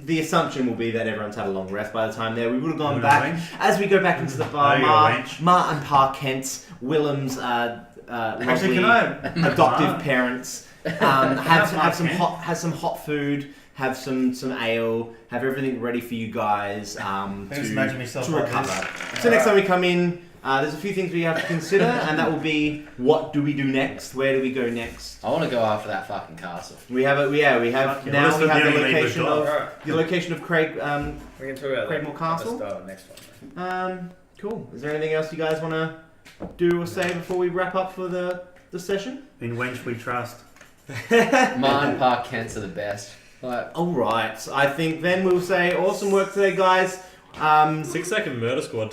The assumption will be that everyone's had a long rest by the time there. We would have gone You back wanna wench? as we go back into the bar. Oh, you're a wench. Ma and Pa Kent's, Willem's Actually, lovely can I? adoptive parents. Have some Kent? hot food. Have some ale. Have everything ready for you guys Just imagine myself to like recover. this. So next time we come in, there's a few things we have to consider, and that will be what do we do next? Where do we go next? I want to go after that fucking castle. We have Fuck yeah, the that's the only lead we've location got. of Alright, the location of Craig. we can talk about Craigmore that Castle? at the start of next one. Cool. Is there anything else you guys want to do or say before we wrap up for the session? In wench we trust. Mine Park Kents are the best. Like, All right. I think then we'll say awesome work today, guys. 6-second murder squad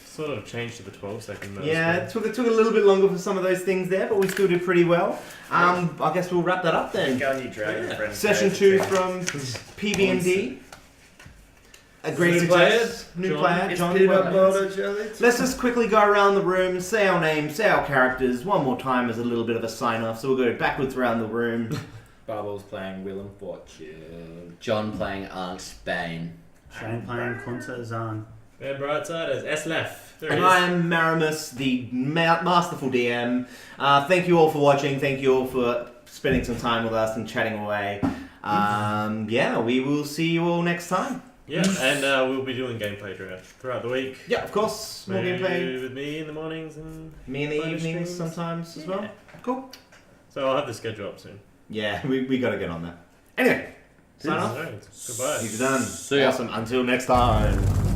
sort of changed to the 12-second murder Yeah, squad. it took a little bit longer for some of those things there, but we still did pretty well. I guess we'll wrap that up then. Go on, you dragon friend. Session 2 from PB&D. A great New success. player, New John. player, Is John. peanut welcome. butter jelly? Let's just quickly go around the room, say our names, say our characters one more time as a little bit of a sign off. So we'll go backwards around the room. Bubbles playing Willem Fortune. John playing Aunt Bane. Shane playing Kunta Zahn. And Brightside as Eslef. There And he I is. am Maromus, the masterful DM. Thank you all for watching. Thank you all for spending some time with us and chatting away. Yeah, we will see you all next time. Yeah, and we'll be doing gameplay throughout the week. Yeah, of course. More Maybe gameplay. with me in the mornings and Me in the Friday evenings streams. sometimes as well. Yeah. Cool. So I'll have the schedule up soon. Yeah, we got to get on that. Anyway, sign off. Alright, goodbye. He's done. See ya. Awesome. Until next time.